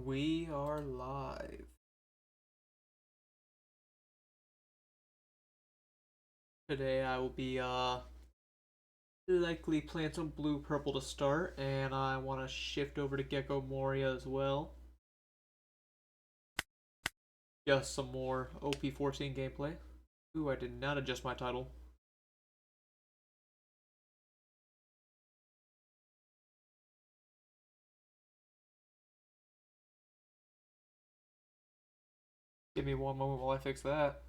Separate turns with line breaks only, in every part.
We are live. Today I will be likely playing some blue purple to start, and I want to shift over to Gecko Moria as well. Just some more OP14 gameplay. Ooh, I did not adjust my title. Give me one moment while I fix that.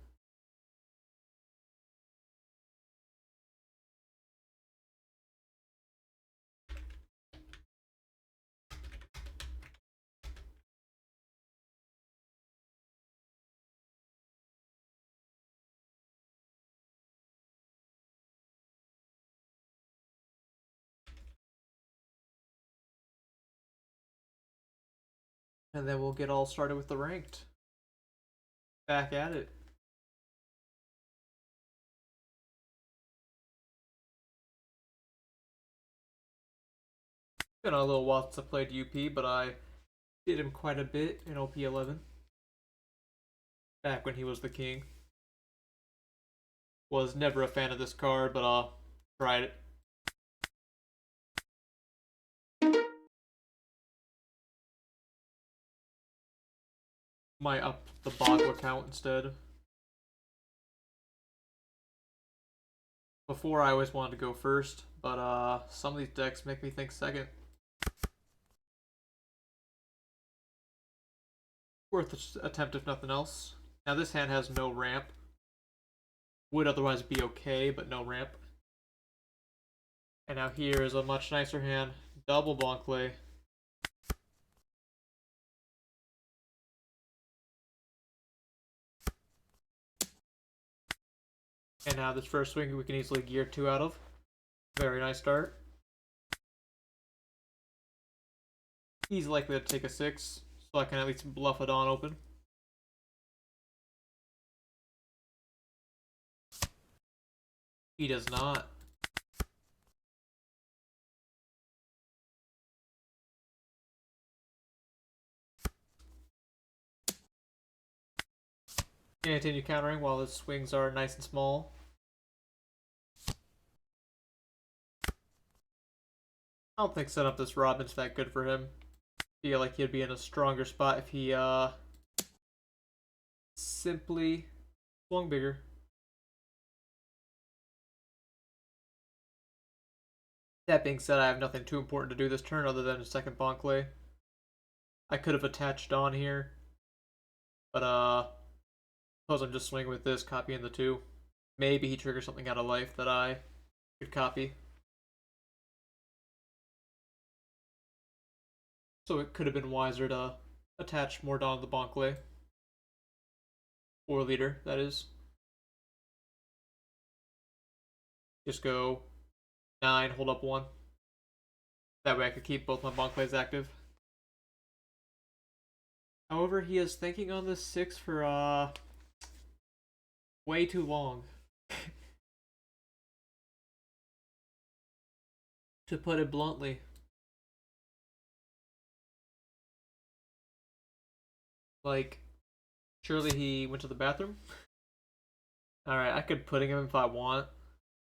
And then we'll get all started with the ranked. Back at it. Been a little while since I played UP, but I did him quite a bit in OP11. Back when he was the king. Was never a fan of this card, but tried it. Might up the Bagua count instead. Before I always wanted to go first, but some of these decks make me think second. Worth an attempt if nothing else. Now this hand has no ramp. Would otherwise be okay, but no ramp. And now here is a much nicer hand. Double Bonkley. And now this first swing we can easily gear 2 out of. Very nice start. He's likely to take a 6, so I can at least bluff it on open. He does not. Continue countering while his swings are nice and small. I don't think setting up this Robin's that good for him. Feel like he'd be in a stronger spot if he simply swung bigger. That being said, I have nothing too important to do this turn other than a second Bonkley. I could have attached on here, but suppose I'm just swinging with this, copying the 2. Maybe he triggers something out of life that I could copy. So it could have been wiser to attach more Dawn to the Bonkley. Or leader, that is. Just go 9, hold up 1. That way I could keep both my Bonkleys active. However, he is thinking on this 6 for way too long. To put it bluntly. Like, surely he went to the bathroom? Alright, I could putting him if I want,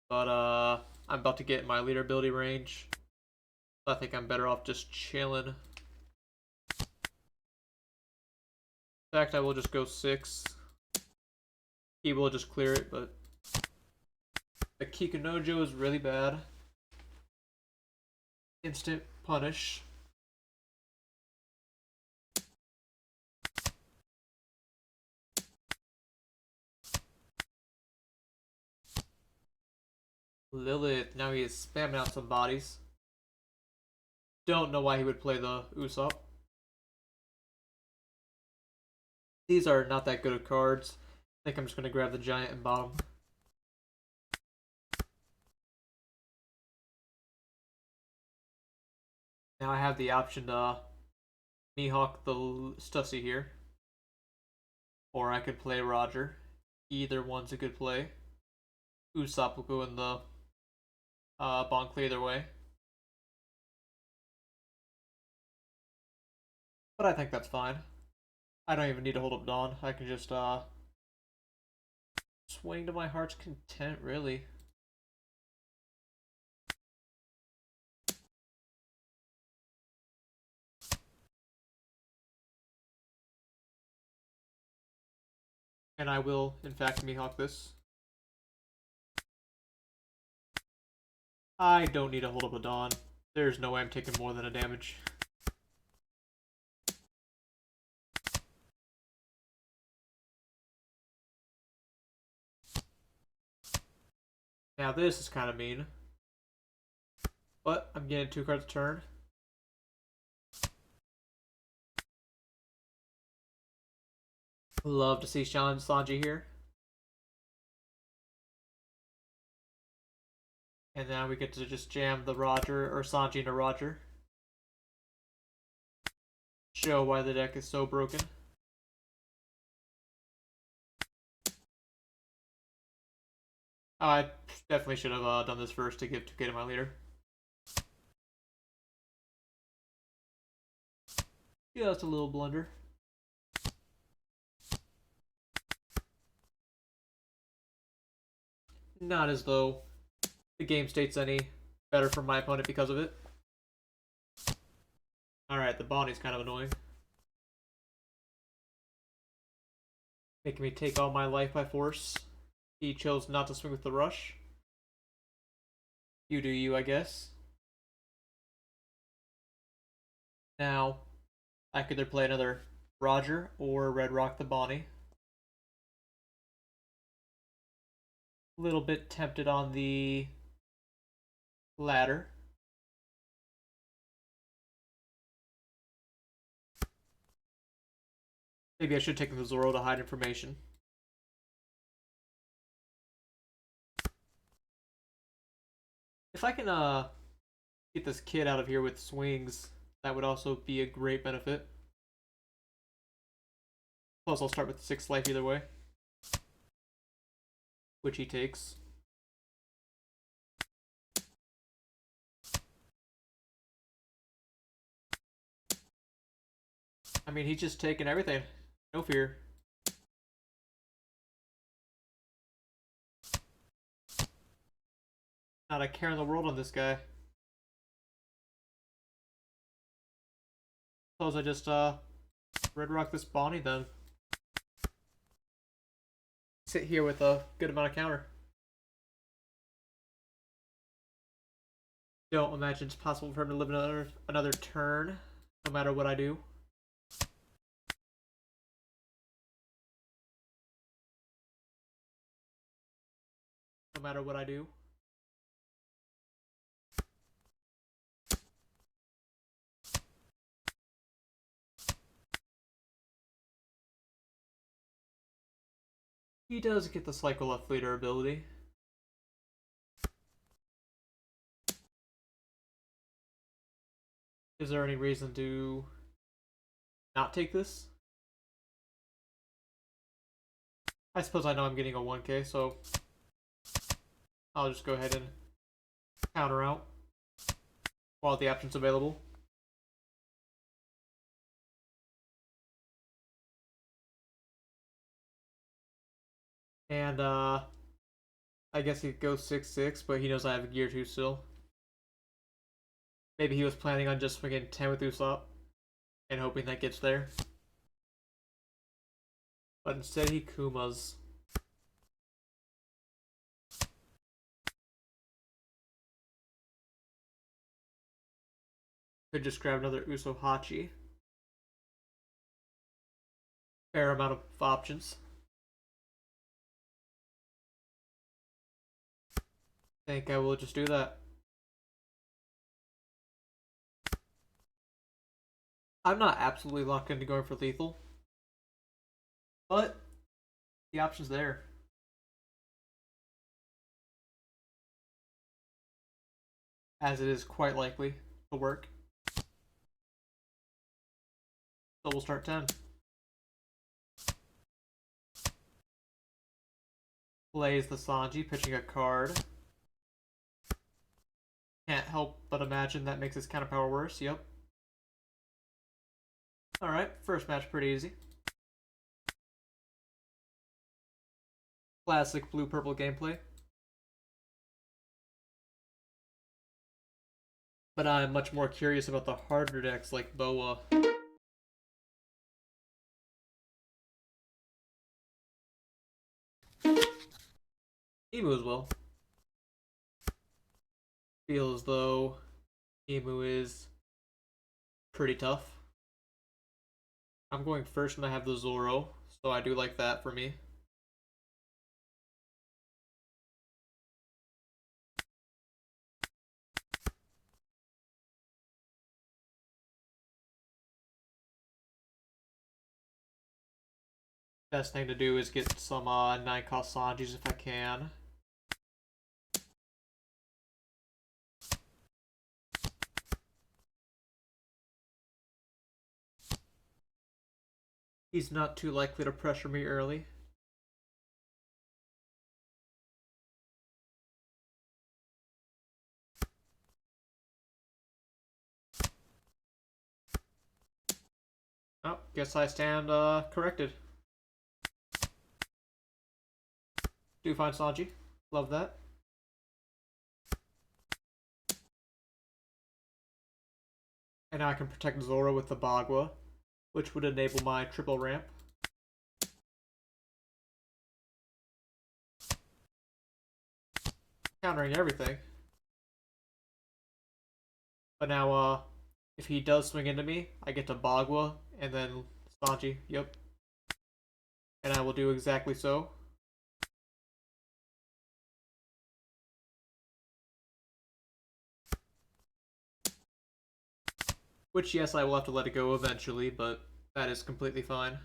but I'm about to get in my leader ability range. I think I'm better off just chilling. In fact, I will just go 6. He will just clear it, but the Kikunojo is really bad. Instant punish. Lilith, now he is spamming out some bodies. Don't know why he would play the Usopp. These are not that good of cards. I think I'm just going to grab the Giant and bottom. Now I have the option to Mihawk the Stussy here. Or I could play Roger. Either one's a good play. Usopp will go in the Bonk, either way. I But I think that's fine. I don't even need to hold up Dawn. I can just swing to my heart's content, really. And I will, in fact, Mihawk this. I don't need to hold up a Dawn. There's no way I'm taking more than a damage. Now this is kind of mean. But I'm getting 2 cards a turn. Love to see Sanji here. And now we get to just jam the Roger, or Sanji into Roger. Show why the deck is so broken. I definitely should have done this first to give 2k to my leader. Yeah, that's a little blunder. Not as though the game state's any better for my opponent because of it. Alright, the bounty's kind of annoying. Making me take all my life by force. He chose not to swing with the rush. You do you, I guess. Now, I could either play another Roger or Red Rock the Bonnie. A little bit tempted on the latter. Maybe I should take the Zoro to hide information. If I can get this kid out of here with swings, that would also be a great benefit. Plus, I'll start with 6 life either way, which he takes. I mean, he's just taking everything. No fear. Not a care in the world on this guy. Suppose I just Red Rock this Bonnie then. Sit here with a good amount of counter. Don't imagine it's possible for him to live another turn, no matter what I do. No matter what I do. He does get the Cycle Left Leader ability. Is there any reason to not take this? I suppose I know I'm getting a 1k, so I'll just go ahead and counter out while the option's available. And I guess he could go 6-6, but he knows I have a gear 2 still. Maybe he was planning on just swinging 10 with Usopp and hoping that gets there. But instead he Kumas. Could just grab another Uso Hachi. Fair amount of options. I think I will just do that. I'm not absolutely locked into going for lethal, but the option's there. As it is quite likely to work. So we'll start 10. Plays the Sanji, pitching a card. Can't help but imagine that makes his counter power worse, yep. Alright, first match pretty easy. Classic blue-purple gameplay. But I'm much more curious about the harder decks like Boa. Emu as well. Feel as though Emu is pretty tough. I'm going first and I have the Zoro, so I do like that for me. Best thing to do is get some 9-cost Sanjis if I can. He's not too likely to pressure me early. Oh, guess I stand corrected. Do find Sanji. Love that. And now I can protect Zoro with the Bagua, which would enable my triple ramp. Countering everything. But now, if he does swing into me, I get to Bagua, and then Sanji, yep. And I will do exactly so. Which, yes, I will have to let it go eventually, but that is completely fine.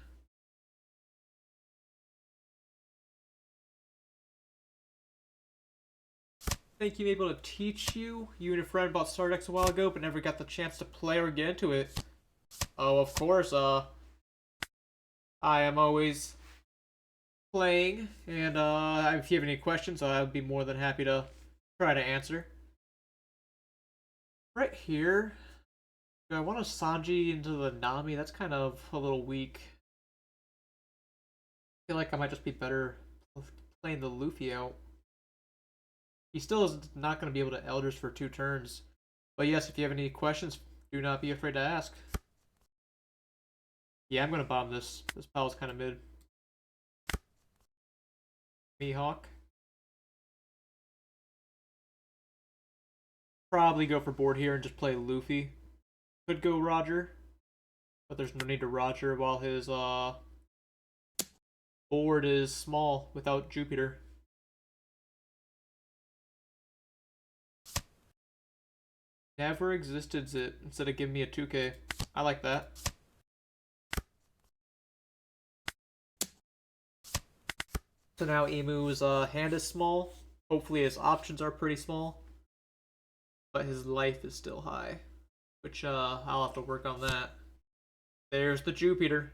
Think you able to teach you? You and a friend bought Stardex a while ago, but never got the chance to play or get into it. Oh, of course, I am always playing, and if you have any questions, I would be more than happy to try to answer. Right here, do I want to Sanji into the Nami? That's kind of a little weak. I feel like I might just be better playing the Luffy out. He still is not going to be able to Elders for 2 turns. But yes, if you have any questions, do not be afraid to ask. Yeah, I'm going to bomb this. This pal's kind of mid. Mihawk. Probably go for board here and just play Luffy. Could go Roger. But there's no need to Roger while his board is small without Jupiter. Never existed it instead of giving me a 2k. I like that. So now Emu's hand is small. Hopefully his options are pretty small. But his life is still high. Which I'll have to work on that. There's the Jupiter.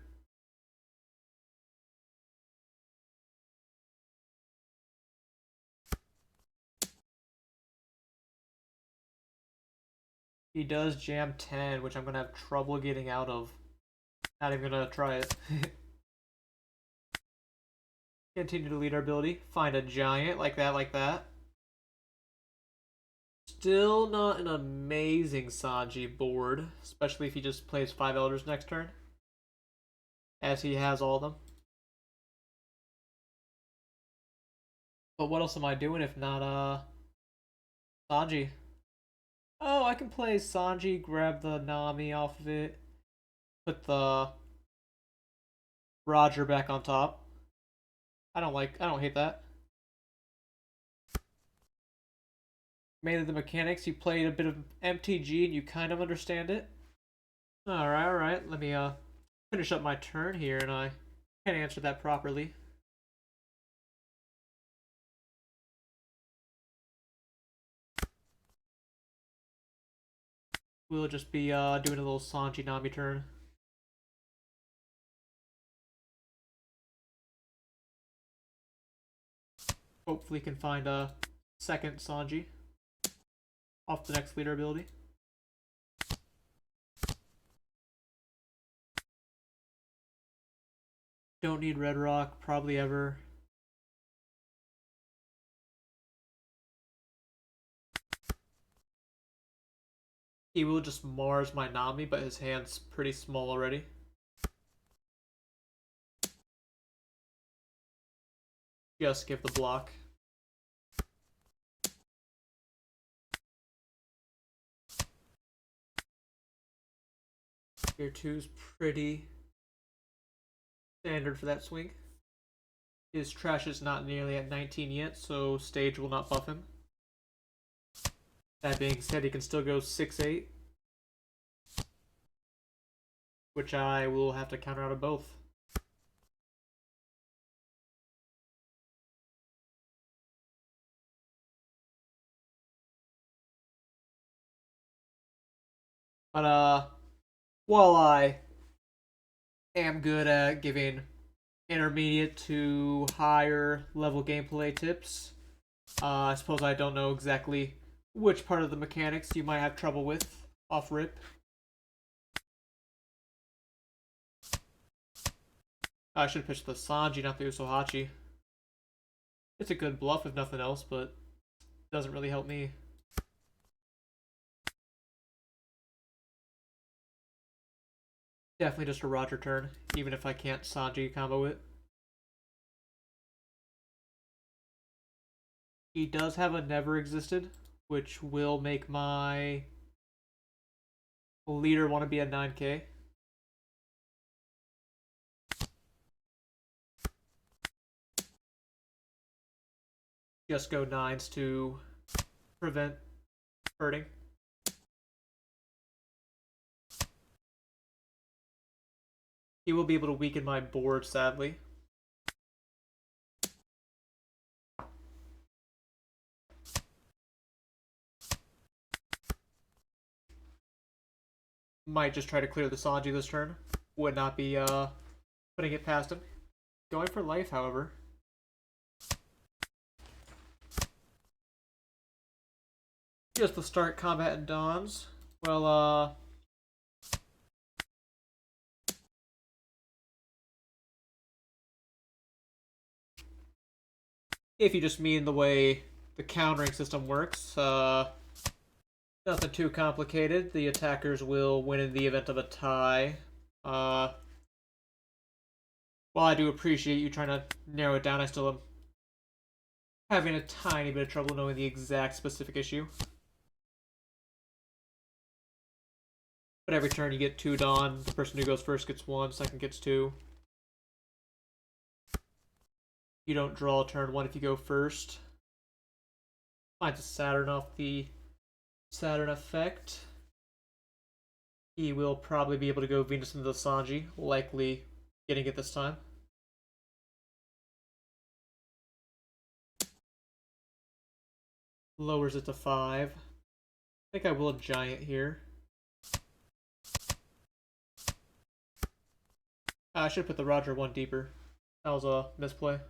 He does jam 10, which I'm going to have trouble getting out of. Not even going to try it. Continue to lead our ability. Find a giant, like that, like that. Still not an amazing Sanji board, especially if he just plays 5 Elders next turn. As he has all of them. But what else am I doing if not, Sanji? Oh, I can play Sanji, grab the Nami off of it, put the Roger back on top. I don't hate that. Mainly the mechanics, you played a bit of MTG and you kind of understand it. Alright, let me finish up my turn here and I can answer that properly. We'll just be doing a little Sanji Nami turn. Hopefully can find a second Sanji off the next leader ability. Don't need Red Rock, probably ever. He will just Mars my Nami, but his hand's pretty small already. Just give the block. Tier 2's pretty standard for that swing. His trash is not nearly at 19 yet, so stage will not buff him. That being said, he can still go 6-8, which I will have to counter out of both. But while I am good at giving intermediate to higher level gameplay tips, I suppose I don't know exactly which part of the mechanics you might have trouble with off rip. I should pitch the Sanji, not the Usohachi. It's a good bluff if nothing else, but doesn't really help me. Definitely just a Roger turn, even if I can't Sanji combo it. He does have a Never Existed, which will make my leader want to be at 9k. Just go 9s to prevent hurting. He will be able to weaken my board, sadly. Might just try to clear the Sanji this turn. Would not be putting it past him. Going for life, however. Just the start combat and dawns. Well, if you just mean the way the countering system works, nothing too complicated. The attackers will win in the event of a tie. While I do appreciate you trying to narrow it down, I still am having a tiny bit of trouble knowing the exact specific issue. But every turn you get 2 Dawn. The person who goes first gets 1, second gets 2. You don't draw turn 1 if you go first. Finds a Saturn off the Saturn effect. He will probably be able to go Venus into the Sanji, likely getting it this time. Lowers it to 5. I think I will Giant here. I should put the Roger 1 deeper. That was a misplay.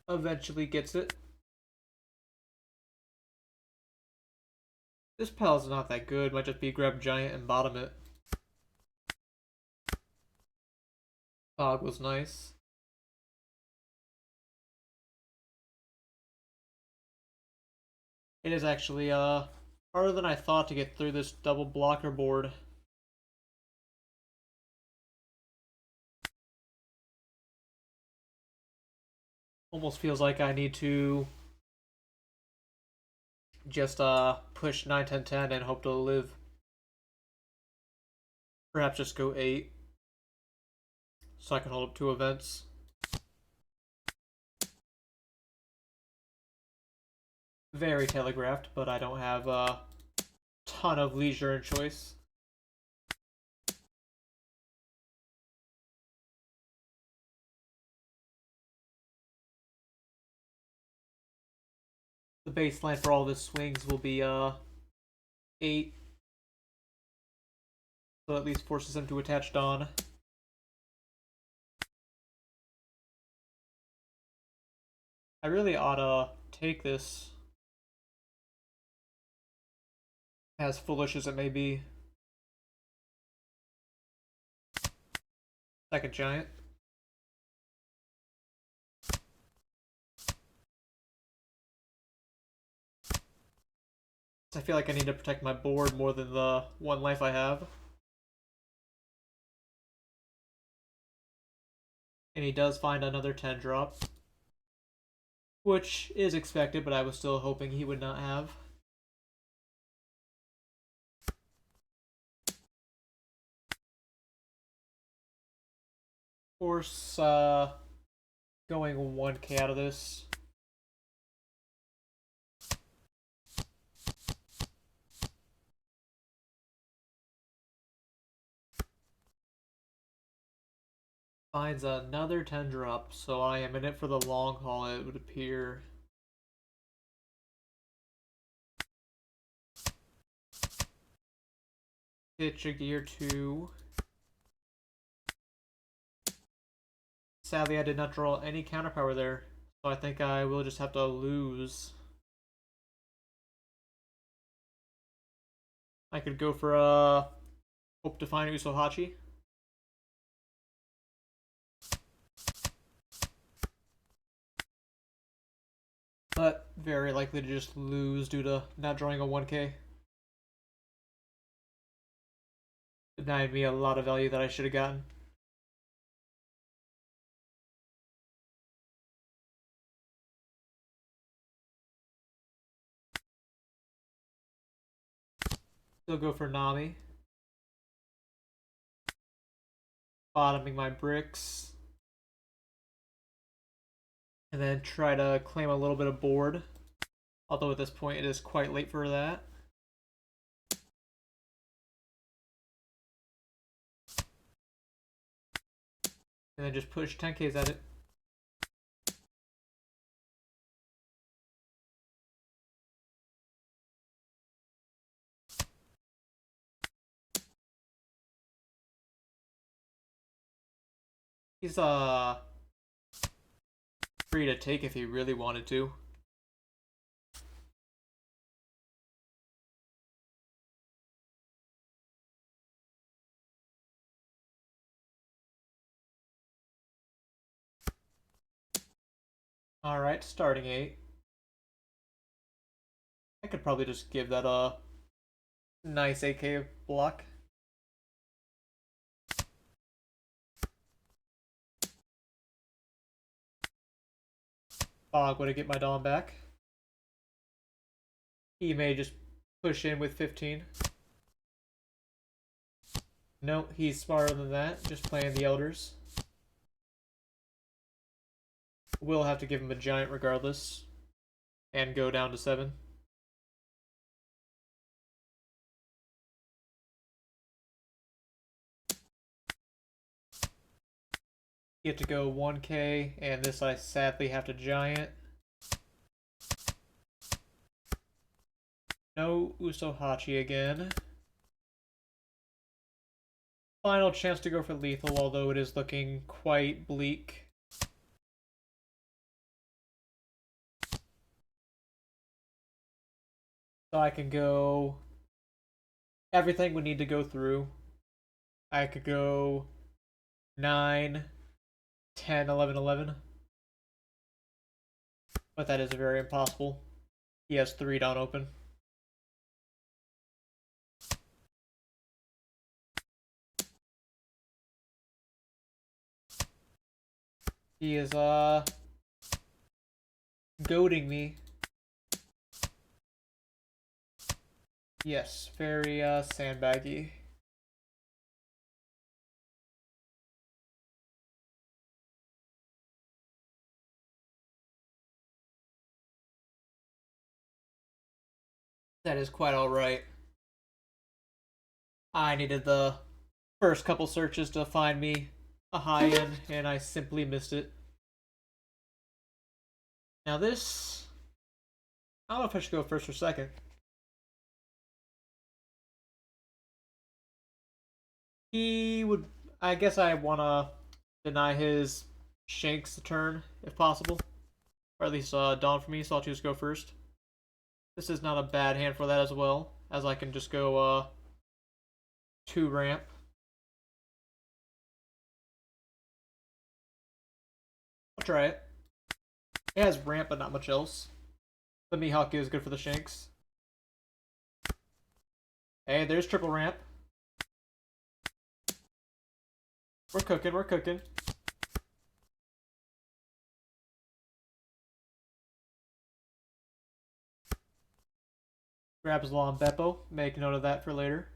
Eventually gets it. This pal's not that good. Might just be grab Giant and bottom it. Fog was nice. It is actually harder than I thought to get through this double blocker board. Almost feels like I need to just push 9, 10, 10 and hope to live. Perhaps just go 8 so I can hold up 2 events. Very telegraphed, but I don't have a ton of leisure and choice. The baseline for all this swings will be 8. So at least forces him to attach Dawn. I really ought to take this, as foolish as it may be. Second giant. I feel like I need to protect my board more than the one life I have. And he does find another 10 drop, which is expected, but I was still hoping he would not have. Of course, going 1k out of this. Finds another 10 drop, so I am in it for the long haul, it would appear. Pitch a gear 2. Sadly, I did not draw any counterpower there, so I think I will just have to lose. I could go for a Hope to find Usohachi. But very likely to just lose due to not drawing a 1k. Denied me a lot of value that I should have gotten. Still go for Nami. Bottoming my bricks. And then try to claim a little bit of board. Although at this point it is quite late for that. And then just push 10k's at it. He's free to take if he really wanted to. Alright, starting 8. I could probably just give that a nice AK block. Bog would I get my Dom back. He may just push in with 15. No, he's smarter than that, just playing the Elders. We'll have to give him a giant regardless. And go down to 7. Get to go 1k, and this I sadly have to giant. No Usohachi again. Final chance to go for lethal, although it is looking quite bleak. So I can go... Everything would need to go through. I could go 9, 10, 11, 11. But that is very impossible. He has 3 down open. He is, goading me. Yes, very, sandbaggy. That is quite alright. I needed the first couple searches to find me a high end, and I simply missed it. Now this... I don't know if I should go first or second. He would... I guess I want to deny his Shanks a turn, if possible. Or at least Dawn for me, so I'll choose go first. This is not a bad hand for that as well, as I can just go 2 ramp. I'll try it. It has ramp, but not much else. The Mihawk is good for the Shanks. Hey, there's triple ramp. We're cooking, we're cooking. Grabs Law and Beppo. Make note of that for later.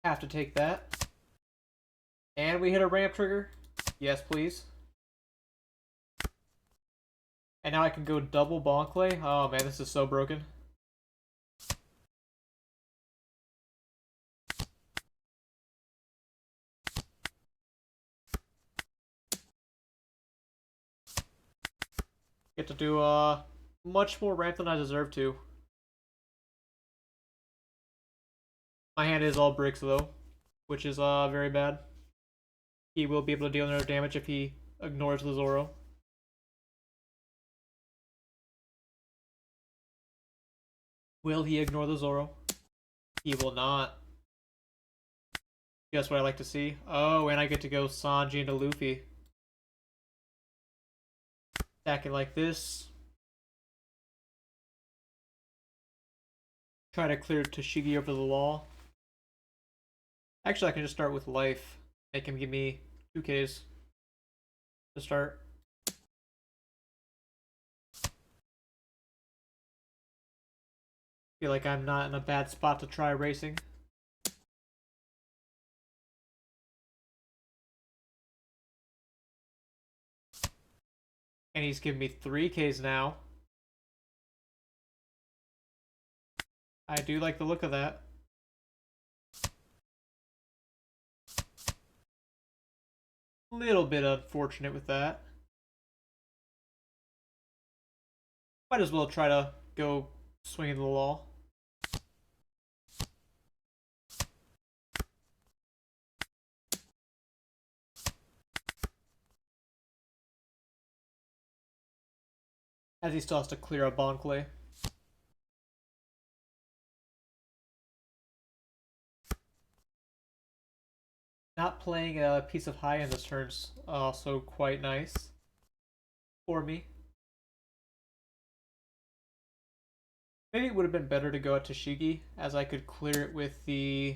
Have to take that. And we hit a ramp trigger. Yes, please. And now I can go double Bonkley. Oh man, this is so broken. Get to do much more ramp than I deserve to. My hand is all bricks though, which is very bad. He will be able to deal no damage if he ignores the Zoro. Will he ignore the Zoro? He will not. Guess what I like to see? Oh, and I get to go Sanji into Luffy. Attacking like this. Try to clear Toshigi over the law. Actually, I can just start with life. Make him give me 2Ks to start. Feel like I'm not in a bad spot to try racing. And he's giving me 3Ks now. I do like the look of that. Little bit unfortunate with that. Might as well try to go swinging the law. As he still has to clear a Bonkley. Not playing a piece of high in this turn's also quite nice for me. Maybe it would have been better to go at Toshigi, as I could clear it with the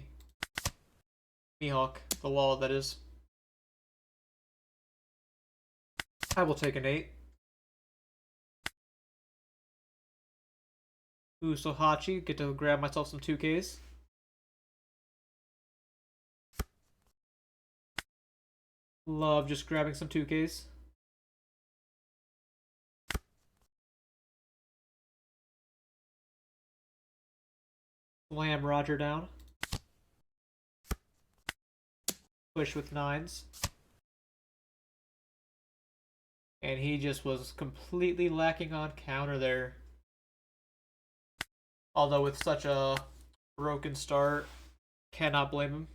Mihawk, the law that is. I will take an 8. Usohachi, get to grab myself some 2Ks. Love just grabbing some 2Ks. Slam Roger down. Push with 9s. And he just was completely lacking on counter there. Although with such a broken start, cannot blame him.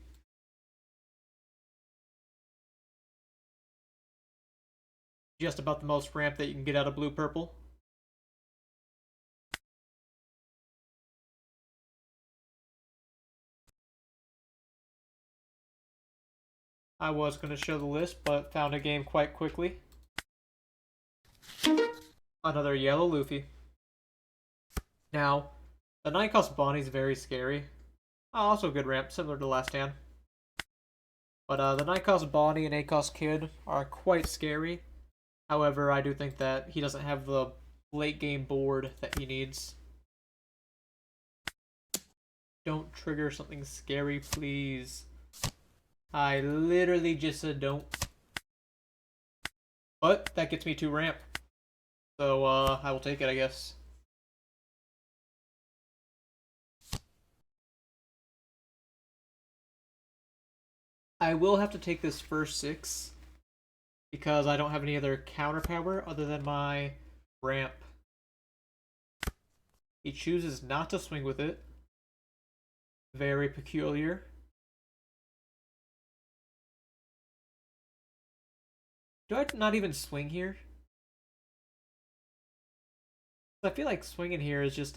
Just about the most ramp that you can get out of blue purple. I was going to show the list, but found a game quite quickly. Another yellow Luffy. Now, the 9 cost Bonnie's very scary. Also good ramp, similar to last hand. But the 9 cost Bonnie and 8 cost Kid are quite scary. However, I do think that he doesn't have the late game board that he needs. Don't trigger something scary, please. I literally just said don't. But that gets me 2 ramp. So I will take it, I guess. I will have to take this first 6 because I don't have any other counter power other than my ramp. He chooses not to swing with it. Very peculiar. Do I not even swing here? I feel like swinging here is just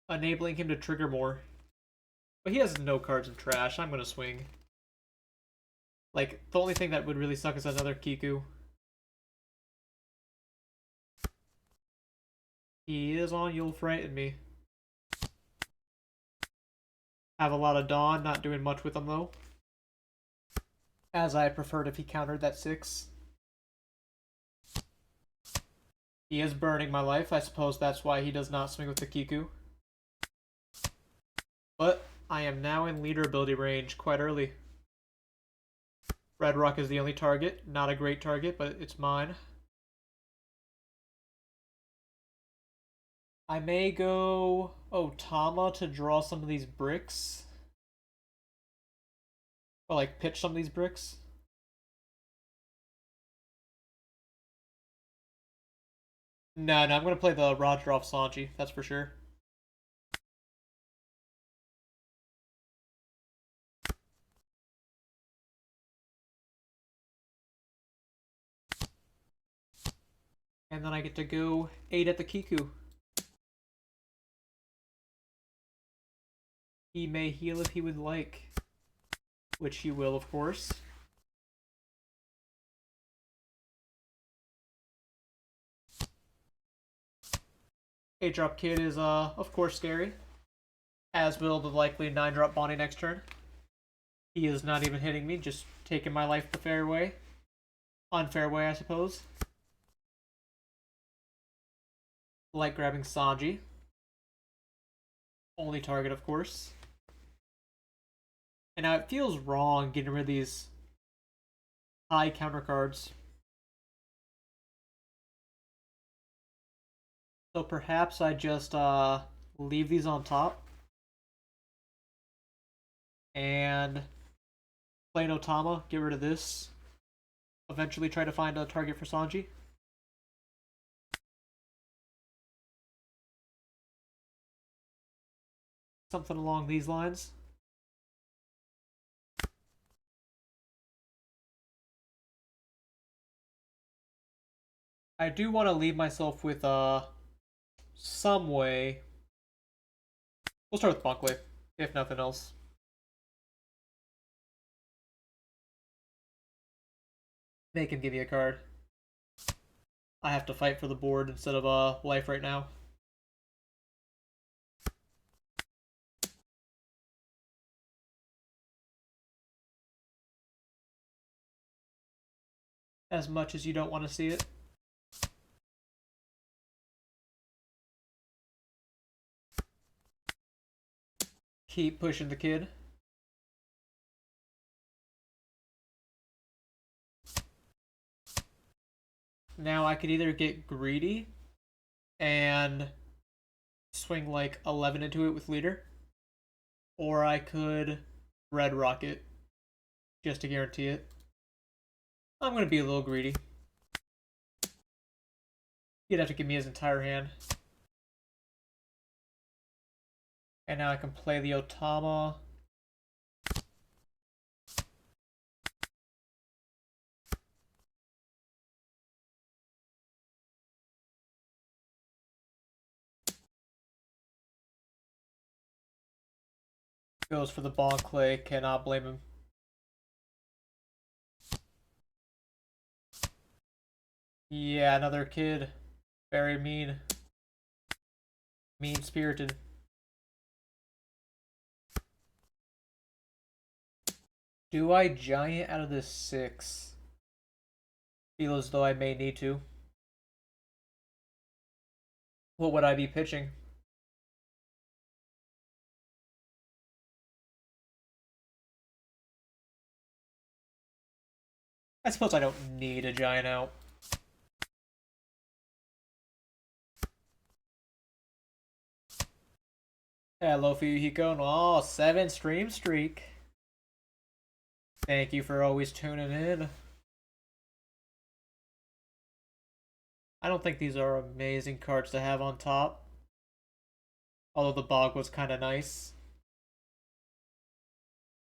enabling him to trigger more. But he has no cards in trash. I'm gonna swing. Like, the only thing that would really suck is another Kiku. He is on, you'll frighten me. Have a lot of Dawn, not doing much with him though. As I preferred if he countered that 6. He is burning my life. I suppose that's why he does not swing with the Kiku. But I am now in leader ability range quite early. Red Rock is the only target. Not a great target, but it's mine. I may go Otama to draw some of these bricks. Or like pitch some of these bricks. No, I'm gonna play the Roger off Sanji, that's for sure. And then I get to go 8 at the Kiku. He may heal if he would like. Which he will, of course. A drop kid is, of course, scary. As will the likely 9-drop Bonnie next turn. He is not even hitting me, just taking my life the fair way. Unfair way, I suppose. Like grabbing Sanji. Only target, of course. And now it feels wrong getting rid of these high counter cards. So perhaps I just leave these on top. And play Notama, get rid of this. Eventually try to find a target for Sanji. Something along these lines. I do want to leave myself with some way. We'll start with Bunkley, if nothing else. Make him give me a card. I have to fight for the board instead of life right now. As much as you don't want to see it. Keep pushing the kid. Now I could either get greedy and swing like 11 into it with leader, or I could red rocket just to guarantee it. I'm going to be a little greedy. He'd have to give me his entire hand. And now I can play the Otama. Goes for the Bon Clay, cannot blame him. Yeah, another kid. Very mean. Mean-spirited. Do I giant out of this 6? Feel as though I may need to. What would I be pitching? I suppose I don't need a giant out. Hello, Fuyuhiko. Oh, 7 stream streak. Thank you for always tuning in. I don't think these are amazing cards to have on top. Although the Bog was kind of nice.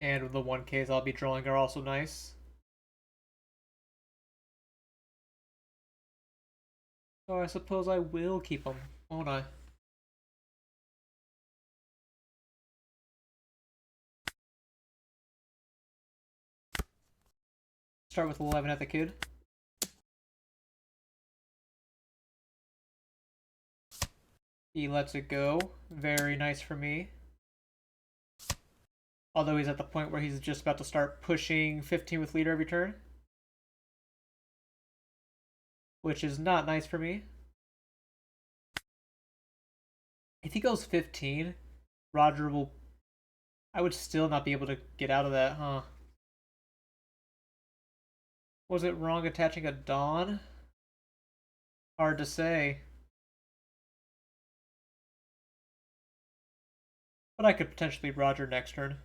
And the 1Ks I'll be drawing are also nice. So I suppose I will keep them, won't I? Start with 11 at the kid. He lets it go. Very nice for me. Although he's at the point where he's just about to start pushing 15 with leader every turn. Which is not nice for me. If he goes 15, Roger will... I would still not be able to get out of that, huh? Was it wrong attaching a Dawn? Hard to say. But I could potentially Roger next turn.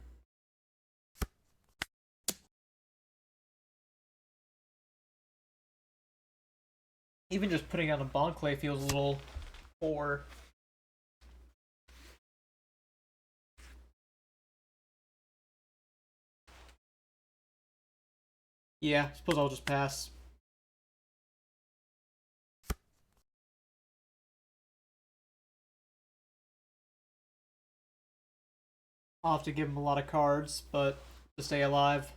Even just putting out a Bonclay feels a little poor. Yeah, I suppose I'll just pass. I'll have to give him a lot of cards, but to stay alive.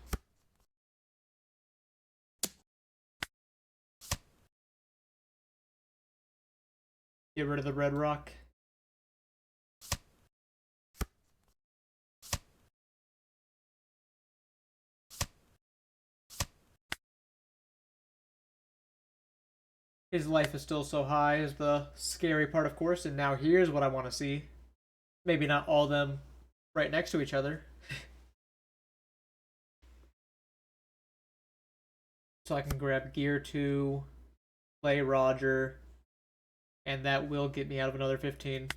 Get rid of the red rock. His life is still so high is the scary part, of course, and now here's what I want to see. Maybe not all of them right next to each other. So I can grab Gear 2, play Roger, and that will get me out of another 15.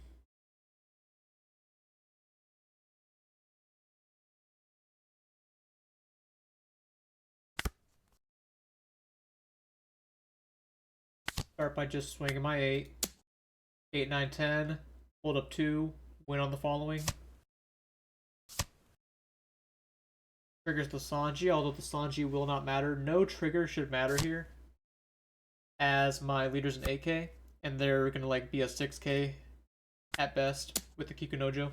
Start by just swinging my 8. 8, 9, 10. Hold up 2. Win on the following. Triggers the Sanji, although the Sanji will not matter. No trigger should matter here, as my leader's an 8k, and they're gonna like be a 6k at best with the Kikunojo.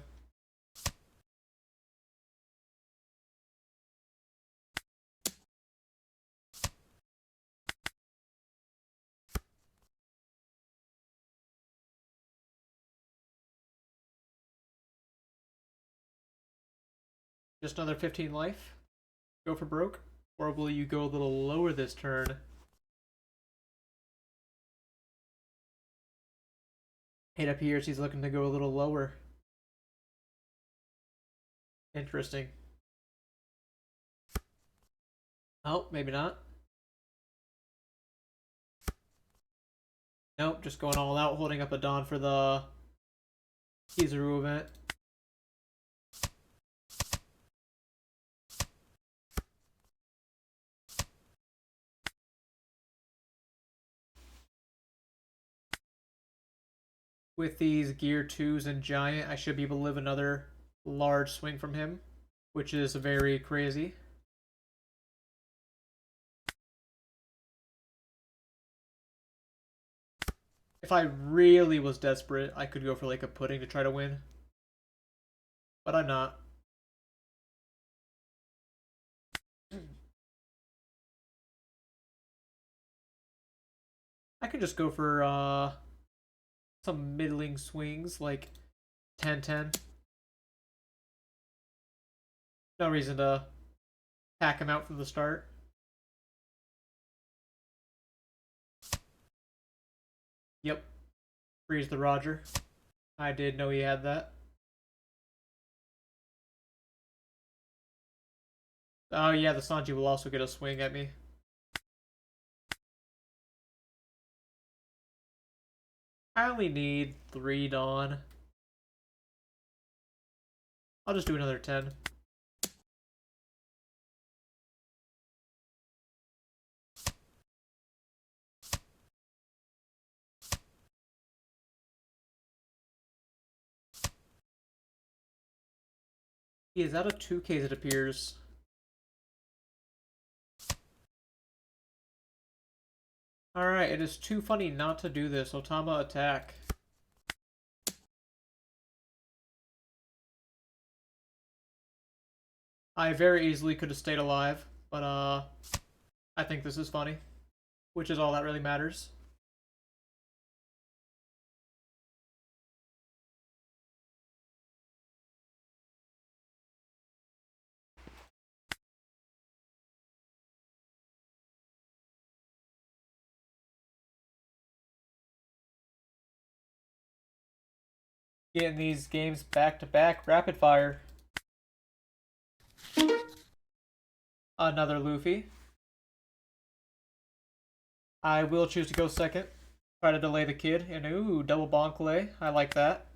Just another 15 life. Go for broke, or will you go a little lower this turn? It appears he's looking to go a little lower. Interesting. Oh, maybe not. Nope, just going all out, holding up a Dawn for the Kizaru event. With these Gear 2s and Giant, I should be able to live another large swing from him, which is very crazy. If I really was desperate, I could go for like a pudding to try to win. But I'm not. I could just go for some middling swings, like 10-10. No reason to pack him out from the start. Yep. Freeze the Roger. I did know he had that. Oh yeah, the Sanji will also get a swing at me. I only need 3 Dawn. I'll just do another 10. He is out of 2Ks, it appears. Alright, it is too funny not to do this. Otama attack. I very easily could have stayed alive, but I think this is funny, which is all that really matters. Getting these games back to back, rapid fire. Another Luffy. I will choose to go second. Try to delay the kid. And ooh, double bonk. I like that.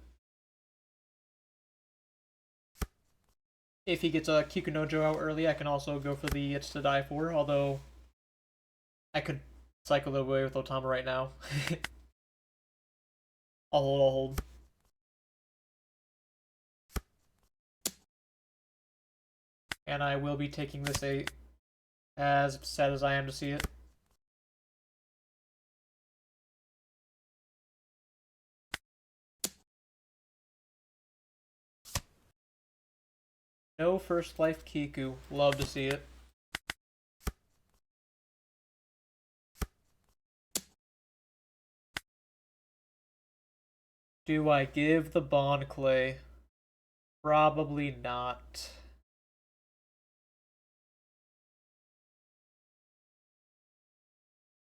If he gets a Kikunojo out early, I can also go for the It's to Die For, although I could cycle it away with Otama right now. I'll hold. And I will be taking this 8, as sad as I am to see it. No first life Kiku. Love to see it. Do I give the Bond Clay? Probably not.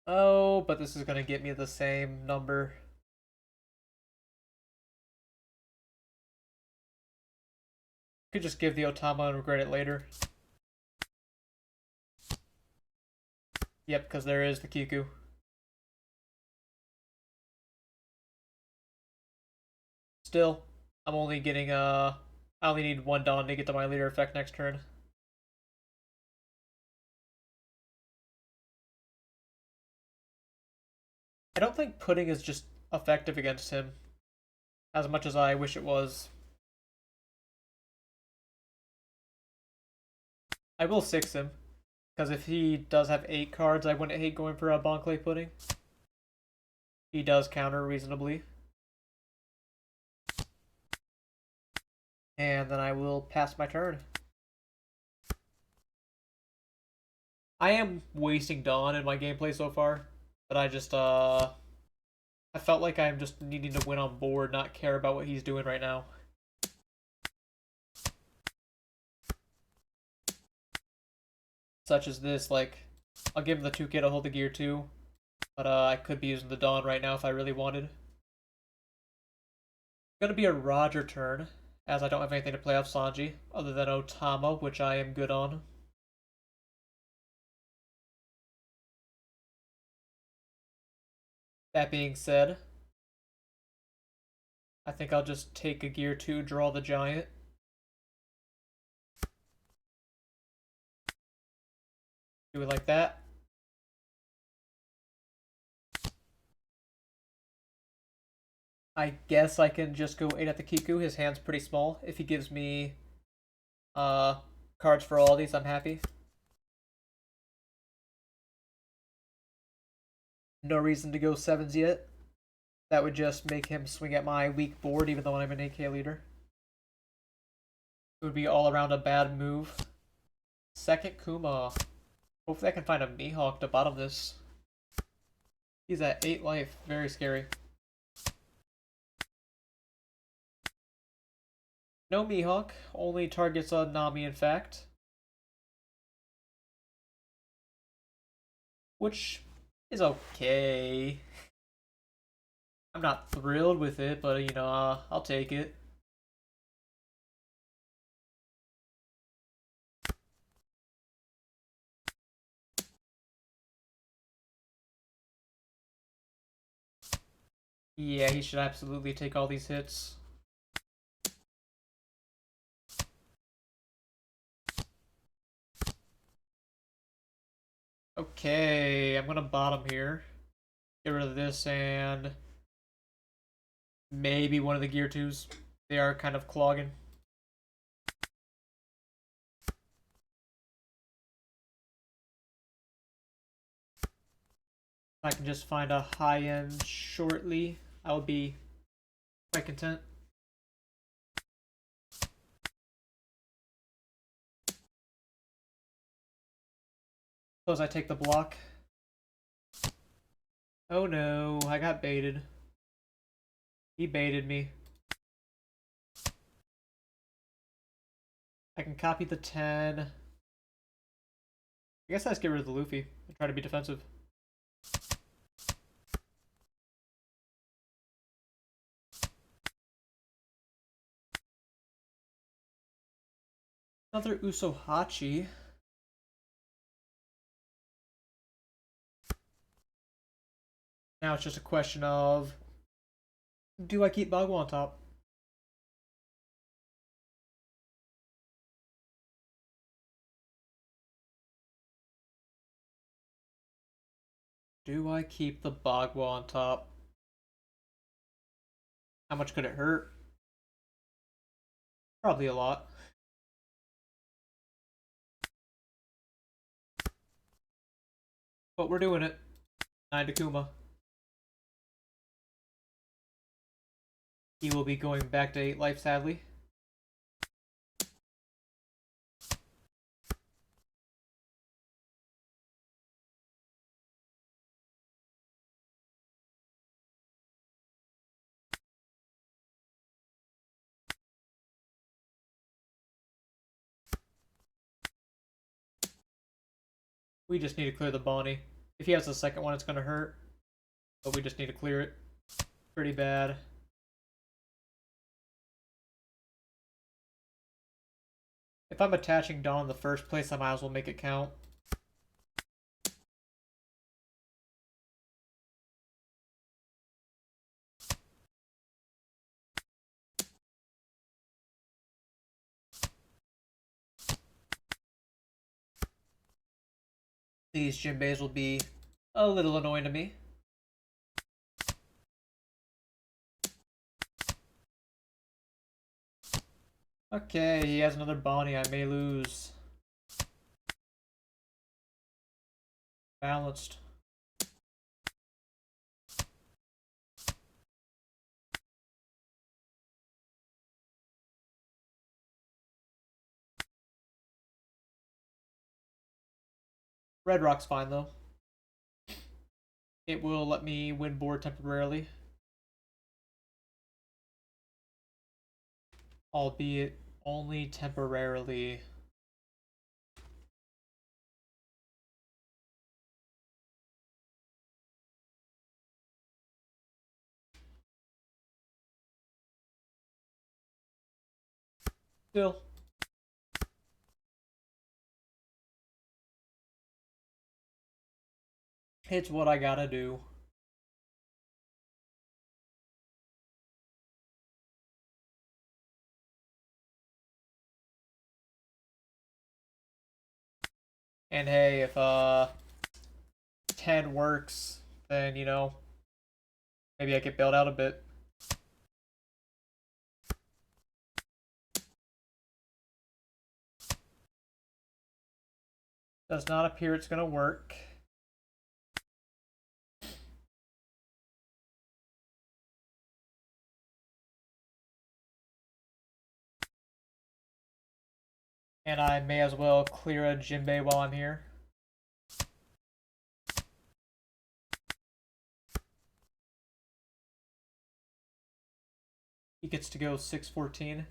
Oh, but this is gonna get me the same number. Could just give the Otama and regret it later. Yep, because there is the Kiku. Still, I'm only getting I only need 1 Dawn to get to my leader effect next turn. I don't think Pudding is just effective against him as much as I wish it was. I will 6 him, because if he does have 8 cards, I wouldn't hate going for a Bonclay Pudding. He does counter reasonably. And then I will pass my turn. I am wasting Dawn in my gameplay so far, but I just, I felt like I'm just needing to win on board, not care about what he's doing right now. Such as this, like, I'll give him the 2K to hold the gear too, but I could be using the Dawn right now if I really wanted. It's gonna be a Roger turn, as I don't have anything to play off Sanji, other than Otama, which I am good on. That being said, I think I'll just take a gear 2, draw the giant. Do it like that. I guess I can just go 8 at the Kiku. His hand's pretty small. If he gives me cards for all these, I'm happy. No reason to go 7s yet. That would just make him swing at my weak board, even though I'm an AK leader. It would be all around a bad move. Second Kuma. Hopefully I can find a Mihawk to bottom this. He's at 8 life. Very scary. No Mihawk. Only targets a Nami, in fact. Which is okay. I'm not thrilled with it, but you know, I'll take it. Yeah, he should absolutely take all these hits. Okay, I'm gonna bottom here. Get rid of this and maybe one of the gear 2s. They are kind of clogging. I can just find a high-end shortly, I will be quite content. Suppose I take the block. Oh no, I got baited. He baited me. I can copy the 10. I guess I just get rid of the Luffy and try to be defensive. Another Usohachi. Now it's just a question of, do I keep Bagua on top? Do I keep the Bagua on top? How much could it hurt? Probably a lot. But we're doing it. 9 to Kuma. He will be going back to 8 life, sadly. We just need to clear the Bonnie. If he has the second one, it's going to hurt. But we just need to clear it. Pretty bad. If I'm attaching Dawn in the first place, I might as well make it count. These Jinbeis will be a little annoying to me. Okay, he has another Bonnie. I may lose. Balanced. Red Rock's fine though. It will let me win board temporarily. Albeit only temporarily. Still. It's what I gotta do. And hey, if 10 works, then you know, maybe I get bailed out a bit. Does not appear it's gonna work. And I may as well clear a Jinbei while I'm here. He gets to go 614.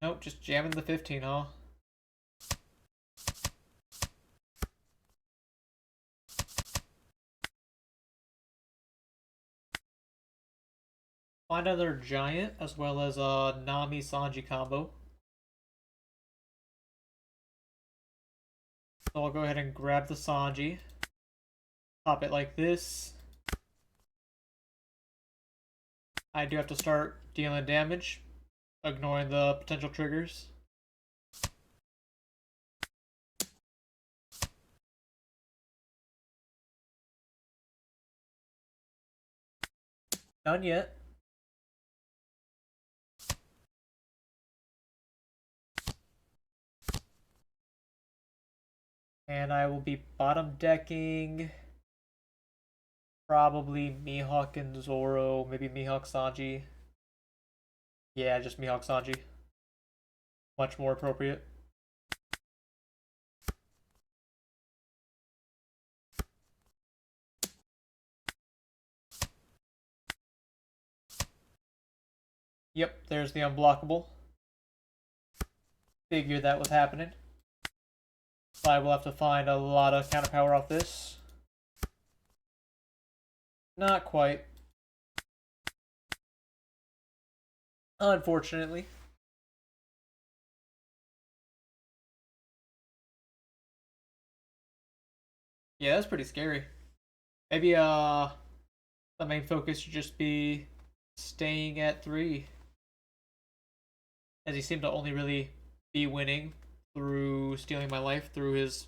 Nope, just jamming the 15, huh? Find another giant as well as a Nami Sanji combo. So I'll go ahead and grab the Sanji. Pop it like this. I do have to start dealing damage, ignoring the potential triggers. Done yet. And I will be bottom decking probably Mihawk and Zoro, maybe Mihawk Sanji. Yeah, just Mihawk Sanji. Much more appropriate. Yep, there's the unblockable. Figured that was happening. So I will have to find a lot of counter power off this. Not quite. Unfortunately. Yeah, that's pretty scary. Maybe the main focus should just be staying at 3. As he seemed to only really be winning through stealing my life through his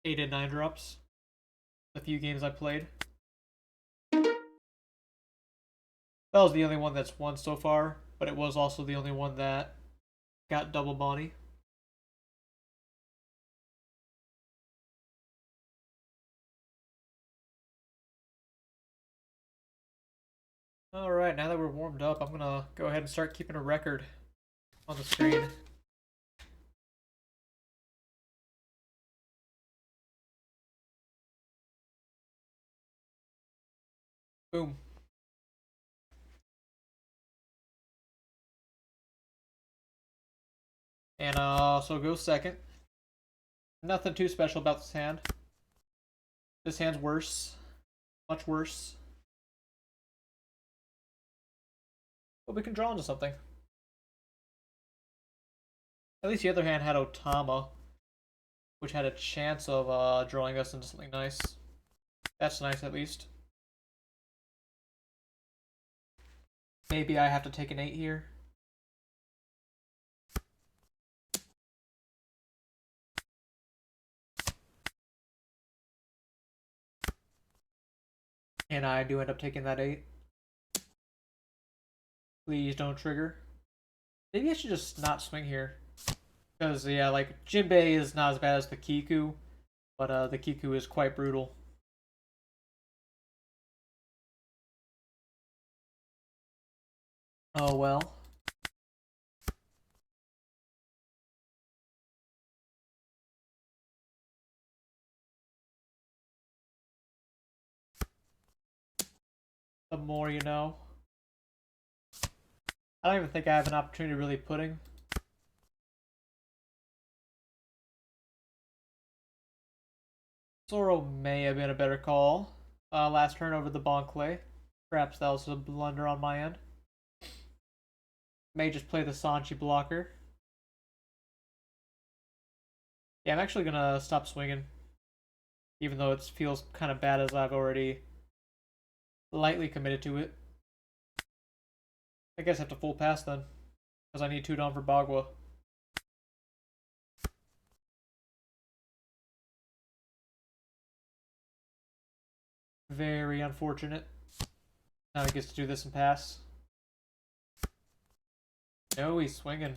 8 and 9 drops. The few games I played. That was the only one that's won so far, but it was also the only one that got double Bonnie. Alright, now that we're warmed up, I'm gonna go ahead and start keeping a record on the screen. Boom. And so go second. Nothing too special about this hand. This hand's worse. Much worse. But we can draw into something. At least the other hand had Otama, which had a chance of drawing us into something nice. That's nice, at least. Maybe I have to take an 8 here. And I do end up taking that 8. Please don't trigger. Maybe I should just not swing here. Because, yeah, like, Jinbei is not as bad as the Kiku, but the Kiku is quite brutal. Oh well. The more you know. I don't even think I have an opportunity to really putting. Zoro may have been a better call. Last turn over the Bonclay. Perhaps that was a blunder on my end. May just play the Sanji blocker. Yeah, I'm actually gonna stop swinging. Even though it feels kind of bad as I've already lightly committed to it. I guess I have to full pass then. Because I need 2 down for Bagua. Very unfortunate. Now he gets to do this and pass. No, he's swinging.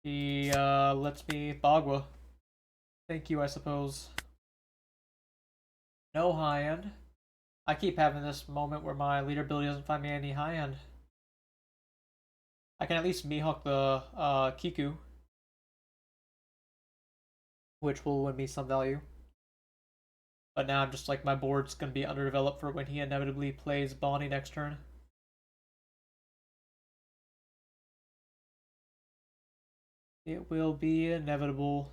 He lets me Bagua. Thank you, I suppose. No high end. I keep having this moment where my leader ability doesn't find me any high end. I can at least Mihawk the Kiku, which will win me some value. But now I'm just like, my board's gonna be underdeveloped for when he inevitably plays Bonnie next turn. It will be inevitable.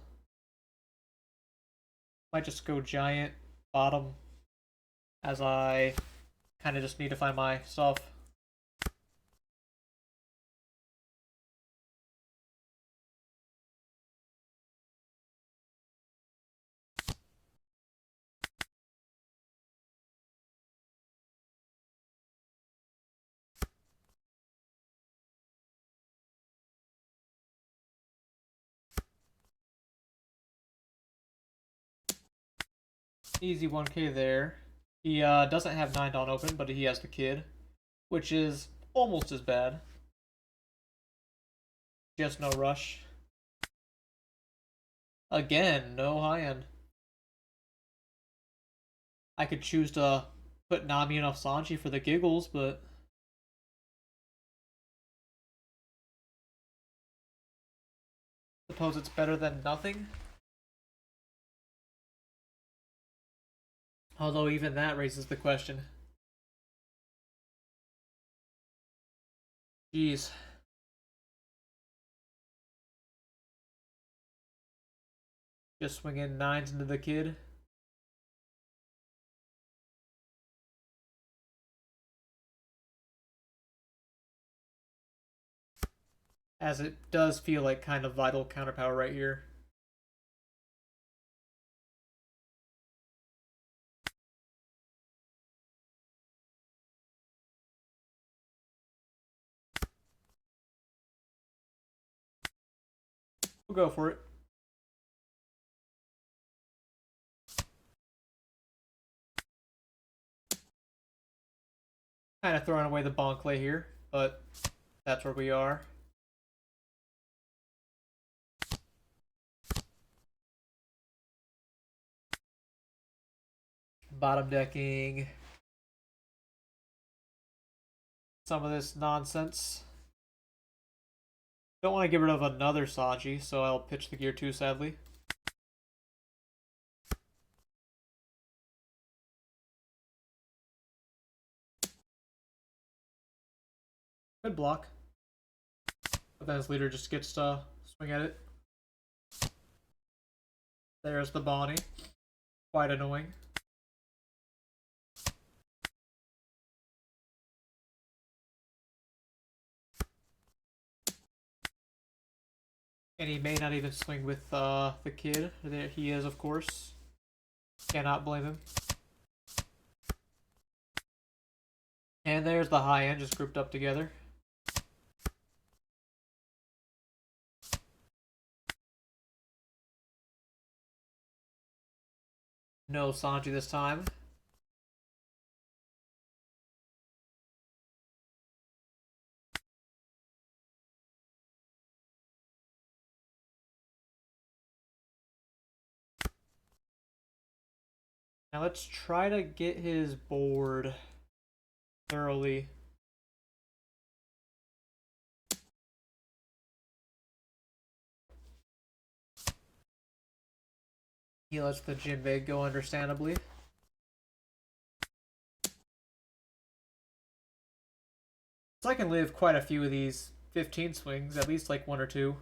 Might just go giant bottom as I kind of just need to find my stuff. Easy 1k there. He doesn't have 9 Dawn open, but he has the kid, which is almost as bad. Just no rush. Again, no high end. I could choose to put Nami and Sanji for the giggles, but suppose it's better than nothing. Although even that raises the question. Jeez. Just swinging nines into the kid. As it does feel like kind of vital counterpower right here. We'll go for it. Kind of throwing away the Bonkley here, but that's where we are. Bottom decking some of this nonsense. Don't want to get rid of another Sanji, so I'll pitch the gear 2, sadly. Good block. But then his leader just gets to swing at it. There's the Bonnie. Quite annoying. And he may not even swing with the kid. There he is, of course. Cannot blame him. And there's the high end just grouped up together. No Sanji this time. Now let's try to get his board thoroughly. He lets the Jinbei go, understandably. So I can live quite a few of these 15 swings, at least like one or two.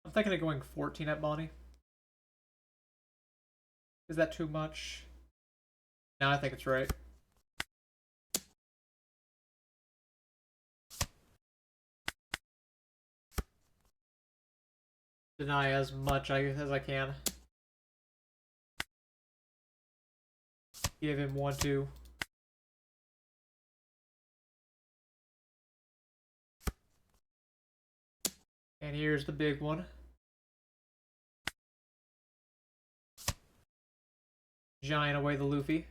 I'm thinking of going 14 at Bonnie. Is that too much? No, I think it's right. Deny as much as I can. Give him 1-2. And here's the big one. Giant away the Luffy.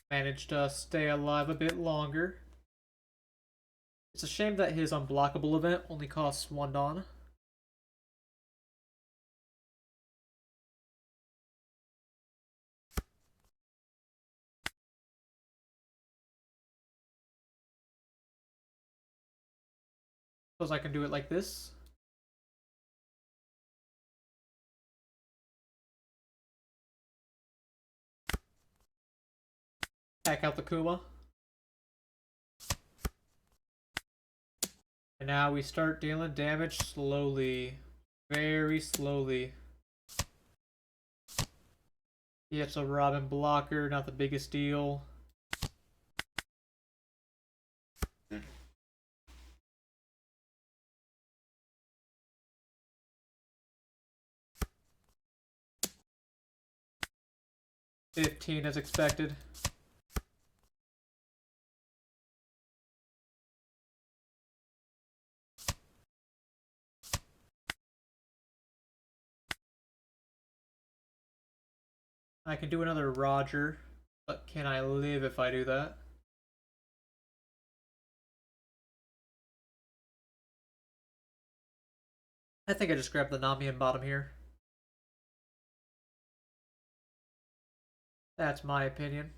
Managed to stay alive a bit longer. It's a shame that his unblockable event only costs 1 Dawn. Suppose I can do it like this. Hack out the Kuma. And now we start dealing damage slowly. Very slowly. He hits a Robin blocker, not the biggest deal. $15 as expected. I can do another Roger, but can I live if I do that? I think I just grabbed the Nami and bottom here. That's my opinion.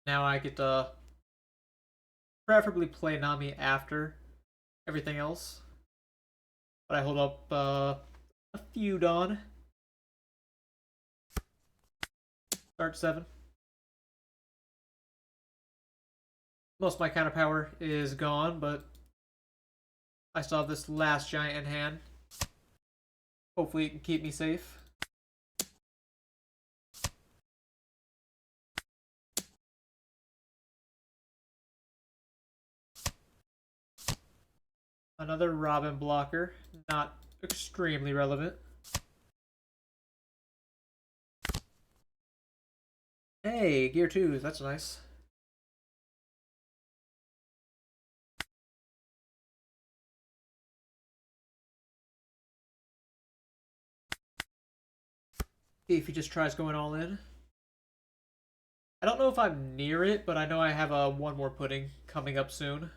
Now I get to preferably play Nami after everything else. But I hold up a feud on. Start 7. Most of my counter power is gone, but I still have this last giant in hand. Hopefully it can keep me safe. Another Robin blocker. Not extremely relevant. Hey, Gear 2s. That's nice. See if he just tries going all in. I don't know if I'm near it, but I know I have a one more pudding coming up soon.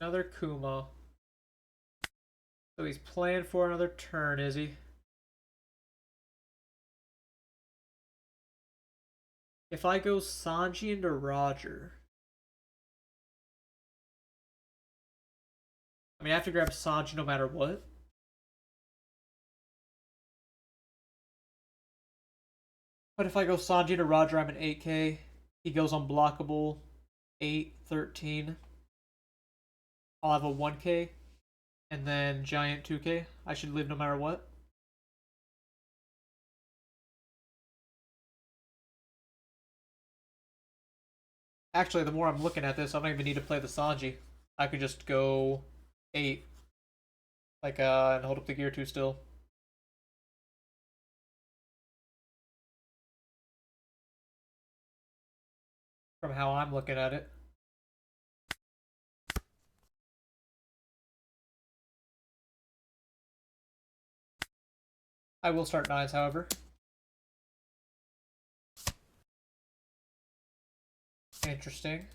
Another Kuma. So he's playing for another turn, is he? If I go Sanji into Roger... I mean, I have to grab Sanji no matter what. But if I go Sanji to Roger, I'm an 8k. He goes unblockable. 8, 13. I'll have a 1k. And then Giant 2k. I should live no matter what. Actually, the more I'm looking at this, I don't even need to play the Sanji. I could just go 8. Like, and hold up the Gear 2 still. From how I'm looking at it. I will start 9s, however. Interesting.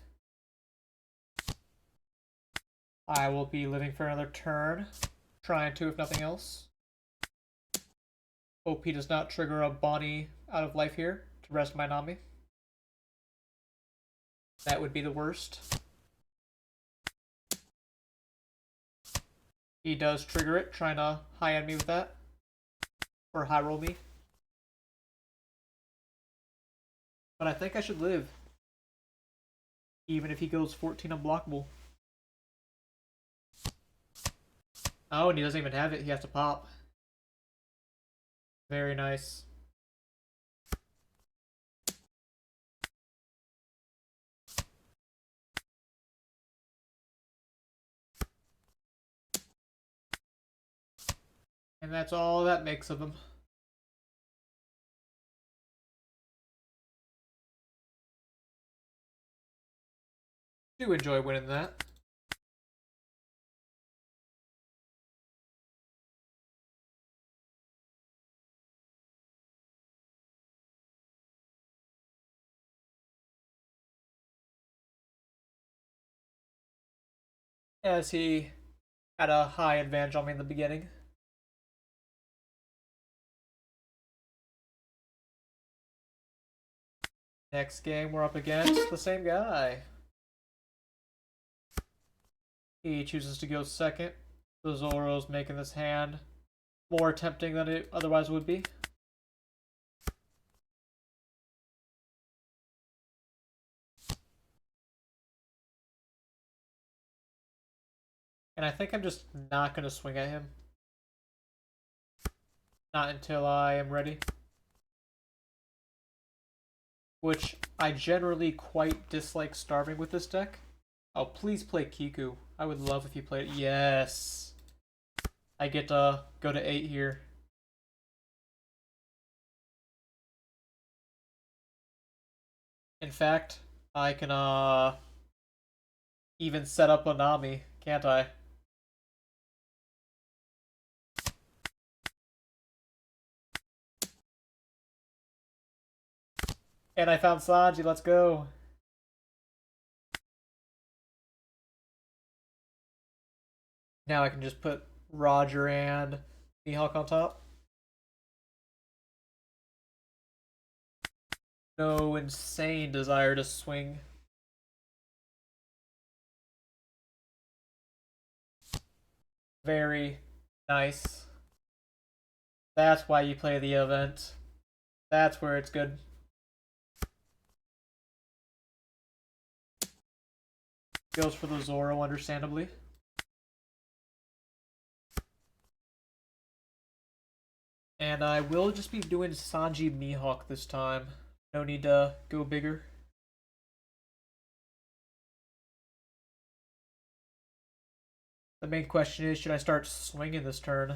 I will be living for another turn. Trying to, if nothing else. Hope he does not trigger a Bonnie out of life here to rest my Nami. That would be the worst. He does trigger it, trying to high end me with that. Or high roll me. But I think I should live. Even if he goes 14 unblockable. Oh, and he doesn't even have it. He has to pop. Very nice. And that's all that makes of him. Do enjoy winning that. As he had a high advantage on me in the beginning. Next game, we're up against the same guy. He chooses to go second. So Zoro's making this hand more tempting than it otherwise would be. And I think I'm just not going to swing at him. Not until I am ready. Which I generally quite dislike starving with this deck. Oh, please play Kiku. I would love if you played it. Yes. I get to go to 8 here. In fact, I can even set up a Nami, can't I? And I found Sanji, let's go. Now I can just put Roger and Mihawk on top. No insane desire to swing. Very nice. That's why you play the event. That's where it's good. Goes for the Zoro, understandably. And I will just be doing Sanji Mihawk this time. No need to go bigger. The main question is, should I start swinging this turn?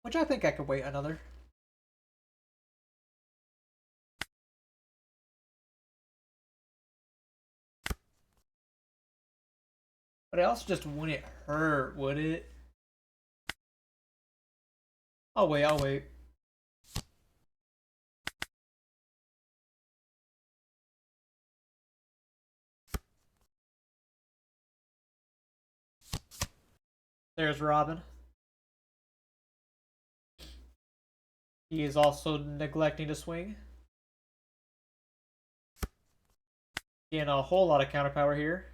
Which I think I could wait another. But I also just wouldn't hurt, would it? I'll wait, I'll wait. There's Robin. He is also neglecting to swing. Getting a whole lot of counter power here.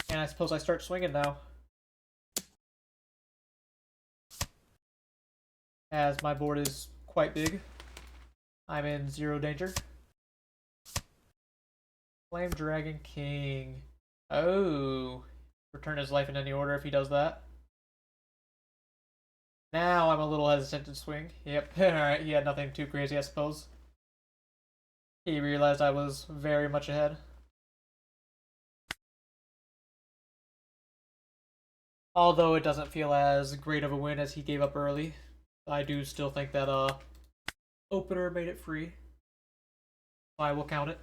And I suppose I start swinging now. As my board is quite big. I'm in 0 danger. Flame Dragon King. Oh. Return his life in any order if he does that. Now I'm a little hesitant to swing. Yep. Alright, he had nothing too crazy, I suppose. He realized I was very much ahead. Although it doesn't feel as great of a win as he gave up early. I do still think that opener made it free. I will count it.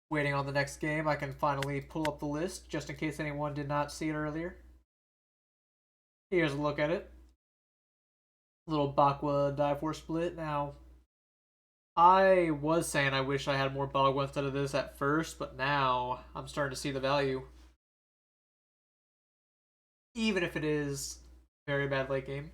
Waiting on the next game, I can finally pull up the list, just in case anyone did not see it earlier. Here's a look at it. Little Bakwa dive force split. Now, I was saying I wish I had more Bagua instead of this at first, but now I'm starting to see the value. Even if it is very bad late game.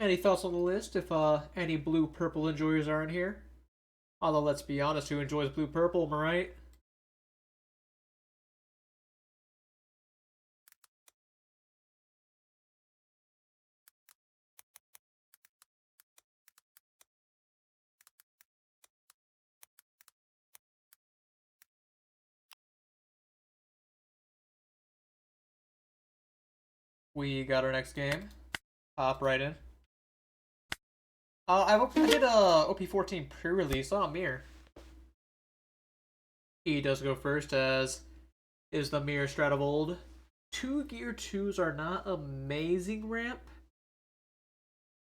Any thoughts on the list if any blue-purple enjoyers are in here? Although, let's be honest, who enjoys blue-purple, am I right? We got our next game. Hop right in. I did a OP14 pre-release on Mir. He does go first, as is the Mir strat of old. 2 Gear 2s are not amazing ramp,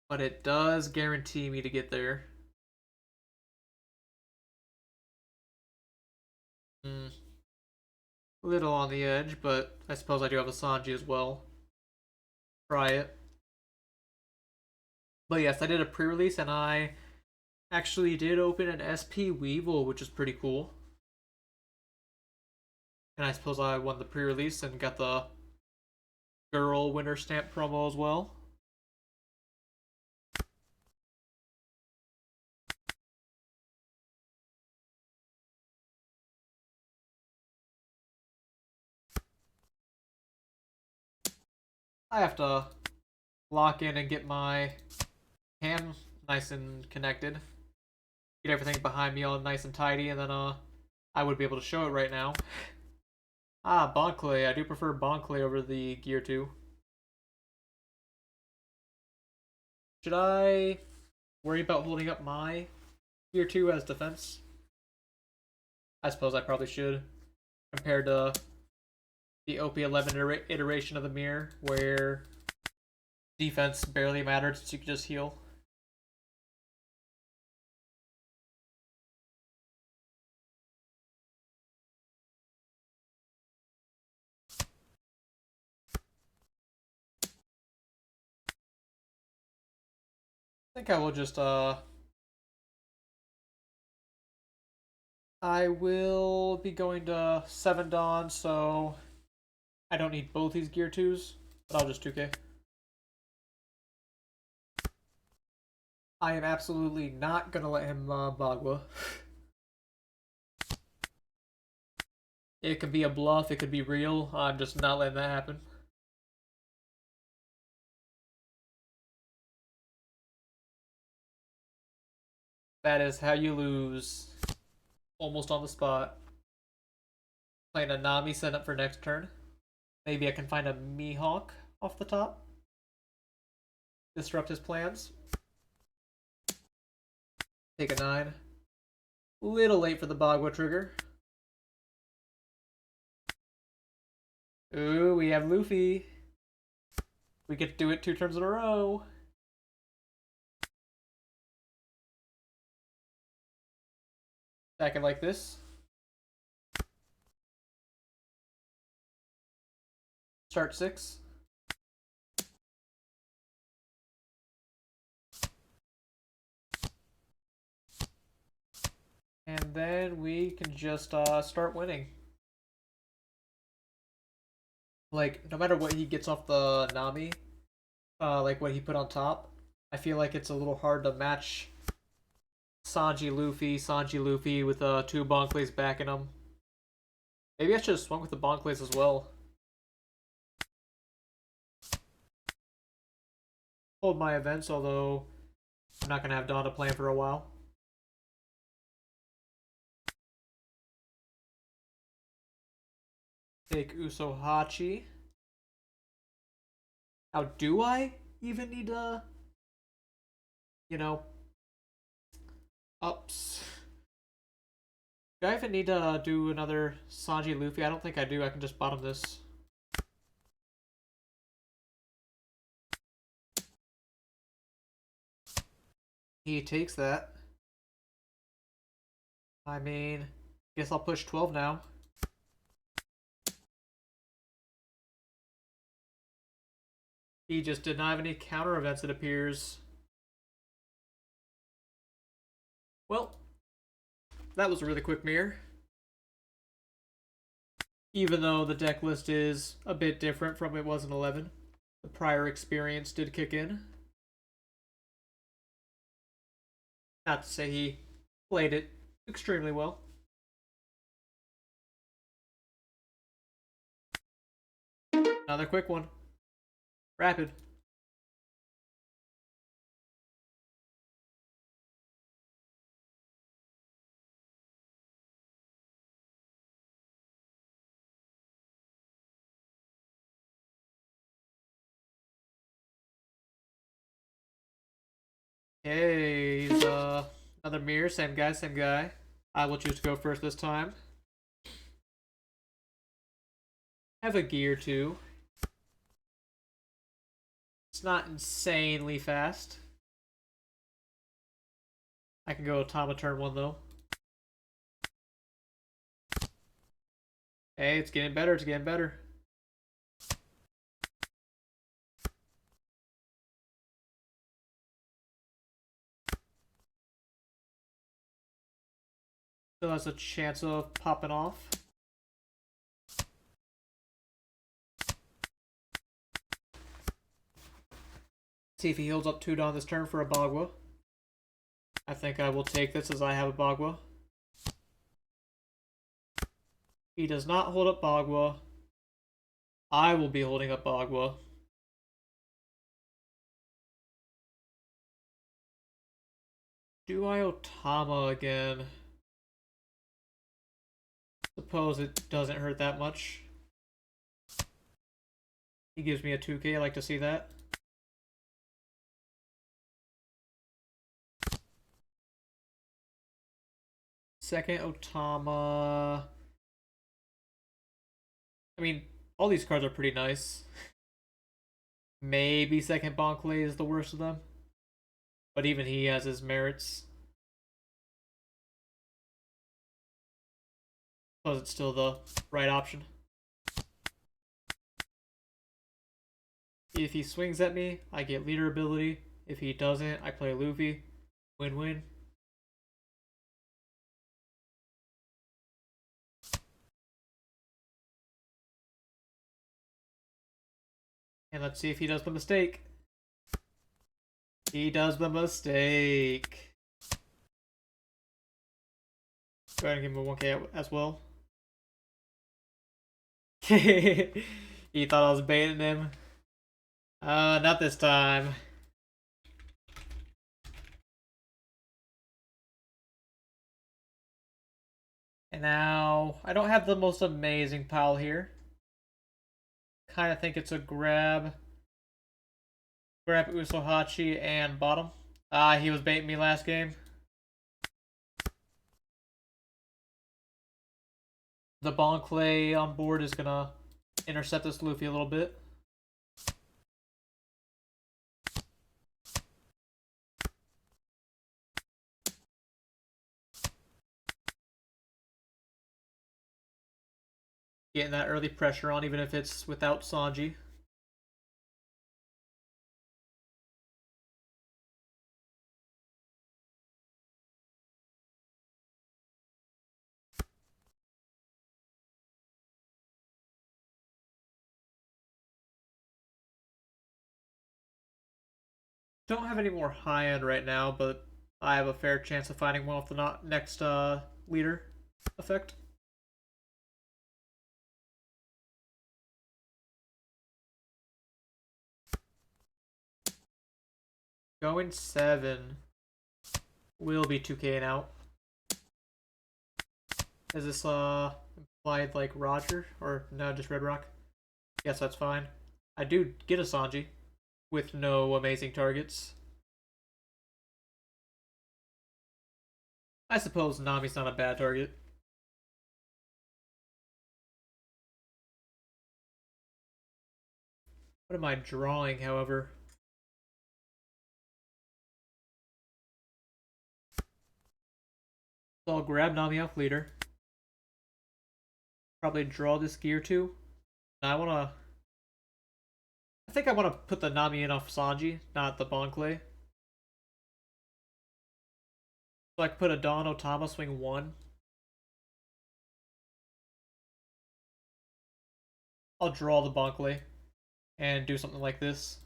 but it does guarantee me to get there. Little on the edge, but I suppose I do have a Sanji as well. Try it. But yes, I did a pre-release, and I actually did open an SP Weevil, which is pretty cool. And I suppose I won the pre-release and got the girl winter stamp promo as well. I have to lock in and get my cam nice and connected. Get everything behind me all nice and tidy, and then I would be able to show it right now. Ah, Bonclay. I do prefer Bonclay over the Gear 2. Should I worry about holding up my Gear 2 as defense? I suppose I probably should, compared to the OP11 iteration of the mirror, where defense barely mattered since you could just heal. I think I will just, I will be going to 7 Dawn, so I don't need both these Gear 2s, but I'll just 2K. I am absolutely not gonna let him Bagua. It could be a bluff, it could be real. I'm just not letting that happen. That is how you lose. Almost on the spot. Playing a Nami set up for next turn. Maybe I can find a Mihawk off the top. Disrupt his plans. Take a 9. Little late for the Bagua trigger. Ooh, we have Luffy. We get to do it 2 turns in a row. Back it like this. Start 6. And then we can just start winning. Like, no matter what he gets off the Nami, like what he put on top, I feel like it's a little hard to match Sanji Luffy with 2 Bonclays backing him. Maybe I should have swung with the Bonclays as well. Hold my events, although I'm not going to have Dawn to plan for a while. Take Usohachi. Now, do I even need to, ups? Do I even need to do another Sanji Luffy? I don't think I do. I can just bottom this. He takes that. I mean, guess I'll push 12 now. He just did not have any counter events, it appears. Well, that was a really quick mirror. Even though the deck list is a bit different from it was in 11. The prior experience did kick in. Not to say he played it extremely well. Another quick one. Rapid. Okay, he's another mirror, same guy, same guy. I will choose to go first this time. Have a gear too. It's not insanely fast. I can go Tama turn 1 though. Hey, it's getting better, it's getting better. Still has a chance of popping off. See if he heals up 2 Don this turn for a Bagua. I think I will take this as I have a Bagua. He does not hold up Bagua. I will be holding up Bagua. Do I Otama again? Suppose it doesn't hurt that much. He gives me a 2k, I like to see that. Second Otama. I mean, all these cards are pretty nice. Maybe second Bonkley is the worst of them. But even he has his merits. Suppose it's still the right option. If he swings at me, I get leader ability. If he doesn't, I play Luffy. Win-win. And let's see if he does the mistake. He does the mistake. Go ahead and give him a 1k as well. He thought I was baiting him. Not this time. And now, I don't have the most amazing pile here. Kind of think it's a grab. Grab Usohachi and bottom. He was baiting me last game. The Bonclay on board is gonna intercept this Luffy a little bit. Getting that early pressure on, even if it's without Sanji. Don't have any more high end right now, but I have a fair chance of finding one with the next leader effect. Going 7 will be 2k and out. Is this implied like Roger or no, just Red Rock? Yes, that's fine. I do get a Sanji with no amazing targets. I suppose Nami's not a bad target. What am I drawing, however? So I'll grab Nami off leader. Probably draw this gear too. Now I think I want to put the Nami in off Sanji, not the Bonclay. So I could put a Don Otama swing 1. I'll draw the Bonclay and do something like this.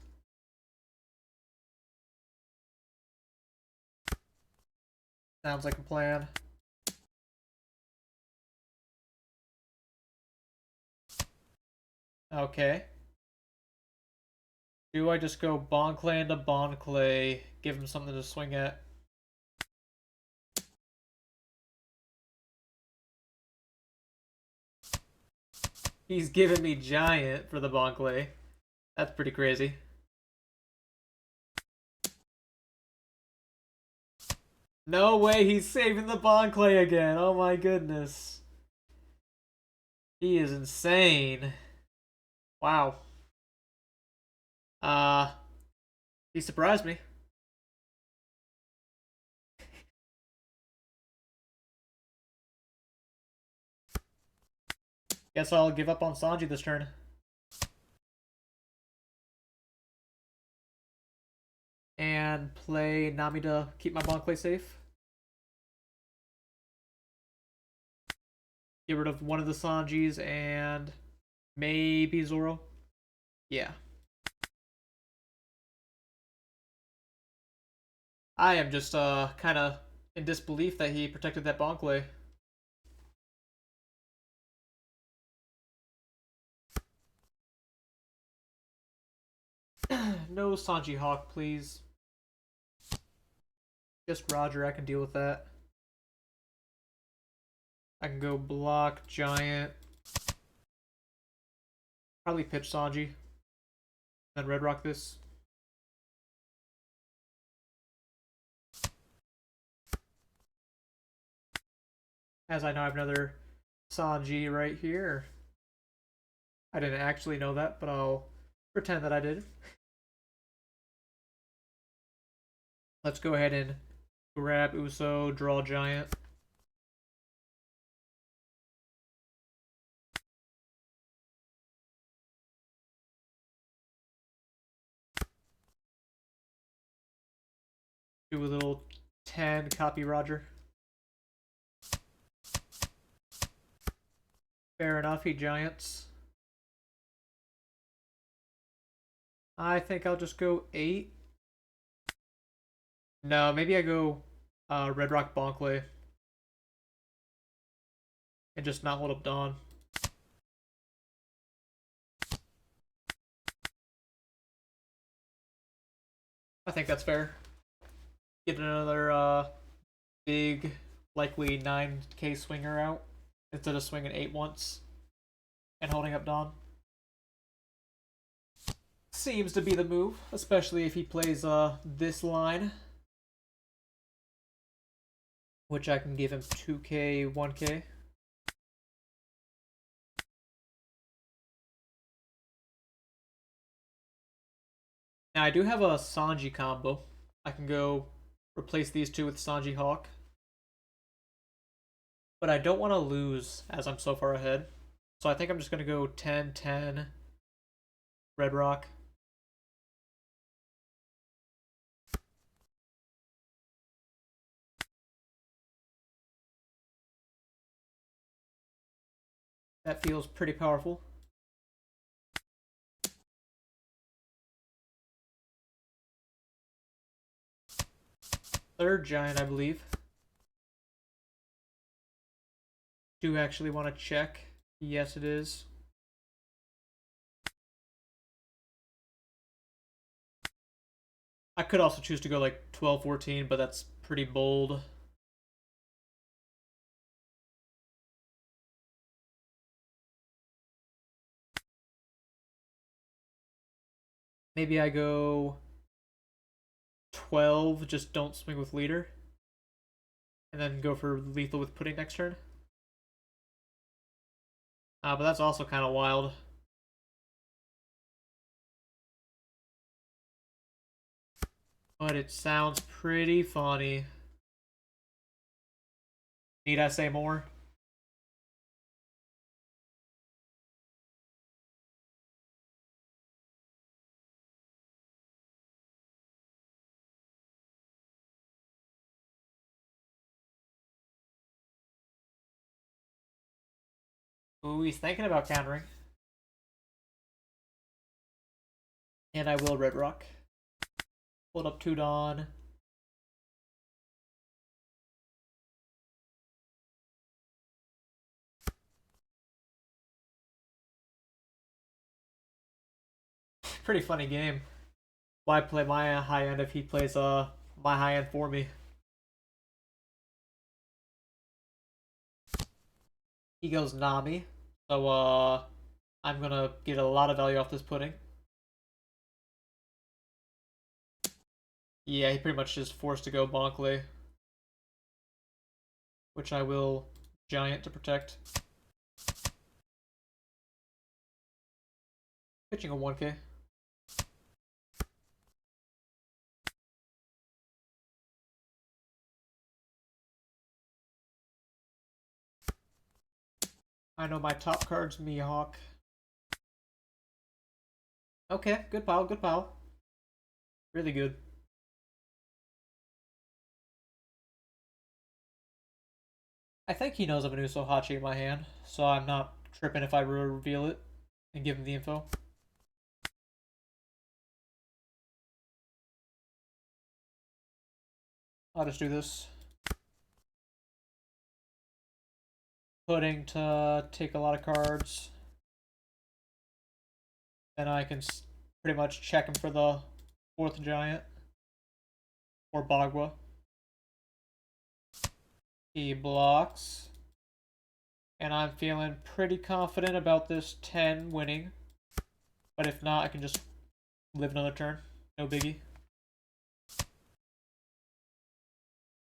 Sounds like a plan. Okay. Do I just go Bonclay into Bonclay, give him something to swing at? He's giving me Giant for the Bonclay. That's pretty crazy. No way, he's saving the Bonclay again. Oh my goodness. He is insane. Wow. He surprised me. Guess I'll give up on Sanji this turn. And play Nami to keep my Bonclay safe. Get rid of one of the Sanjis and maybe Zoro. Yeah. I am just kind of in disbelief that he protected that Bonkley. No Sanji Hawk, please. Just Roger, I can deal with that. I can go block, giant. Probably pitch Sanji. Then Red Rock this. As I know I have another Sanji right here. I didn't actually know that, but I'll pretend that I did. Let's go ahead and grab Uso, draw giant. Do a little 10, copy Roger. Fair enough, he giants. I think I'll just go 8. No, maybe I go Red Rock Bonkley and just not hold up Dawn. I think that's fair. Get another big, likely 9k swinger out instead of swinging 8 once and holding up Dawn. Seems to be the move, especially if he plays this line, which I can give him 2k, 1k. Now I do have a Sanji combo. I can go replace these two with Sanji Hawk. But I don't want to lose as I'm so far ahead. So I think I'm just going to go 10, 10, Red Rock. That feels pretty powerful. Third giant, I believe. Do actually want to check. Yes, it is. I could also choose to go like 12, 14, but that's pretty bold. Maybe I go 12, just don't swing with leader. And then go for lethal with pudding next turn. But that's also kind of wild. But it sounds pretty funny. Need I say more? Ooh, he's thinking about countering. And I will Red Rock. Hold up 2 Dawn. Pretty funny game. Why play my high end if he plays my high end for me? He goes Nami. So I'm gonna get a lot of value off this pudding. Yeah, he pretty much is forced to go Bonkley. Which I will giant to protect. Pitching a 1k. I know my top card's Mihawk. Okay, good pile, good pile. Really good. I think he knows of an Uso Hachi in my hand, so I'm not tripping if I reveal it and give him the info. I'll just do this. Pudding to take a lot of cards. Then I can pretty much check him for the 4th giant. Or Bagua. He blocks. And I'm feeling pretty confident about this 10 winning. But if not, I can just live another turn. No biggie.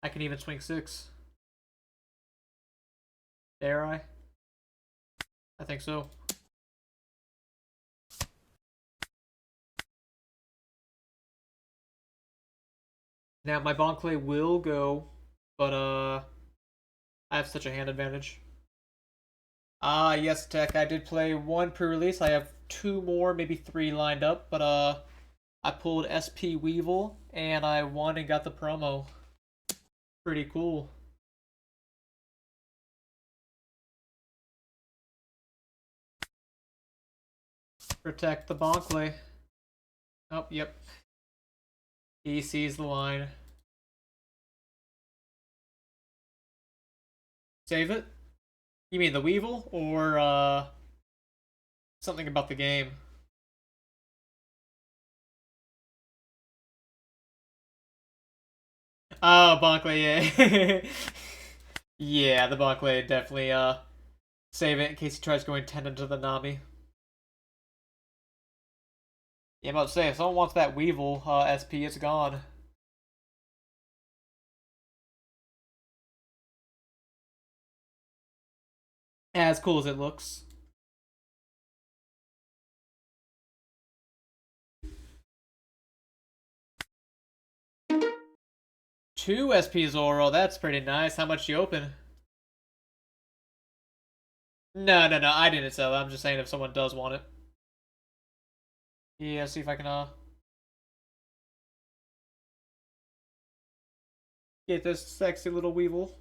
I can even swing 6. Dare I? I think so. Now, my Bonclay will go, but I have such a hand advantage. Ah, yes, Tech. I did play 1 pre-release. I have 2 more, maybe 3 lined up, but I pulled SP Weevil and I won and got the promo. Pretty cool. Protect the Bonclay. Oh, yep. He sees the line. Save it? You mean the Weevil or something about the game? Oh, Bonclay, yeah. Yeah, the Bonclay definitely save it in case he tries going 10 into the Nami. Yeah, I'm about to say, if someone wants that Weevil SP, it's gone. As cool as it looks. 2 SP Zoro, that's pretty nice. How much you open? No, I didn't sell it. I'm just saying if someone does want it. Yeah, see if I can get this sexy little Weevil.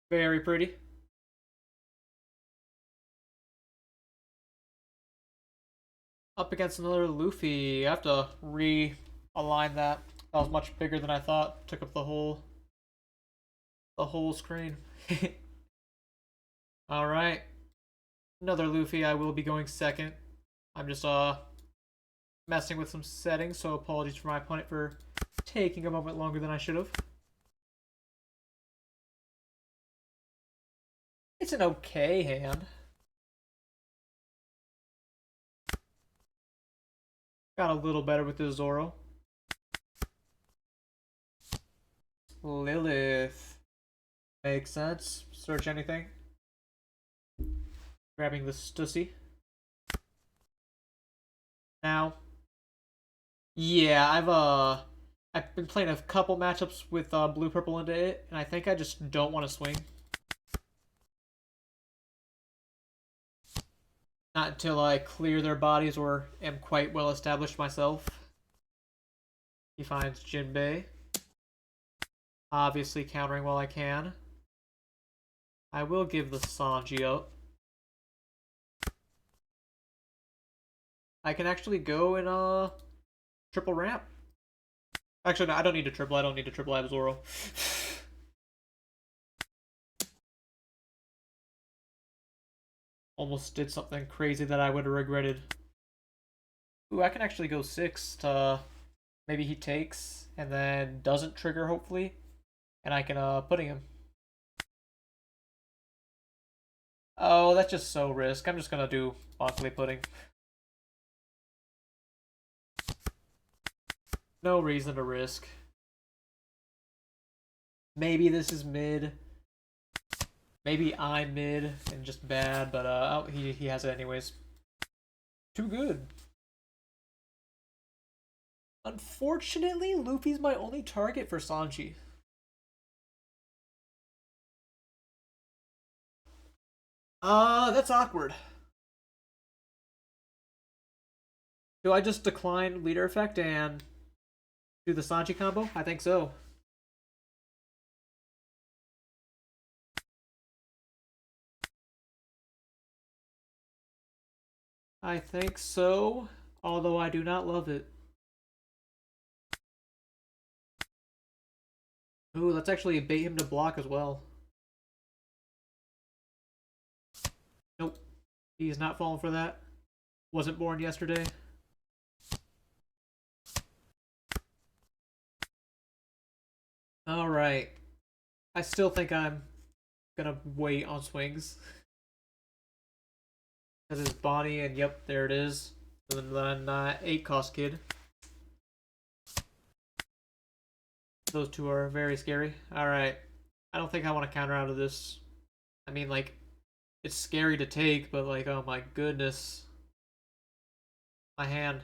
Very pretty. Up against another Luffy. I have to realign that. That was much bigger than I thought. Took up the whole screen. Alright. Another Luffy. I will be going second. I'm just messing with some settings, so apologies for my opponent for taking a moment longer than I should have. It's an okay hand. Got a little better with the Zoro. Lilith. Makes sense. Search anything. Grabbing the Stussy. Now. Yeah, I've been playing a couple matchups with blue purple into it, and I think I just don't want to swing. Not until I clear their bodies or am quite well established myself. He finds Jinbei. Obviously countering while I can. I will give the Sanji up. I can actually go in triple ramp. Actually, no, I don't need a triple. I don't need a triple. I have Zoro. Almost did something crazy that I would have regretted. Ooh, I can actually go 6 to maybe he takes and then doesn't trigger, hopefully. And I can pudding him. Oh, that's just so risk. I'm just gonna do Bonkley pudding. No reason to risk. Maybe this is mid. Maybe I'm mid and just bad, but oh, he has it anyways. Too good. Unfortunately, Luffy's my only target for Sanji. That's awkward. Do I just decline leader effect and do the Sanji combo? I think so. I think so, although I do not love it. Ooh, let's actually bait him to block as well. Nope. He's not falling for that. Wasn't born yesterday. Alright. I still think I'm gonna wait on swings. Because it's Bonnie, and yep, there it is. And then 8 cost kid. Those two are very scary. Alright. I don't think I want to counter out of this. I mean, like, it's scary to take, but like, oh my goodness. My hand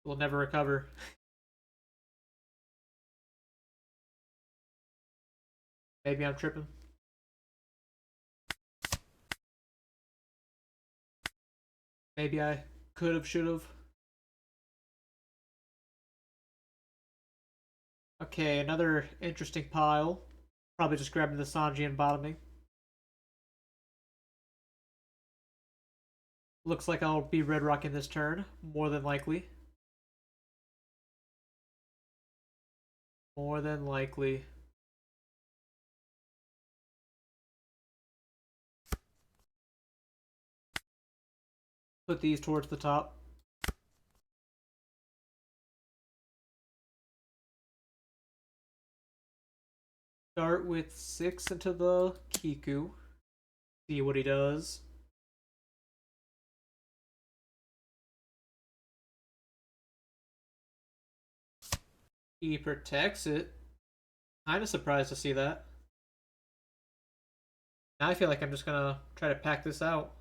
will never recover. Maybe I'm tripping. Maybe I could have, should have. Okay, another interesting pile. Probably just grabbing the Sanji and bottoming. Looks like I'll be red rocking this turn, more than likely. More than likely. Put these towards the top. Start with 6 into the Kiku. See what he does. He protects it. Kinda surprised to see that. Now I feel like I'm just gonna try to pack this out.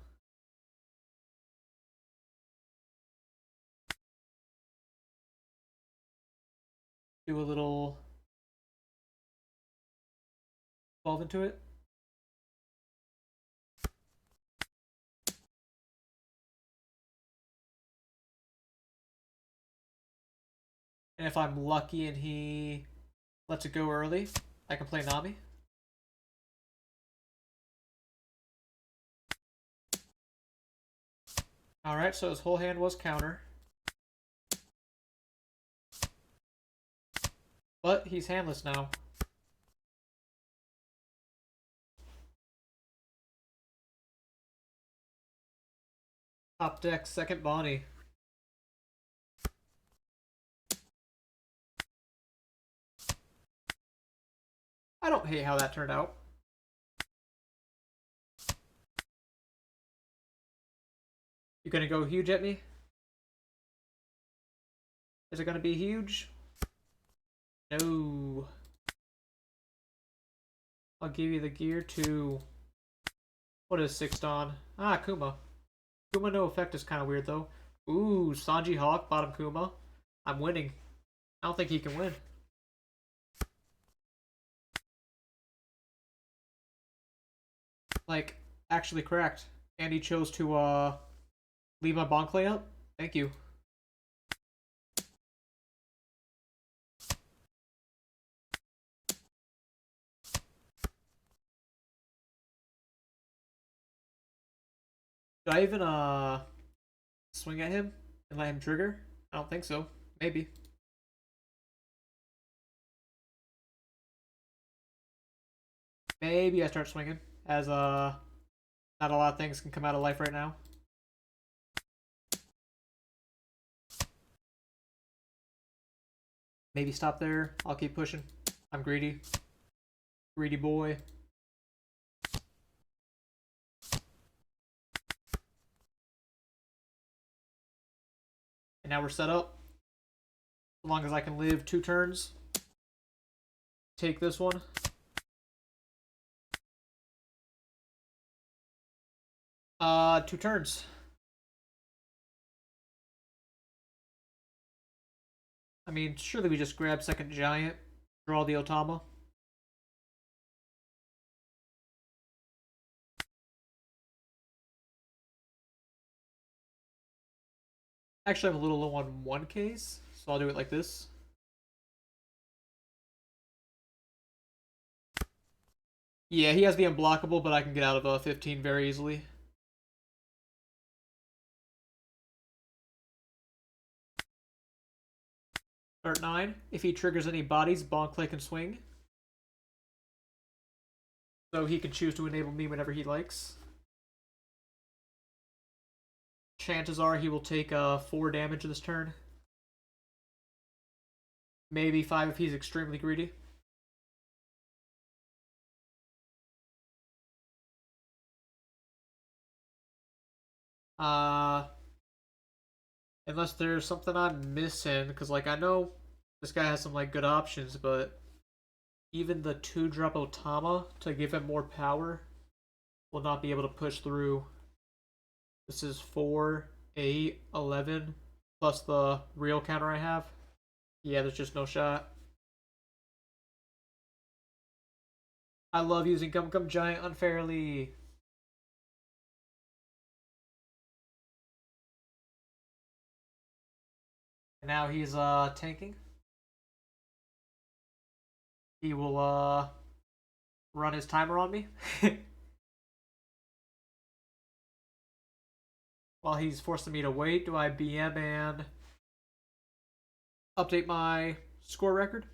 Do a little 12 into it. And if I'm lucky and he lets it go early, I can play Nami. Alright, so his whole hand was counter. But he's handless now. Top deck, second Bonnie. I don't hate how that turned out. You gonna go huge at me? Is it gonna be huge? No. I'll give you the gear to... What is 6 Dawn? Ah, Kuma. Kuma no effect is kind of weird though. Ooh, Sanji Hawk, bottom Kuma. I'm winning. I don't think he can win. Like, actually correct. And he chose to leave my Bonclay up? Thank you. Should I even swing at him and let him trigger? I don't think so. Maybe. Maybe I start swinging, as not a lot of things can come out of life right now. Maybe stop there. I'll keep pushing. I'm greedy. Greedy boy. And now we're set up. As long as I can live 2 turns. Take this one. 2 turns. I mean, surely we just grab second giant, draw the Otama. Actually, I'm a little low on 1 case, so I'll do it like this. Yeah, he has the unblockable, but I can get out of 15 very easily. Start 9. If he triggers any bodies, bonk, click, and swing. So he can choose to enable me whenever he likes. Chances are he will take 4 damage this turn. Maybe 5 if he's extremely greedy. Unless there's something I'm missing, because like I know this guy has some like good options, but even the 2-drop Otama to give him more power will not be able to push through. This is 4, 8, 11, plus the real counter I have. Yeah, there's just no shot. I love using Gum Gum Giant unfairly. Now he's tanking. He will run his timer on me. While he's forcing me to wait, do I BM and update my score record?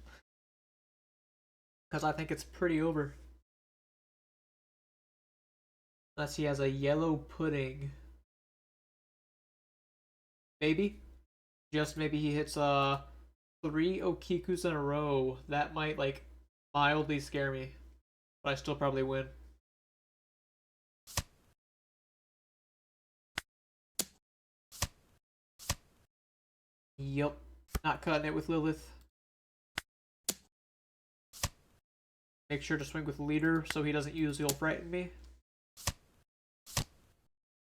Because I think it's pretty over. Unless he has a yellow pudding. Maybe. Just maybe he hits 3 Okikus in a row. That might like mildly scare me. But I still probably win. Yup. Not cutting it with Lilith. Make sure to swing with leader so he doesn't use he'll frighten me.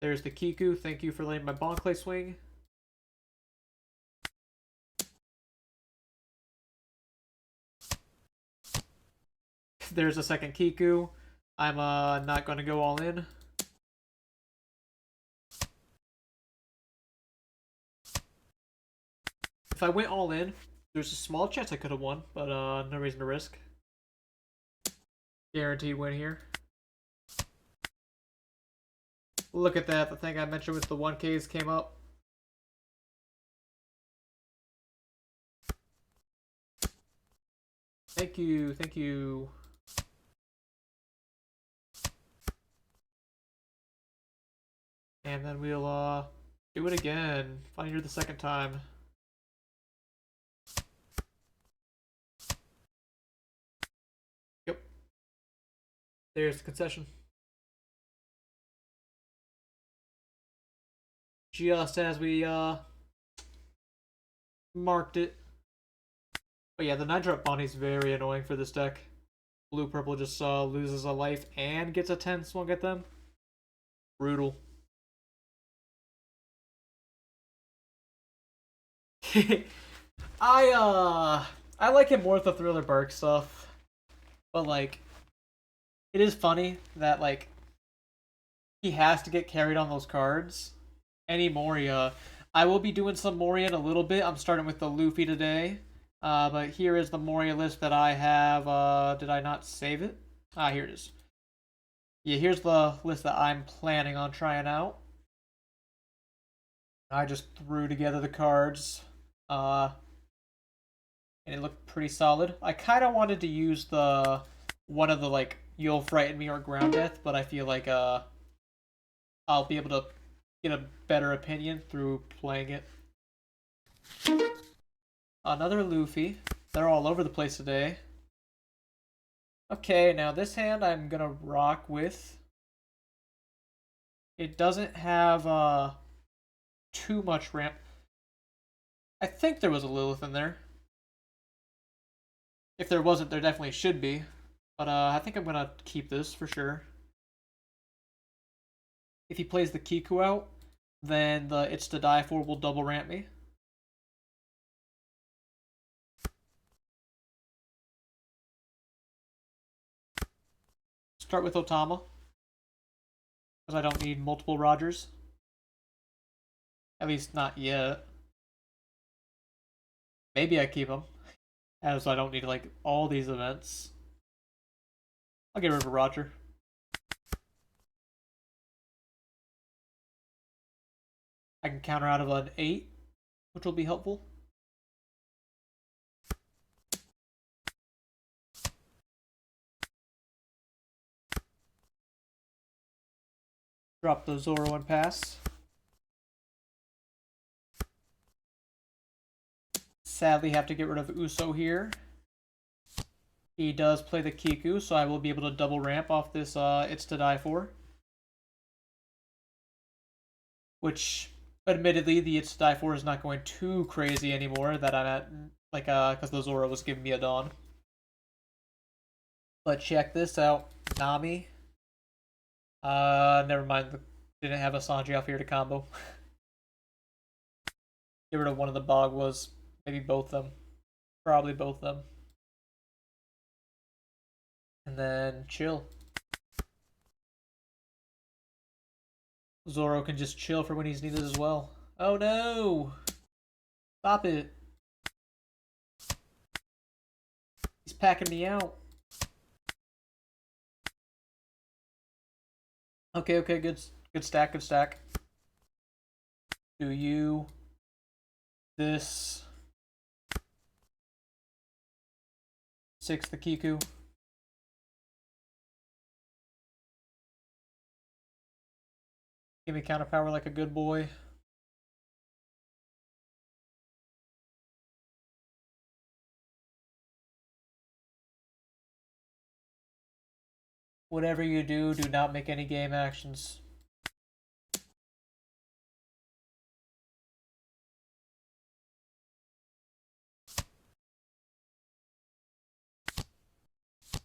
There's the Kiku. Thank you for letting my Bonclay swing. There's a second Kiku. I'm not going to go all in. If I went all in, there's a small chance I could have won, but no reason to risk. Guaranteed win here. Look at that. The thing I mentioned with the 1Ks came up. Thank you. Thank you. And then we'll do it again. Find you the second time. Yep. There's the concession. Just as we marked it. But yeah, the 9-drop Bonnie's very annoying for this deck. Blue purple just loses a life and gets a 10 swung at them. Brutal. I like him more with the Thriller Bark stuff. But like it is funny that like he has to get carried on those cards. Any Moria. I will be doing some Moria in a little bit. I'm starting with the Luffy today. But here is the Moria list that I have. Did I not save it? Here it is. Yeah, here's the list that I'm planning on trying out. I just threw together the cards. And it looked pretty solid. I kind of wanted to use the one of the like You'll Frighten Me or Ground Death, but I feel like I'll be able to get a better opinion through playing it. Another Luffy. They're all over the place today. Okay, now this hand I'm gonna rock with. It doesn't have too much ramp. I think there was a Lilith in there. If there wasn't, there definitely should be. But I think I'm gonna keep this for sure. If he plays the Kiku out, then the It's to Die For will double ramp me. Start with Otama. Because I don't need multiple Rogers. At least not yet. Maybe I keep him. As I don't need like all these events. I'll get rid of a Roger. I can counter out of an 8, which will be helpful. Drop the Zoro and pass. Sadly, have to get rid of Uso here. He does play the Kiku, so I will be able to double ramp off this It's to Die For. Which, admittedly, the It's to Die For is not going too crazy anymore that I'm at, like, because the Zoro was giving me a Dawn. But check this out. Nami. Never mind. Didn't have a Sanji off here to combo. Get rid of one of the Bagwas. Maybe both of them. Probably both of them. And then chill. Zoro can just chill for when he's needed as well. Oh no! Stop it. He's packing me out. Okay, okay, good stack, good stack. Do you this 6 the Kiku? Give me counter power like a good boy. Whatever you do, do not make any game actions.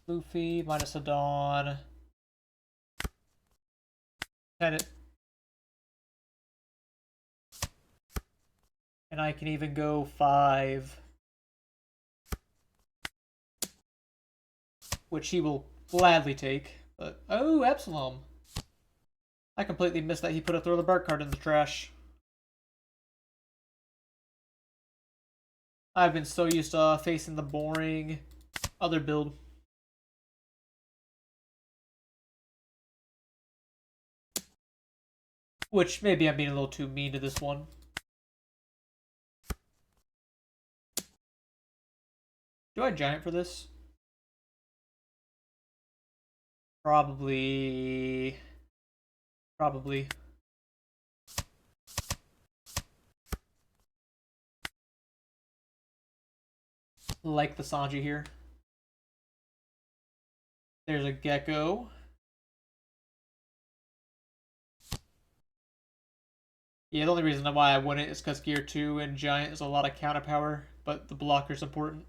Luffy minus a Dawn. Tenet. And I can even go 5. Which he will gladly take. But oh, Epsilon. I completely missed that he put a Throw the Bark card in the trash. I've been so used to facing the boring other build. Which maybe I'm being a little too mean to this one. Do I giant for this? Probably. Probably. Like the Sanji here. There's a Gecko. Yeah, the only reason why I wouldn't is because Gear 2 and Giant is a lot of counter power, but the blocker's important.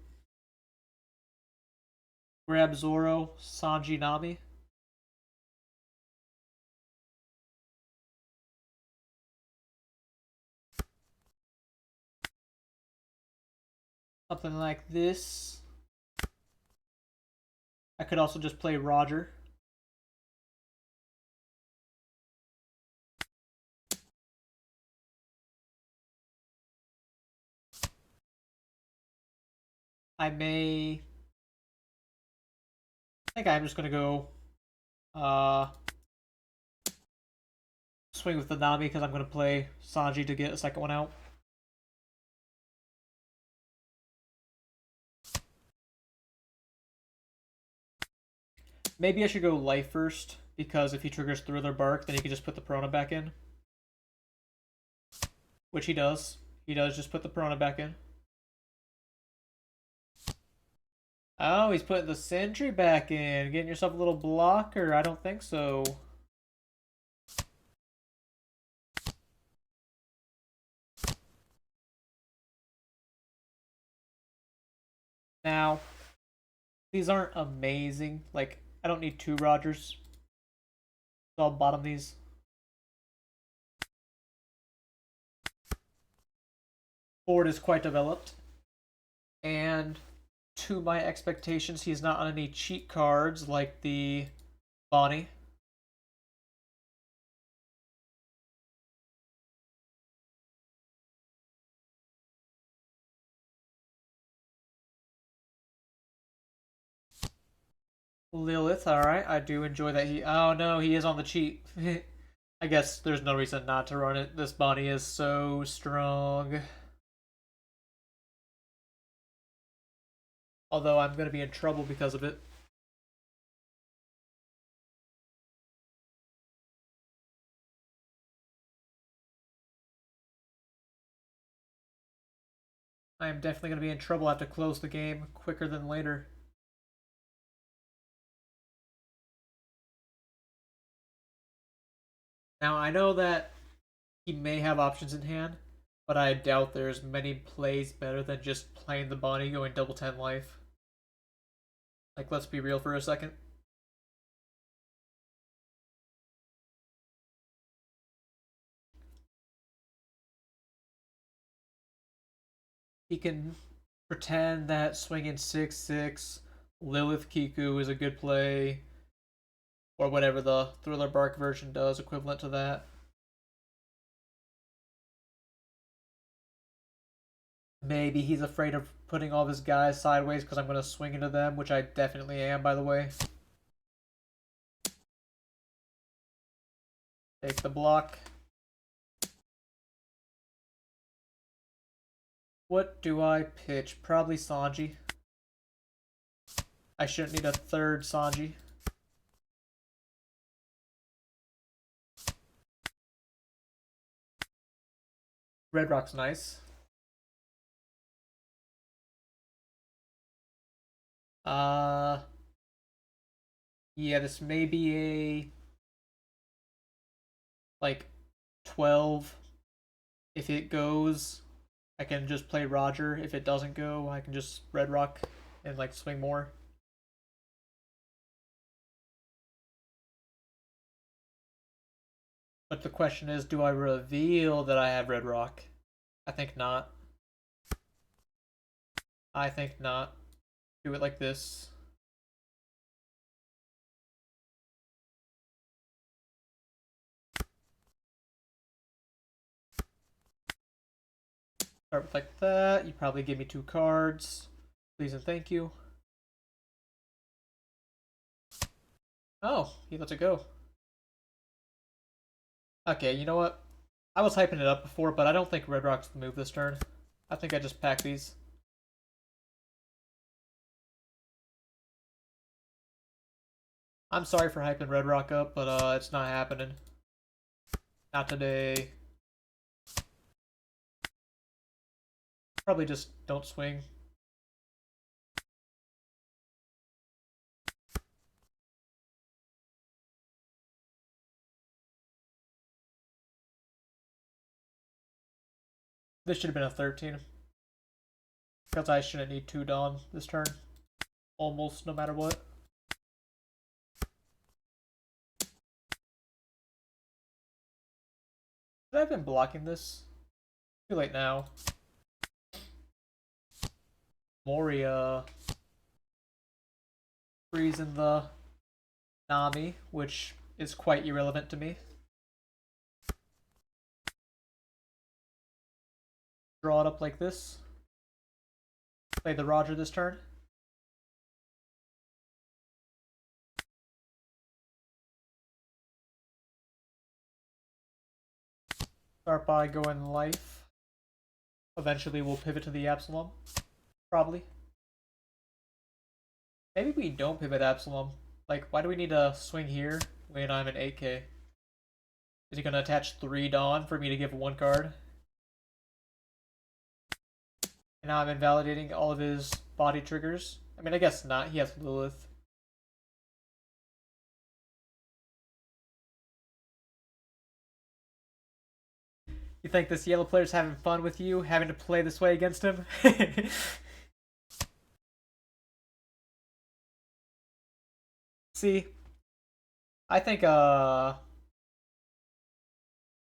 Grab Zoro, Sanji, Nami. Something like this. I could also just play Roger. I think I'm just gonna go swing with the Nami because I'm gonna play Sanji to get a second one out. Maybe I should go life first, because if he triggers Thriller Bark, then he can just put the Prona back in. Which he does. He does just put the Prona back in. Oh, he's putting the Sentry back in. Getting yourself a little blocker. I don't think so. Now, these aren't amazing. Like, I don't need 2 Rogers. So I'll bottom these. Board is quite developed. And to my expectations, he's not on any cheat cards like the Bonnie. Lilith, alright. I do enjoy that he... Oh no, he is on the cheat. I guess there's no reason not to run it. This Bonnie is so strong. Although I'm going to be in trouble because of it. I am definitely going to be in trouble. I have to close the game quicker than later. Now, I know that he may have options in hand, but I doubt there's many plays better than just playing the Bonnie going double 10 life. Like, let's be real for a second. He can pretend that swinging 6/6 Lilith Kiku is a good play, or whatever the Thriller Bark version does, equivalent to that. Maybe he's afraid of putting all of his guys sideways because I'm going to swing into them, which I definitely am, by the way. Take the block. What do I pitch? Probably Sanji. I shouldn't need a third Sanji. Red Rock's nice. Yeah, this may be a like 12. If it goes, I can just play Roger. If it doesn't go, I can just Red Rock and like swing more. But the question is, do I reveal that I have Red Rock? I think not. I think not. Do it like this. Start with like that. You probably give me 2 cards. Please and thank you. Oh, he lets it go. Okay, you know what? I was hyping it up before, but I don't think Red Rock's the move this turn. I think I just pack these. I'm sorry for hyping Red Rock up, but it's not happening. Not today. Probably just don't swing. This should have been a 13. Because I shouldn't need 2 Dawn this turn. Almost, no matter what. Should I have been blocking this? Too late now. Moria. Freezing the Nami, which is quite irrelevant to me. Draw it up like this. Play the Roger this turn. Start by going life. Eventually we'll pivot to the Absalom. Probably. Maybe we don't pivot Absalom. Like, why do we need to swing here when I'm an 8k? Is he gonna attach 3 Dawn for me to give 1 card? And now I'm invalidating all of his body triggers. I mean, I guess not. He has Lilith. You think this yellow player's having fun with you, having to play this way against him? See, I think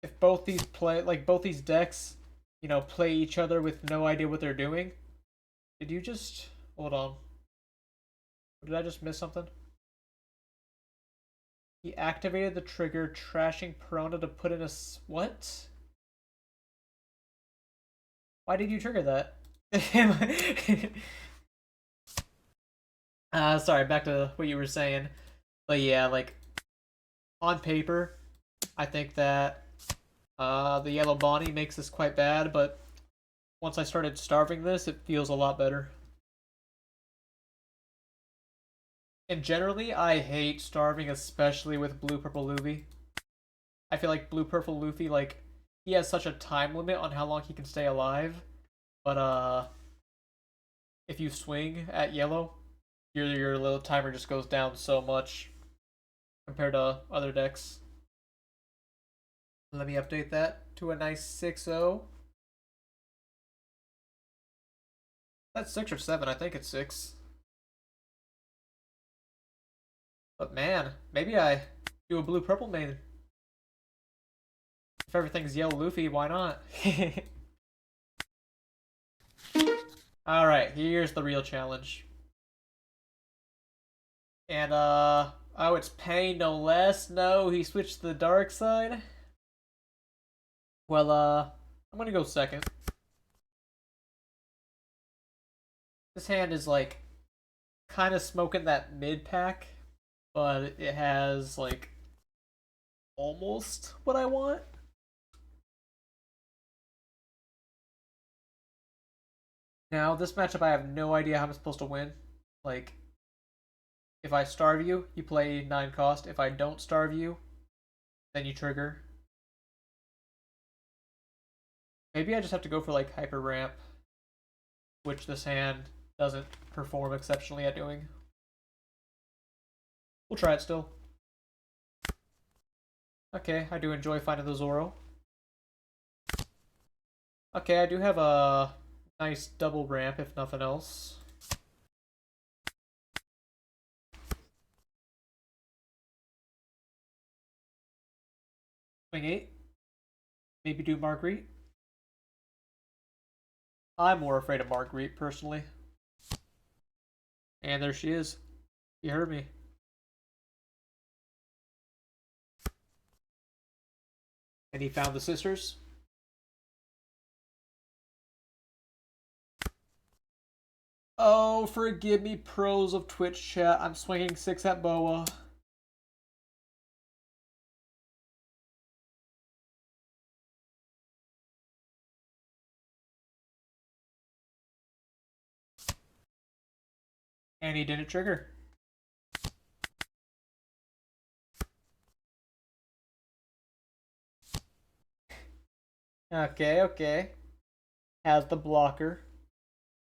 if both these both these decks, you know, play each other with no idea what they're doing. Did you just hold on? Did I just miss something? He activated the trigger, trashing Perona to put in a what? Why did you trigger that? Sorry, back to what you were saying. But yeah, like, on paper, I think that the yellow Bonnie makes this quite bad, but once I started starving this, it feels a lot better. And generally, I hate starving, especially with blue-purple Luffy. I feel like blue-purple Luffy, like, he has such a time limit on how long he can stay alive. But, if you swing at yellow, your little timer just goes down so much compared to other decks. Let me update that to a nice 6-0. That's 6 or 7. I think it's 6. But man, maybe I do a blue purple main. If everything's yellow Luffy, why not? Alright, here's the real challenge. And oh, it's Pain no less. No, he switched to the dark side. Well, I'm gonna go second. This hand is like kind of smoking that mid pack, but it has like almost what I want. Now, this matchup, I have no idea how I'm supposed to win. Like, if I starve you, you play 9 cost. If I don't starve you, then you trigger. Maybe I just have to go for like hyper ramp, which this hand doesn't perform exceptionally at doing. We'll try it still. Okay, I do enjoy finding the Zoro. Okay, I do have a nice double ramp, if nothing else. Swing 8. Maybe do Marguerite. I'm more afraid of Marguerite, personally. And there she is. You heard me. And he found the sisters. Oh, forgive me, pros of Twitch chat. I'm swinging 6 at Boa. And he didn't trigger. Okay, okay. Has the blocker.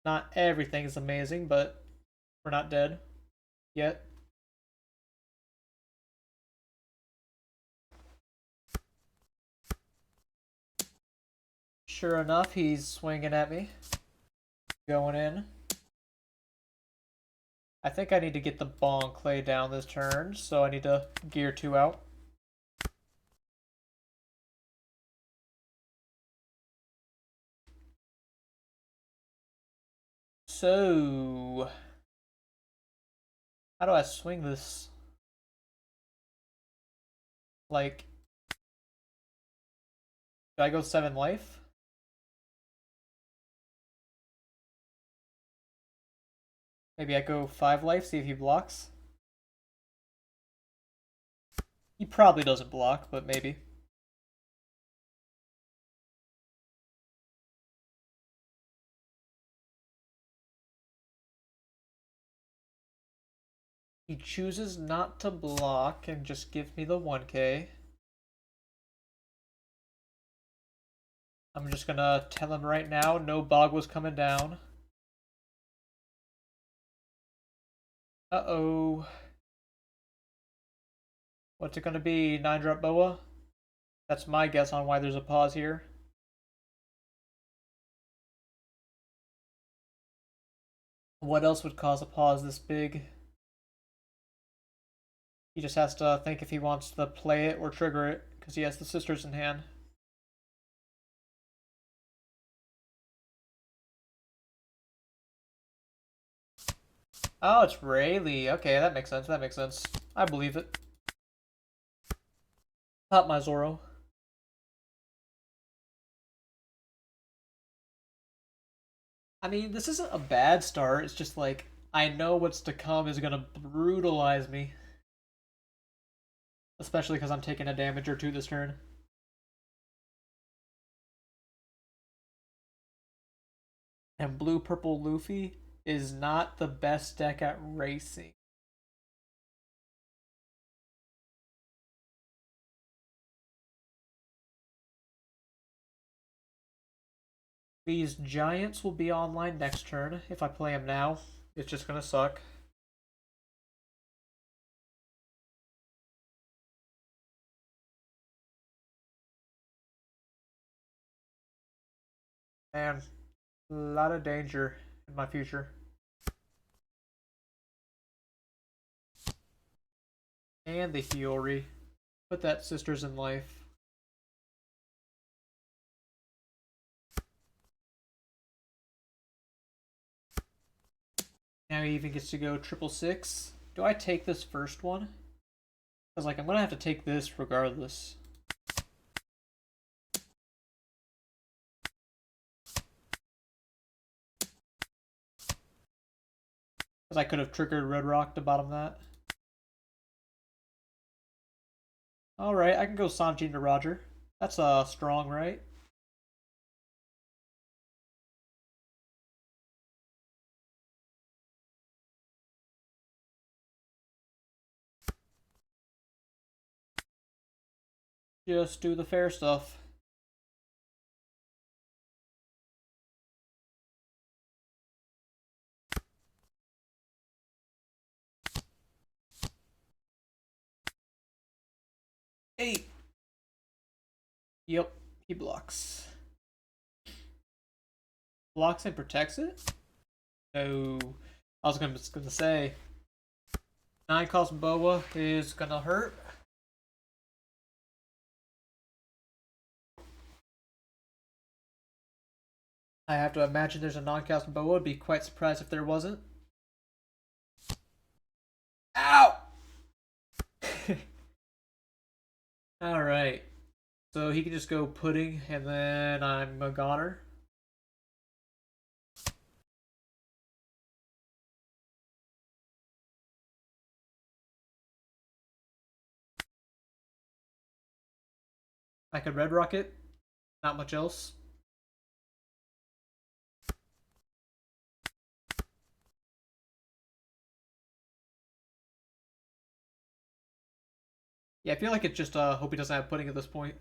Not everything is amazing, but we're not dead yet. Sure enough, he's swinging at me. Going in. I think I need to get the Bong Clay down this turn, so I need to gear 2 out. So, how do I swing this? Like, do I go 7 life? Maybe I go 5 life, see if he blocks. He probably doesn't block, but maybe. He chooses not to block and just gives me the 1k. I'm just gonna tell him right now, no bog was coming down. Uh-oh. What's it gonna be? 9-drop Boa? That's my guess on why there's a pause here. What else would cause a pause this big? He just has to think if he wants to play it or trigger it, because he has the sisters in hand. Oh, it's Rayleigh. Okay, that makes sense. That makes sense. I believe it. Pop my Zoro. I mean, this isn't a bad start. It's just like, I know what's to come is gonna brutalize me. Especially because I'm taking a damage or 2 this turn. And blue-purple Luffy is not the best deck at racing. These giants will be online next turn. If I play them now, it's just gonna suck. Man, a lot of danger in my future. And the Hiyori. Put that sisters in life. Now he even gets to go 666. Do I take this first one? Because, like, I'm going to have to take this regardless. Because I could have triggered Red Rock to bottom that. Alright, I can go Sanjin to Roger. That's strong, right? Just do the fair stuff. Eight. Yep, he blocks. Blocks and protects it? No. I was gonna say 9 cost Boa is gonna hurt. I have to imagine there's a non-cast Boa. I'd be quite surprised if there wasn't. Ow! Alright. So he can just go pudding and then I'm a goner. I could red rocket. Not much else. Yeah, I feel like it's just hope he doesn't have pudding at this point.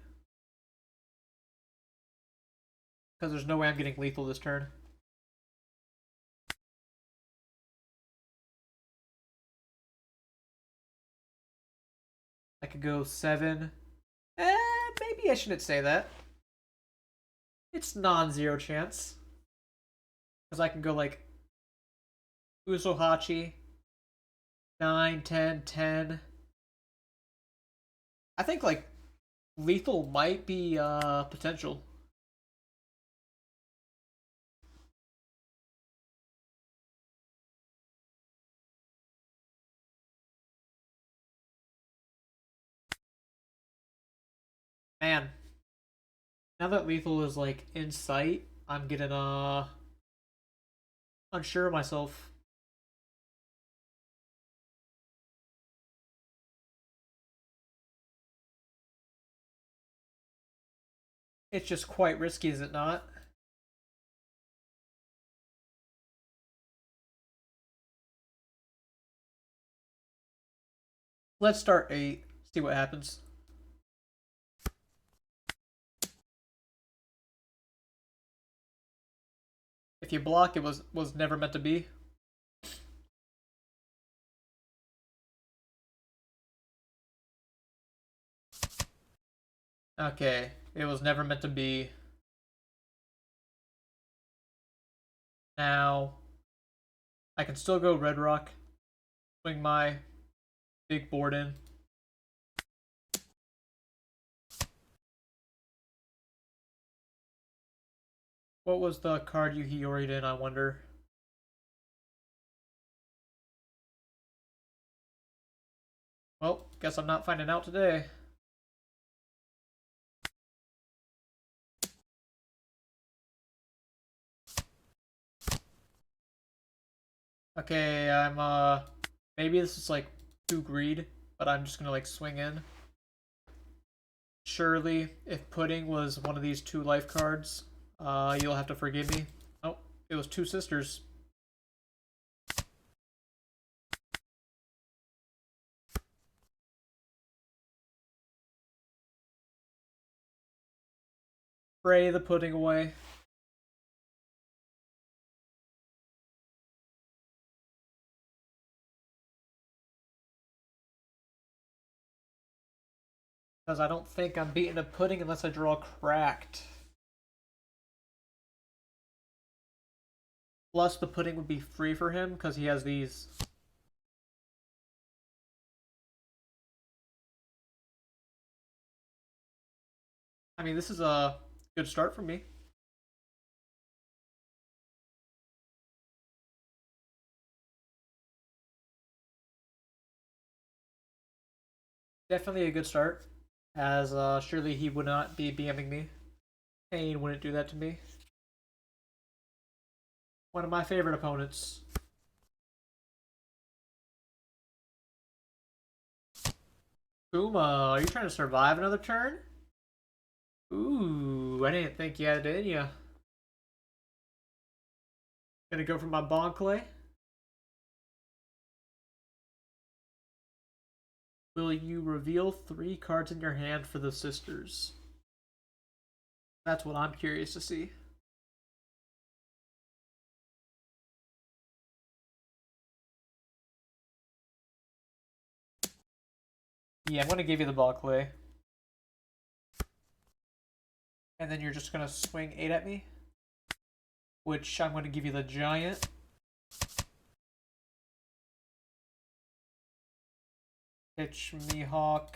Because there's no way I'm getting lethal this turn. I could go 7. Maybe I shouldn't say that. It's non-zero chance. Because I can go like Usohachi, 9, 10, 10. I think like lethal might be potential. Man, now that lethal is like in sight, I'm getting unsure of myself. It's just quite risky, is it not? Let's start 8. See what happens. If you block, it was never meant to be. Okay, it was never meant to be. Now, I can still go Red Rock, swing my big board in. What was the card you Hiyori'd in, I wonder? Well, guess I'm not finding out today. Okay, I'm maybe this is like too greed, but I'm just gonna like swing in. Surely, if pudding was one of these 2 life cards, you'll have to forgive me. Oh, it was 2 sisters. Spray the pudding away. Because I don't think I'm beating a pudding unless I draw cracked. Plus, the pudding would be free for him because he has these. I mean, this is a good start for me. Definitely a good start, as surely he would not be BMing me. Pain wouldn't do that to me. One of my favorite opponents. Kuma, are you trying to survive another turn? Ooh, I didn't think you had it in ya. Gonna go for my Bonclay. Will you reveal 3 cards in your hand for the sisters? That's what I'm curious to see. Yeah, I'm gonna give you the Bonclay. And then you're just gonna swing 8 at me. Which I'm gonna give you the Giant. Pitch Mihawk.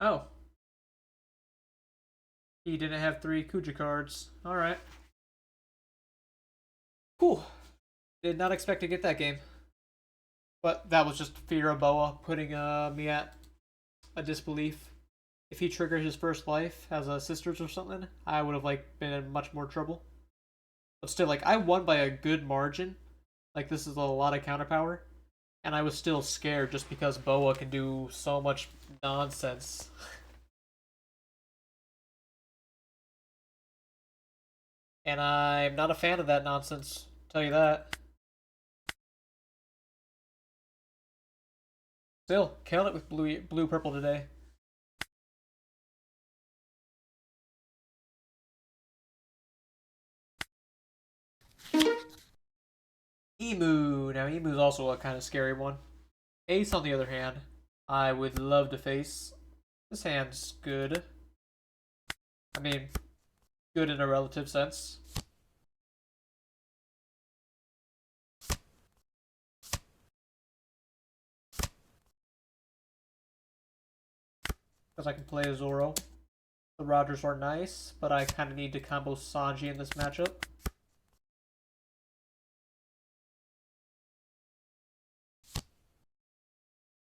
Oh. He didn't have 3 Kuja cards. Alright. Cool. Did not expect to get that game. But that was just fear of Boa putting me at a disbelief. If he triggered his first life as a sisters or something, I would have like been in much more trouble. But still, like I won by a good margin. Like this is a lot of counter power, and I was still scared just because Boa can do so much nonsense. And I'm not a fan of that nonsense. I'll tell you that. Still, killing it with blue purple today. Emu. Now Emu's also a kind of scary one. Ace, on the other hand, I would love to face. This hand's good. I mean, good in a relative sense. Because I can play a Zoro. The Rogers are nice, but I kind of need to combo Sanji in this matchup.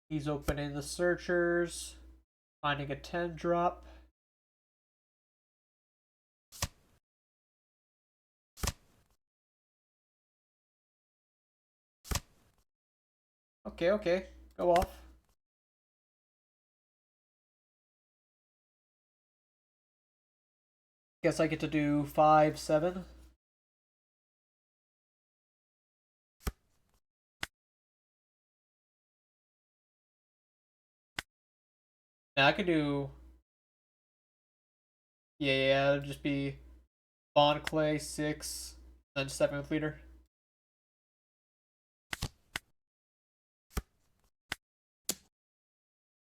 He's opening the Searchers, finding a 10 drop. Okay, okay, go off. Guess I get to do 5, 7. Now I could do. Yeah, it'd just be Bond Clay 6, then 7th leader.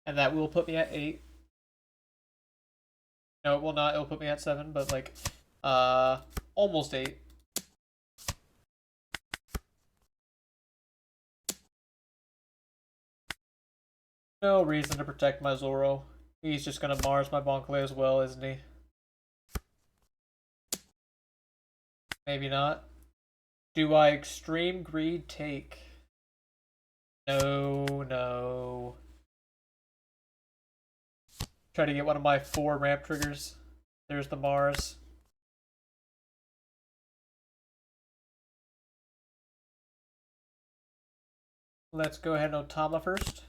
And that will put me at 8. No, it will not. It'll put me at 7, but like, almost 8. No reason to protect my Zoro. He's just gonna Mars my Bonclay as well, isn't he? Maybe not. Do I Extreme Greed take? No, no. Try to get one of my 4 ramp triggers. There's the Mars. Let's go ahead and Otama first.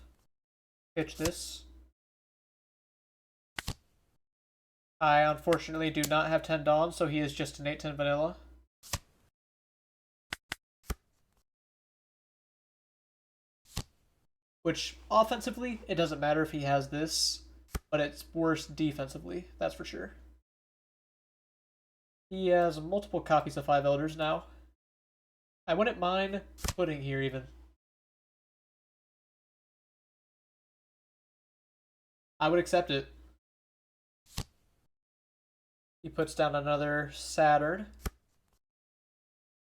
Pitch this. I unfortunately do not have 10 Dawn, so he is just an 8-10 vanilla. Which, offensively, it doesn't matter if he has this, but it's worse defensively, that's for sure. He has multiple copies of 5 Elders now. I wouldn't mind putting here even. I would accept it. He puts down another Saturn.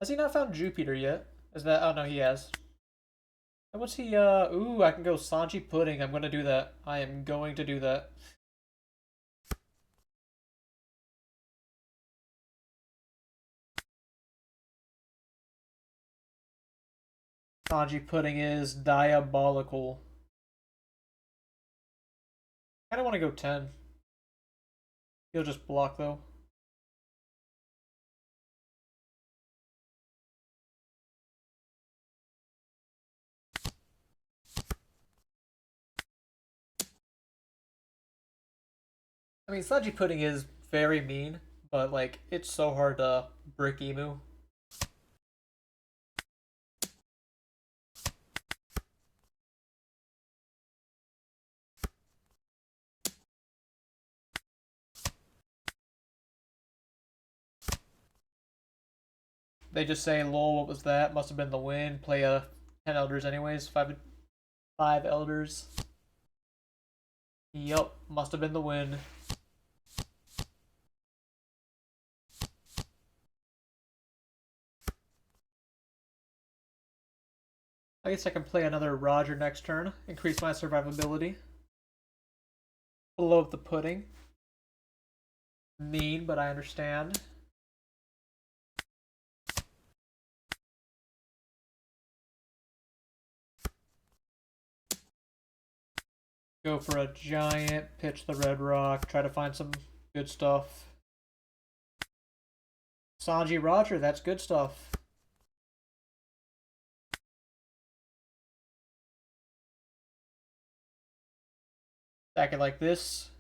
Has he not found Jupiter yet? Is that? Oh no, he has. And what's he? Ooh, I can go Sanji Pudding. I'm gonna do that. I am going to do that. Sanji Pudding is diabolical. I kind of want to go 10. He'll just block though. I mean, Sanji Pudding is very mean, but like it's so hard to brick Emu. They just say, "Lol, what was that? Must have been the wind." Play a 10 elders anyways. Five elders. Yup, must have been the wind. I guess I can play another Roger next turn. Increase my survivability. Blow up the pudding. Mean, but I understand. Go for a giant, pitch the red rock, try to find some good stuff. Sanji Roger, that's good stuff. Stack it like this.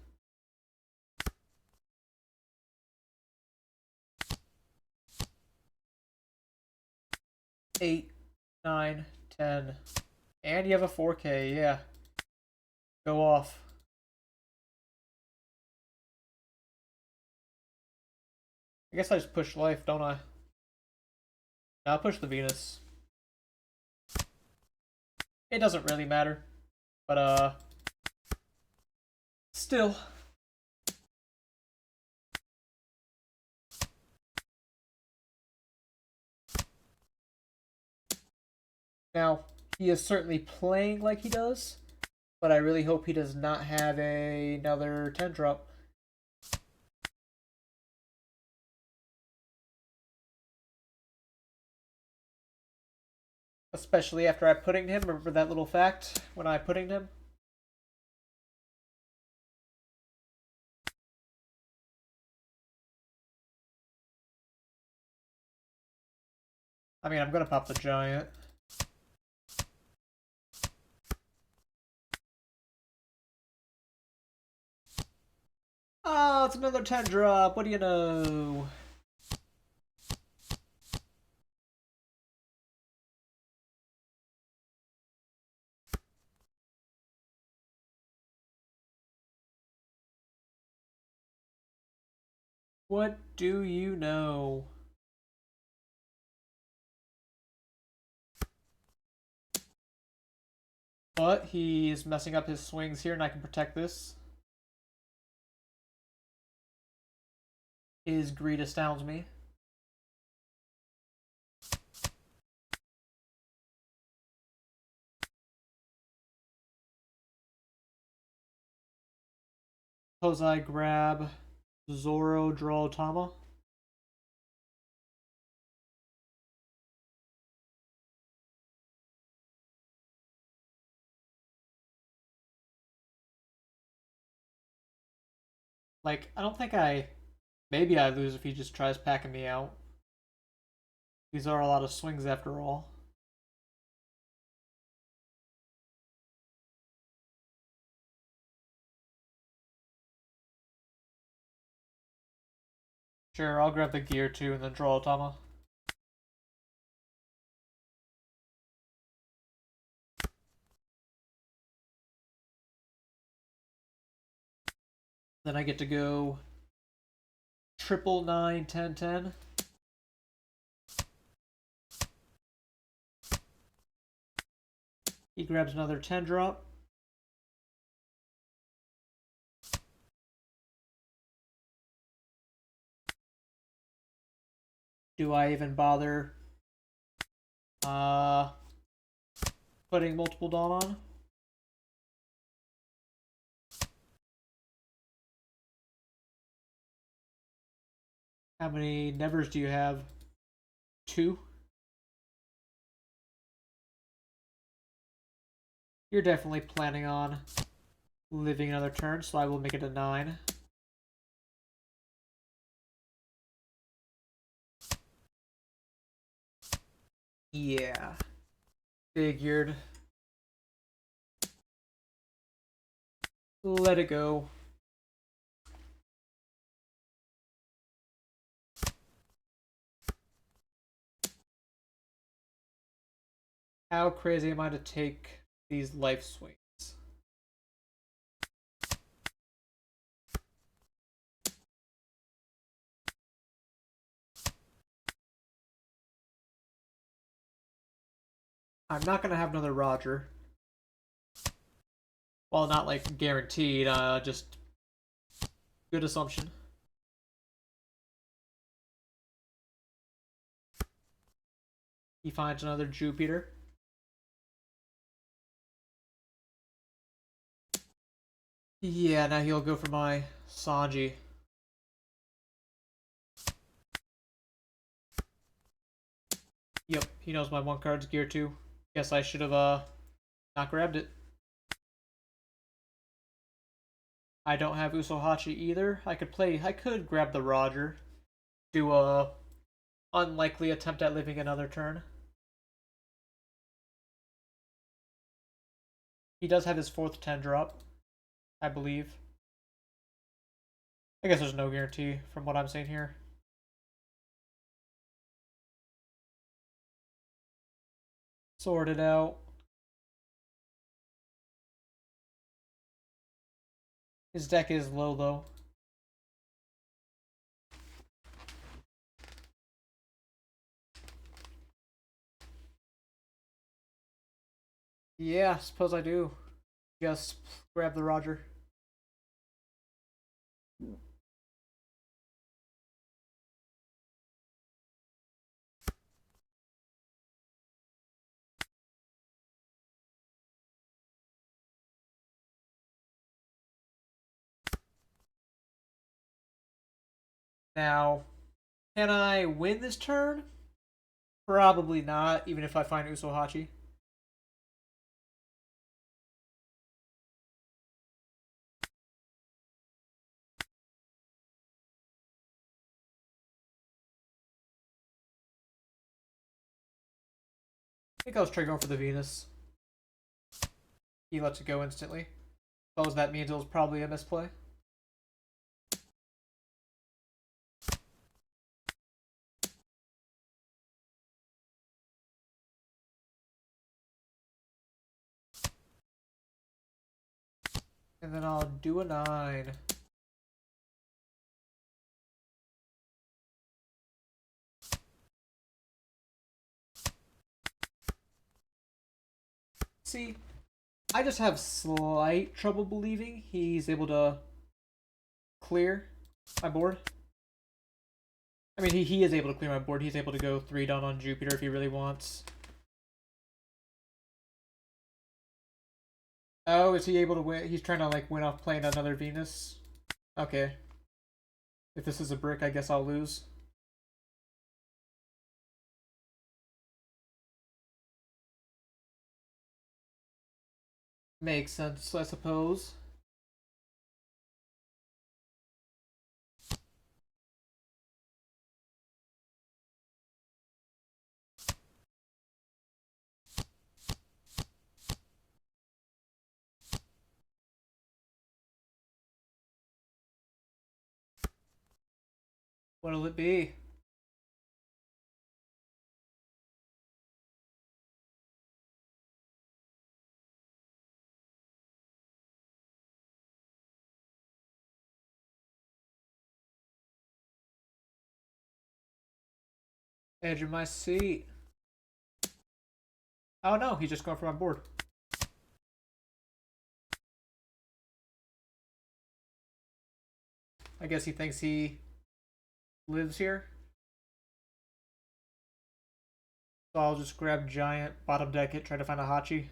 Eight, 9, 10. And you have a 4K, yeah. Go off. I guess I just push life, don't I? Now I'll push the Venus. It doesn't really matter. But, still. Now, he is certainly playing like he does, but I really hope he does not have another 10 drop. Especially after I puddinged him. Remember that little fact when I puddinged him? I mean, I'm gonna pop the giant. Oh, it's another 10 drop. What do you know? What do you know? But he's messing up his swings here, and I can protect this. His greed astounds me. Suppose I grab Zoro, draw Tama. Like, I don't think I... Maybe I lose if he just tries packing me out. These are a lot of swings after all. Sure, I'll grab the gear too and then draw Tama. Then I get to go 999, 10, 10. He grabs another 10 drop. Do I even bother putting multiple Dawn on? How many nevers do you have? 2? You're definitely planning on living another turn, so I will make it a 9. Yeah. Figured. Let it go. How crazy am I to take these life swings? I'm not gonna have another Roger. Well, not like guaranteed, just good assumption. He finds another Jupiter. Yeah, now he'll go for my Sanji. Yep, he knows my 1 card's gear too. Guess I should have not grabbed it. I don't have Usohachi either. I could grab the Roger. Do a unlikely attempt at living another turn. He does have his 4th 10 drop, I believe. I guess there's no guarantee from what I'm seeing here. Sort it out. His deck is low though. Yeah, suppose I do. Just grab the Roger. Now, can I win this turn? Probably not, even if I find Usohachi. I think I was trying going for the Venus. He lets it go instantly. Suppose that means it was probably a misplay. And then I'll do a 9. See, I just have slight trouble believing he's able to clear my board. I mean, he is able to clear my board. He's able to go 3 down on Jupiter if he really wants. Oh, is he able to win? He's trying to like win off playing another Venus. Okay. If this is a brick, I guess I'll lose. Makes sense, I suppose. What'll it be? Edge of my seat. Oh no, he's just going for my board. I guess he thinks he lives here. So I'll just grab giant, bottom deck it, try to find a Hachi.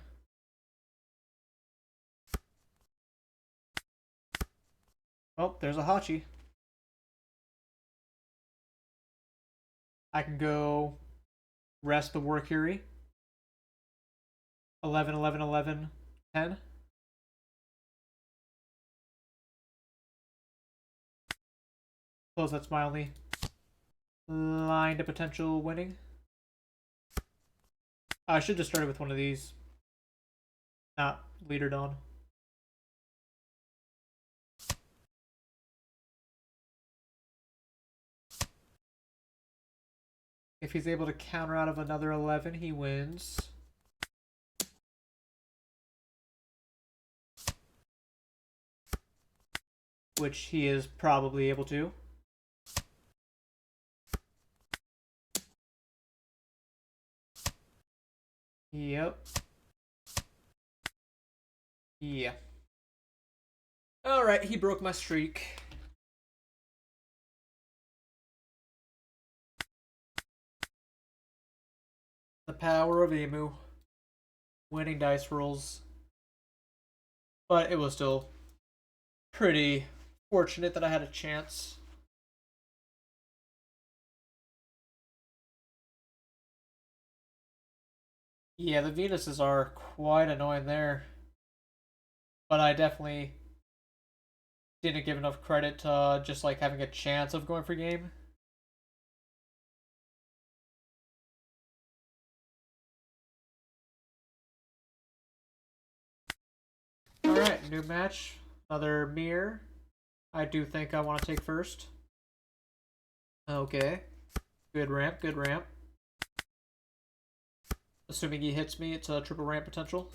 Oh, there's a Hachi. I can go rest the War Curie. 11, 11, 11, 10. Suppose that's my only line to potential winning. I should just started with one of these. Not Leader Dawn. If he's able to counter out of another 11, he wins. Which he is probably able to. Yep. Yeah. Alright, he broke my streak. The power of Emu. Winning dice rolls. But it was still pretty fortunate that I had a chance. Yeah, the Venuses are quite annoying there. But I definitely didn't give enough credit to just like having a chance of going for game. Alright, new match. Another mirror. I do think I want to take first. Okay. Good ramp, good ramp. Assuming he hits me, it's a triple ramp potential.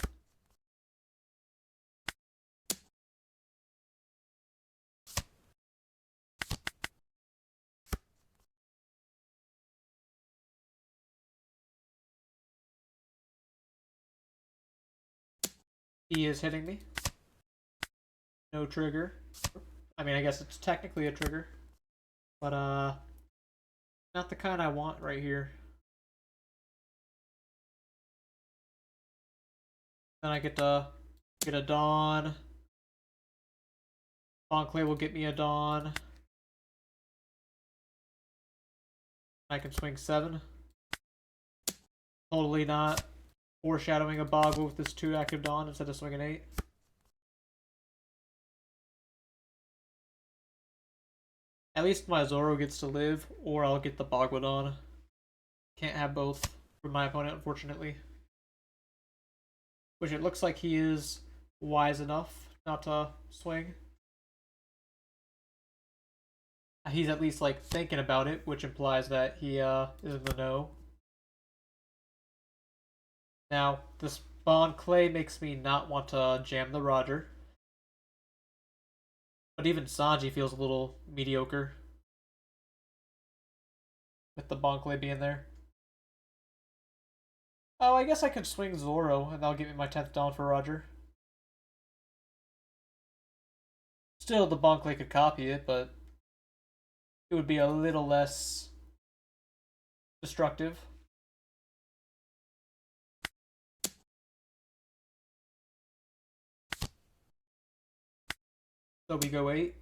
He is hitting me. No trigger. I mean, I guess it's technically a trigger. But, not the kind I want right here. Then I get to get a Dawn. Bonclay will get me a Dawn. I can swing 7. Totally not foreshadowing a Boggle with this 2 active Dawn instead of swinging 8. At least my Zoro gets to live, or I'll get the Bogwadon. Can't have both for my opponent, unfortunately. Which it looks like he is wise enough not to swing. He's at least like thinking about it, which implies that he is in the know. Now, this Bond Clay makes me not want to jam the Roger. But even Sanji feels a little mediocre with the Bond Clay being there. Oh, I guess I could swing Zoro, and that'll give me my 10th Dawn for Roger. Still, the Bond Clay could copy it, but it would be a little less destructive. So we go 8.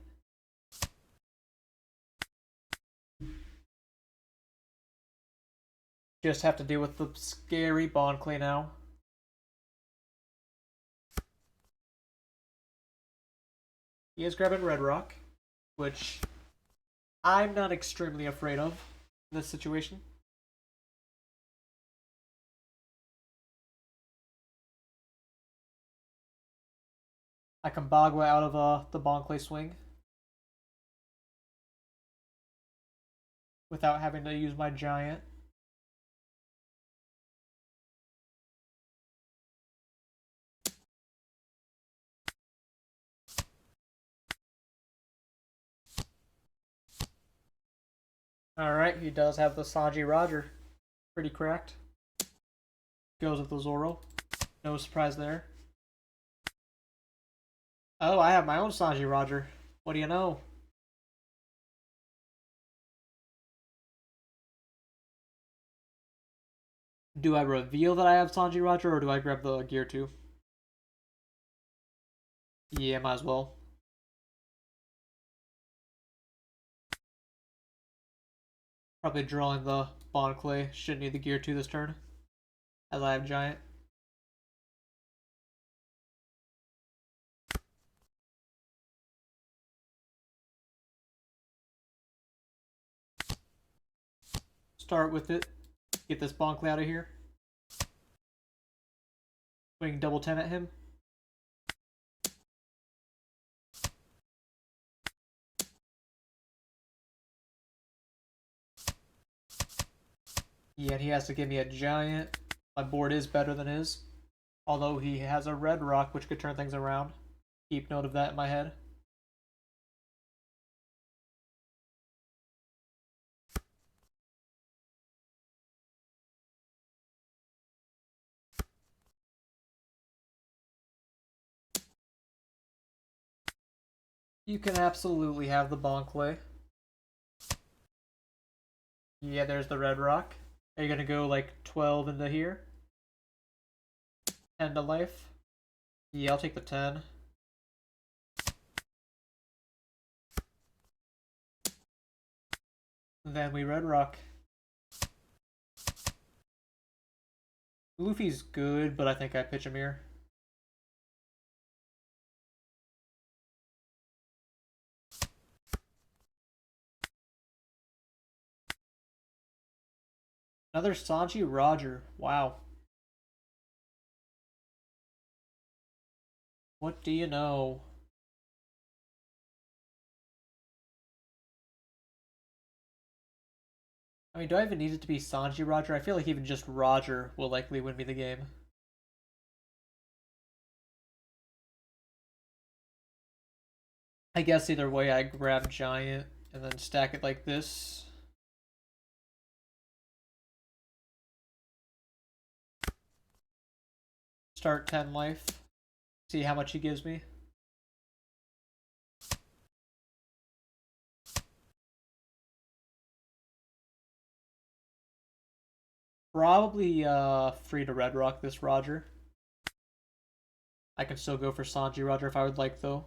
Just have to deal with the scary Bond Clay now. He is grabbing Red Rock, which I'm not extremely afraid of in this situation. I can Bagua out of the Bond Clay swing without having to use my Giant. Alright, he does have the Sanji Roger. Pretty cracked. Goes with the Zoro. No surprise there. Oh, I have my own Sanji Roger. What do you know? Do I reveal that I have Sanji Roger, or do I grab the gear too? Yeah, might as well. Probably drawing the Bond Clay. Shouldn't need the gear 2 this turn, as I have Giant. Start with it. Get this Bond Clay out of here. Swing double 10 at him. Yeah, and he has to give me a Giant. My board is better than his. Although he has a red rock, which could turn things around. Keep note of that in my head. You can absolutely have the Bond Clay. Yeah, there's the red rock. Are you gonna go like 12 into here? 10 to life? Yeah, I'll take the 10. Then we red rock. Luffy's good, but I think I pitch him here. Another Sanji Roger. Wow. What do you know? I mean, do I even need it to be Sanji Roger? I feel like even just Roger will likely win me the game. I guess either way I grab Giant and then stack it like this. Start 10 life. See how much he gives me. Probably free to red rock this Roger. I can still go for Sanji Roger if I would like though.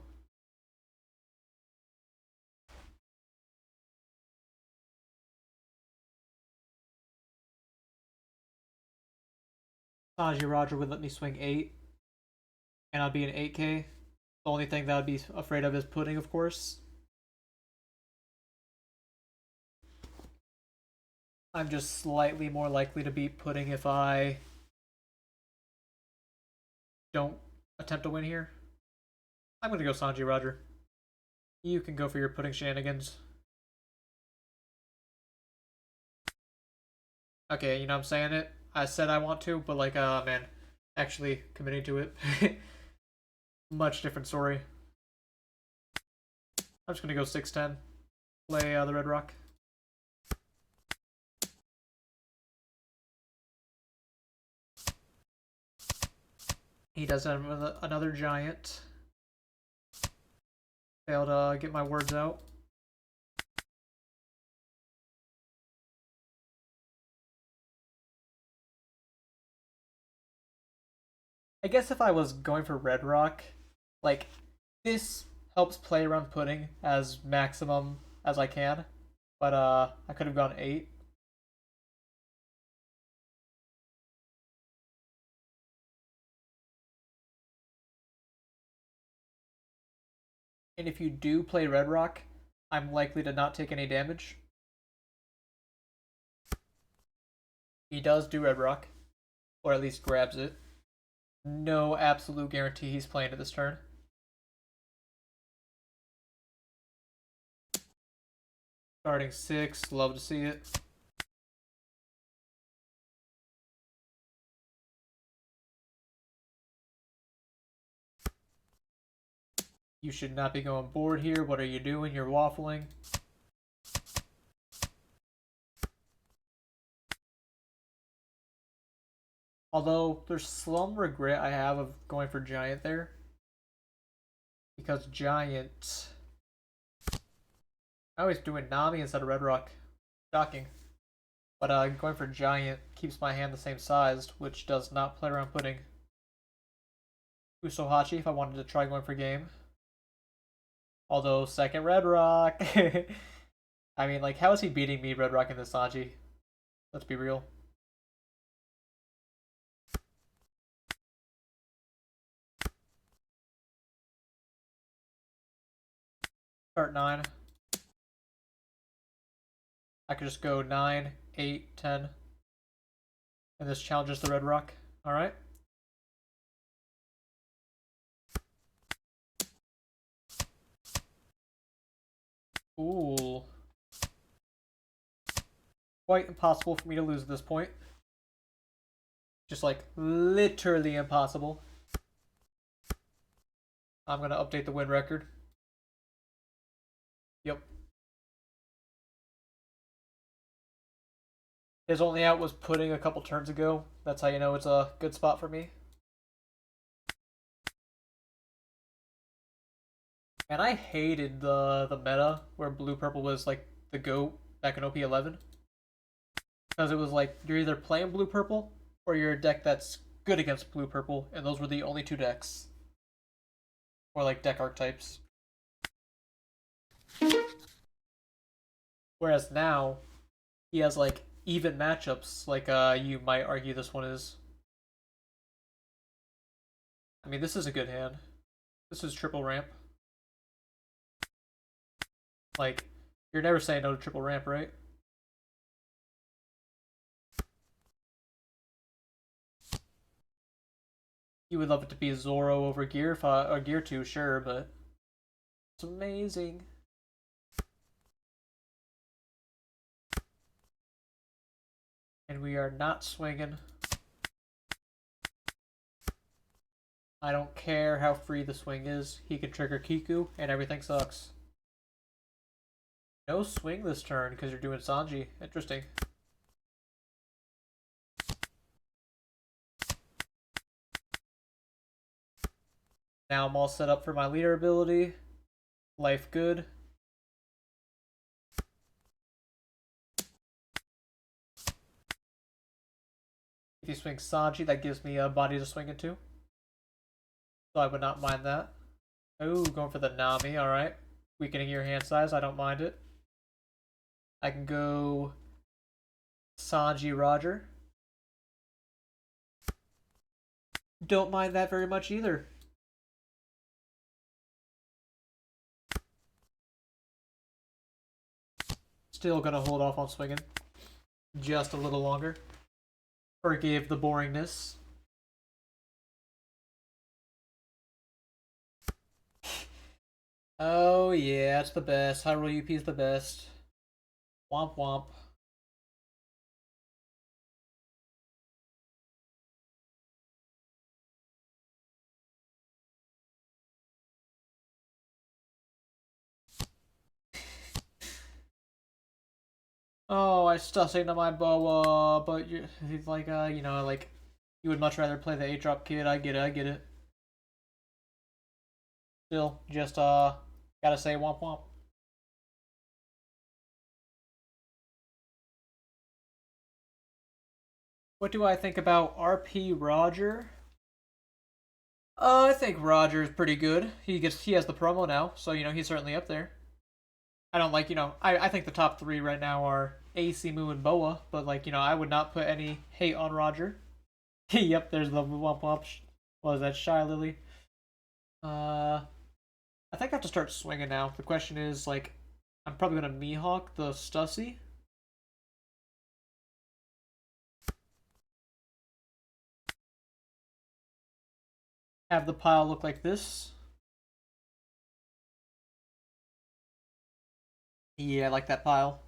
Sanji Roger would let me swing 8. And I'd be an 8k. The only thing that I'd be afraid of is pudding, of course. I'm just slightly more likely to beat pudding if I don't attempt to win here. I'm gonna go Sanji Roger. You can go for your pudding shenanigans. Okay, you know I'm saying it. I said I want to, but like, man, actually committing to it. Much different story. I'm just gonna go 6-10. Play the red rock. He does have another Giant. Failed to get my words out. I guess if I was going for red rock, like, this helps play around pudding as maximum as I can. But I could have gone 8. And if you do play red rock, I'm likely to not take any damage. He does do red rock, or at least grabs it. No absolute guarantee he's playing it this turn. Starting 6, love to see it. You should not be going board here. What are you doing? You're waffling. Although, there's some regret I have of going for Giant there. Because Giant... I was doing Nami instead of Red Rock. Shocking. But going for giant keeps my hand the same size, which does not play around putting Usohachi if I wanted to try going for game. Although second Red Rock. I mean, like, how is he beating me Red Rock in this Sanji? Let's be real. Start 9. I could just go 9, 8, 10. And this challenges the Red Rock. Alright. Ooh. Quite impossible for me to lose at this point. Just like literally impossible. I'm gonna update the win record. Yep. His only out was putting a couple turns ago. That's how you know it's a good spot for me. And I hated the meta where blue purple was like the GOAT back in OP11. Because it was like you're either playing blue purple or you're a deck that's good against blue purple, and those were the only two decks. Or like deck archetypes. Whereas now he has like even matchups, like you might argue this one is. I mean, this is a good hand. This is triple ramp. Like, you're never saying no to triple ramp, right? You would love it to be Zoro over Gear or Gear 2, sure, but it's amazing. And we are not swinging. I don't care how free the swing is. He can trigger Kiku, and everything sucks. No swing this turn, because you're doing Sanji. Interesting. Now I'm all set up for my leader ability. Life good. If you swing Sanji, that gives me a body to swing into. So I would not mind that. Oh, going for the Nami, alright. Weakening your hand size, I don't mind it. I can go Sanji Roger. Don't mind that very much either. Still gonna hold off on swinging. Just a little longer. Forgive the boringness. Oh yeah, it's the best. Hyrule UP is the best. Womp womp. Oh, I still say to my boa, but you're like, you know, like, you would much rather play the 8-drop kid. I get it, I get it. Still, just, gotta say womp womp. What do I think about RP Roger? I think Roger is pretty good. He has the promo now, so you know he's certainly up there. I don't like, you know, I think the top 3 right now are AC, Moo, and Boa, but like, you know, I would not put any hate on Roger. Yep, there's the womp womp. What is that, Shy Lily? I think I have to start swinging now. The question is, like, I'm probably gonna Mihawk the Stussy. Have the pile look like this. Yeah, I like that pile.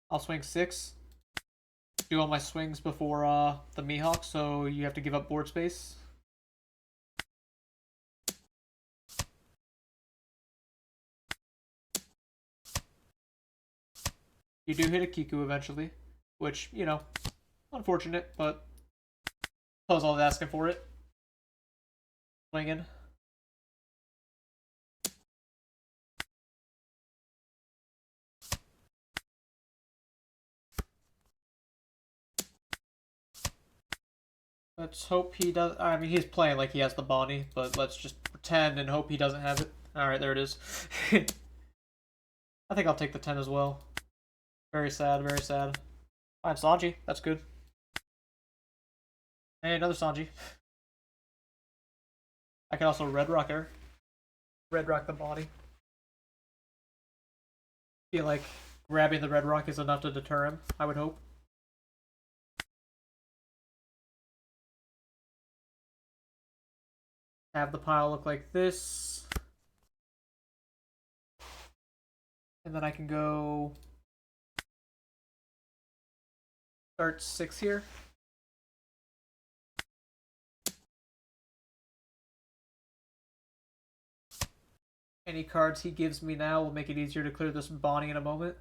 I'll swing 6. Do all my swings before the Mihawk, so you have to give up board space. You do hit a Kiku eventually, which, you know, unfortunate, but Puzzle is asking for it. Swinging. Let's hope he does. I mean, he's playing like he has the Bonnie, but let's just pretend and hope he doesn't have it. Alright, there it is. I think I'll take the 10 as well. Very sad, very sad. Alright, Sanji. That's good. Hey, another Sanji. I can also Red Rock her. Red Rock the Bonnie. Feel like grabbing the Red Rock is enough to deter him, I would hope. Have the pile look like this. And then I can go start 6 here. Any cards he gives me now will make it easier to clear this Bonnie in a moment.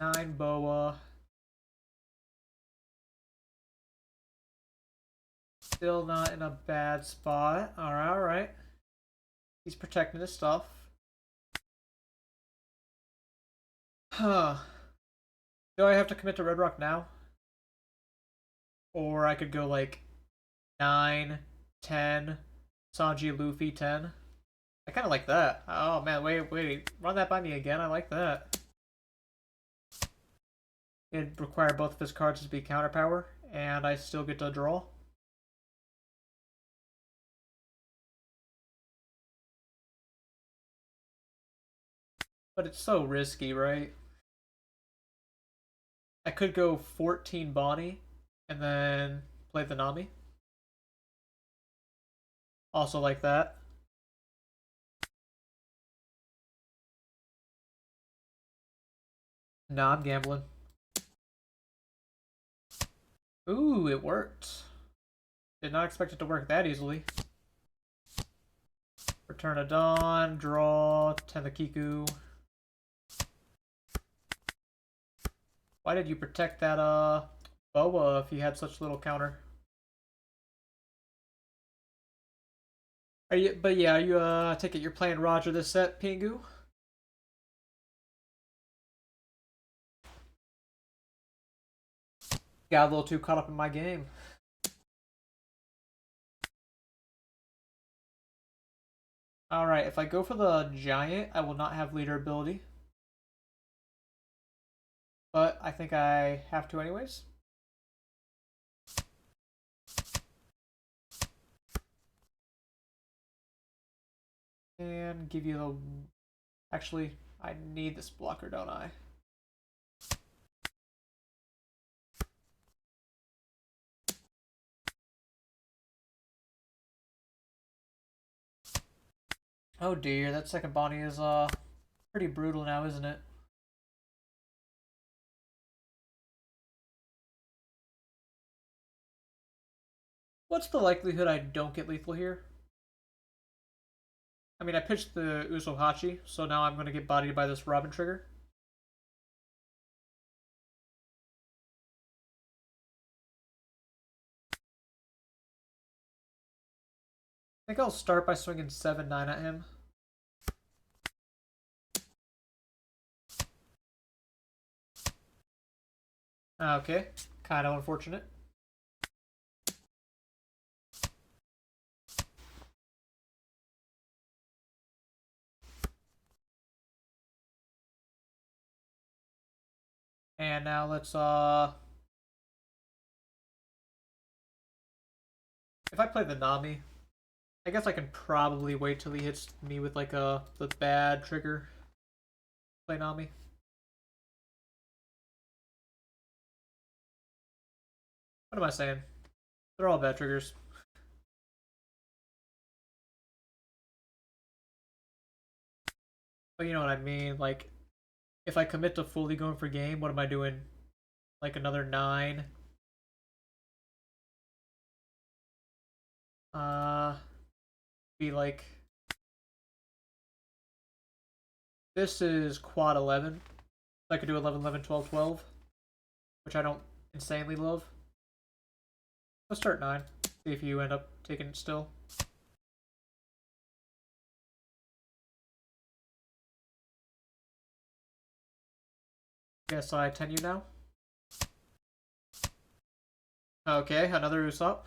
Nine Boa. Still not in a bad spot. Alright, alright. He's protecting his stuff. Huh. Do I have to commit to Red Rock now? Or I could go like 9, 10, Sanji, Luffy, 10. I kind of like that. Oh man, wait. Run that by me again. I like that. It'd require both of his cards to be counter power, and I still get to draw. But it's so risky, right? I could go 14 Bonnie, and then play the Nami. Also like that. Nah, I'm gambling. Ooh, it worked. Did not expect it to work that easily. Return a Dawn, draw, 10 the Kiku. Why did you protect that Boa if you had such little counter? Are you but yeah, you take it you're playing Roger this set, Pingu? Got a little too caught up in my game. Alright, if I go for the giant, I will not have leader ability. But I think I have to anyways. And give you the... Actually, I need this blocker, don't I? Oh dear, that second Bonnie is pretty brutal now, isn't it? What's the likelihood I don't get lethal here? I mean, I pitched the Usohachi, so now I'm going to get bodied by this Robin trigger. I think I'll start by swinging 7-9 at him. Okay, kind of unfortunate. And now let's if I play the Nami, I guess I can probably wait till he hits me with like the bad trigger. Play Nami. What am I saying? They're all bad triggers. But you know what I mean, like if I commit to fully going for game, what am I doing? Like another 9. Be like this is quad 11. I could do 11, 11, 12, 12, which I don't insanely love. Let's start 9. See if you end up taking it still. Guess I 10 you now. Okay, another Usopp.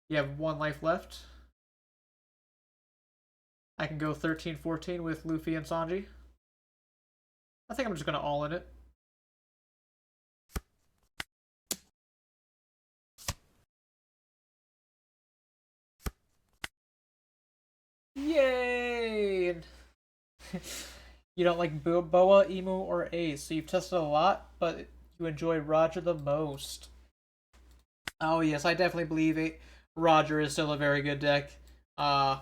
You have 1 life left. I can go 13-14 with Luffy and Sanji. I think I'm just gonna all in it. Yay! You don't like Boa, Emu, or Ace, so you've tested a lot, but you enjoy Roger the most. Oh yes, I definitely believe Roger is still a very good deck. Uh,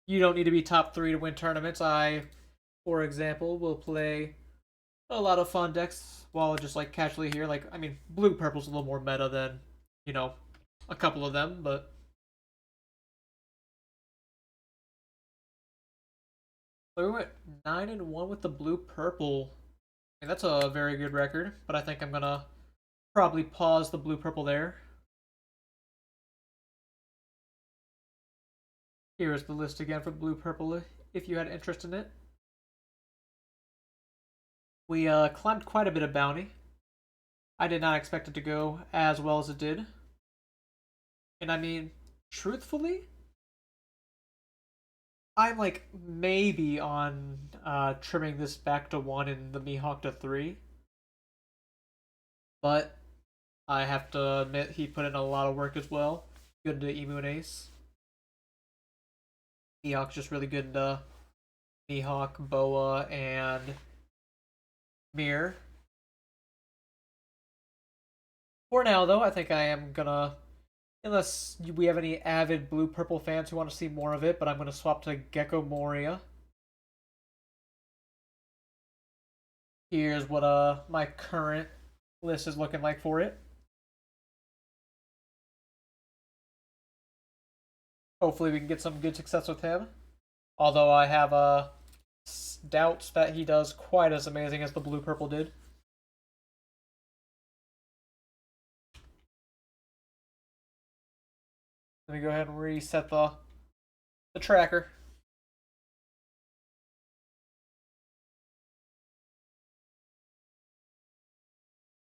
you don't need to be top 3 to win tournaments. I, for example, will play a lot of fun decks while just like casually here. Like, I mean, blue purple's a little more meta than, you know, a couple of them, but we went 9-1 with the blue purple. I mean, that's a very good record, but I think I'm gonna probably pause the blue purple there. Here's the list again for blue purple if you had interest in it. We climbed quite a bit of bounty. I did not expect it to go as well as it did. And I mean, truthfully, I'm like maybe on trimming this back to 1 and the Mihawk to 3. But I have to admit he put in a lot of work as well. Good into Emu and Ace. Mihawk's just really good into Mihawk, Boa, and Mirror. For now, though, I think I am gonna, unless we have any avid blue-purple fans who want to see more of it, but I'm gonna swap to Gecko Moria. Here's what my current list is looking like for it. Hopefully we can get some good success with him. Although I have doubts that he does quite as amazing as the blue-purple did. Let me go ahead and reset the tracker.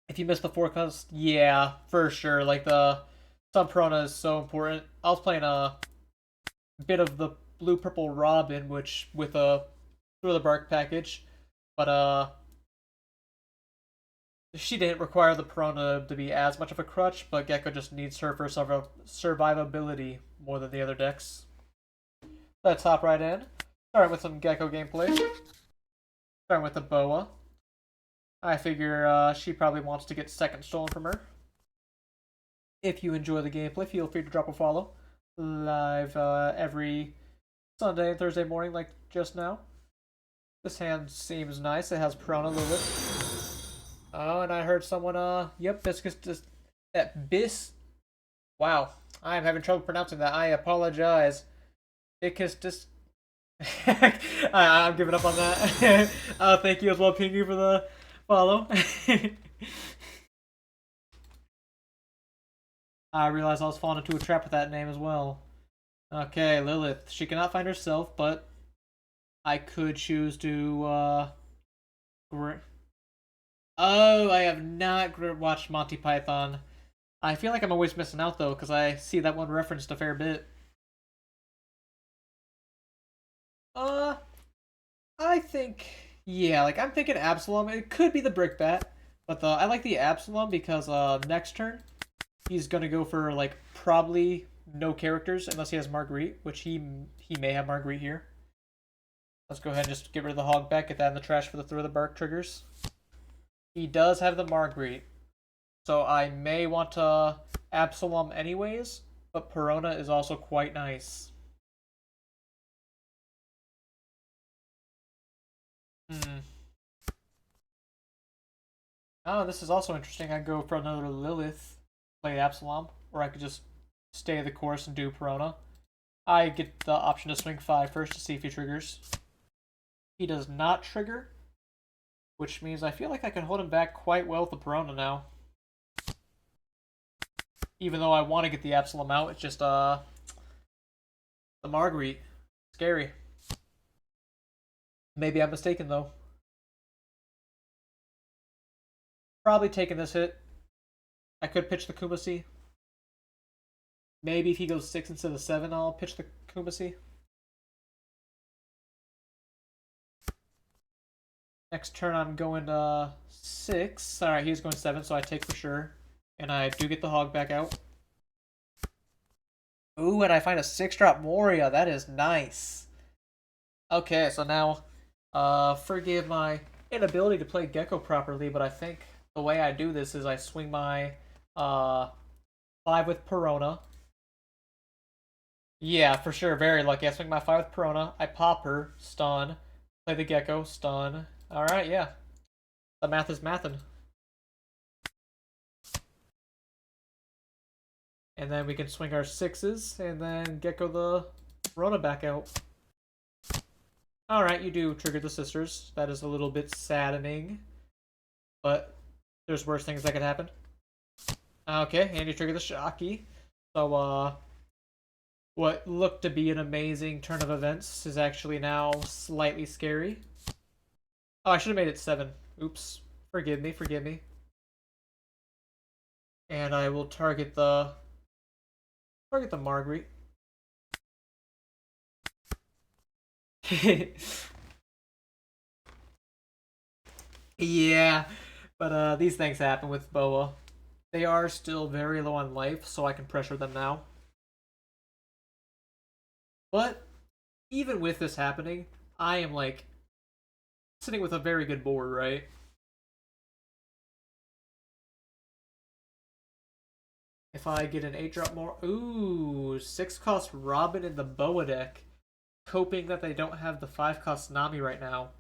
If you missed the forecast, yeah, for sure. Like the Sun Piranha is so important. I was playing a bit of the blue purple Robin, which with a through the bark package, but she didn't require the Piranha to be as much of a crutch. But Gecko just needs her for survivability more than the other decks. Let's hop right in. Starting with some Gecko gameplay. Starting with the Boa. I figure she probably wants to get second stolen from her. If you enjoy the gameplay, feel free to drop a follow. Live every Sunday and Thursday morning, like just now. This hand seems nice. It has Piranha Lilith. Oh, and I heard someone, yep, Biscus just. That Wow, I'm having trouble pronouncing that. I apologize. Biscus just. I'm giving up on that. Thank you as well, Pingu, for the follow. I realized I was falling into a trap with that name as well. Okay, Lilith. She cannot find herself, but I could choose to, Oh, I have not watched Monty Python. I feel like I'm always missing out, though, because I see that one referenced a fair bit. I think, yeah, like, I'm thinking Absalom. It could be the Brickbat, but I like the Absalom because, next turn, he's gonna go for, like, probably no characters unless he has Marguerite, which he may have Marguerite here. Let's go ahead and just get rid of the hog back, get that in the trash for the throw the bark triggers. He does have the Marguerite, so I may want to Absalom anyways, but Perona is also quite nice. Oh, this is also interesting. I go for another Lilith, play Absalom, or I could just stay the course and do Perona. I get the option to swing 5 first to see if he triggers. He does not trigger, which means I feel like I can hold him back quite well with the Perona now. Even though I want to get the Absalom out, it's just the Marguerite. Scary. Maybe I'm mistaken though. Probably taking this hit. I could pitch the Kumasi. Maybe if he goes 6 instead of 7, I'll pitch the Kumasi. Next turn, I'm going 6. Alright, he's going 7, so I take for sure. And I do get the hog back out. Ooh, and I find a 6-drop Moria. That is nice. Okay, so now, forgive my inability to play Gecko properly, but I think the way I do this is I swing my 5 with Perona. Yeah, for sure, very lucky. I swing my 5 with Perona. I pop her, stun, play the Gecko, stun. Alright, yeah. The math is mathin'. And then we can swing our 6s, and then Gecko the Perona back out. Alright, you do trigger the sisters. That is a little bit saddening. But there's worse things that could happen. Okay, and you trigger the Shocky. So, what looked to be an amazing turn of events is actually now slightly scary. Oh, I should have made it 7. Oops. Forgive me, forgive me. And I will target the Marguerite. Yeah, but these things happen with Boa. They are still very low on life, so I can pressure them now. But even with this happening, I am like sitting with a very good board, right? If I get an 8-drop more, ooh, 6-cost Robin in the Boa deck, hoping that they don't have the 5-cost Nami right now.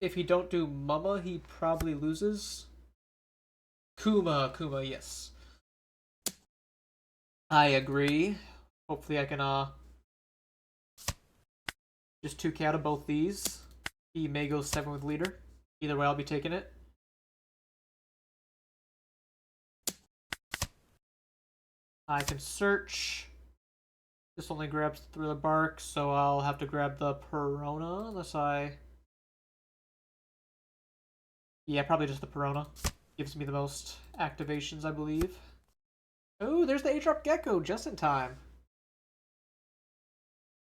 If he don't do Mama, he probably loses. Kuma, yes. I agree. Hopefully I can just 2k out of both these. He may go 7 with leader. Either way, I'll be taking it. I can search. This only grabs the Thriller Bark, so I'll have to grab the Perona unless I... Yeah, probably just the Perona. Gives me the most activations, I believe. Oh, there's the 8-drop Gecko just in time.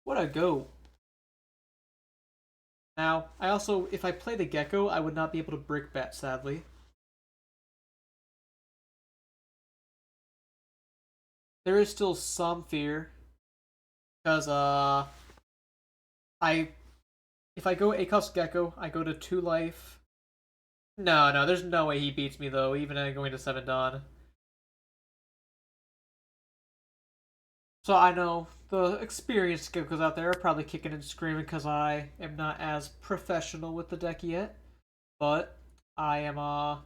What a go. Now, I also, if I play the Gecko, I would not be able to brick bat, sadly. There is still some fear. Because, if I go Acos Gecko, I go to 2 life. No, there's no way he beats me, though, even going to 7 Dawn. So I know the experienced Geckos out there are probably kicking and screaming because I am not as professional with the deck yet. But I am, I'm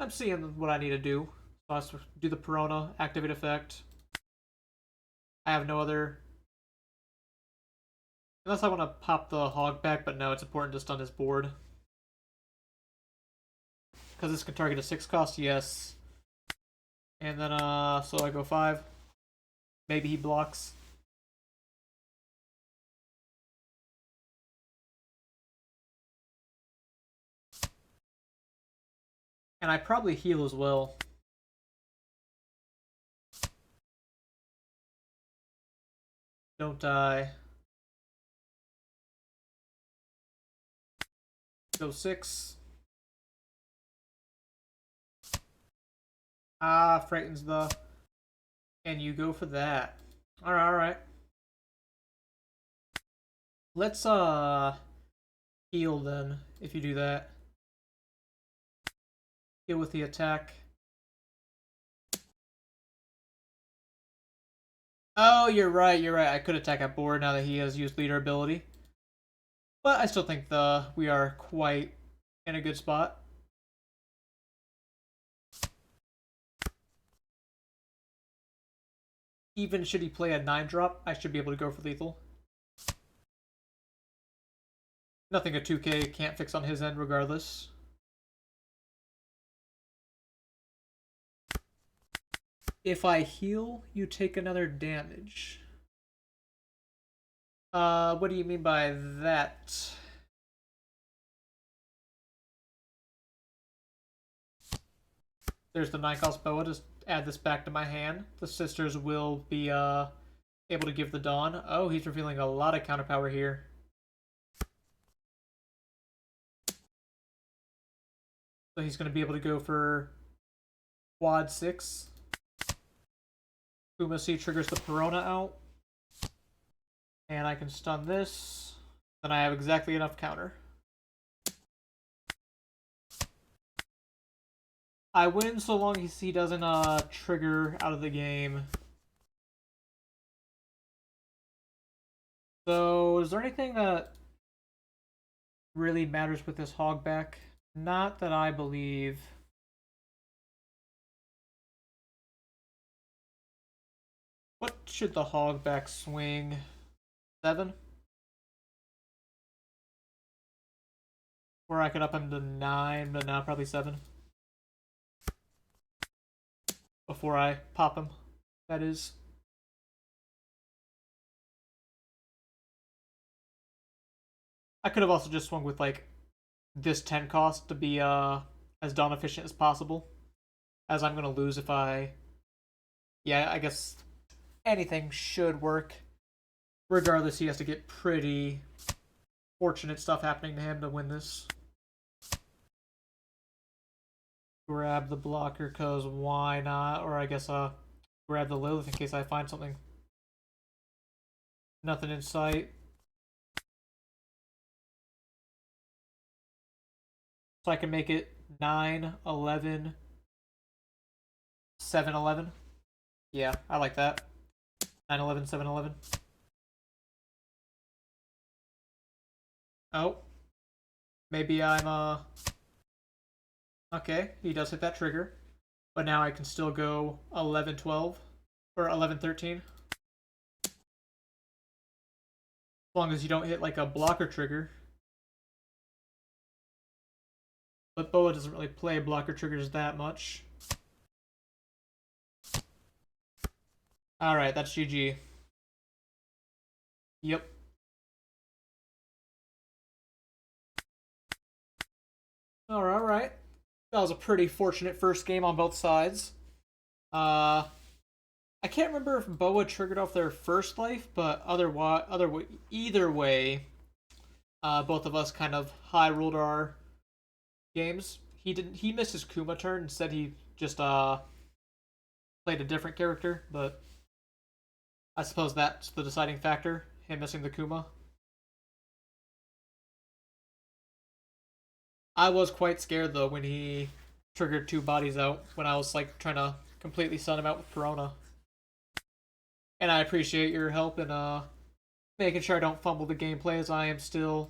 seeing what I need to do. So I do the Perona, activate effect. I have no other... Unless I want to pop the Hog back, but no, it's important to stun his board. Because this can target a 6-cost, yes. And then, so I go 5. Maybe he blocks. And I probably heal as well. Don't die. Go 6. Ah, frightens the... And you go for that. Alright. Let's, heal then, if you do that. Heal with the attack. Oh, you're right. I could attack at board now that he has used leader ability. But I still think we are quite in a good spot. Even should he play a 9-drop, I should be able to go for lethal. Nothing a 2k can't fix on his end regardless. If I heal, you take another damage. What do you mean by that? There's the 9-cost boa. Just add this back to my hand. The sisters will be able to give the dawn. Oh, he's revealing a lot of counter power here. So he's going to be able to go for quad 6. Kuma C triggers the Perona out. And I can stun this. Then I have exactly enough counter. I win so long as he doesn't trigger out of the game. So, is there anything that really matters with this hogback? Not that I believe. What should the hogback swing? 7? Or I could up him to 9, but now probably 7. Before I pop him, that is. I could have also just swung with like this 10 cost to be as dawn efficient as possible. As I'm gonna lose if I, yeah, I guess anything should work. Regardless, he has to get pretty fortunate stuff happening to him to win this. Grab the blocker, cause why not? Or I guess grab the Lilith in case I find something. Nothing in sight. So I can make it 9, 11, 7, 11. Yeah, I like that. 9, 11, 7, 11. Oh. Maybe I'm, okay, he does hit that trigger. But now I can still go 11, 12. Or 11, 13. As long as you don't hit, like, a blocker trigger. But Boa doesn't really play blocker triggers that much. Alright, that's GG. Yep. Alright. That was a pretty fortunate first game on both sides. I can't remember if Boa triggered off their first life, but either way, both of us kind of high ruled our games. He missed his Kuma turn. Instead, he just played a different character. But I suppose that's the deciding factor. Him missing the Kuma. I was quite scared though when he triggered 2 bodies out when I was like trying to completely stun him out with Perona. And I appreciate your help in making sure I don't fumble the gameplay as I am still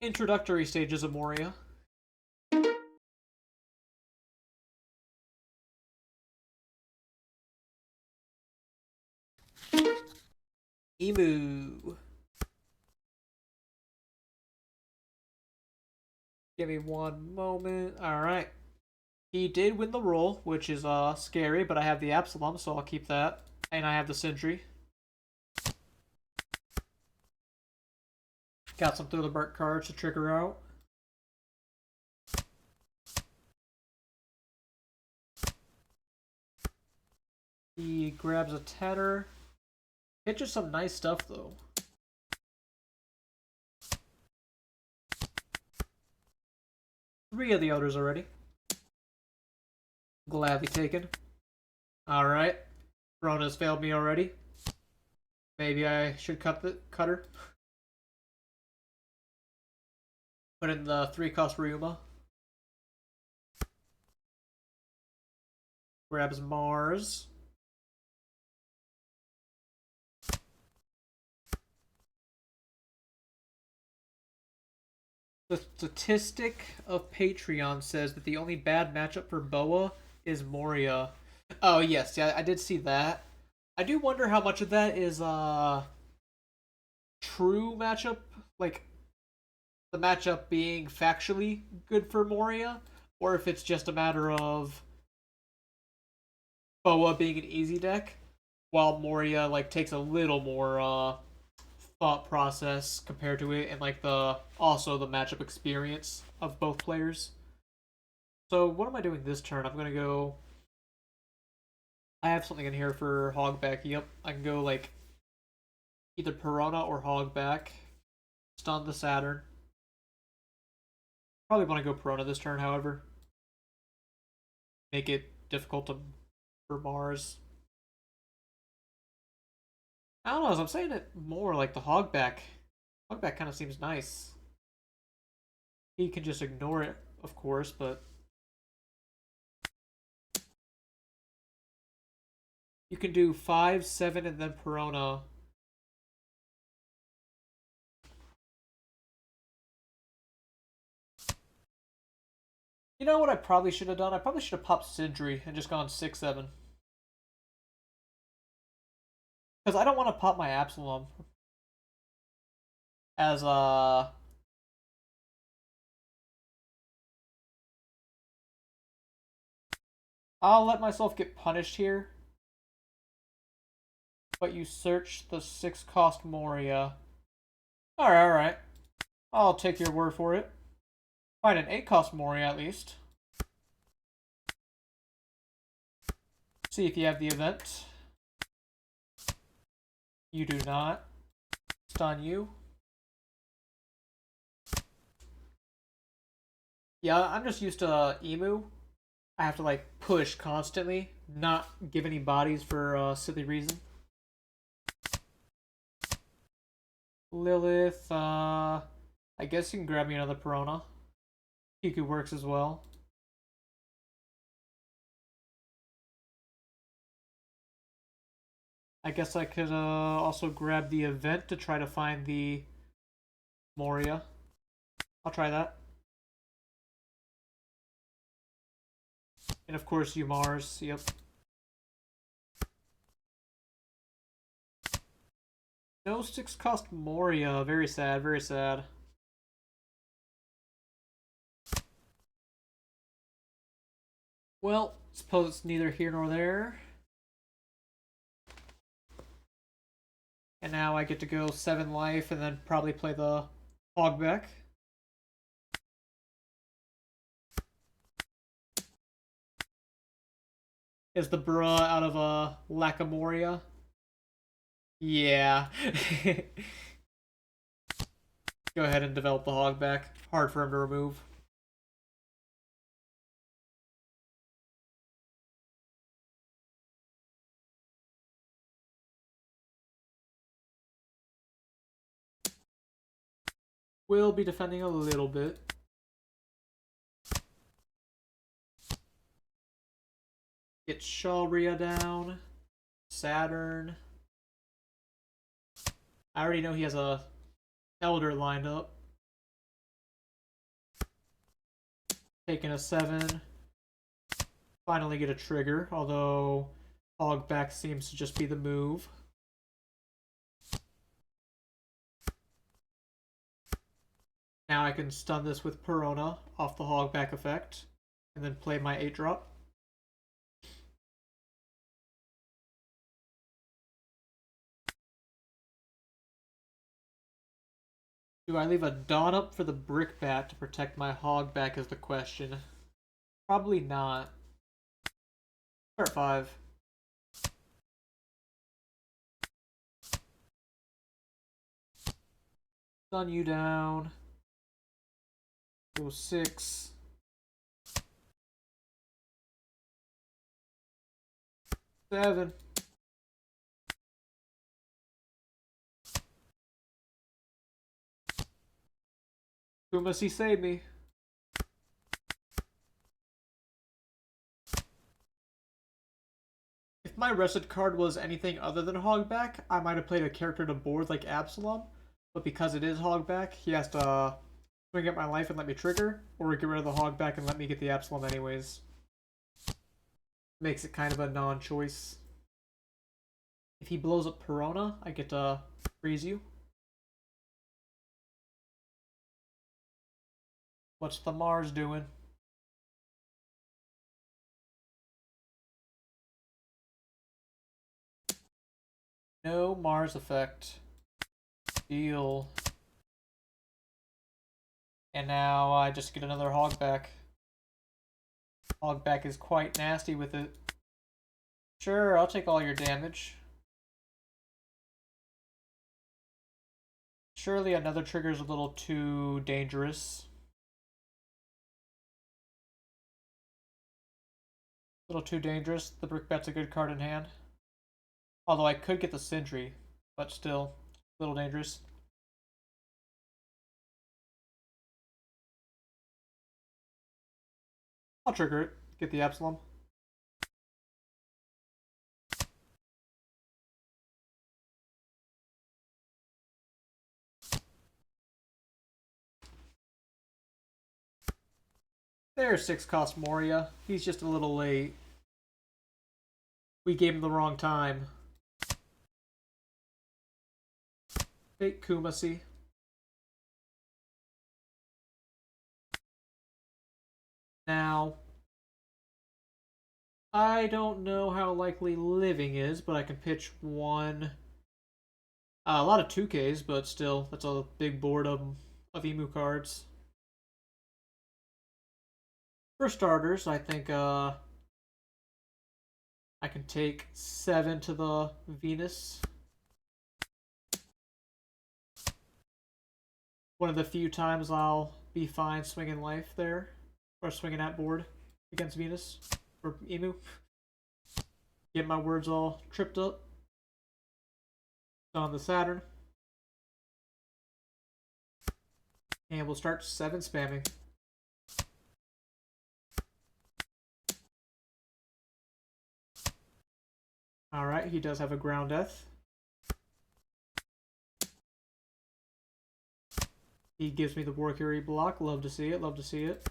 introductory stages of Moria. Emu. Give me one moment. Alright. He did win the roll, which is scary, but I have the Absalom, so I'll keep that. And I have the Sentry. Got some Throw-the-Bark cards to trigger out. He grabs a Tether. It's just some nice stuff, though. Three of the others already. Gladly taken. Alright. Rona's failed me already. Maybe I should cut her. Put in the 3-cost Ryuma. Grabs Mars. The statistic of Patreon says that the only bad matchup for Boa is Moria. Oh yes, yeah, I did see that. I do wonder how much of that is true matchup, like the matchup being factually good for Moria, or if it's just a matter of Boa being an easy deck, while Moria like takes a little more thought process compared to it, and like the also the matchup experience of both players. So what am I doing this turn? I'm gonna go. I have something in here for Hogback. Yep, I can go like either Piranha or Hogback. Stun the Saturn. Probably want to go Piranha this turn, however. Make it difficult for Mars. I don't know, as I'm saying it more, like the Hogback. Hogback kind of seems nice. He can just ignore it, of course, but you can do 5, 7, and then Piranha. You know what I probably should have done? I probably should have popped Sindri and just gone 6, 7. Because I don't want to pop my Absalom as I'll let myself get punished here. But you search the 6-cost Moria. Alright, alright. I'll take your word for it. Find an 8-cost Moria at least. See if you have the event. You do not. Stun you. Yeah, I'm just used to Emu. I have to like push constantly, not give any bodies for a silly reason. Lilith, I guess you can grab me another Piranha. Kiku works as well. I guess I could also grab the event to try to find the Moria. I'll try that. And of course you Mars, yep. No 6-cost Moria, very sad, very sad. Well, suppose it's neither here nor there. And now I get to go 7 life and then probably play the Hogback. Is the bruh out of Lakamoria? Yeah. Go ahead and develop the Hogback. Hard for him to remove. Will be defending a little bit. Get Shalria down. Saturn. I already know he has a Elder lined up. Taking a 7. Finally get a trigger, although Hogback seems to just be the move. Now I can stun this with Piranha off the Hogback effect, and then play my 8-drop. Do I leave a Dawn up for the Brickbat to protect my Hogback is the question. Probably not. Start 5. Stun you down. Go 6. 7. Kumasi save me. If my rested card was anything other than Hogback, I might have played a character to board like Absalom. But because it is Hogback, he has to swing at my life and let me trigger, or get rid of the Hogback and let me get the Absalom anyways. Makes it kind of a non-choice. If he blows up Piranha, I get to freeze you. What's the Mars doing? No Mars effect. Deal. And now I just get another hogback. Hogback is quite nasty with it. Sure, I'll take all your damage. Surely another trigger is a little too dangerous. A little too dangerous. The Brickbat's a good card in hand. Although I could get the Sentry, but still, a little dangerous. I'll trigger it. Get the Absalom. There's 6 cost Moria. He's just a little late. We gave him the wrong time. Fake Kumasi. Now, I don't know how likely living is, but I can pitch one. A lot of 2Ks, but still, that's a big board of Emu cards. For starters, I think I can take 7 to the Venus. One of the few times I'll be fine swinging life there, or swinging at board against Venus, or Emu. Get my words all tripped up. On the Saturn. And we'll start 7 spamming. Alright, he does have a ground death. He gives me the War Carry block. Love to see it, love to see it.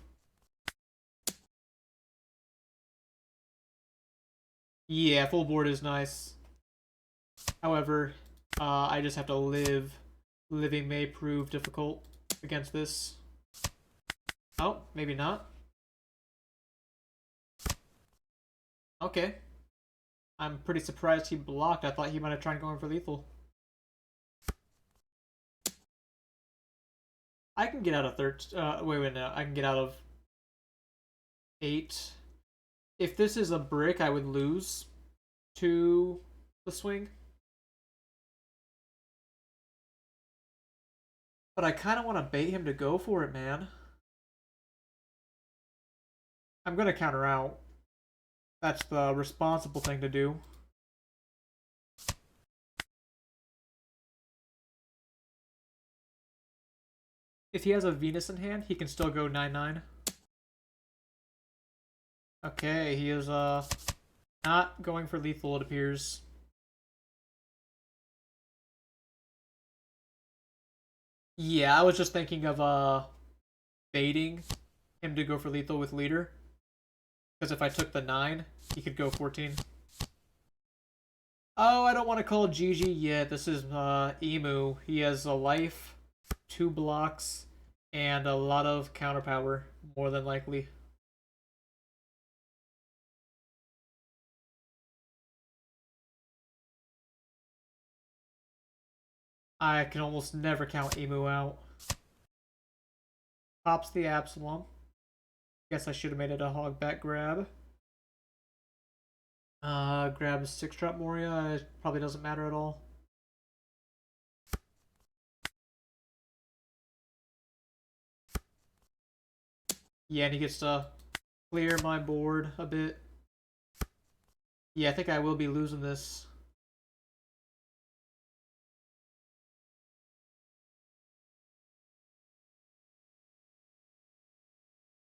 Yeah, full board is nice. However, I just have to live. Living may prove difficult against this. Oh, maybe not. Okay. I'm pretty surprised he blocked. I thought he might have tried going for lethal. I can get out of wait, no. I can get out of 8. If this is a brick, I would lose to the swing. But I kind of want to bait him to go for it, man. I'm going to counter out. That's the responsible thing to do. If he has a Venus in hand, he can still go 9-9. Okay, he is not going for lethal, it appears. Yeah, I was just thinking of baiting him to go for lethal with leader. Because if I took the 9, he could go 14. Oh, I don't want to call GG yet. This is Emu. He has a life, 2 blocks, and a lot of counter power, more than likely. I can almost never count Emu out. Pops the Absalom. Guess I should have made it a hogback grab. Grab a 6-drop Moria. It probably doesn't matter at all. Yeah, and he gets to clear my board a bit. Yeah, I think I will be losing this.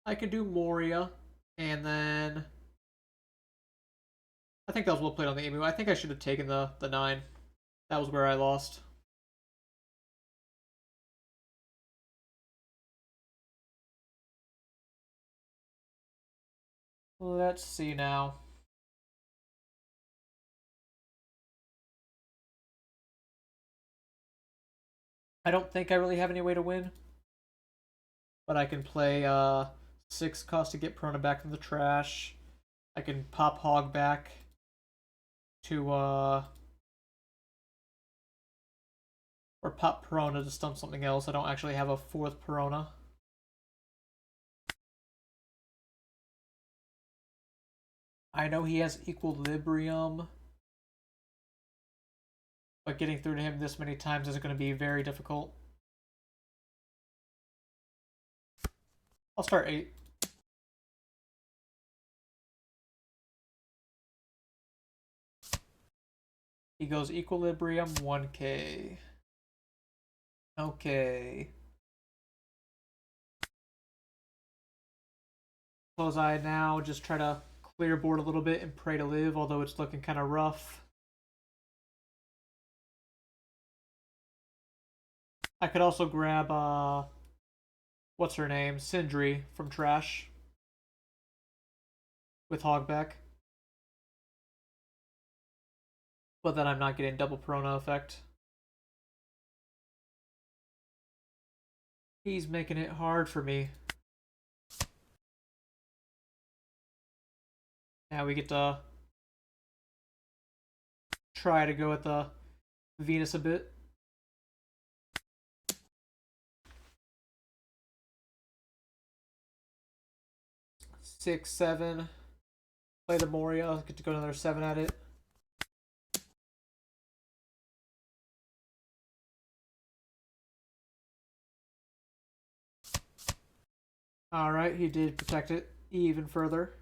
I can do Moria, and then I think that was well played on the Emu. I think I should have taken the 9. That was where I lost. Let's see now. I don't think I really have any way to win, but I can play 6 cost to get Perona back from the trash. I can pop Hog back to Or pop Perona to stun something else. I don't actually have a fourth Perona. I know he has Equilibrium, but getting through to him this many times is going to be very difficult. I'll start 8. He goes Equilibrium 1k. Okay. Suppose I now just try to clear board a little bit and pray to live, although it's looking kind of rough. I could also grab, what's her name? Sindri from Trash. With Hogback. But then I'm not getting double Perona effect. He's making it hard for me. Now we get to try to go at the Venus a bit. Six, 7. Play the Moria. Get to go another 7 at it. Alright, he did protect it even further.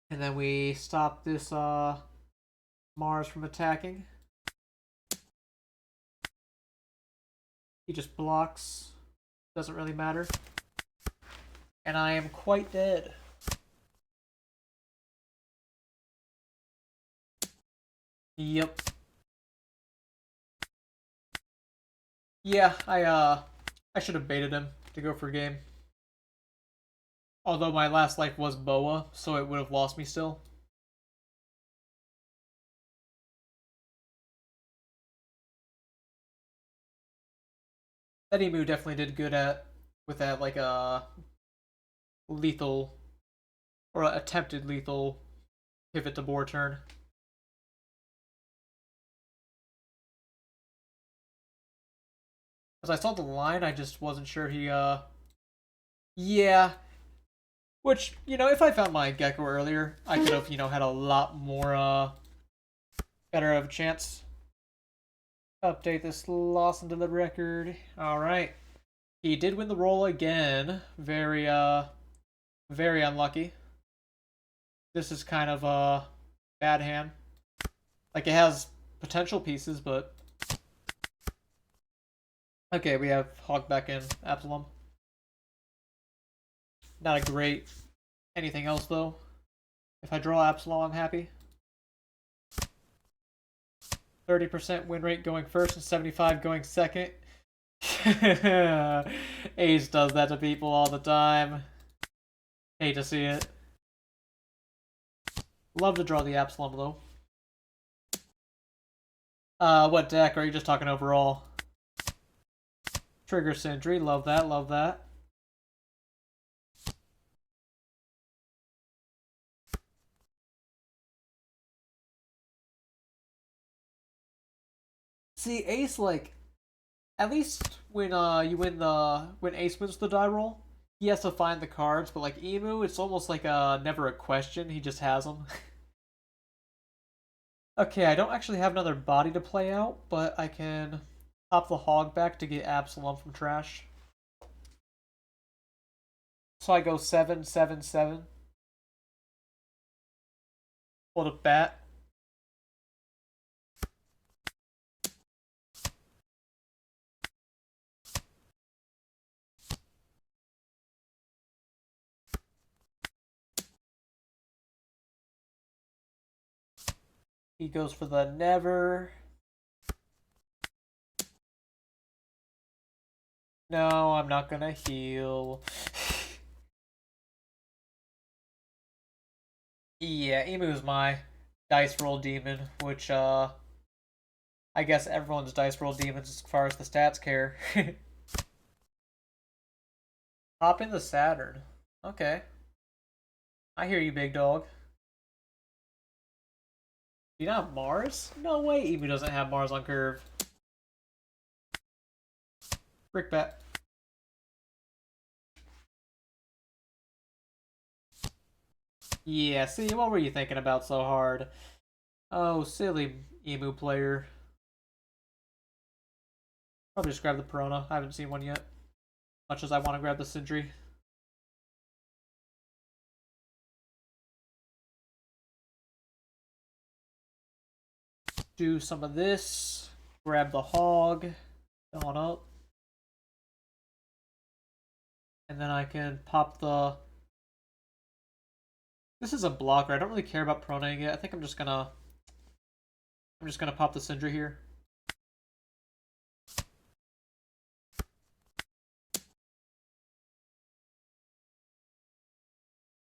And then we stop this Mars from attacking. He just blocks. Doesn't really matter. And I am quite dead. Yep. Yeah, I should have baited him to go for game. Although my last life was Boa, so it would have lost me still. That Emu definitely did good with that, like, lethal, or attempted lethal pivot to board turn. As I saw the line, I just wasn't sure he, yeah. Which, if I found my Gecko earlier, I could have, had a lot more, better of a chance. Update this loss into the record. Alright. He did win the roll again. Very unlucky. This is kind of a bad hand. Like, it has potential pieces, but... Okay, we have Hogback and Absalom. Not a great anything else, though. If I draw Absalom, I'm happy. 30% win rate going first and 75 going second. Ace does that to people all the time. Hate to see it. Love to draw the Absalom, though. What deck? Or are you just talking overall? Trigger Sentry. Love that, love that. See, Ace, like, at least when when Ace wins the die roll, he has to find the cards, but like Emu, it's almost like never a question, he just has them. Okay, I don't actually have another body to play out, but I can pop the Hog back to get Absalom from Trash. So I go 7, 7, 7. Hold a bat. He goes for the never. No, I'm not gonna heal. Yeah, Emu's my dice roll demon, which I guess everyone's dice roll demons as far as the stats care. Hop in the Saturn. Okay. I hear you, big dog. Do you not have Mars? No way Emu doesn't have Mars on curve. Brickbat. Yeah, see, what were you thinking about so hard? Oh, silly Emu player. Probably just grab the Piranha. I haven't seen one yet. Much as I want to grab the Sindri. Do some of this. Grab the Hog. On up. And then I can pop the... This is a blocker. I don't really care about pronating it. I think I'm just gonna pop the Sindri here.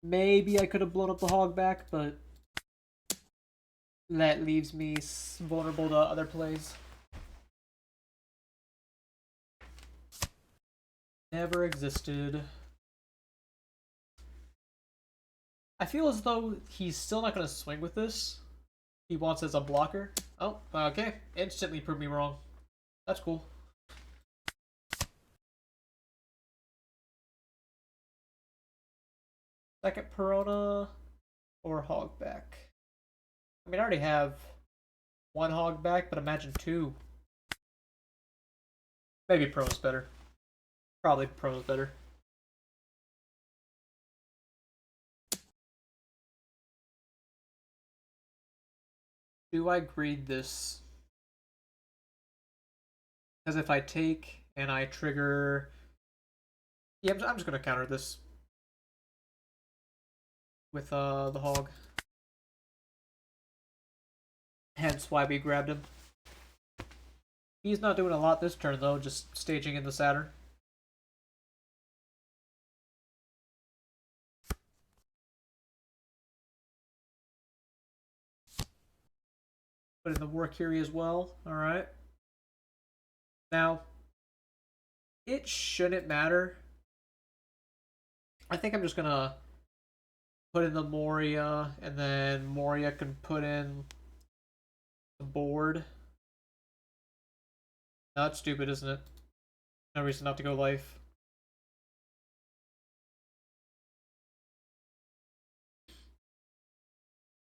Maybe I could have blown up the Hog back, but that leaves me vulnerable to other plays. Never existed. I feel as though he's still not going to swing with this. He wants it as a blocker. Oh, okay. Instantly proved me wrong. That's cool. Second Piranha or Hog back. I mean, I already have one Hog back, but imagine two. Maybe Pro's better. Probably Pro's better. Do I greed this? Because if I take and I trigger... Yeah, I'm just going to counter this with the Hog. Hence why we grabbed him. He's not doing a lot this turn, though, just staging in the Saturn. Put in the War Curie as well. Alright. Now, it shouldn't matter. I think I'm just going to put in the Moria, and then Moria can put in the board. No, that's stupid, isn't it? No reason not to go life.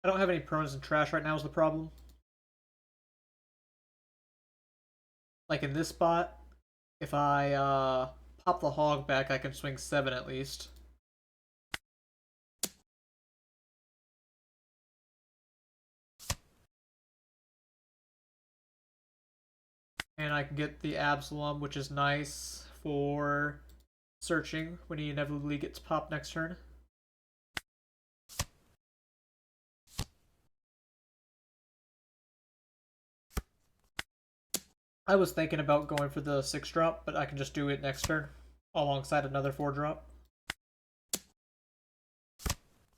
I don't have any prones in trash right now is the problem. Like in this spot, if I pop the Hog back, I can swing 7 at least. And I can get the Absalom, which is nice for searching when he inevitably gets popped next turn. I was thinking about going for the 6-drop, but I can just do it next turn alongside another 4-drop.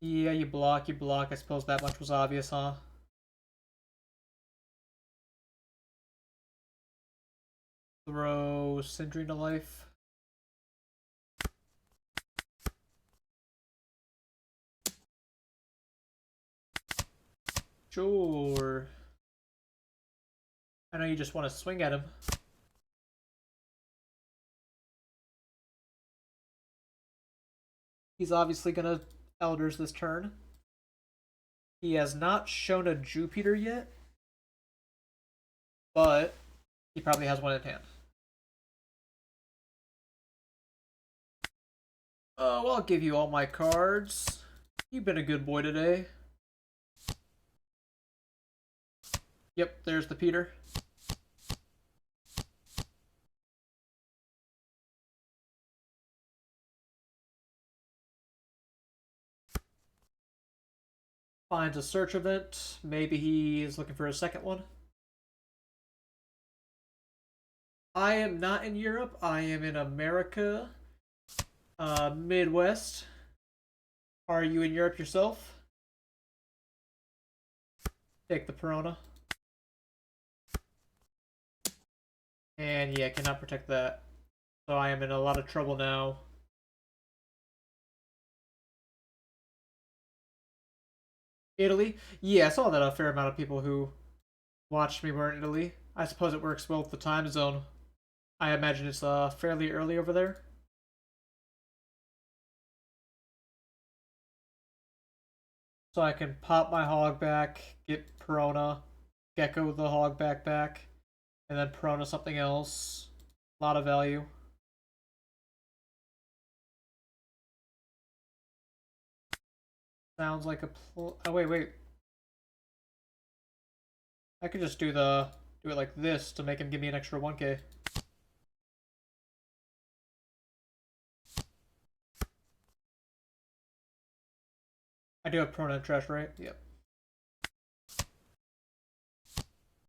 Yeah, you block, you block. I suppose that much was obvious, huh? Throw Sindri to life. Sure. I know you just want to swing at him. He's obviously gonna Elders this turn. He has not shown a Jupiter yet, but he probably has one in hand. Oh, well, I'll give you all my cards. You've been a good boy today. Yep, there's the Peter. Finds a search event. Maybe he's looking for a second one. I am not in Europe. I am in America. Midwest. Are you in Europe yourself? Take the Piranha. And yeah, cannot protect that. So I am in a lot of trouble now. I Italy? Yeah, I saw that a fair amount of people who watched me were in Italy. I suppose it works well with the time zone. I imagine it's fairly early over there. So I can pop my hog back, get Perona, Gecko the hog back, and then Perona something else. A lot of value. Sounds like a oh wait. I could just do it like this to make him give me an extra 1k. I do have Perona and Trash, right? Yep.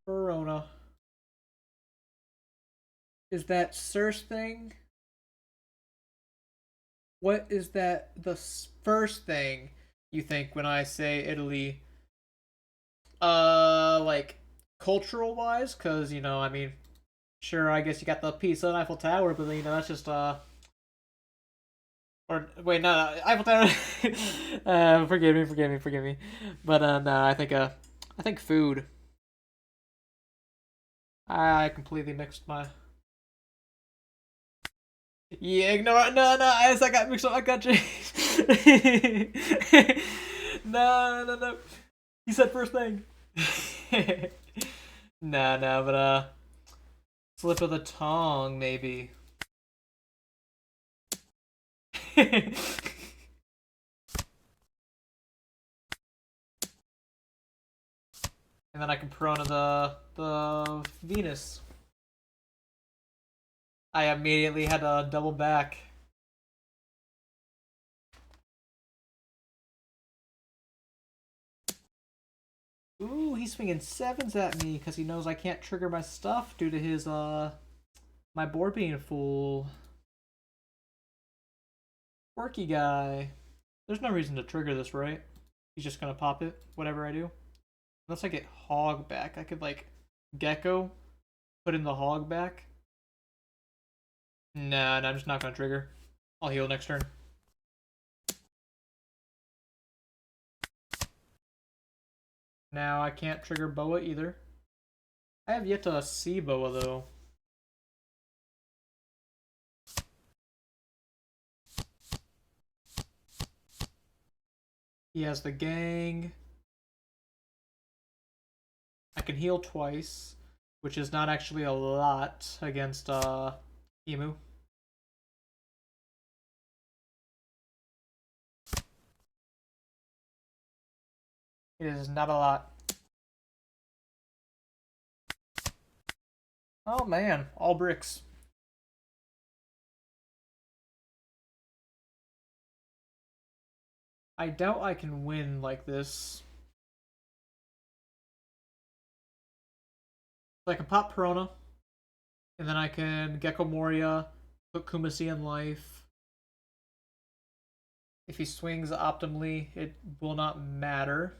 Perona. Is that Circe thing? What is that the first thing you think when I say Italy? Like cultural wise, because I mean, sure, I guess you got the Pisa and Eiffel Tower, but that's just or wait, no, Eiffel Tower. Forgive me. But no, I think food. I completely mixed my. Yeah, ignore it. No. I got mixed up. I got changed. No. You said first thing. No, but slip of the tongue maybe. And then I can Perona the Venus. I immediately had to double back. Ooh, he's swinging sevens at me because he knows I can't trigger my stuff due to his my board being full. Quirky guy. There's no reason to trigger this, right? He's just gonna pop it, whatever I do. Unless I get hog back, I could like Gecko, put in the hog back. Nah, I'm just not gonna trigger. I'll heal next turn. Now I can't trigger Boa either. I have yet to see Boa though. He has the gang. I can heal twice, which is not actually a lot against Emu. It is not a lot. Oh man, all bricks. I doubt I can win like this. So I can pop Perona, and then I can Gecko Moria, put Kumasi in life. If he swings optimally, it will not matter.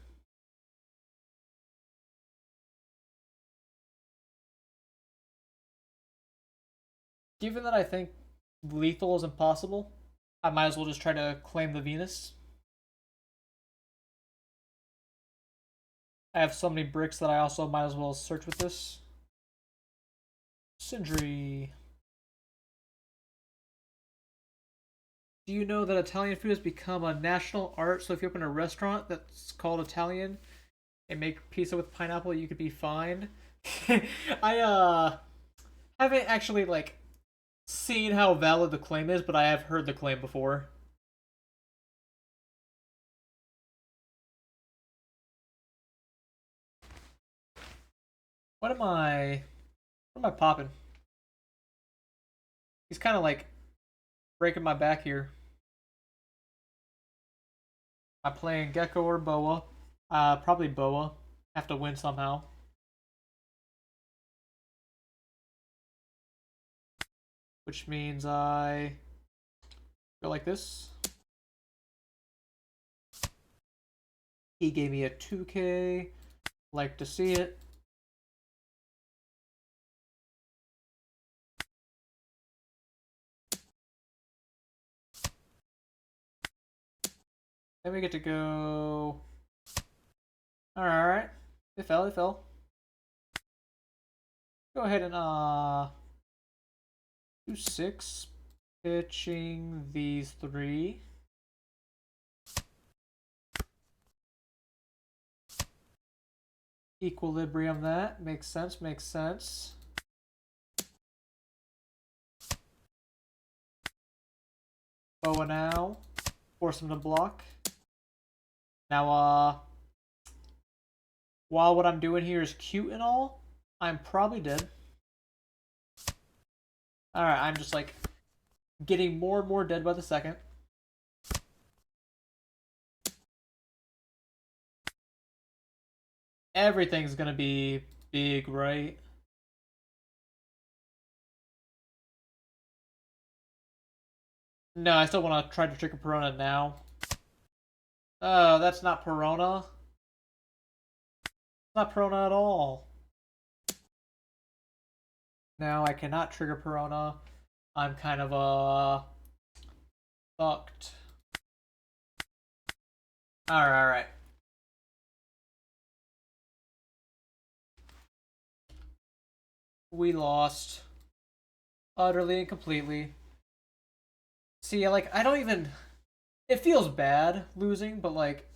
Given that I think lethal is impossible, I might as well just try to claim the Venus. I have so many bricks that I also might as well search with this. Sindri. Do you know that Italian food has become a national art? So if you open a restaurant that's called Italian and make pizza with pineapple, you could be fined. I haven't actually like seen how valid the claim is, but I have heard the claim before. What am I? What am I popping? He's kind of like breaking my back here. I'm playing Gecko or Boa. Probably Boa. Have to win somehow. Which means I go like this. He gave me a 2k. Like to see it. Then we get to go Alright. It fell, it fell. Go ahead and do 6. Pitching these 3. Equilibrium that. Makes sense, makes sense. Boa now. Force him to block. Now, while what I'm doing here is cute and all, I'm probably dead. Alright, I'm just like getting more and more dead by the second. Everything's gonna be big, right? No, I still want to try to trigger Perona now. Oh, that's not Perona. It's not Perona at all. Now I cannot trigger Perona. I'm kind of, fucked. Alright, alright. We lost. Utterly and completely. See, like, I don't even... It feels bad losing, but, like,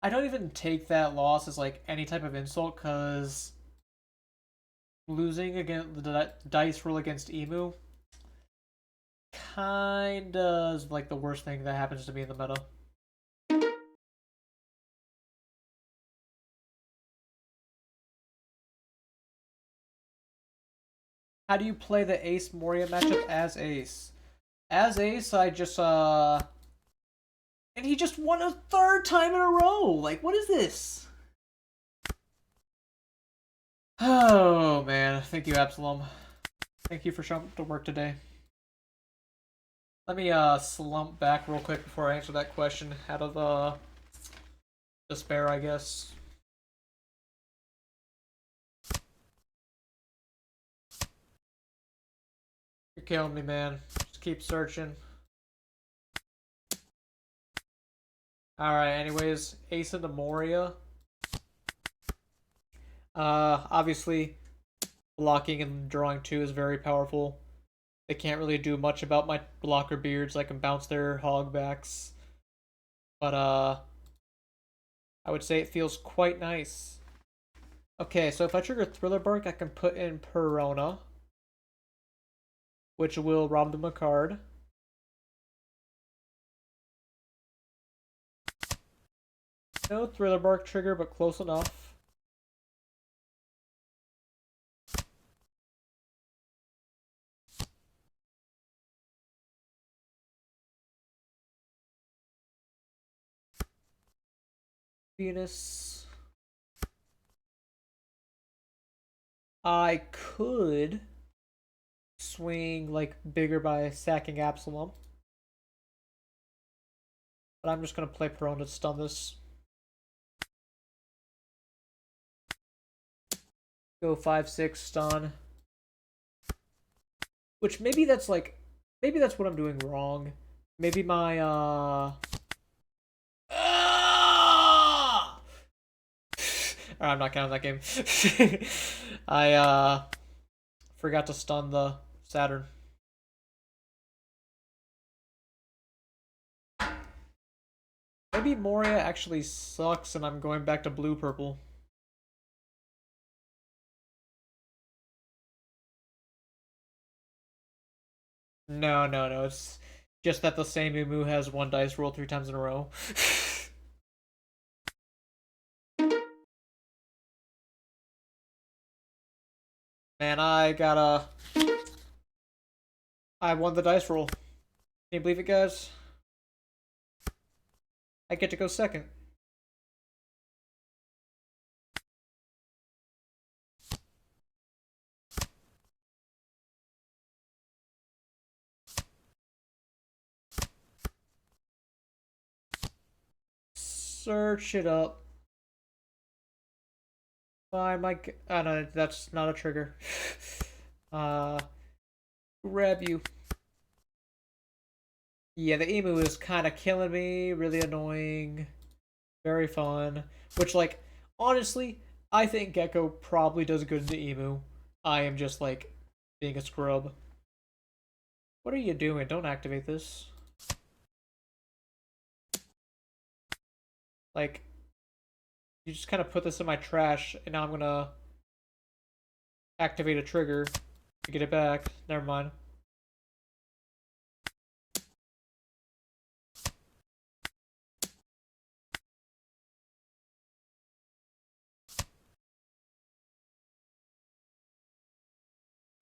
I don't even take that loss as, like, any type of insult, because losing against the dice roll against Emu kinda is, like, the worst thing that happens to me in the meta. How do you play the Ace Moria matchup as Ace? As Ace, I just, and he just won a 3rd time in a row! Like, what is this? Oh, man. Thank you, Absalom. Thank you for showing up to work today. Let me, slump back real quick before I answer that question out of, despair, I guess. You're killing me, man. Just keep searching. Alright, anyways, Ace into Moria. Obviously, blocking and drawing 2 is very powerful. They can't really do much about my blocker beards. I can bounce their hogbacks. But, I would say it feels quite nice. Okay, so if I trigger Thriller Bark, I can put in Perona, which will rob them a card. No Thriller Bark trigger, but close enough. Venus. I could swing like bigger by sacking Absalom, but I'm just gonna play Perona to stun this. Go 5/6 stun. Which maybe that's like, maybe that's what I'm doing wrong. Maybe my I'm not counting that game. I forgot to stun the Saturn. Maybe Moria actually sucks and I'm going back to blue purple. No, no, no. It's just that the same Umu has 1 dice roll 3 times in a row. Man, I won the dice roll. Can you believe it, guys? I get to go second. Search it up. Why am I... Oh, no, that's not a trigger. Grab you. Yeah, the emu is kind of killing me. Really annoying. Very fun. Which, like, Honestly, I think Gecko probably does good into Emu. I am just like being a scrub. What are you doing? Don't activate this. Like, you just kind of put this in my trash, and now I'm gonna activate a trigger to get it back. Never mind.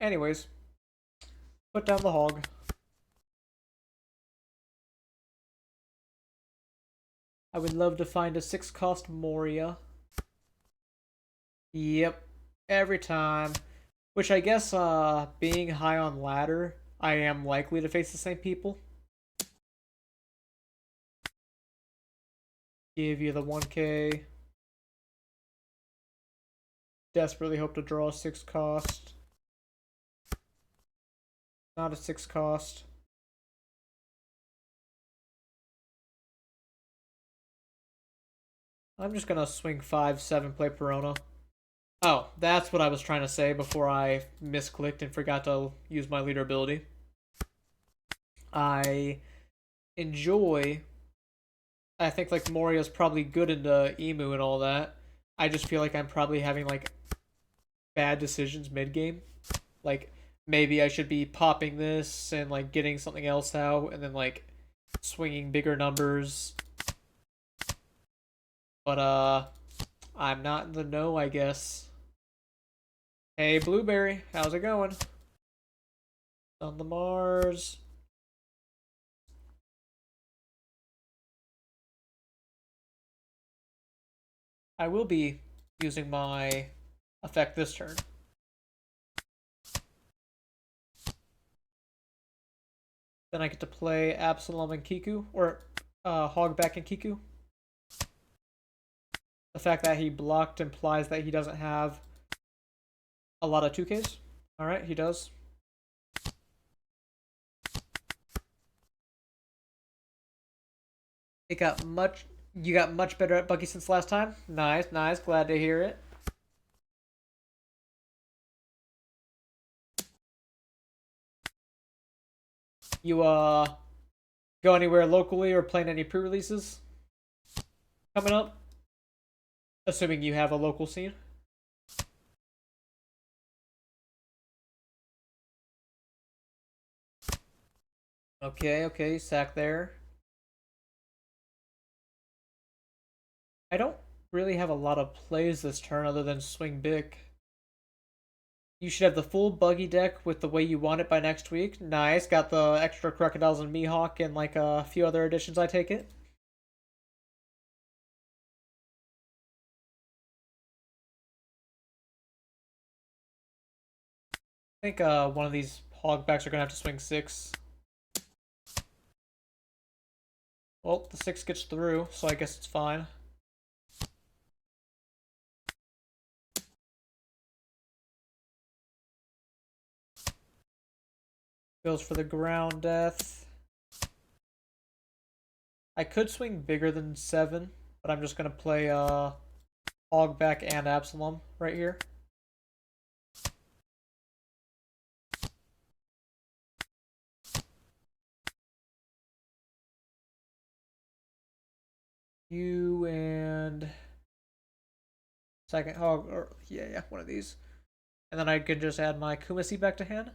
Anyways, put down the hog. I would love to find a 6-cost Moria. Yep, every time. Which I guess, being high on ladder, I am likely to face the same people. Give you the 1k. Desperately hope to draw a 6-cost. Not a 6-cost. I'm just gonna swing 5-7, play Perona. Oh, that's what I was trying to say before I misclicked and forgot to use my leader ability. I enjoy. I think like Moria's probably good into Emu and all that. I just feel like I'm probably having like bad decisions mid game. Like maybe I should be popping this and like getting something else out and then like swinging bigger numbers. But I'm not in the know, I guess. Hey Blueberry, how's it going? On the Mars. I will be using my effect this turn. Then I get to play Absalom and Kiku, or Hogback and Kiku. The fact that he blocked implies that he doesn't have a lot of 2Ks. Alright, he does. It got much. You got much better at Bucky since last time. Nice, nice. Glad to hear it. You go anywhere locally or playing any pre-releases coming up? Assuming you have a local scene. Okay, okay, sack there. I don't really have a lot of plays this turn other than swing big. You should have the full buggy deck with the way you want it by next week. Nice. Got the extra crocodiles and Mihawk and like a few other additions, I take it. I think one of these hogbacks are gonna have to swing 6. Well, the 6 gets through, so I guess it's fine. Goes for the ground death. I could swing bigger than 7, but I'm just gonna play Hogback and Absalom right here. You and second hog, or yeah, one of these. And then I could just add my Kumasi back to hand.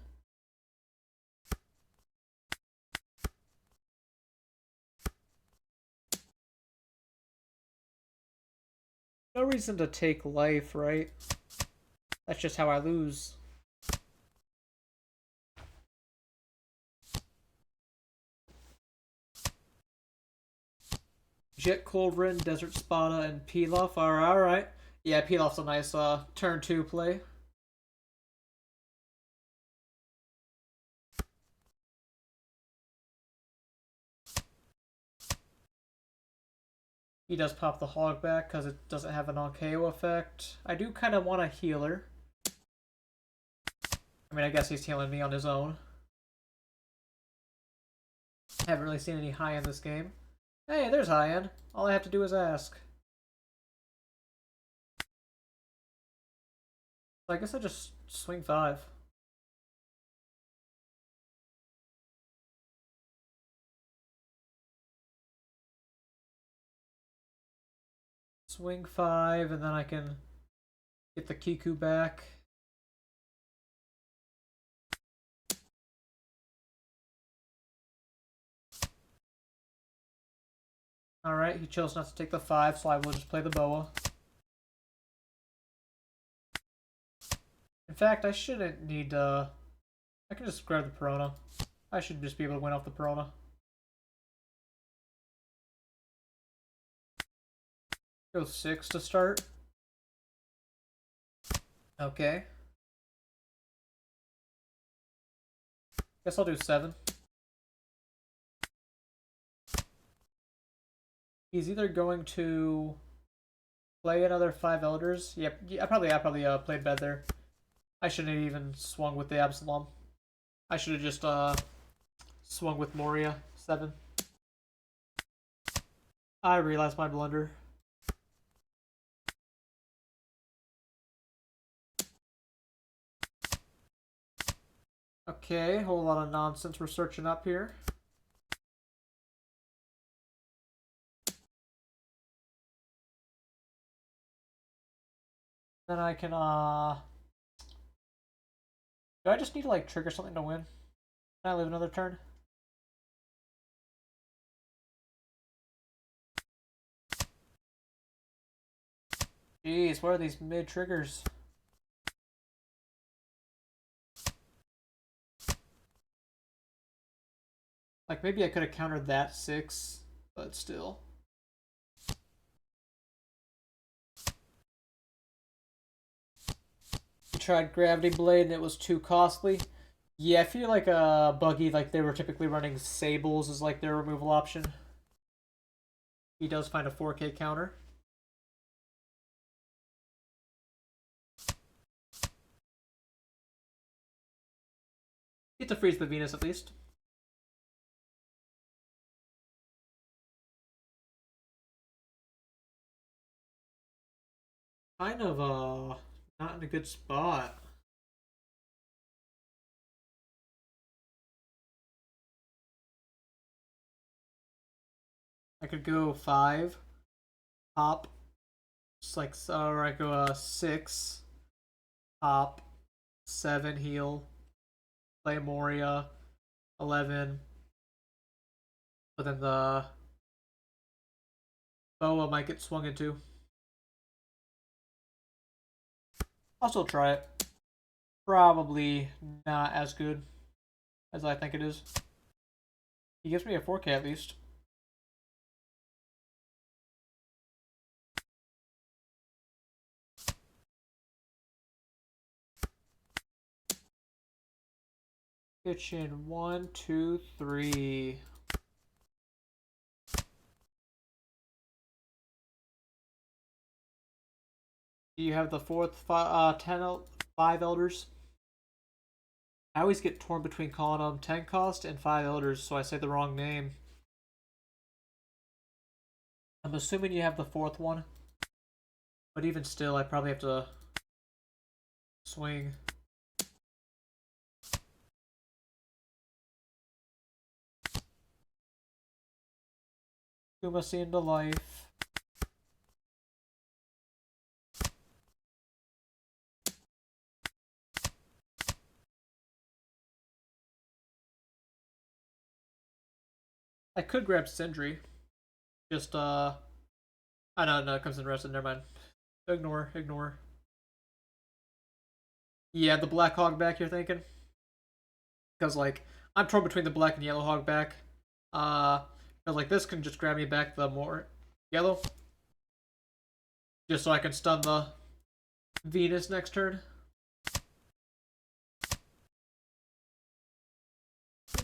No reason to take life, right? That's just how I lose. Jet Culverin, Desert Spada, and Pilaf are alright. Yeah, Pilaf's a nice turn 2 play. He does pop the hog back because it doesn't have an on-KO effect. I do kind of want a healer. I mean, I guess he's healing me on his own. Haven't really seen any high end this game. Hey, there's high end. All I have to do is ask. So I guess I just swing 5. Swing 5, and then I can get the Kiku back. Alright, he chose not to take the 5, so I will just play the Boa. In fact, I shouldn't need, I can just grab the Perona. I should just be able to win off the Perona. Go 6 to start. Okay. Guess I'll do 7. He's either going to play another 5 Elders. Yep, yeah, I probably played bad there. I shouldn't have even swung with the Absalom. I should have just swung with Moria 7. I realized my blunder. Okay, whole lot of nonsense we're searching up here. Then I can do I just need to like trigger something to win? Can I live another turn? Jeez, what are these mid triggers? Like maybe I could have countered that 6, but still. I tried Gravity Blade and it was too costly. Yeah, I feel like Buggy, like they were typically running Sables as like their removal option. He does find a 4K counter. Get to freeze the Venus at least. Kind of not in a good spot. I could go 5, hop. Just like or I go 6, hop, 7 heal, play Moria, 11. But then the Boa might get swung into. I'll still try it. Probably not as good as I think it is. He gives me a 4K at least. Kitchen 1, 2, 3. Do you have the fourth 5 elders? I always get torn between calling them 10 cost and 5 elders, so I say the wrong name. I'm assuming you have the fourth one, but even still, I probably have to swing. Kuma seen to life. I could grab Sindri. Just I know, no, it comes in rested, never mind. Ignore. Yeah, the black hog back you're thinking? Because like I'm torn between the black and yellow hog back. Because like this can just grab me back the more yellow. Just so I can stun the Venus next turn.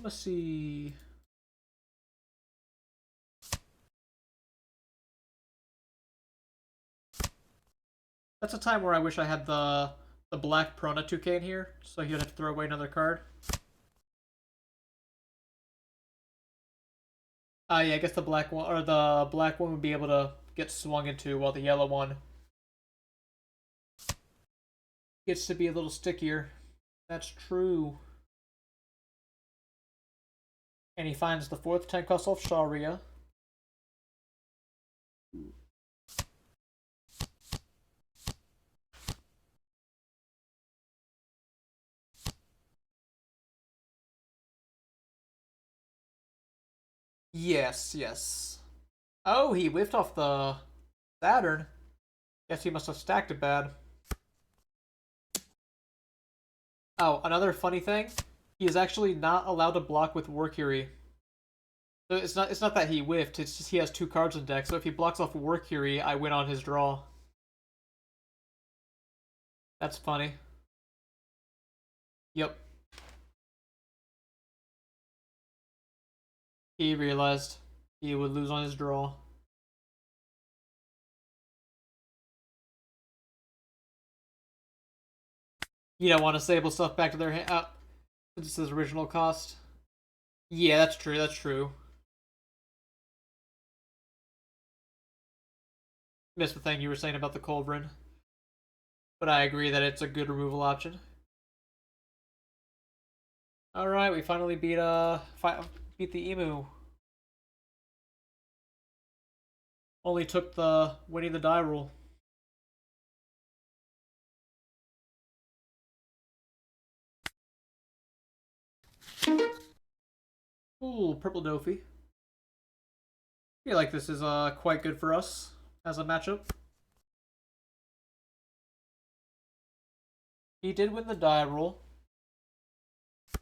Let's see. That's a time where I wish I had the black Prona 2K in here, so he'd have to throw away another card. Yeah, I guess the black one or the black one would be able to get swung into while the yellow one Gets to be a little stickier. That's true. And he finds the 4th 10 cost off Sharia. Yes, yes. Oh, he whiffed off the Saturn. Guess he must have stacked it bad. Oh, another funny thing, he is actually not allowed to block with Warcury. So it's not that he whiffed, it's just he has 2 cards in deck, so if he blocks off Warcury, I win on his draw. That's funny. Yep. He realized he would lose on his draw. You don't want to Sable stuff back to their hand. Since it's his original cost. Yeah, that's true. That's true. Missed the thing you were saying about the Culverin, but I agree that it's a good removal option. All right, we finally beat the Emu. Only took the winning the die rule. Ooh, purple Dofi. I feel like this is quite good for us as a matchup. He did win the die roll.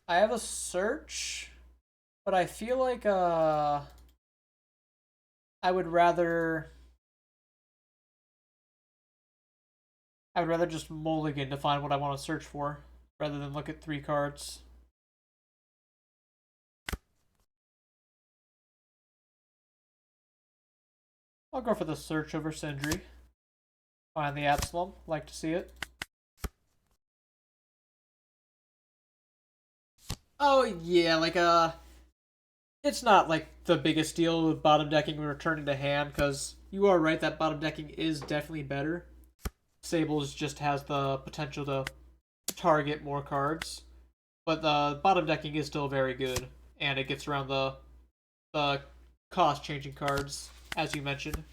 I have a search, but I feel like I would rather just mulligan to find what I want to search for rather than look at 3 cards. I'll go for the search over Sindri. Find the Absalom. Like to see it. Oh yeah, like it's not like the biggest deal with bottom decking and returning to hand, because you are right that bottom decking is definitely better. Sables just has the potential to target more cards, but the bottom decking is still very good, and it gets around the cost changing cards as you mentioned.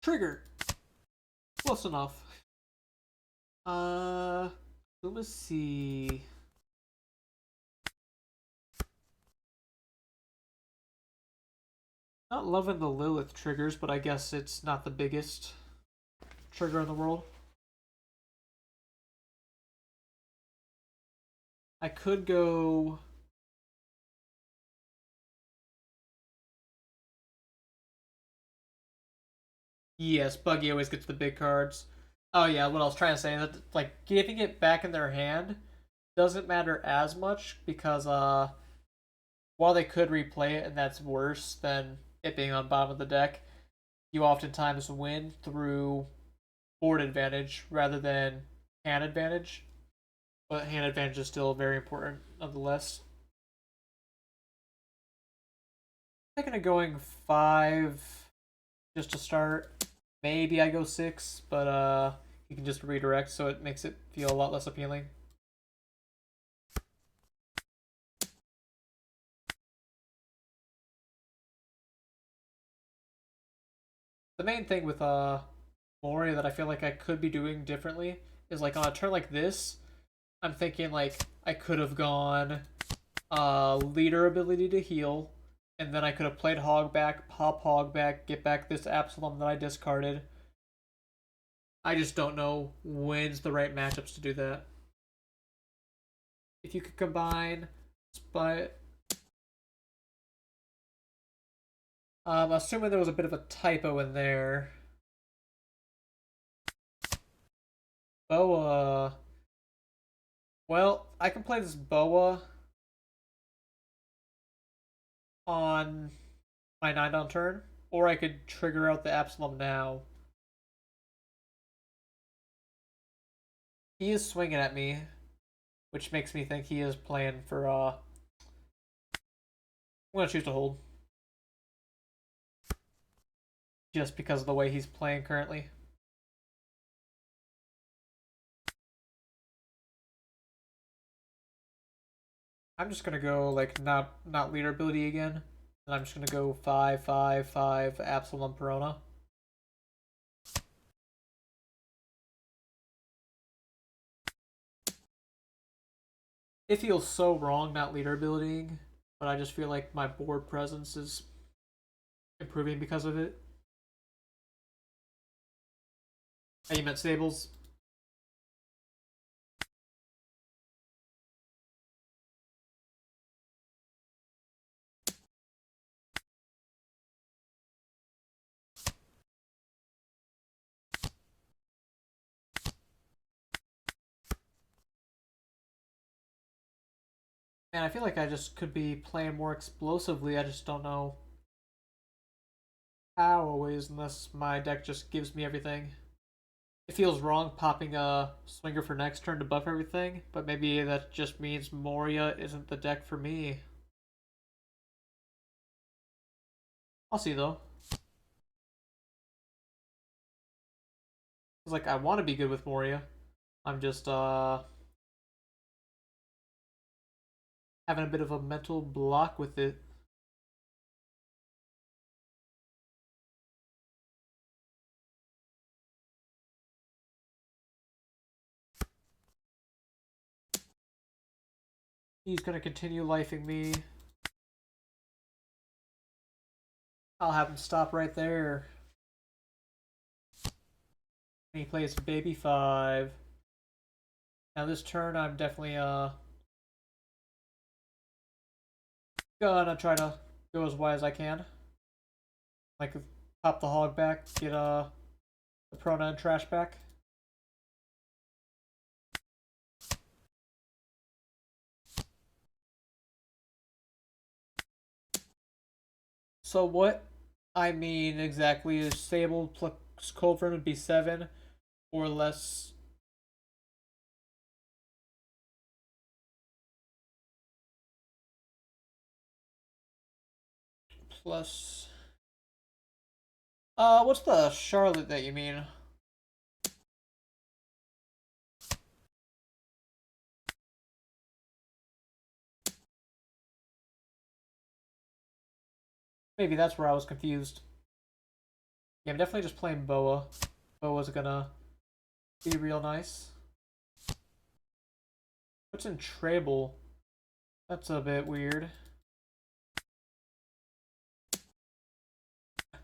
Trigger. Close enough. Let's see. Not loving the Lilith triggers, but I guess it's not the biggest trigger in the world. I could go. Yes, Buggy always gets the big cards. Oh yeah, what I was trying to say that like giving it back in their hand doesn't matter as much because while they could replay it and that's worse than it being on bottom of the deck, you oftentimes win through board advantage rather than hand advantage. But hand advantage is still very important nonetheless. Thinking of going 5 just to start. Maybe I go 6, but you can just redirect so it makes it feel a lot less appealing. The main thing with Moria that I feel like I could be doing differently is like on a turn like this, I'm thinking like I could have gone leader ability to heal, and then I could have played Hogback, pop Hogback, get back this Absalom that I discarded. I just don't know when's the right matchups to do that. If you could combine, but assuming there was a bit of a typo in there. Boa. Well, I can play this Boa on my 9 down turn, or I could trigger out the Absalom now. He is swinging at me, which makes me think he is playing for I'm gonna choose to hold. just because of the way he's playing currently. I'm just gonna go like not leader ability again. And I'm just gonna go 5 5 5 Absalom Perona. It feels so wrong not leader abilitying, but I just feel like my board presence is improving because of it. Hey, you meant stables? Man, I feel like I just could be playing more explosively. I just don't know how always, unless my deck just gives me everything. It feels wrong popping a Swinger for next turn to buff everything, but maybe that just means Moria isn't the deck for me. I'll see though. It's like I want to be good with Moria. I'm just having a bit of a mental block with it. He's gonna continue lifing me. I'll have him stop right there. And he plays baby 5. Now this turn I'm definitely gonna try to go as wide as I can. Like pop the hog back, get the Prona and trash back. So what I mean exactly is stable plus Culverin would be 7 or less. Plus what's the Charlotte that you mean? Maybe that's where I was confused. Yeah, I'm definitely just playing Boa. Boa's gonna be real nice. What's in Trable? That's a bit weird.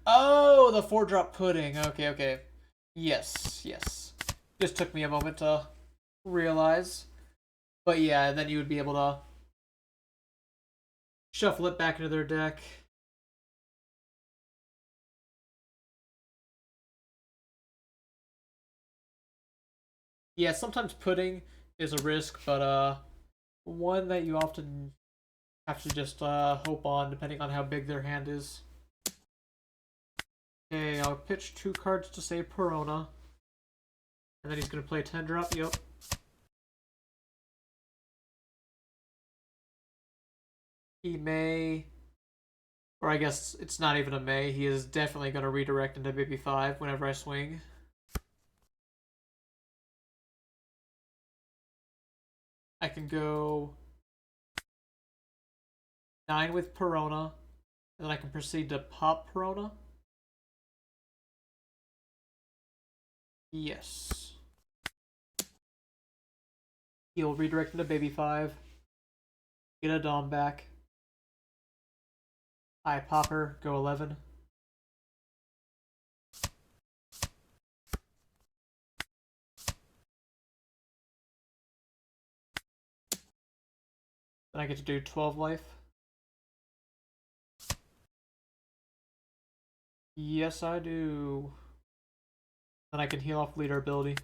Oh, the 4-drop pudding. Okay, okay. Yes, yes. Just took me a moment to realize. But yeah, then you would be able to shuffle it back into their deck. Yeah, sometimes pudding is a risk, but one that you often have to just hope on depending on how big their hand is. Okay, I'll pitch 2 cards to save Perona. And then he's gonna play 10-drop, yep. He may, or I guess it's not even a may, he is definitely gonna redirect into baby 5 whenever I swing. I can go 9 with Perona, and then I can proceed to pop Perona. Yes. He'll redirect into baby 5. Get a Dom back. I pop her, go 11. Then I get to do 12 life. Yes, I do. Then I can heal off leader ability.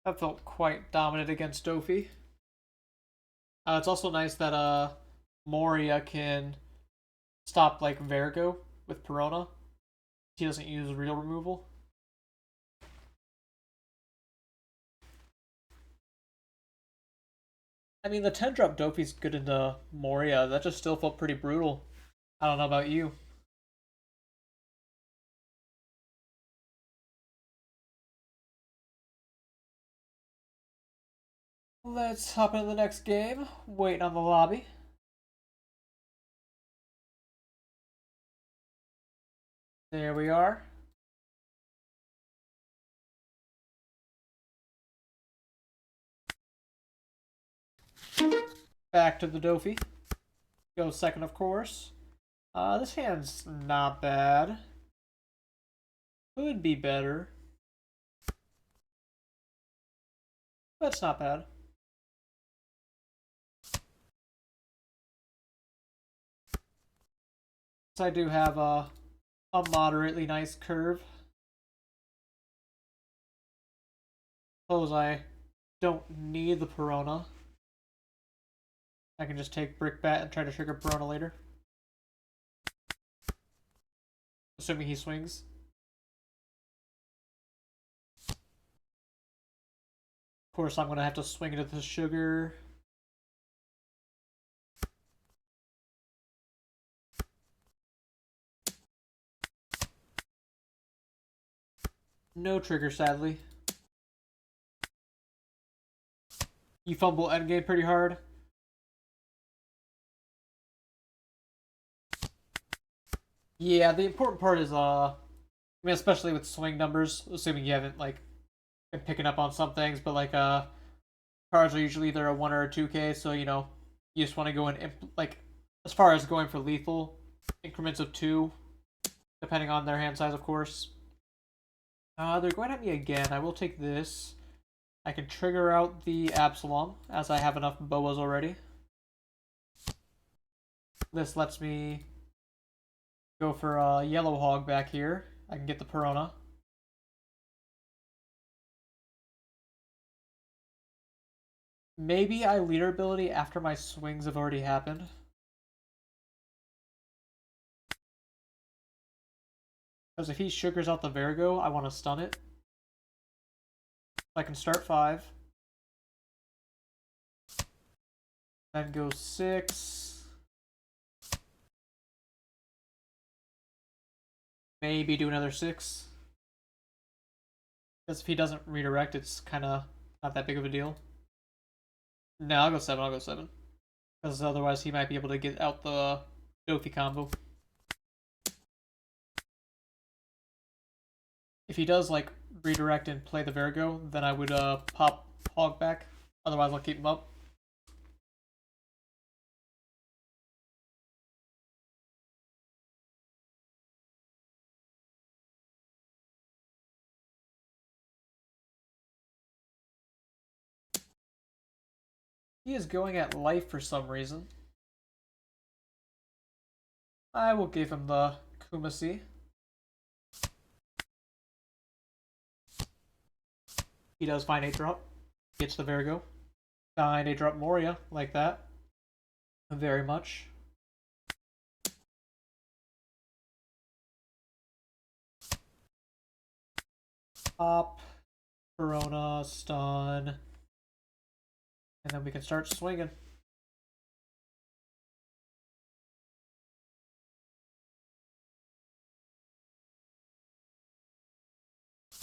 That felt quite dominant against Dofi. It's also nice that Moria can stop like Vergo with Perona. He doesn't use real removal. I mean, the 10 drop Dofi's good into Moria. That just still felt pretty brutal. I don't know about you. Let's hop into the next game. Waiting on the lobby. There we are. Back to the Dofi. Go second, of course. This hand's not bad. Could be better. But it's not bad. So I do have a moderately nice curve. Suppose I don't need the Perona. I can just take Brickbat and try to trigger Perona later. Assuming he swings. Of course, I'm going to have to swing into the sugar. No trigger, sadly. You fumble endgame pretty hard. Yeah, the important part is, I mean, especially with swing numbers, assuming you haven't, like, been picking up on some things, but, like, cards are usually either a 1 or a 2k, so, you know, you just want to go in, like, as far as going for lethal, increments of 2, depending on their hand size, of course. They're going at me again. I will take this. I can trigger out the Absalom, as I have enough boas already. This lets me go for a yellow hog back here. I can get the Perona. Maybe I leader ability after my swings have already happened. Because if he sugars out the Virgo, I want to stun it. I can start 5. Then go 6. Maybe do another 6. Because if he doesn't redirect, it's kind of not that big of a deal. No, I'll go 7. I'll go 7. Because otherwise he might be able to get out the Dofi combo. If he does, like, redirect and play the Virgo, then I would pop Hog back. Otherwise, I'll keep him up. He is going at life for some reason. I will give him the Kumasi. He does find 8 drop. Gets the Virgo. Find 8 drop Moria, like that. Very much. Pop. Corona, stun. And then we can start swinging.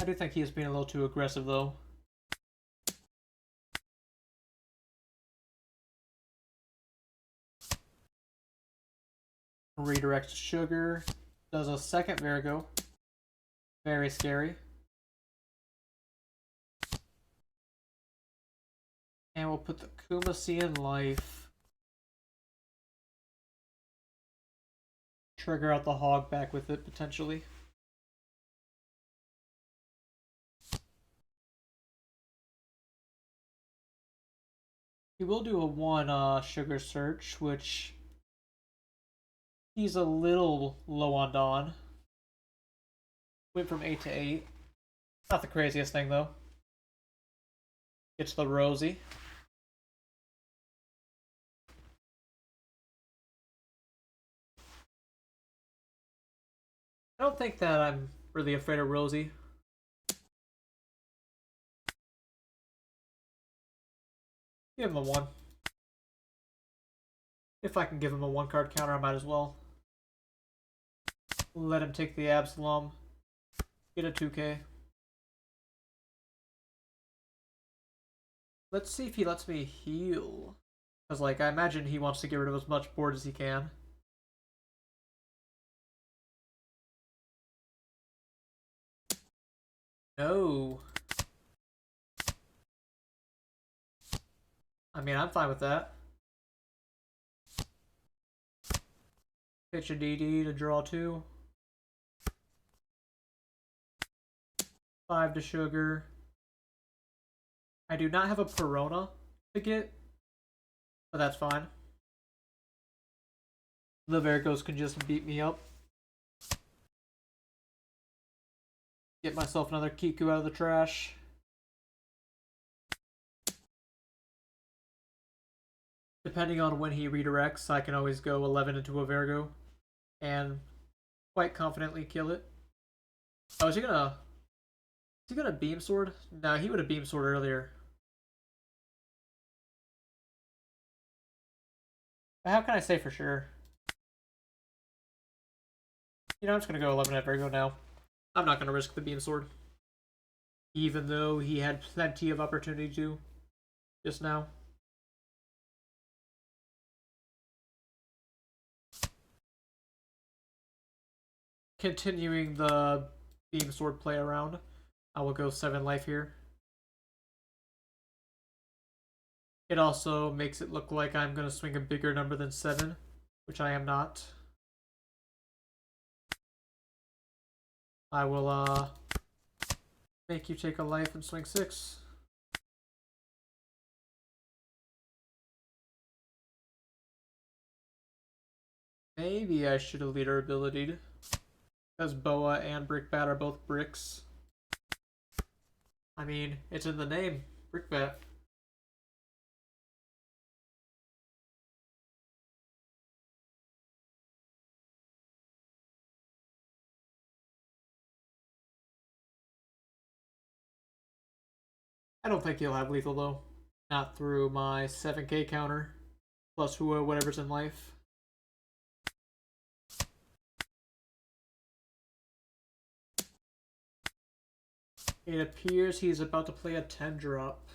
I do think he is being a little too aggressive, though. Redirects sugar. Does a second Virgo. Very scary. And we'll put the Kumasi in life. Trigger out the hog back with it, potentially. He will do a 1 sugar search, which he's a little low on Dawn. Went from 8 to 8. Not the craziest thing, though. It's the Rosie. I don't think that I'm really afraid of Rosie. Give him a 1. If I can give him a 1-card counter, I might as well. Let him take the Absalom. Get a 2k. Let's see if he lets me heal. Because, like, I imagine he wants to get rid of as much board as he can. No. I mean, I'm fine with that. Pitch a DD to draw 2. 5 to sugar. I do not have a Perona to get, but that's fine. The Vargos can just beat me up. Get myself another Kiku out of the trash. Depending on when he redirects, I can always go 11 into a Virgo and quite confidently kill it. Oh, is he gonna Beam Sword? No, he would have Beam Sword earlier. But how can I say for sure? You know, I'm just gonna go 11 at Virgo now. I'm not gonna risk the Beam Sword. Even though he had plenty of opportunity to just now. Continuing the Beam Sword play around, I will go 7 life here. It also makes it look like I'm going to swing a bigger number than 7, which I am not. I will make you take a life and swing 6. Maybe I should have leader abilitied. Because Boa and Brickbat are both bricks. I mean, it's in the name. Brickbat. I don't think he'll have lethal though. Not through my 7k counter. Plus whatever's in life. It appears he's about to play a 10 drop.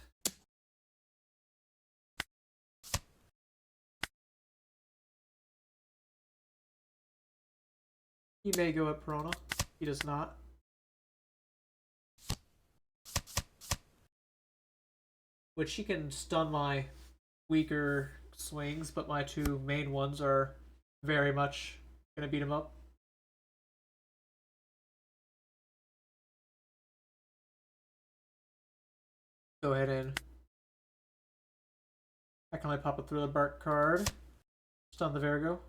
He may go at Perona. He does not. Which he can stun my weaker swings, but my 2 main ones are very much going to beat him up. Go ahead and I can only pop it through the Bark card. Stun the Virgo.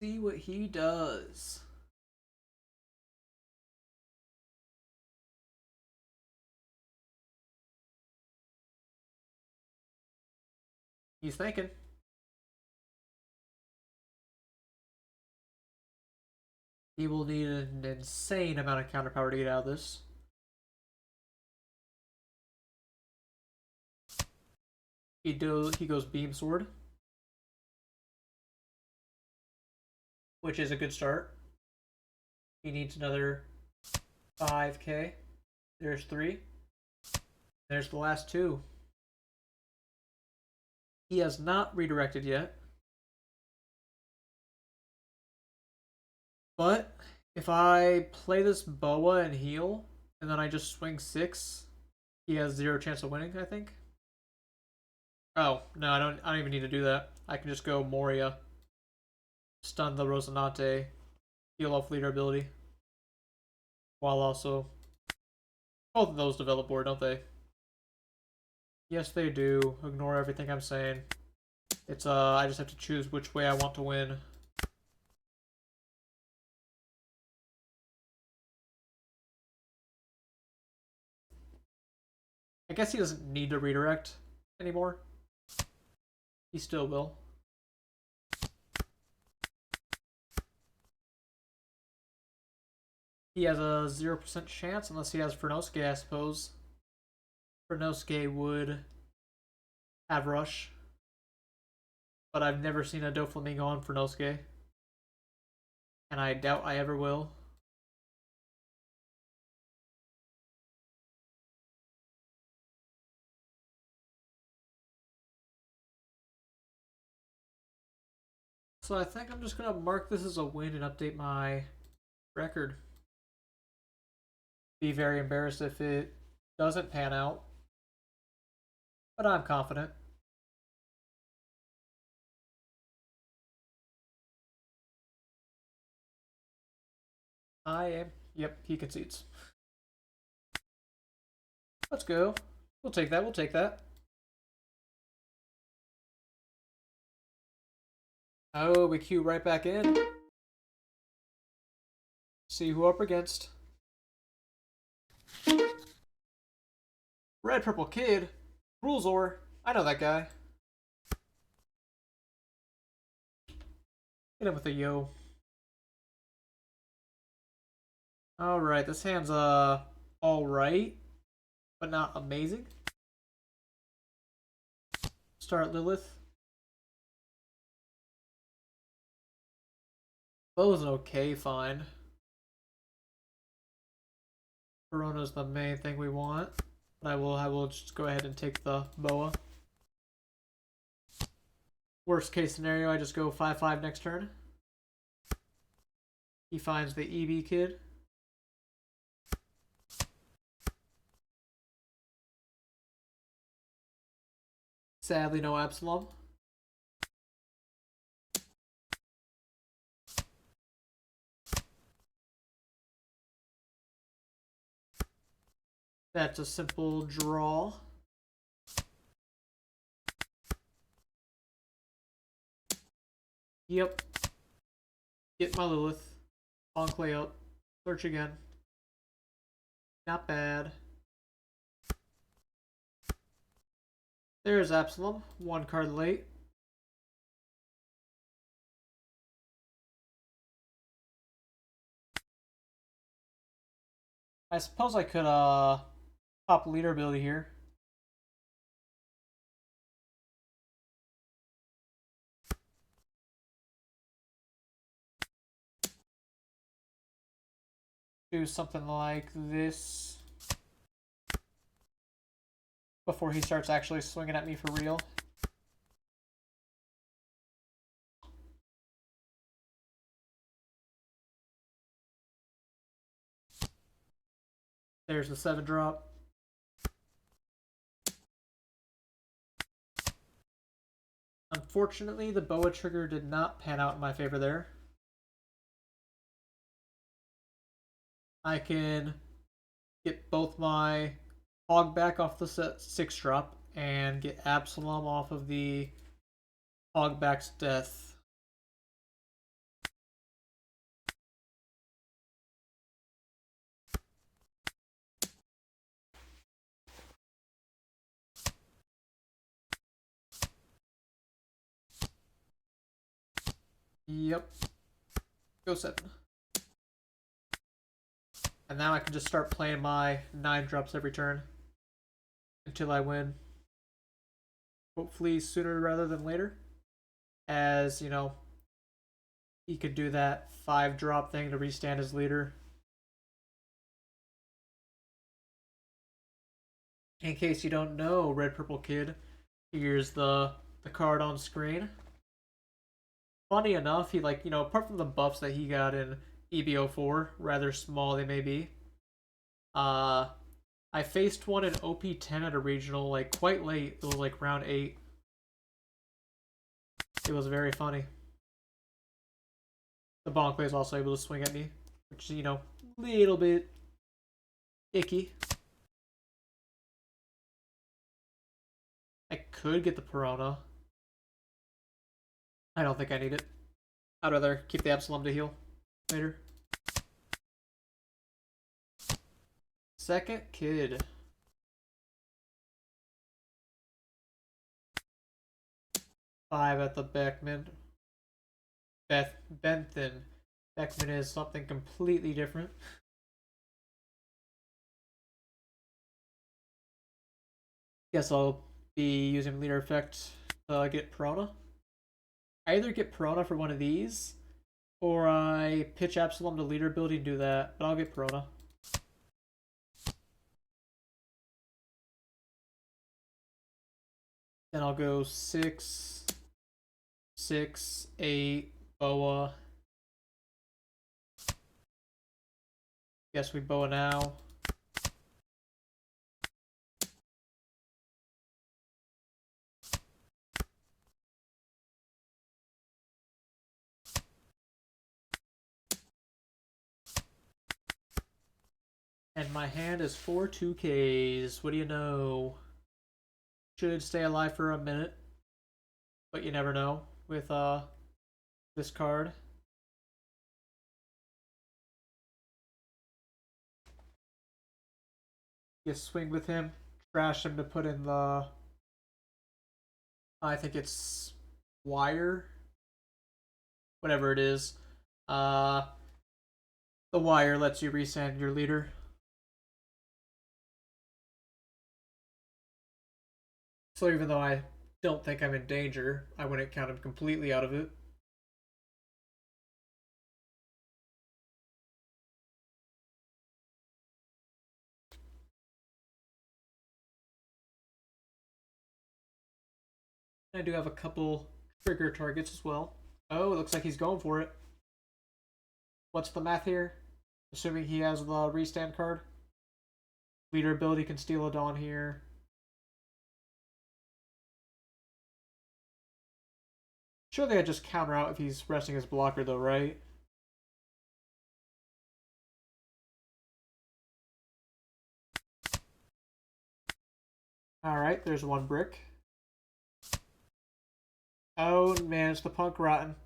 See what he does. He's thinking. He will need an insane amount of counter power to get out of this. He goes Beam Sword, which is a good start. He needs another 5k. There's 3. There's the last 2. He has not redirected yet. But if I play this Boa and heal, and then I just swing 6, he has 0 chance of winning, I think. Oh, no, I don't even need to do that. I can just go Moria. Stun the Rosinante. Heal off leader ability. While also... Both of those develop board, don't they? Yes, they do. Ignore everything I'm saying. It's, I just have to choose which way I want to win. I guess he doesn't need to redirect anymore. He still will. He has a 0% chance unless he has Fernosuke, I suppose. Fernosuke would have Rush, but I've never seen a Doflamingo on Fernosuke, and I doubt I ever will. So I think I'm just going to mark this as a win and update my record. Be very embarrassed if it doesn't pan out, but I'm confident. I am. Yep, he concedes. Let's go. We'll take that. We'll take that. Oh, we queue right back in. See who up against. Red Purple Kid. Rulesor. I know that guy. Hit him with a yo. Alright, this hand's alright, but not amazing. Start Lilith. Bow's an okay find. Corona's the main thing we want. But I will just go ahead and take the Boa. Worst case scenario, I just go 5-5 next turn. He finds the EB kid. Sadly, no Absalom. That's a simple draw. Yep. Get my Lilith. On clay up. Search again. Not bad. There's Absalom. One card late. I suppose I could pop leader ability here. Do something like this before he starts actually swinging at me for real. There's the 7-drop. Unfortunately, the Boa trigger did not pan out in my favor there. I can get both my Hog back off the 6-drop and get Absalom off of the Hogback's death. Yep. Go 7. And now I can just start playing my 9-drops every turn until I win. Hopefully sooner rather than later. As, you know, he could do that 5-drop thing to restand as leader. In case you don't know, Red Purple Kid, here's the card on screen. Funny enough, he, like, you know, apart from the buffs that he got in EBO4, rather small they may be, I faced one in OP10 at a regional, like, quite late. It was, like, round 8. It was very funny. The Bonk is also able to swing at me, which is, you know, a little bit icky. I could get the Piranha. I don't think I need it. I'd rather keep the Absalom to heal later. Second kid. Five at the Beckman. Bentham. Beckman is something completely different. Guess I'll be using leader effect to get Perona. I either get Perona for one of these, or I pitch Absalom to leader ability and do that, but I'll get Perona. Then I'll go 6, 6, 8, Boa. Guess we Boa now. And my hand is 4 2Ks. What do you know? Should stay alive for a minute, but you never know with this card. You swing with him, trash him to put in the, I think it's wire, whatever it is. Uh, the wire lets you resend your leader. So even though I don't think I'm in danger, I wouldn't count him completely out of it. I do have a couple trigger targets as well. Oh, it looks like he's going for it. What's the math here? Assuming he has the restand card. Leader ability can steal a Dawn here. Surely I just counter out if he's resting his blocker though, right? Alright, there's one brick. Oh man, it's the Punk Rotten.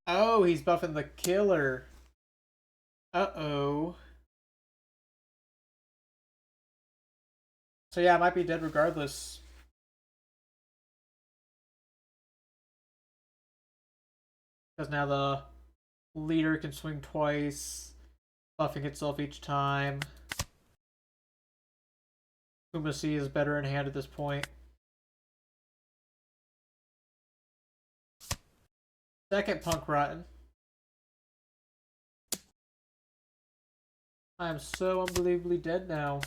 Oh, he's buffing the killer. Uh-oh. So yeah, I might be dead regardless. Because now the leader can swing twice, buffing itself each time. Umasi is better in hand at this point. Second Punk Rotten. I am so unbelievably dead now.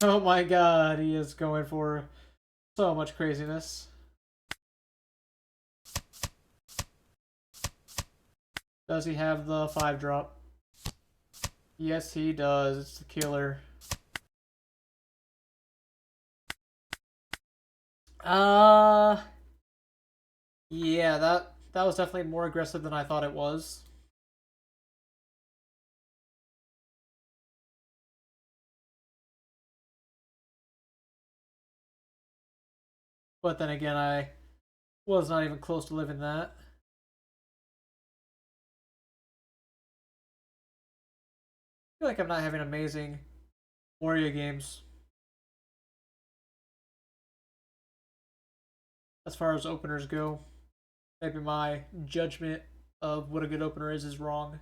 Oh my god, he is going for so much craziness. Does he have the 5-drop? Yes, he does. It's the killer. Yeah, that was definitely more aggressive than I thought it was. But then again, I was not even close to living that. I feel like I'm not having amazing Moria games as far as openers go. Maybe my judgment of what a good opener is wrong.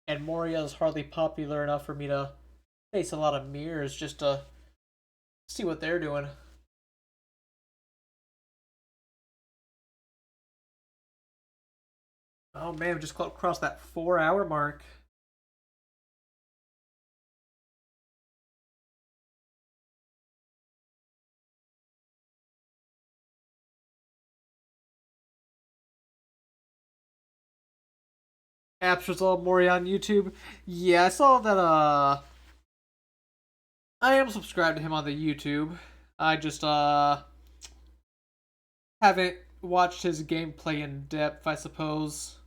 And Moria is hardly popular enough for me to face a lot of mirrors just to see what they're doing. Oh man, we just crossed that 4-hour mark. Apps result Moria on YouTube. Yeah, I saw that I am subscribed to him on the YouTube. I just haven't watched his gameplay in depth, I suppose.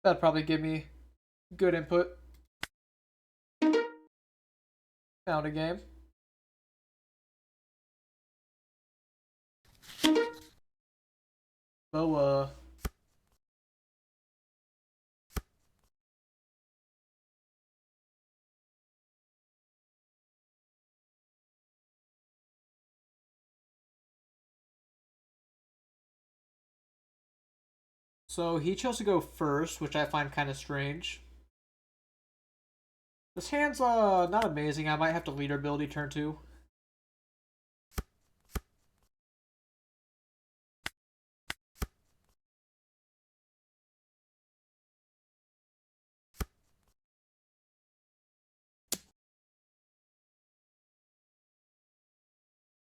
That'd probably give me good input. Found a game. Boa. So he chose to go first, which I find kind of strange. This hand's not amazing. I might have to leader ability turn 2.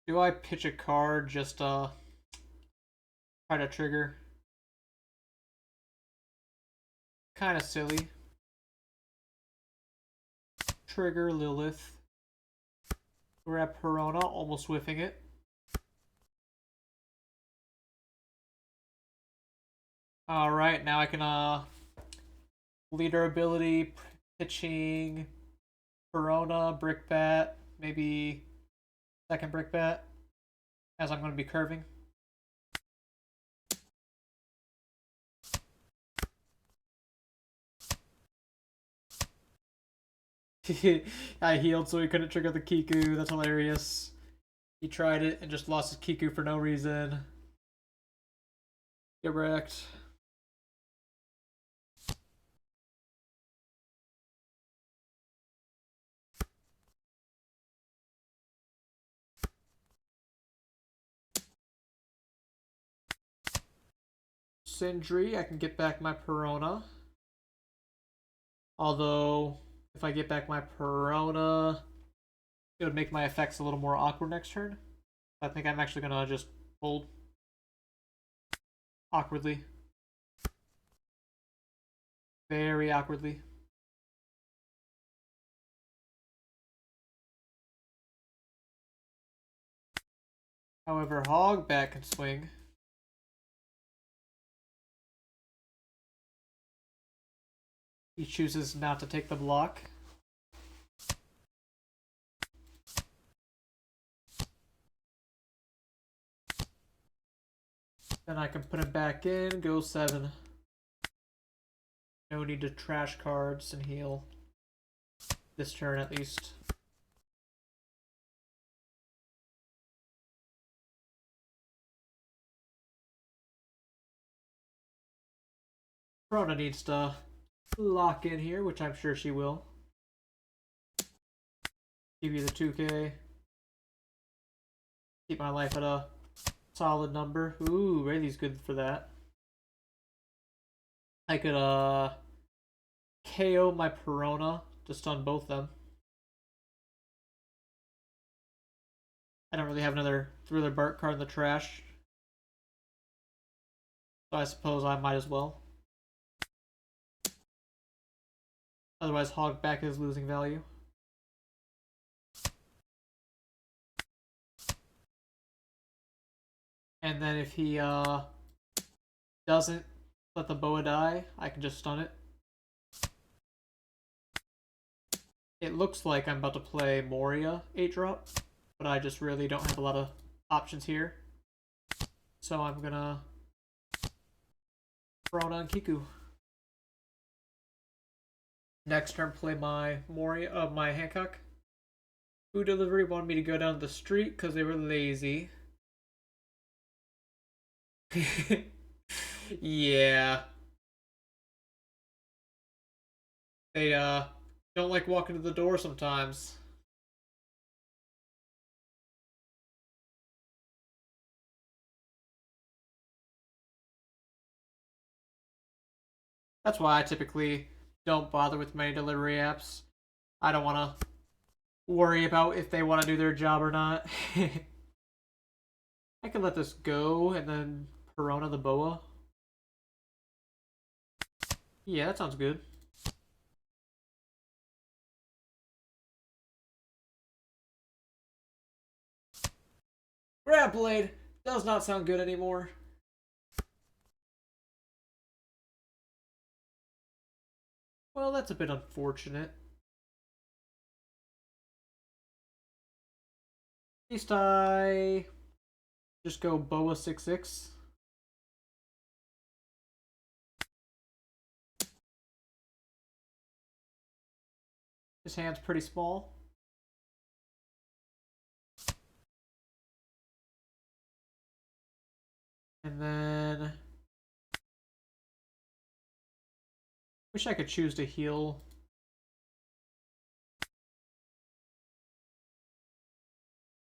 Do I pitch a card just try to trigger? Kind of silly. Trigger Lilith. Grab Perona, almost whiffing it. Alright, now I can leader ability, pitching Perona, Brickbat, maybe second Brickbat, as I'm going to be curving. I healed so he couldn't trigger the Kiku. That's hilarious. He tried it and just lost his Kiku for no reason. Get wrecked. Sindri, I can get back my Perona. Although, if I get back my Perona, it would make my effects a little more awkward next turn. I think I'm actually gonna just hold awkwardly. Very awkwardly. However, Hogback can swing. He chooses not to take the block. Then I can put him back in, go 7. No need to trash cards and heal. This turn at least. Perona needs to lock in here, which I'm sure she will. Give you the 2k. Keep my life at a solid number. Ooh, Rayleigh's good for that. I could KO my Perona to stun both them. I don't really have another Thriller Bark card in the trash. So I suppose I might as well. Otherwise, Hogback is losing value. And then if he doesn't let the boa die, I can just stun it. It looks like I'm about to play Moria 8-drop, but I just really don't have a lot of options here. So I'm gonna throw on Kiku. Next turn, play my Moria, my Hancock. Food delivery wanted me to go down the street because they were lazy. Yeah. They don't like walking to the door sometimes. That's why I typically don't bother with many delivery apps. I don't want to worry about if they want to do their job or not. I can let this go and then Perona the boa. Yeah, that sounds good. Grab Blade does not sound good anymore. Well, that's a bit unfortunate. At least I just go Boa 6-6. His hand's pretty small. And then wish I could choose to heal.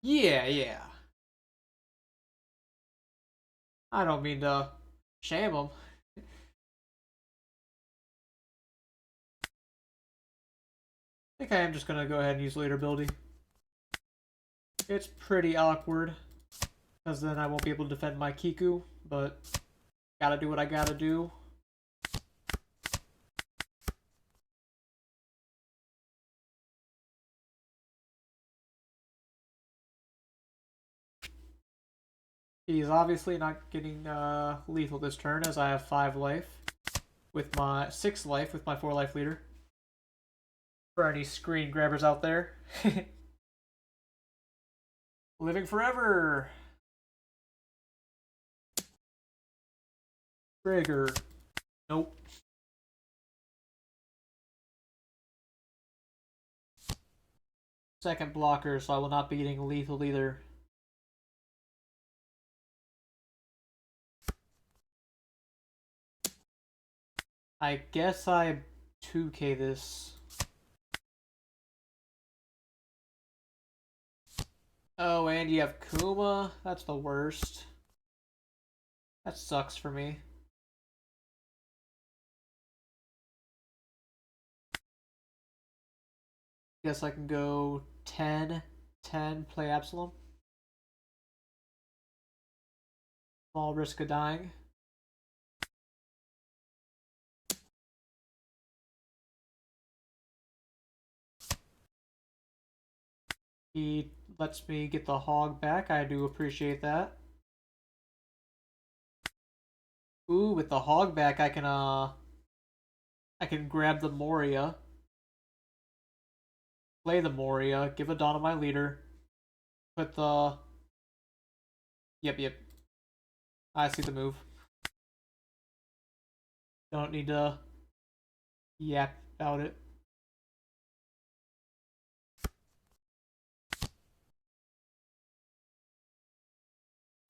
Yeah. I don't mean to shame him. I think I am just gonna go ahead and use later ability. It's pretty awkward, because then I won't be able to defend my Kiku, but gotta do what I gotta do. He's obviously not getting lethal this turn, as I have 5 life, with my 6 life with my 4 life leader. For any screen grabbers out there. Living forever! Trigger. Nope. Second blocker, so I will not be getting lethal either. I guess I 2k this. Oh, and you have Kuma? That's the worst. That sucks for me. Guess I can go 10, 10, play Absalom. Small risk of dying. He lets me get the hog back. I do appreciate that. Ooh, with the hog back, I can grab the Moria. Play the Moria, give a Dawn to my leader. Put the... Yep. I see the move. Don't need to yap about it.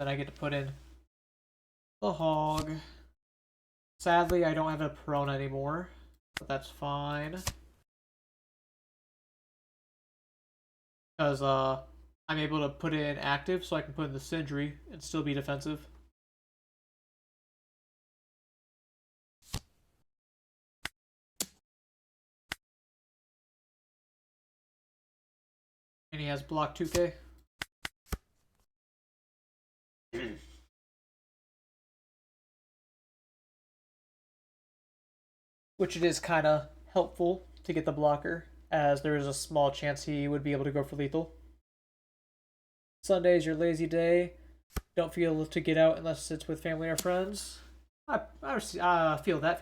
Then I get to put in the hog. Sadly, I don't have a prone anymore, but that's fine. Because I'm able to put in active, so I can put in the Sindri and still be defensive. And he has block 2k. Which it is kind of helpful to get the blocker, as there is a small chance he would be able to go for lethal. Sunday is your lazy day. Don't feel to get out unless it's with family or friends. I feel that,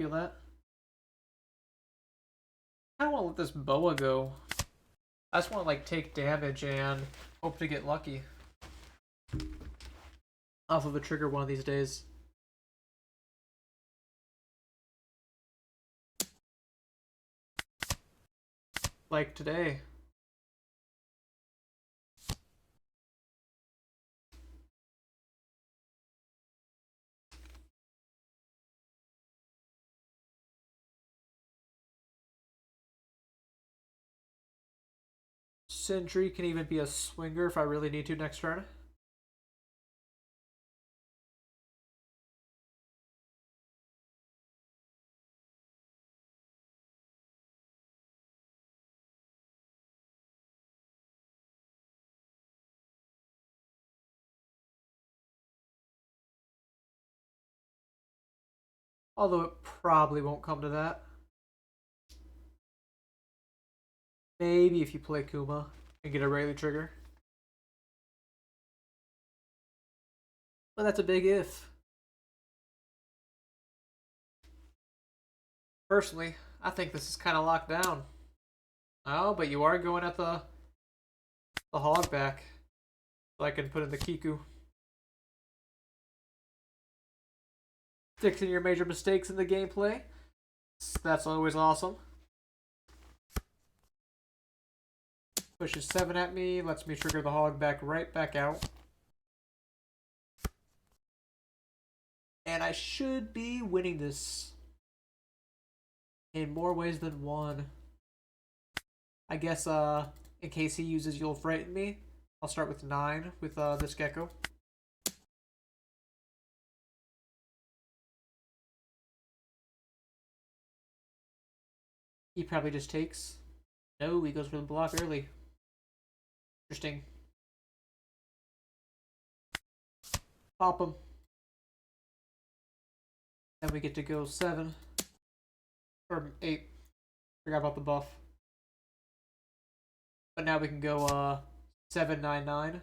I don't want to let this boa go. I just want to like take damage and hope to get lucky off of a trigger one of these days. Like today. Sentry can even be a swinger if I really need to next turn. Although it probably won't come to that. Maybe if you play Kuma and get a Rayleigh trigger. But that's a big if. Personally, I think this is kind of locked down. Oh, but you are going at the hog back. So I can put in the Kiku. Fixing your major mistakes in the gameplay. That's always awesome. Pushes 7 at me, lets me trigger the hog back right back out. And I should be winning this in more ways than one. I guess in case he uses You'll Frighten Me, I'll start with 9 with this Gecko. He probably just takes. No, he goes for the block early. Interesting. Pop him. Then we get to go 7. Or 8. Forgot about the buff. But now we can go 7, 9, 9.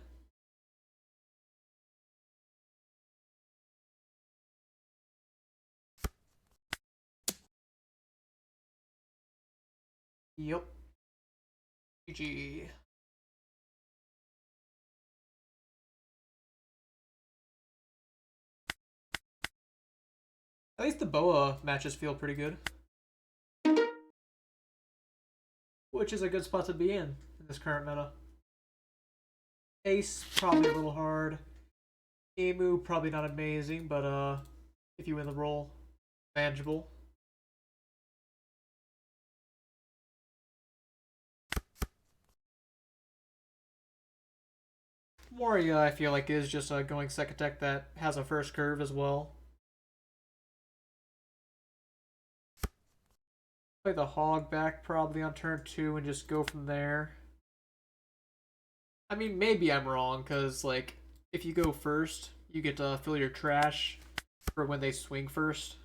Yup. GG. At least the Boa matches feel pretty good. Which is a good spot to be in this current meta. Ace, probably a little hard. Emu, probably not amazing, but if you win the role, manageable. Moria, I feel like, is just a going second deck that has a first curve as well. Play the hog back probably on turn 2 and just go from there. I mean, maybe I'm wrong, because, like, if you go first, you get to fill your trash for when they swing first.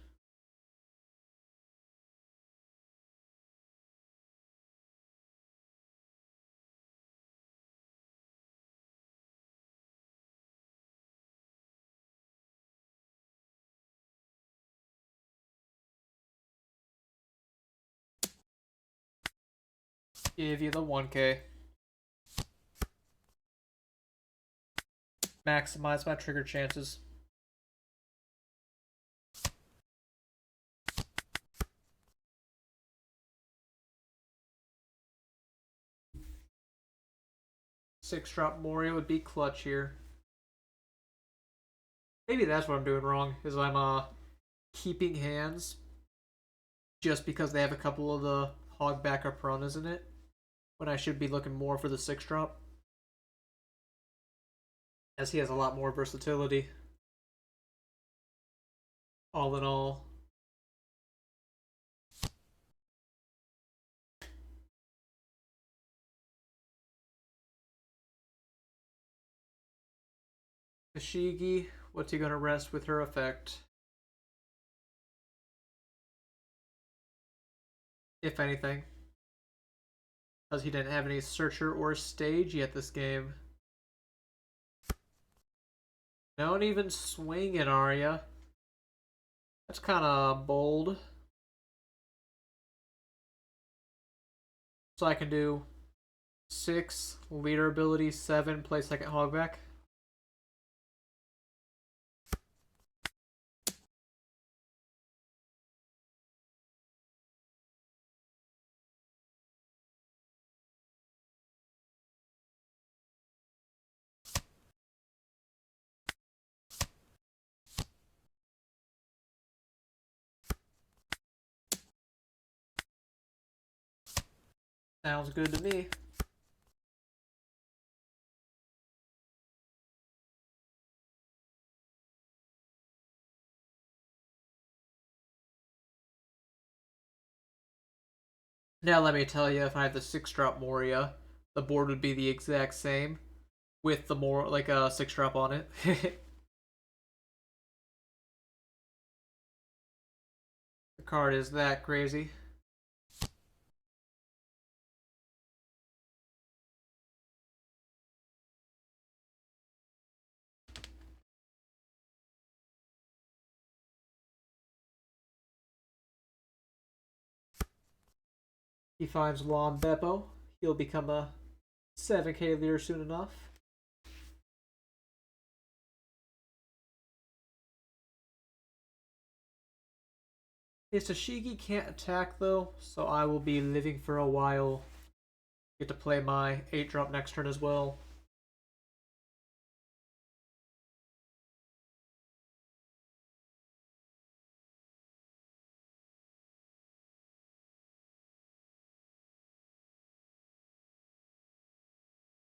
Give you the 1k. Maximize my trigger chances. Six drop Moria would be clutch here. Maybe that's what I'm doing wrong, is I'm keeping hands just because they have a couple of the hog backup piranhas in it, when I should be looking more for the 6 drop, as he has a lot more versatility. All in all. Kashigi, what's he gonna rest with her effect? If anything. Because he didn't have any searcher or stage yet this game. Don't even swing it, Arya. That's kinda bold. So I can do 6, leader ability, 7, play second hogback. Sounds good to me. Now let me tell you, if I had the 6 drop Moria, the board would be the exact same with the more like a 6 drop on it. The card is that crazy. He finds Lon Beppo. He'll become a 7K leader soon enough. His Tashigi can't attack though, so I will be living for a while. Get to play my 8-drop next turn as well.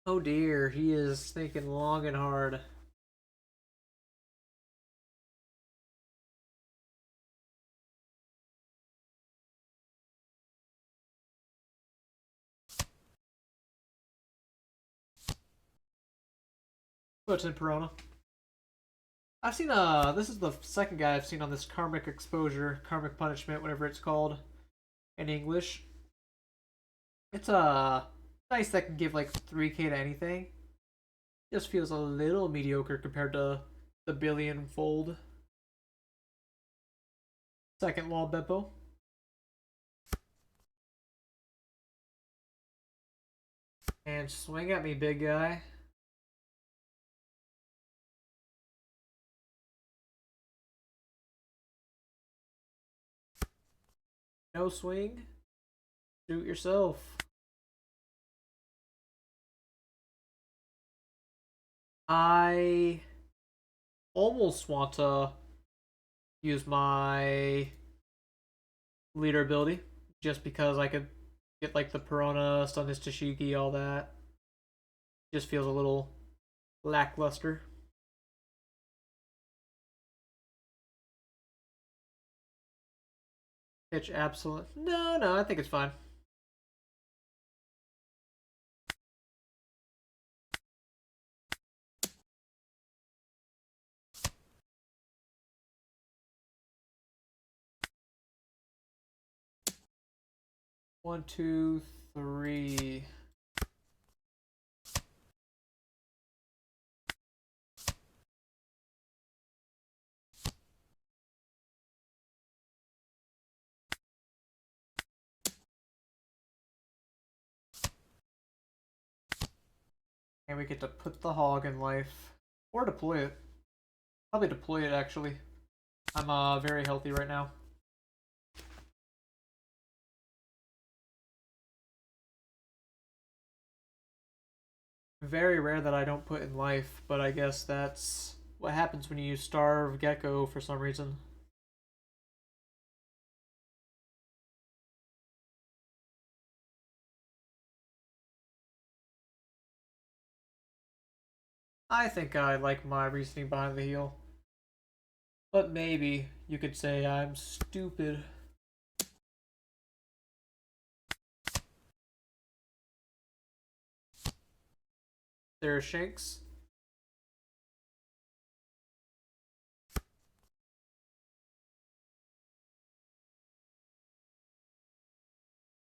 Oh dear, he is thinking long and hard. What's in Piranha? I've seen this is the second guy I've seen on this karmic exposure, karmic punishment, whatever it's called in English. It's nice that can give like 3K to anything. Just feels a little mediocre compared to the billion fold. Second law Beppo. And swing at me, big guy. No swing. Shoot yourself. I almost want to use my leader ability just because I could get like the Piranha, stun his Tashigi, all that. Just feels a little lackluster. Pitch absolute. No, I think it's fine. One, two, three. And we get to put the hog in life. Or deploy it. Probably deploy it, actually. I'm very healthy right now. Very rare that I don't put in life, but I guess that's what happens when you starve Gecko for some reason. I think I like my reasoning behind the heal. But maybe you could say I'm stupid. There's Shanks.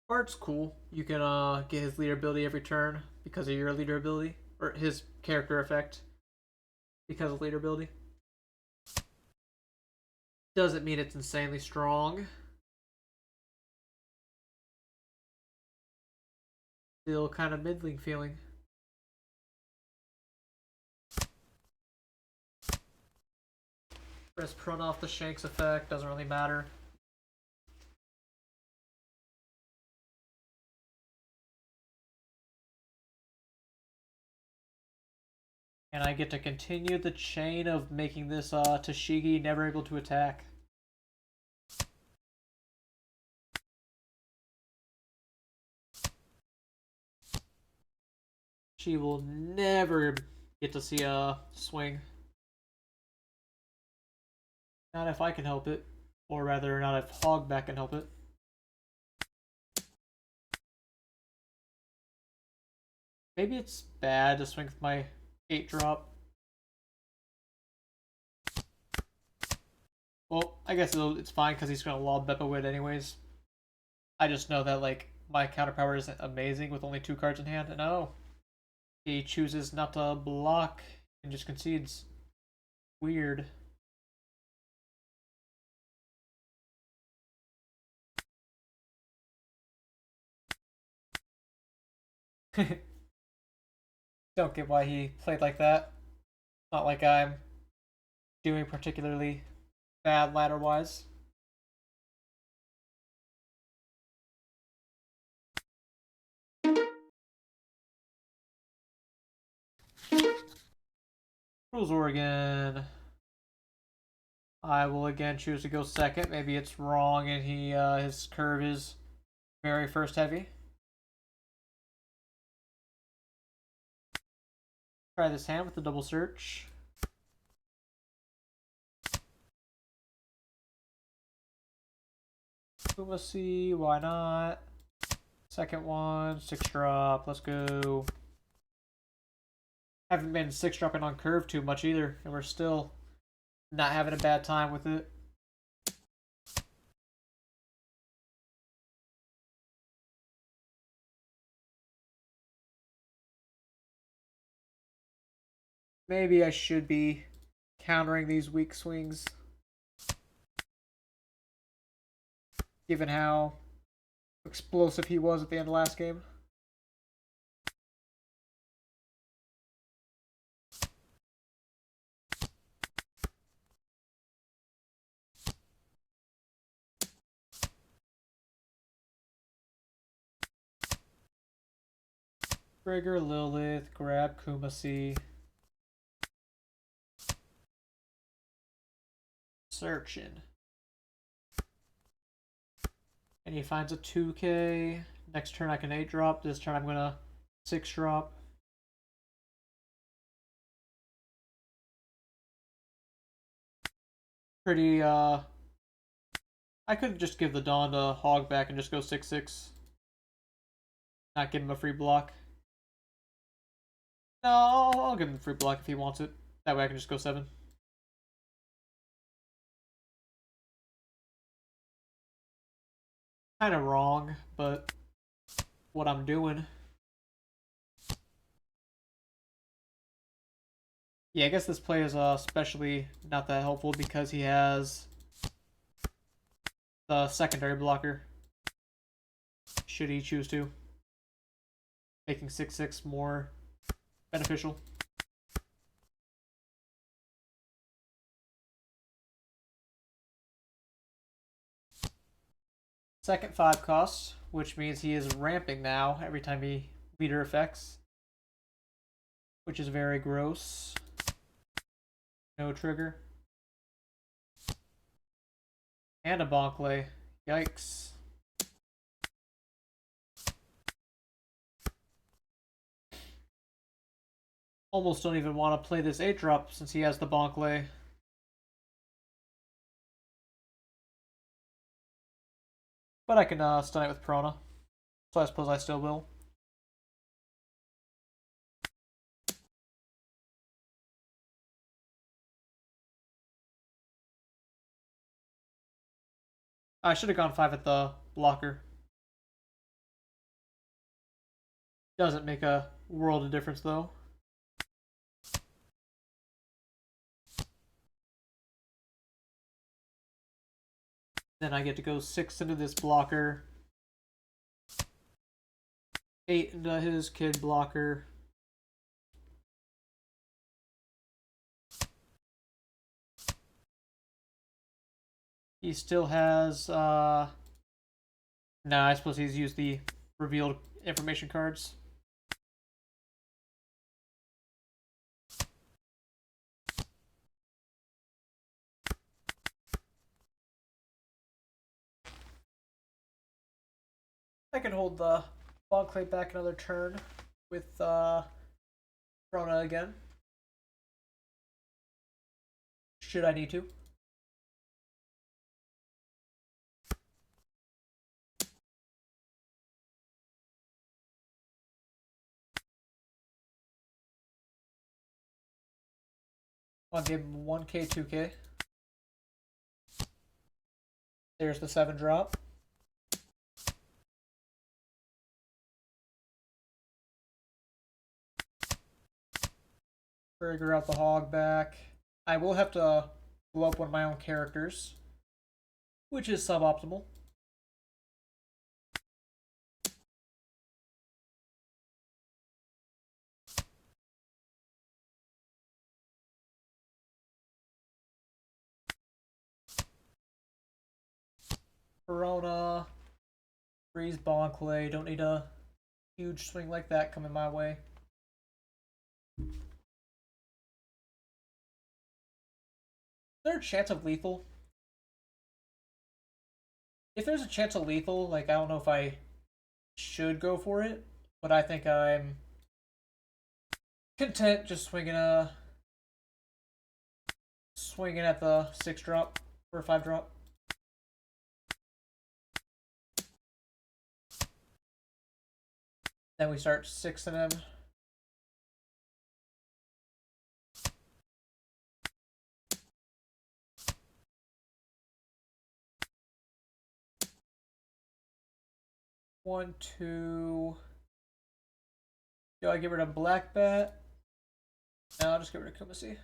Bart's cool. You can get his leader ability every turn because of your leader ability. Or his character effect because of leader ability. Doesn't mean it's insanely strong. Still kind of middling feeling. Press prone off the Shanks effect, doesn't really matter. And I get to continue the chain of making this Tashigi never able to attack. She will never get to see a swing. Not if I can help it. Or rather, not if Hogback can help it. Maybe it's bad to swing with my 8-drop. Well, I guess it's fine because he's going to lob Beppo with anyways. I just know that, like, my counter power isn't amazing with only 2 cards in hand. And oh, he chooses not to block and just concedes. Weird. Don't get why he played like that. Not like I'm doing particularly bad ladder wise. Rules Oregon. I will again choose to go second. Maybe it's wrong and his curve is very first heavy. Try this hand with the double search. Kumasi, why not? Second one, 6 drop. Let's go. Haven't been 6 dropping on curve too much either, and we're still not having a bad time with it. Maybe I should be countering these weak swings, given how explosive he was at the end of last game. Trigger Lilith, grab Kumasi. Searching. And he finds a 2k. Next turn I can 8 drop. This turn I'm gonna 6 drop. Pretty, I could just give the Dawn to Hog back and just go 6-6. Not give him a free block. No, I'll give him a free block if he wants it. That way I can just go 7. Kind of wrong, but what I'm doing. Yeah, I guess this play is especially not that helpful because he has the secondary blocker. Should he choose to. Making 6-6 more beneficial. Second 5 cost, which means he is ramping now every time he leader effects, which is very gross. No trigger. And a Bonkley. Yikes. Almost don't even want to play this 8 drop since he has the Bonkley. But I can stun it with Prona. So I suppose I still will. I should have gone 5 at the blocker. Doesn't make a world of difference though. Then I get to go 6 into this blocker. 8 into his kid blocker. He still has, no, I suppose he's used the revealed information cards. I can hold the Bonkley back another turn with Rona again. Should I need to. I'll give him 1k, 2k. There's the 7 drop. Trigger out the Hog back. I will have to blow up one of my own characters, which is suboptimal. Corona, freeze Bonkley. Don't need a huge swing like that coming my way. Is there a chance of lethal? If there's a chance of lethal, like, I don't know if I should go for it, but I think I'm content just swinging at the 6 drop or 5 drop. Then we start 6ing him. One, two. Do I get rid of Black Bat? No, I'll just get rid of Kumasi.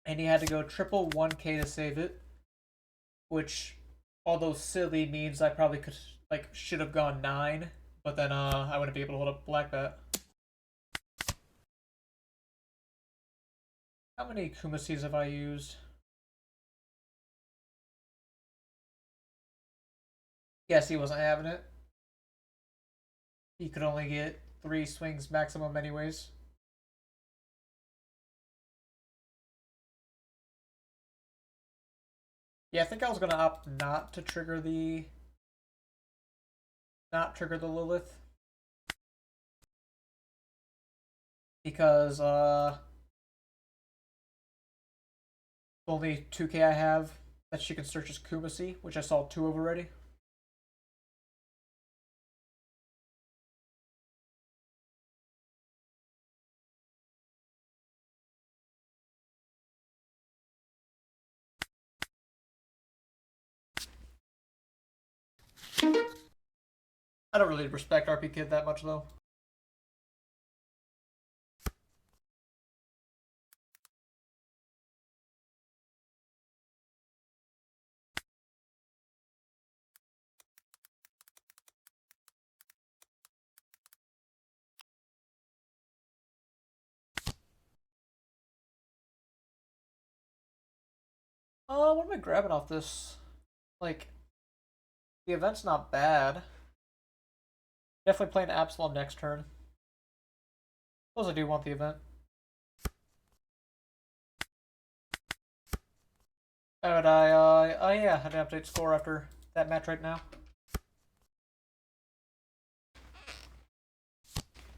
And he had to go triple 1k to save it, which, although silly, means I probably could, like, should have gone 9, but then I wouldn't be able to hold up Black Bat. How many Kumasis have I used? Yes, he wasn't having it. He could only get 3 swings maximum anyways. Yeah, I think I was gonna opt not to trigger the Lilith. Because only 2k I have that she can search as Kumasi, which I saw 2 of already. I don't really respect RP Kid that much though. What am I grabbing off this? Like, the event's not bad. Definitely playing Absalom next turn. Suppose I do want the event. And oh yeah, I didn't update score after that match right now.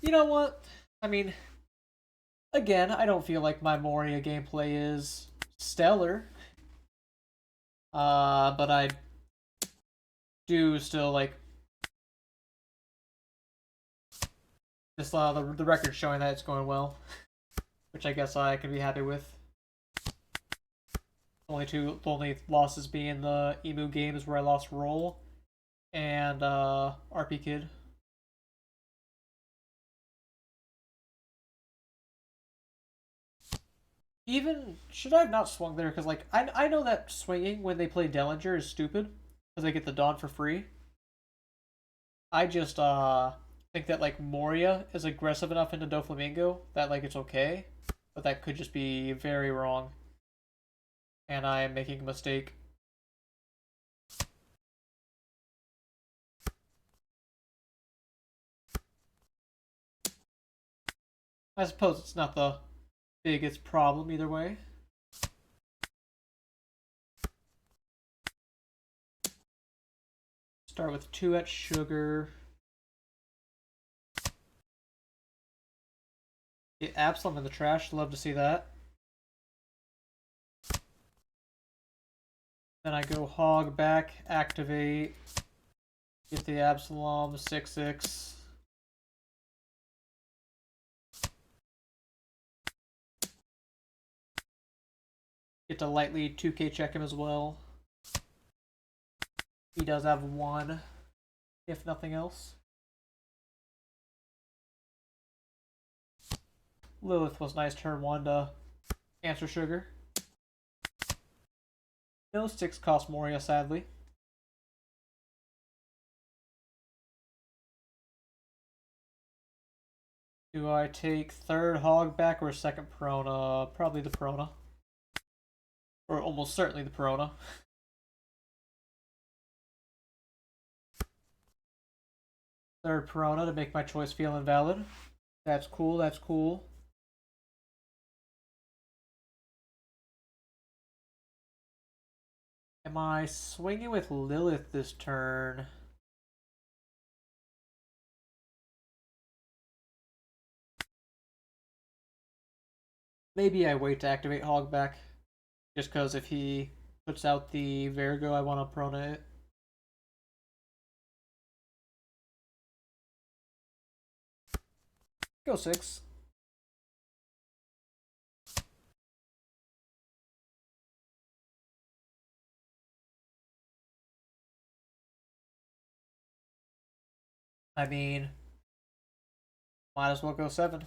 You know what? I mean, again, I don't feel like my Moria gameplay is stellar. But I do still like just the record showing that it's going well, which I guess I can be happy with. The only losses being the Emu games where I lost Roll and RP Kid. Even should I have not swung there? Because like I know that swinging when they play Dellinger is stupid because they get the Dawn for free. I just think that like Moria is aggressive enough into Doflamingo that like it's okay, but that could just be very wrong, and I am making a mistake. I suppose it's not the biggest problem either way. Start with 2 at Sugar. Get Absalom in the trash. Love to see that. Then I go Hog back, activate. Get the Absalom 6/6. Get to lightly 2k check him as well. He does have 1, if nothing else. Lilith was nice turn 1 to answer Sugar. No 6 cost Moria, sadly. Do I take third hog back or second Perona? Probably the Perona. Or almost certainly the Perona. Third Perona to make my choice feel invalid. That's cool, that's cool. Am I swinging with Lilith this turn? Maybe I wait to activate Hogback. Just because if he puts out the Virgo, I want to Prona it. Go 6. I mean, might as well go 7.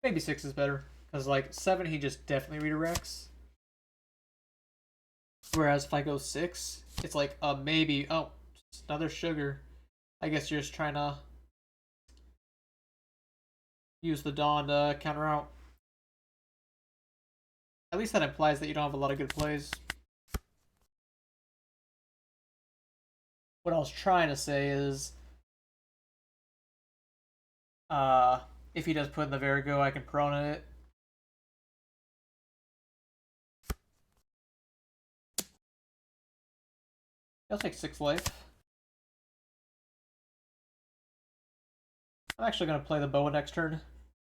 Maybe 6 is better. Because, like, 7 he just definitely redirects. Whereas if I go 6, it's like a maybe. Oh, just another sugar. I guess you're just trying to use the Dawn to counter out. At least that implies that you don't have a lot of good plays. What I was trying to say is, if he does put in the Virgo, I can Prona it. I'll take 6 life. I'm actually going to play the Boa next turn.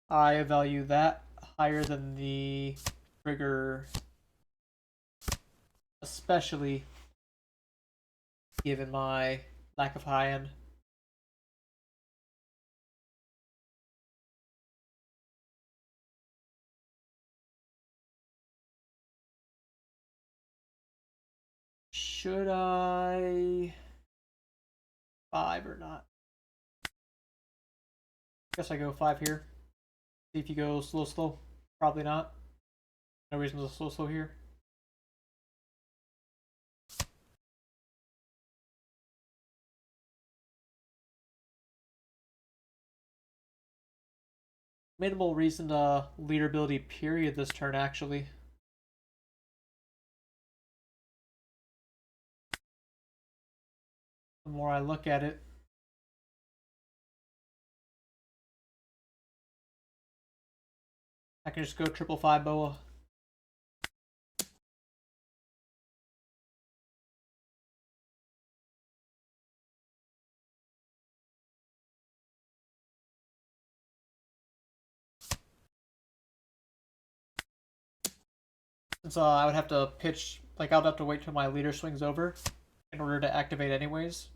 I value that higher than the trigger, especially given my lack of high end. Should I 5 or not? Guess I go 5 here. See if you go slow. Probably not. No reason to slow here. Minimal reason to leader ability period this turn, actually. The more I look at it. I can just go 555 Boa. Since I would have to pitch, like I would have to wait till my leader swings over in order to activate anyways.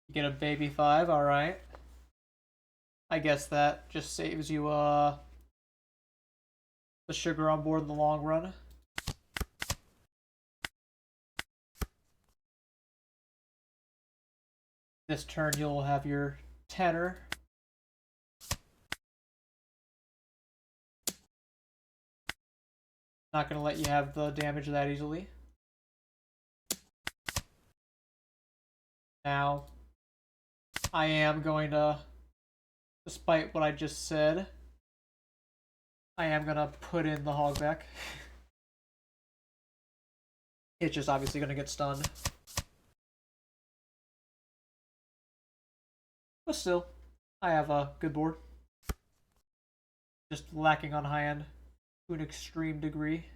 You get a baby 5, alright. I guess that just saves you the sugar on board in the long run. This turn you'll have your tenor. Not going to let you have the damage that easily. Now, I am going to, despite what I just said, I am going to put in the hogback. It's just obviously going to get stunned. But still, I have a good board. Just lacking on high end to an extreme degree.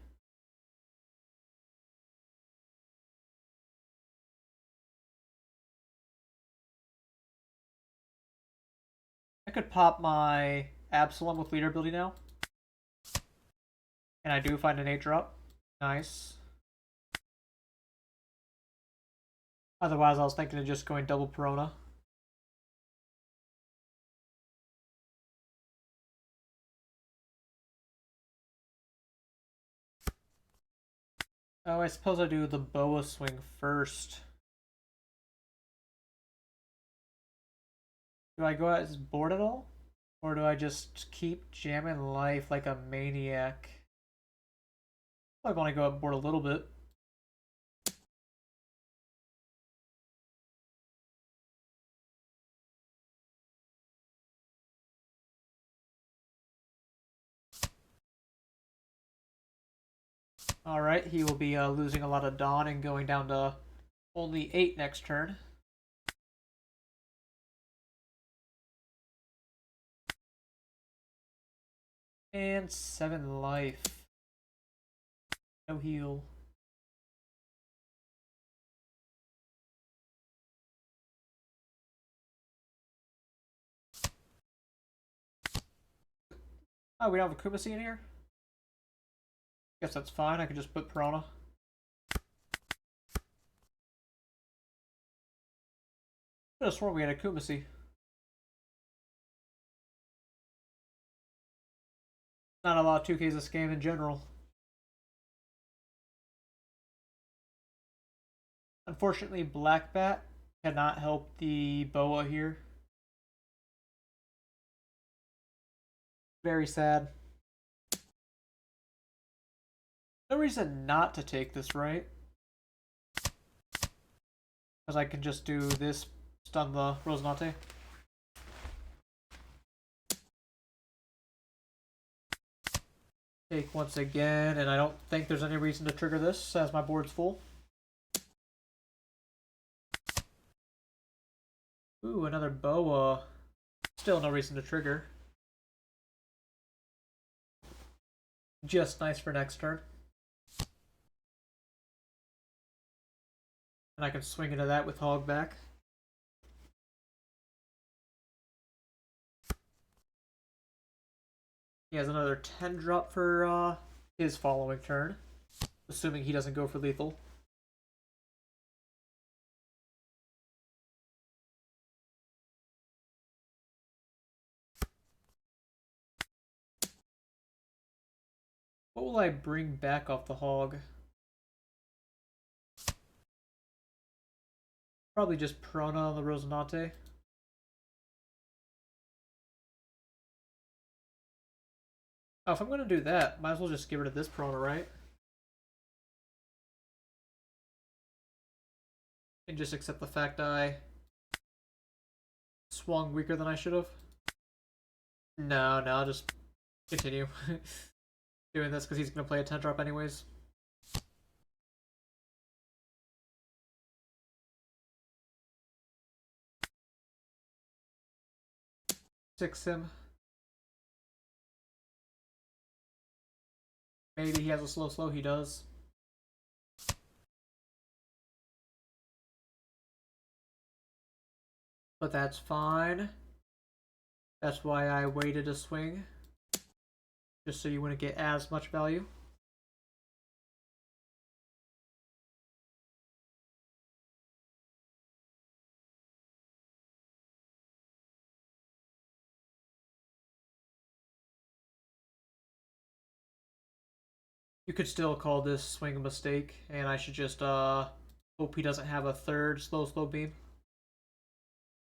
I could pop my Absalom with leader ability now. And I do find an 8 drop. Nice. Otherwise, I was thinking of just going double Perona. Oh, I suppose I do the Boa swing first. Do I go out as bored at all? Or do I just keep jamming life like a maniac? I want to go up board a little bit. Alright, he will be losing a lot of Dawn and going down to only 8 next turn. And 7 life. No heal. Oh, we don't have a Kumasi in here? Guess that's fine, I can just put Piranha. I could have sworn we had a Kumasi. Not a lot of 2Ks this game in general. Unfortunately, Black Bat cannot help the Boa here. Very sad. No reason not to take this, right? Because I can just do this, stun the Rosinante. Take once again, and I don't think there's any reason to trigger this as my board's full. Ooh, another Boa. Still no reason to trigger. Just nice for next turn. And I can swing into that with Hogback. He has another 10 drop for his following turn, assuming he doesn't go for lethal. What will I bring back off the Hog? Probably just Piranha on the Rosinante. Oh, if I'm going to do that, might as well just get rid of this Piranha, right? And just accept the fact I swung weaker than I should have. No, I'll just continue doing this because he's going to play a 10 drop anyways. Six him. Maybe he has a slow, he does. But that's fine. That's why I waited to swing. Just so you wouldn't get as much value. You could still call this swing a mistake, and I should just hope he doesn't have a third slow beam.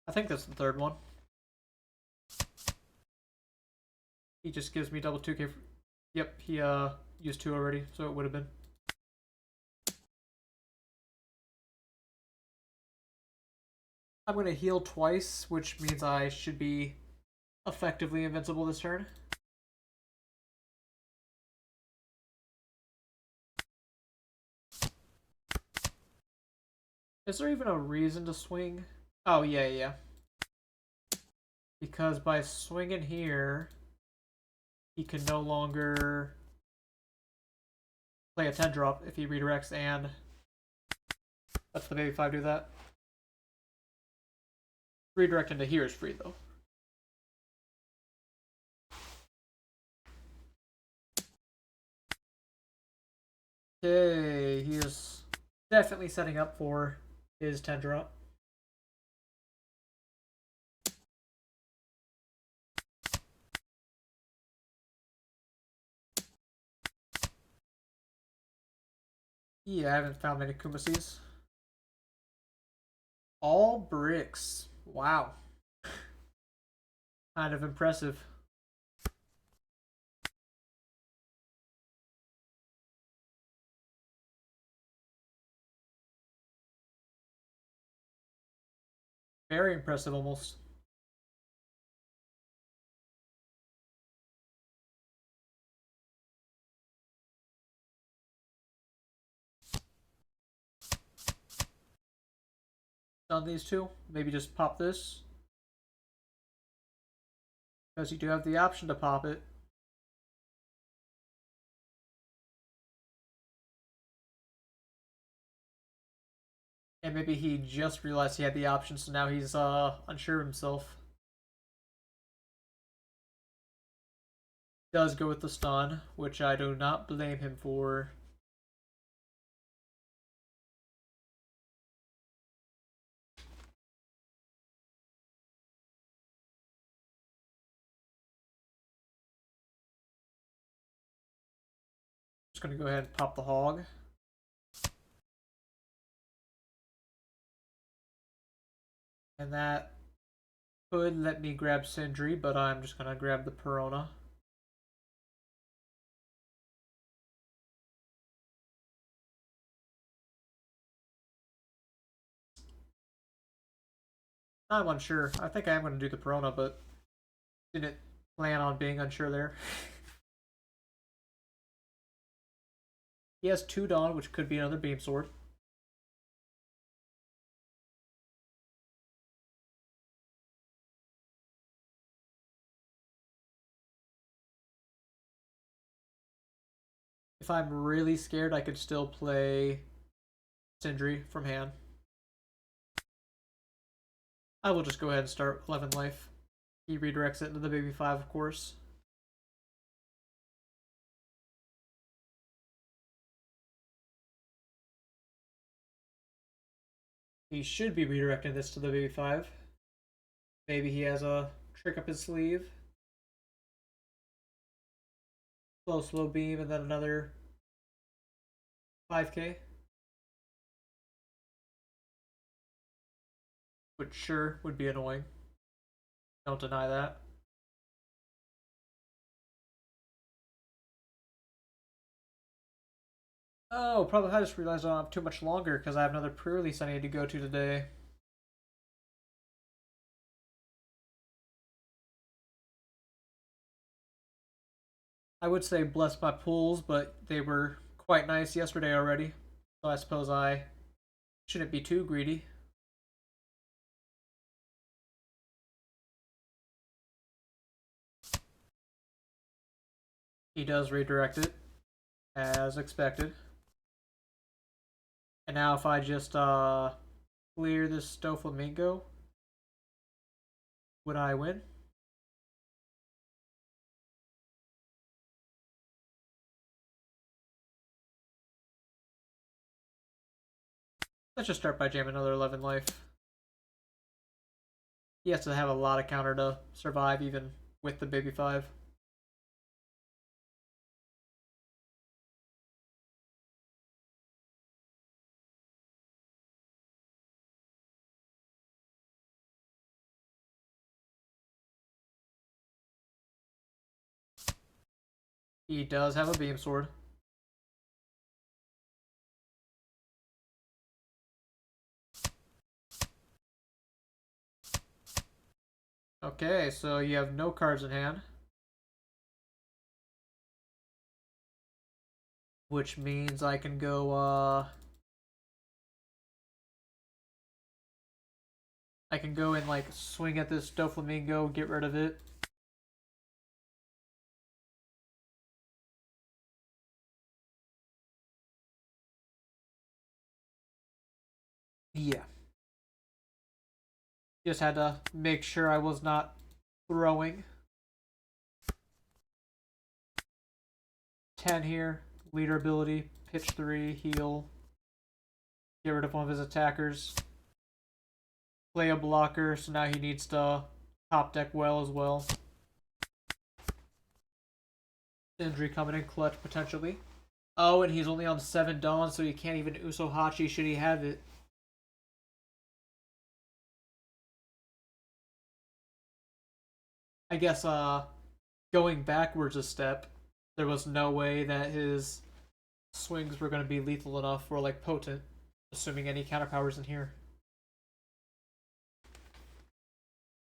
I think that's the third one. He just gives me double 2k. Yep, he used 2 already, so it would have been. I'm going to heal twice, which means I should be effectively invincible this turn. Is there even a reason to swing? Oh, yeah. Because by swinging here, he can no longer play a 10 drop if he redirects, and lets the baby 5 do that. Redirect into here is free though. Okay, he is definitely setting up for his 10 drop. Yeah, I haven't found many Kumasis. All bricks. Wow. Kind of impressive. Very impressive almost. on these two. Maybe just pop this. Because you do have the option to pop it. And maybe he just realized he had the option, so now he's unsure of himself. Does go with the stun, which I do not blame him for. Just gonna go ahead and pop the hog. And that could let me grab Sindri, but I'm just gonna grab the Perona. I'm unsure. I think I am gonna do the Perona, but didn't plan on being unsure there. He has 2 Dawn, which could be another Beam Sword. If I'm really scared, I could still play Sindri from hand. I will just go ahead and start 11 life. He redirects it into the baby 5, of course. He should be redirecting this to the baby 5. Maybe he has a trick up his sleeve. Slow beam, and then another 5k. Which sure would be annoying. Don't deny that. Oh, probably I just realized I don't have too much longer because I have another pre-release I need to go to today. I would say bless my pools, but they were quite nice yesterday already. So I suppose I shouldn't be too greedy. He does redirect it, as expected. And now if I just clear this Doflamingo, would I win? Let's just start by jamming another 11 life. He has to have a lot of counter to survive even with the baby 5. He does have a beam sword. Okay, so you have no cards in hand. Which means I can go, I can go and, like, swing at this Doflamingo, get rid of it. Yeah. Just had to make sure I was not throwing. 10 here. Leader ability. Pitch 3. Heal. Get rid of one of his attackers. Play a blocker, so now he needs to top deck well as well. Sindri coming in clutch potentially. Oh, and he's only on 7 Dawn, so he can't even Uso Hachi should he have it. I guess going backwards a step, there was no way that his swings were going to be lethal enough or like potent, assuming any counter powers in here.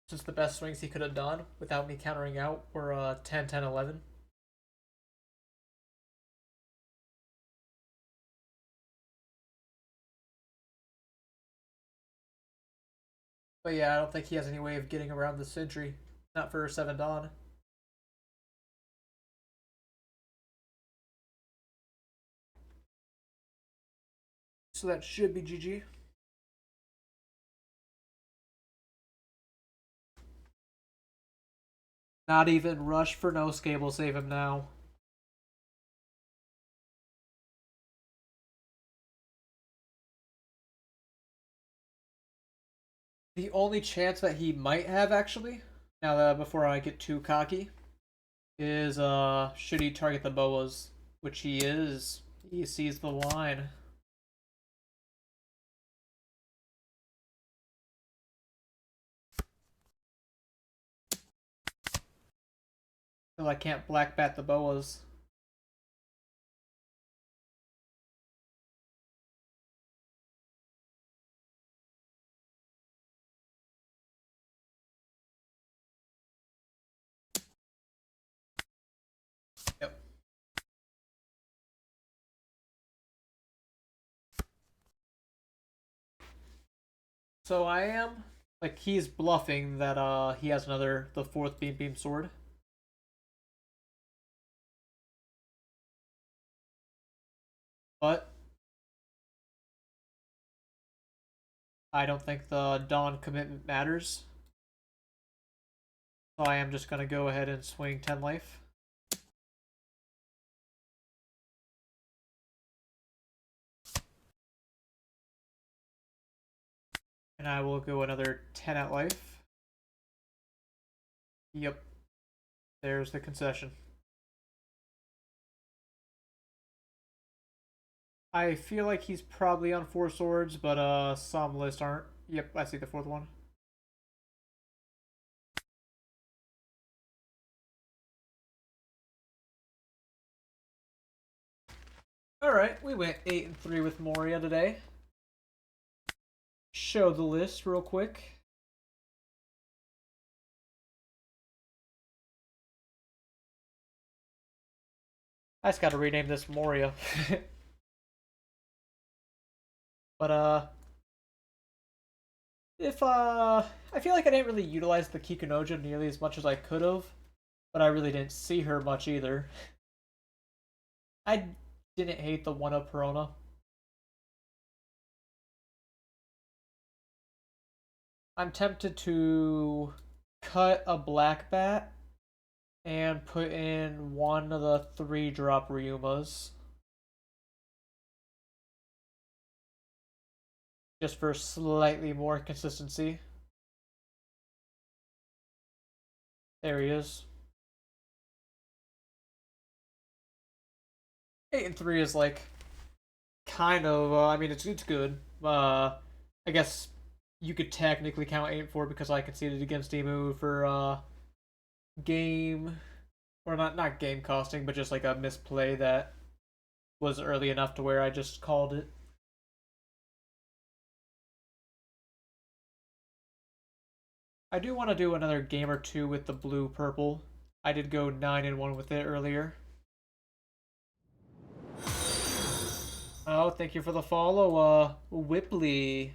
Since the best swings he could have done without me countering out were 10, 10, 11. But yeah, I don't think he has any way of getting around the sentry. Not for 7 Dawn. So that should be GG. Not even rush for no scale will save him now. The only chance that he might have, actually, now that before I get too cocky, is should he target the boas, which he is. He sees the line. So I can't black bat the boas. Yep. So I am like he's bluffing that he has the fourth beam sword. But I don't think the Dawn commitment matters. So I am just gonna go ahead and swing 10 life. And I will go another 10 at life. Yep. There's the concession. I feel like he's probably on 4 swords, but some lists aren't. Yep, I see the fourth one. Alright, we went 8-3 with Moria today. Show the list real quick. I just gotta rename this Moria. But if I feel like I didn't really utilize the Kikunoja nearly as much as I could have, but I really didn't see her much either. I didn't hate the 1-up Perona. I'm tempted to cut a black bat and put in one of the 3-drop Ryumas. Just for slightly more consistency. There he is. 8-3 is like kind of. I mean, it's good. I guess you could technically count 8-4 because I conceded against Emu for game, or not game costing, but just like a misplay that was early enough to where I just called it. I do want to do another game or two with the blue purple. I did go 9-1 with it earlier. Oh, thank you for the follow, Whipley.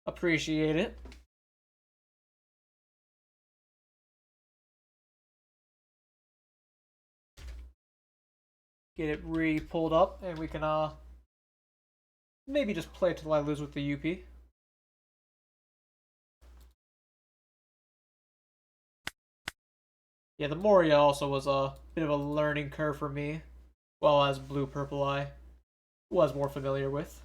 Appreciate it. Get it re-pulled up, and we can, maybe just play till I lose with the UP. Yeah, the Moria also was a bit of a learning curve for me, well as Blue Purple I was more familiar with.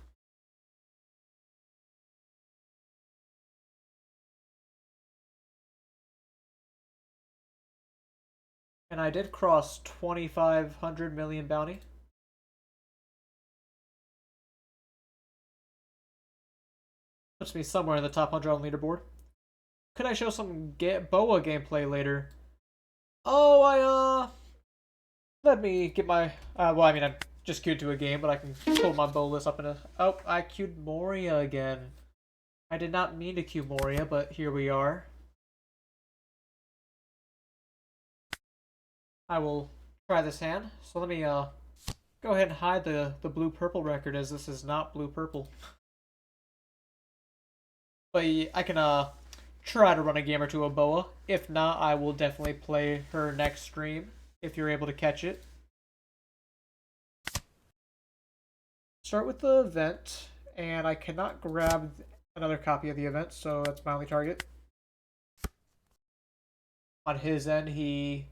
And I did cross 2,500 million bounty. Puts me somewhere in the top 100 on leaderboard. Could I show some Boa gameplay later? Oh, let me get my, well, I mean, I just queued to a game, but I can pull my bow list up in a, oh, I queued Moria again. I did not mean to queue Moria, but here we are. I will try this hand. So let me, go ahead and hide the blue-purple record, as this is not blue-purple. But I can, try to run a game or two of Boa. If not, I will definitely play her next stream if you're able to catch it. Start with the event, and I cannot grab another copy of the event, so that's my only target. On his end, he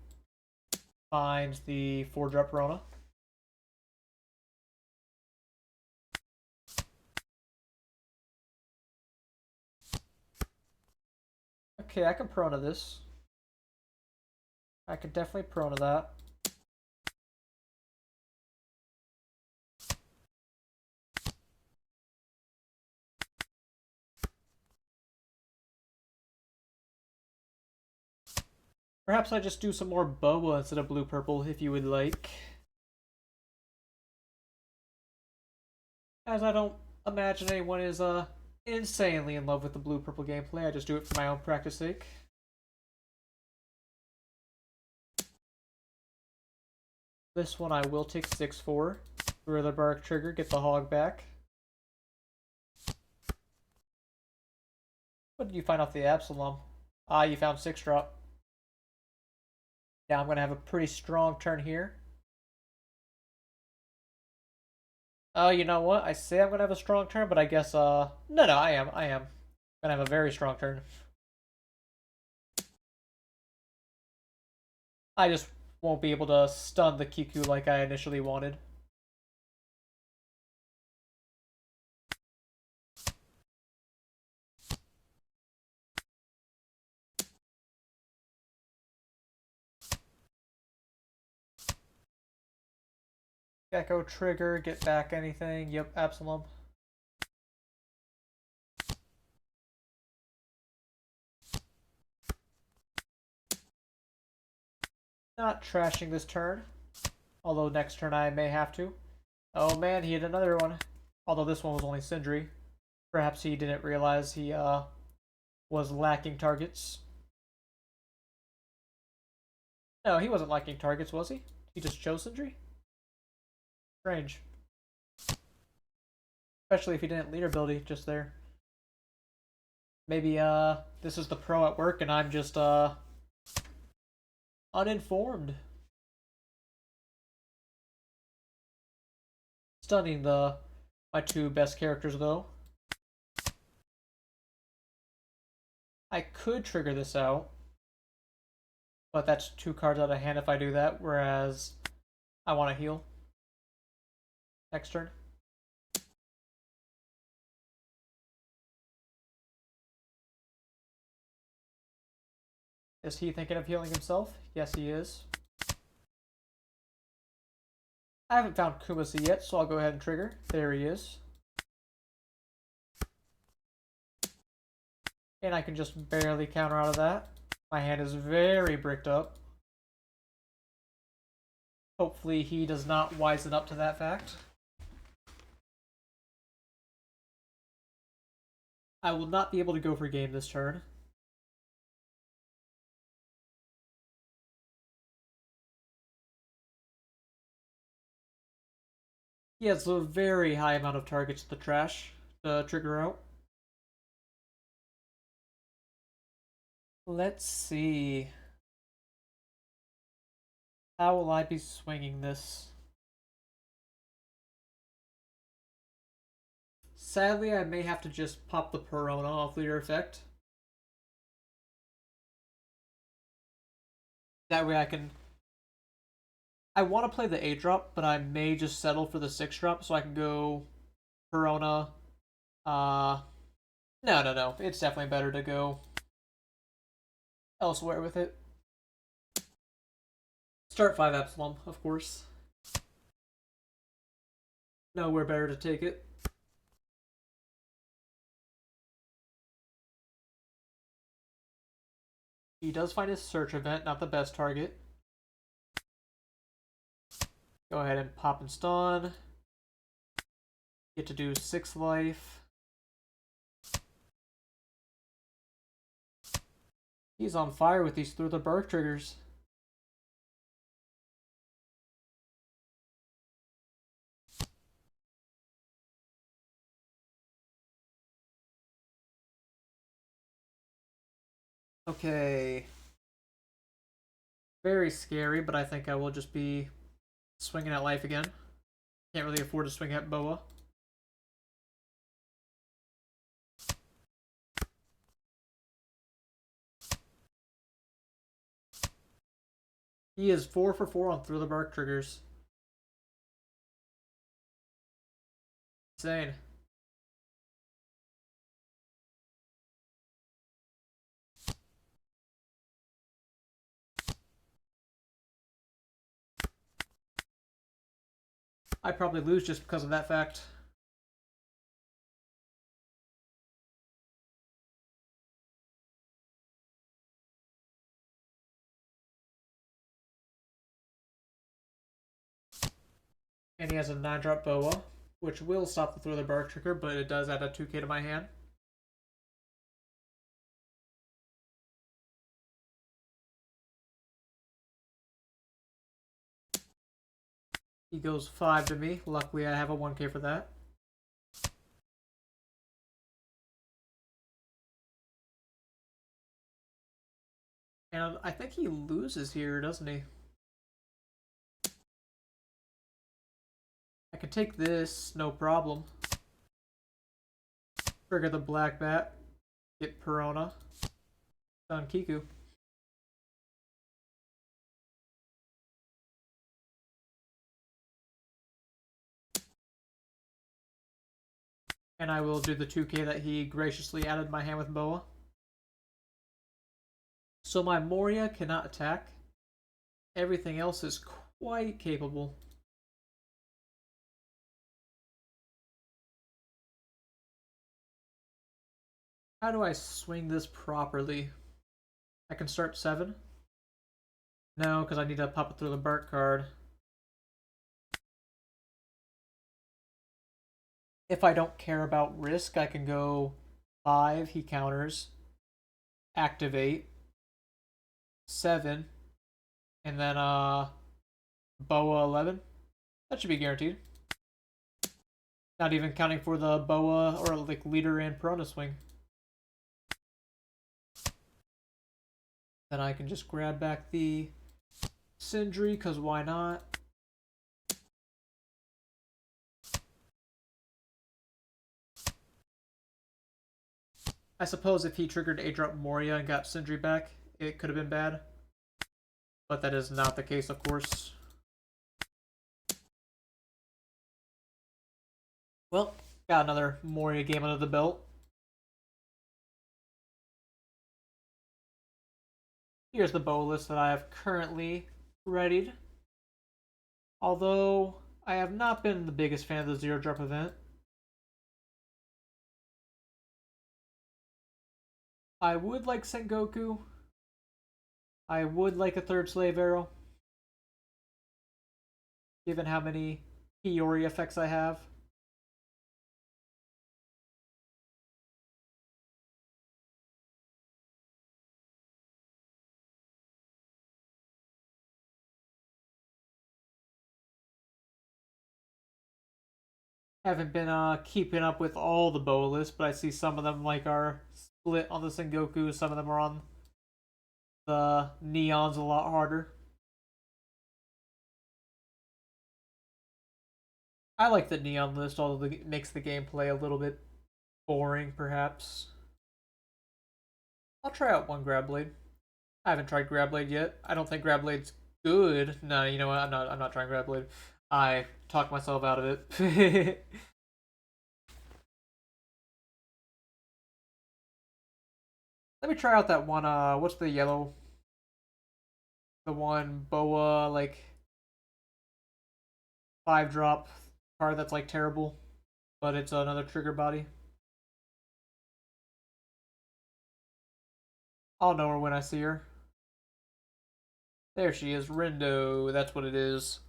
finds the 4-drop Rona. Okay, I can Prona this. I could definitely Prona that. Perhaps I just do some more Boa instead of blue-purple if you would like. As I don't imagine anyone is insanely in love with the blue-purple gameplay, I just do it for my own practice sake. This one I will take 6-4. Throw the bark trigger, get the hog back. What did you find off the Absalom? Ah, you found 6-drop. Yeah, I'm going to have a pretty strong turn here. You know what? I say I'm going to have a strong turn, but I guess, no, I am. I'm going to have a very strong turn. I just won't be able to stun the Kiku like I initially wanted. Gecko trigger, get back anything. Yep, Absalom. Not trashing this turn. Although next turn I may have to. Oh man, he hit another one. Although this one was only Sindri. Perhaps he didn't realize he was lacking targets. No, he wasn't lacking targets, was he? He just chose Sindri? Strange. Especially if he didn't leader ability just there. Maybe this is the pro at work and I'm just uninformed. Stunning my two best characters though. I could trigger this out, but that's 2 cards out of hand if I do that, whereas I want to heal. Next turn. Is he thinking of healing himself? Yes, he is. I haven't found Kumasi yet, so I'll go ahead and trigger. There he is. And I can just barely counter out of that. My hand is very bricked up. Hopefully he does not wisen up to that fact. I will not be able to go for game this turn. He has a very high amount of targets to the trash to trigger out. Let's see. How will I be swinging this? Sadly, I may have to just pop the Perona off leader effect. That way I can... I want to play the 8-drop, but I may just settle for the 6-drop so I can go Perona. No. It's definitely better to go elsewhere with it. Start 5 Absalom, of course. Nowhere better to take it. He does find his search event, not the best target. Go ahead and pop and stun. Get to do 6 life. He's on fire with these through the birth triggers. Okay. Very scary, but I think I will just be swinging at life again. Can't really afford to swing at Boa. He is 4 for 4 on Through the Bark triggers. Insane. I probably lose just because of that fact. And he has a 9-drop Boa, which will stop the Through the Bark trigger, but it does add a 2k to my hand. He goes 5 to me. Luckily, I have a 1k for that. And I think he loses here, doesn't he? I can take this, no problem. Trigger the Black Bat. Get Perona. Done Kiku. And I will do the 2k that he graciously added my hand with Boa. So my Moria cannot attack. Everything else is quite capable. How do I swing this properly? I can start 7? No, because I need to pop it through the Bark card. If I don't care about risk, I can go 5, he counters, activate, 7, and then Boa 11. That should be guaranteed. Not even counting for the Boa or like leader and Perona swing. Then I can just grab back the Sindri, because why not? I suppose if he triggered A-drop Moria and got Sindri back, it could have been bad. But that is not the case, of course. Well, got another Moria game under the belt. Here's the bow list that I have currently readied. Although I have not been the biggest fan of the Zero Drop event. I would like Sengoku. I would like a third Slave Arrow, given how many Hiyori effects I have. Haven't been keeping up with all the bow lists, but I see some of them like are split on the Sengoku. Some of them are on the Neons a lot harder. I like the Neon list, although it makes the gameplay a little bit boring, perhaps. I'll try out one Grab Blade. I haven't tried Grab Blade yet. I don't think Grab Blade's good. No, you know what? I'm not trying Grab Blade. I talked myself out of it. Let me try out that one. What's the yellow? The one Boa like 5-drop card that's like terrible, but it's another trigger body. I'll know her when I see her. There she is, Rindo. That's what it is.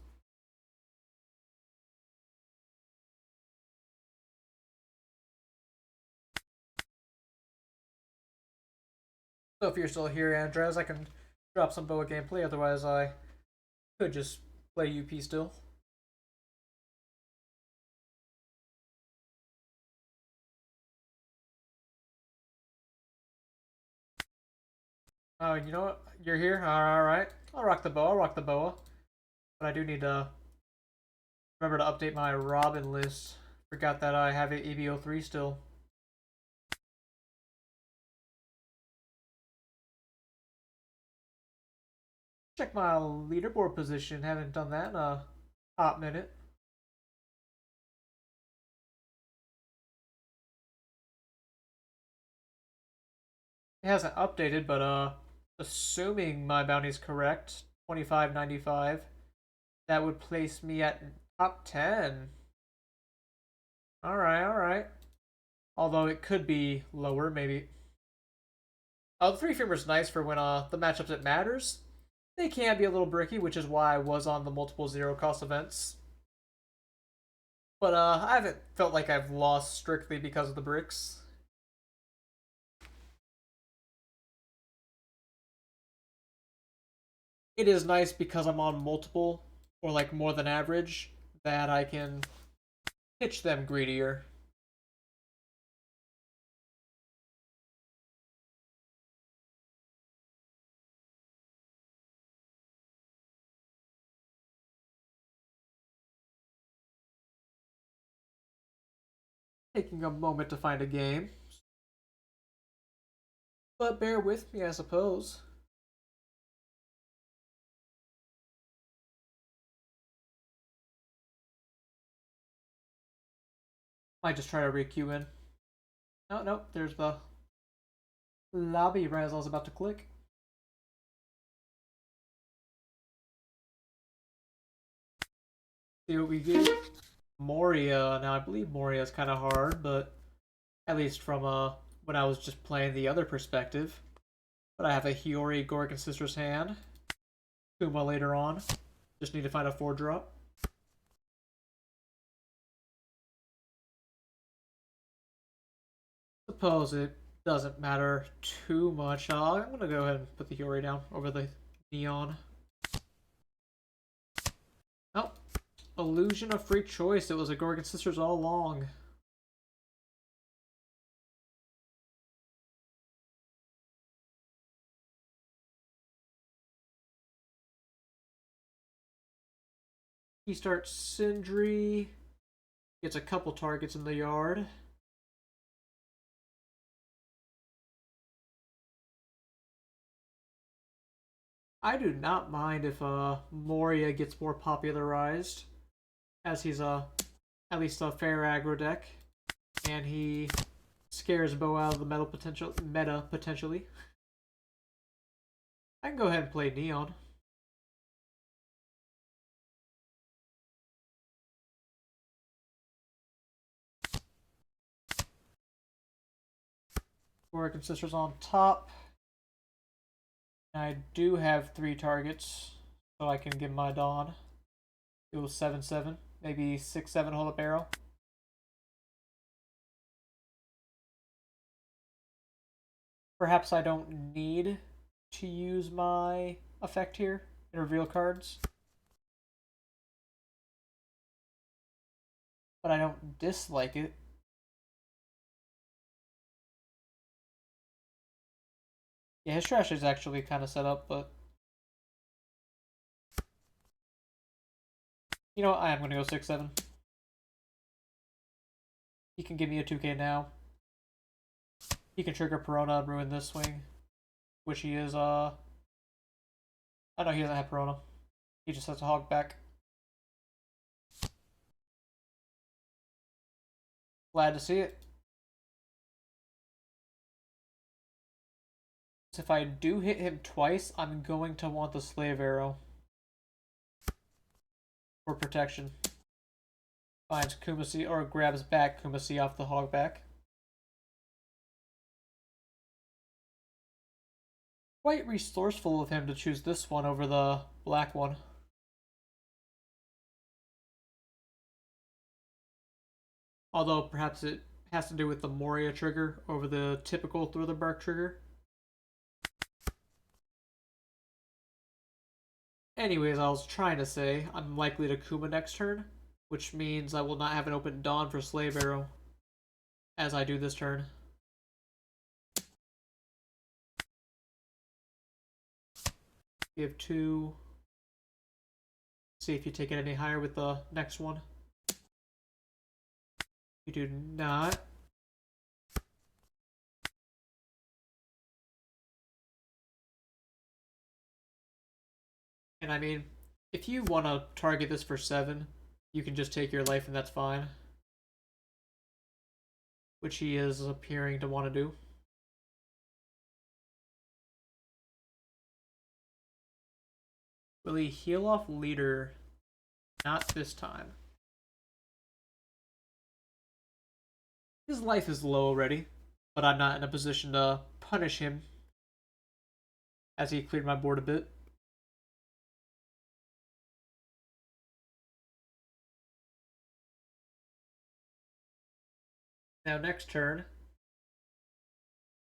So if you're still here, Andres, I can drop some Boa gameplay. Otherwise, I could just play UP still. Oh, you know what? You're here? Alright. I'll rock the boa, I'll rock the boa. But I do need to remember to update my Robin list. Forgot that I have a EBO3 still. Check my leaderboard position. Haven't done that in a hot minute. It hasn't updated, but assuming my bounty's correct, 25.95, that would place me at top 10. Alright, alright. Although it could be lower, maybe. The three femur's nice for when the matchups it matters. They can be a little bricky, which is why I was on the multiple zero cost events. But I haven't felt like I've lost strictly because of the bricks. It is nice because I'm on multiple, or like more than average, that I can pitch them greedier. Taking a moment to find a game. But bear with me, I suppose. Might just try to re-queue in. No, no, there's the lobby right as I was about to click. See what we get. Moria. Now I believe Moria is kind of hard, but at least from when I was just playing the other perspective. But I have a Hiyori, Gorgon Sister's Hand. Kuma later on. Just need to find a 4-drop. Suppose it doesn't matter too much. I'm gonna go ahead and put the Hiyori down over the Neon. Oh, illusion of free choice. It was a Gorgon Sisters all along. He starts Sindri. Gets a couple targets in the yard. I do not mind if Moria gets more popularized, as he's at least a fair aggro deck, and he scares Bo out of the meta potentially. I can go ahead and play Neon. Gorgon Sisters on top. I do have 3 targets, so I can give my Dawn. It was 7-7, maybe 6-7 hold up arrow. Perhaps I don't need to use my effect here in reveal cards. But I don't dislike it. Yeah, his trash is actually kind of set up, but you know what? I am going to go 6-7. He can give me a 2k now. He can trigger Perona and ruin this swing, which he is, oh no, he doesn't have Perona. He just has to hog back. Glad to see it. If I do hit him twice, I'm going to want the Slave Arrow for protection. Finds Kumasi, or grabs back Kumasi off the hog back. Quite resourceful of him to choose this one over the black one. Although perhaps it has to do with the Moria trigger over the typical Through the Bark trigger. Anyways, I was trying to say, I'm likely to Kuma next turn, which means I will not have an open Dawn for Slave Arrow as I do this turn. You have 2. See if you take it any higher with the next one. You do not. And I mean, if you want to target this for 7, you can just take your life and that's fine. Which he is appearing to want to do. Will he heal off leader? Not this time. His life is low already, but I'm not in a position to punish him as he cleared my board a bit. Now next turn,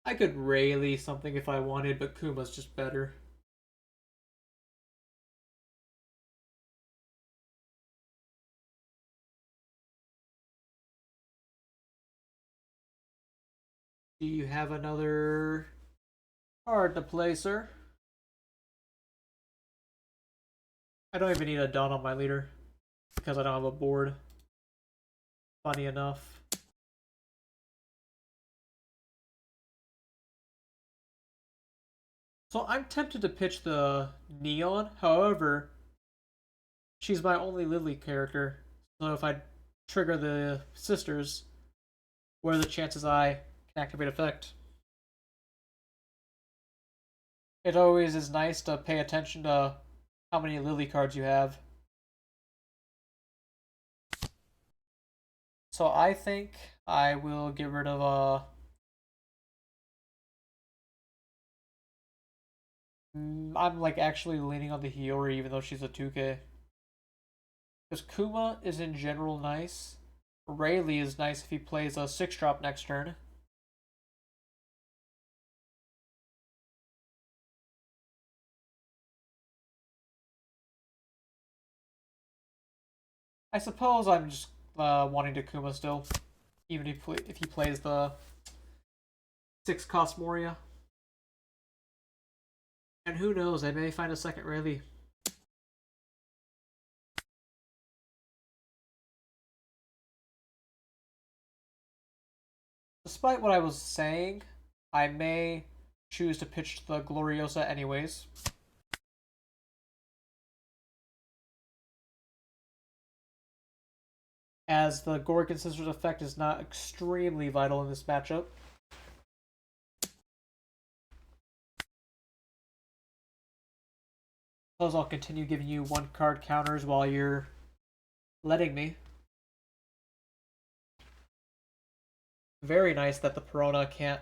I could Rayleigh something if I wanted, but Kuma's just better. Do you have another card to play, sir? I don't even need a Dawn on my leader because I don't have a board. Funny enough. So I'm tempted to pitch the Neon. However, she's my only Lily character. So if I trigger the sisters, what are the chances I can activate effect? It always is nice to pay attention to how many Lily cards you have. So I think I will get rid of I'm like actually leaning on the Hiyori even though she's a 2K. Because Kuma is in general nice. Rayleigh is nice if he plays a 6-drop next turn. I suppose I'm just wanting to Kuma still, even if he plays the 6-cost Moria. And who knows, I may find a second Rayleigh. Despite what I was saying, I may choose to pitch the Gloriosa anyways. As the Gorgon Sisters effect is not extremely vital in this matchup. Suppose I'll continue giving you 1-card counters while you're letting me. Very nice that the Perona can't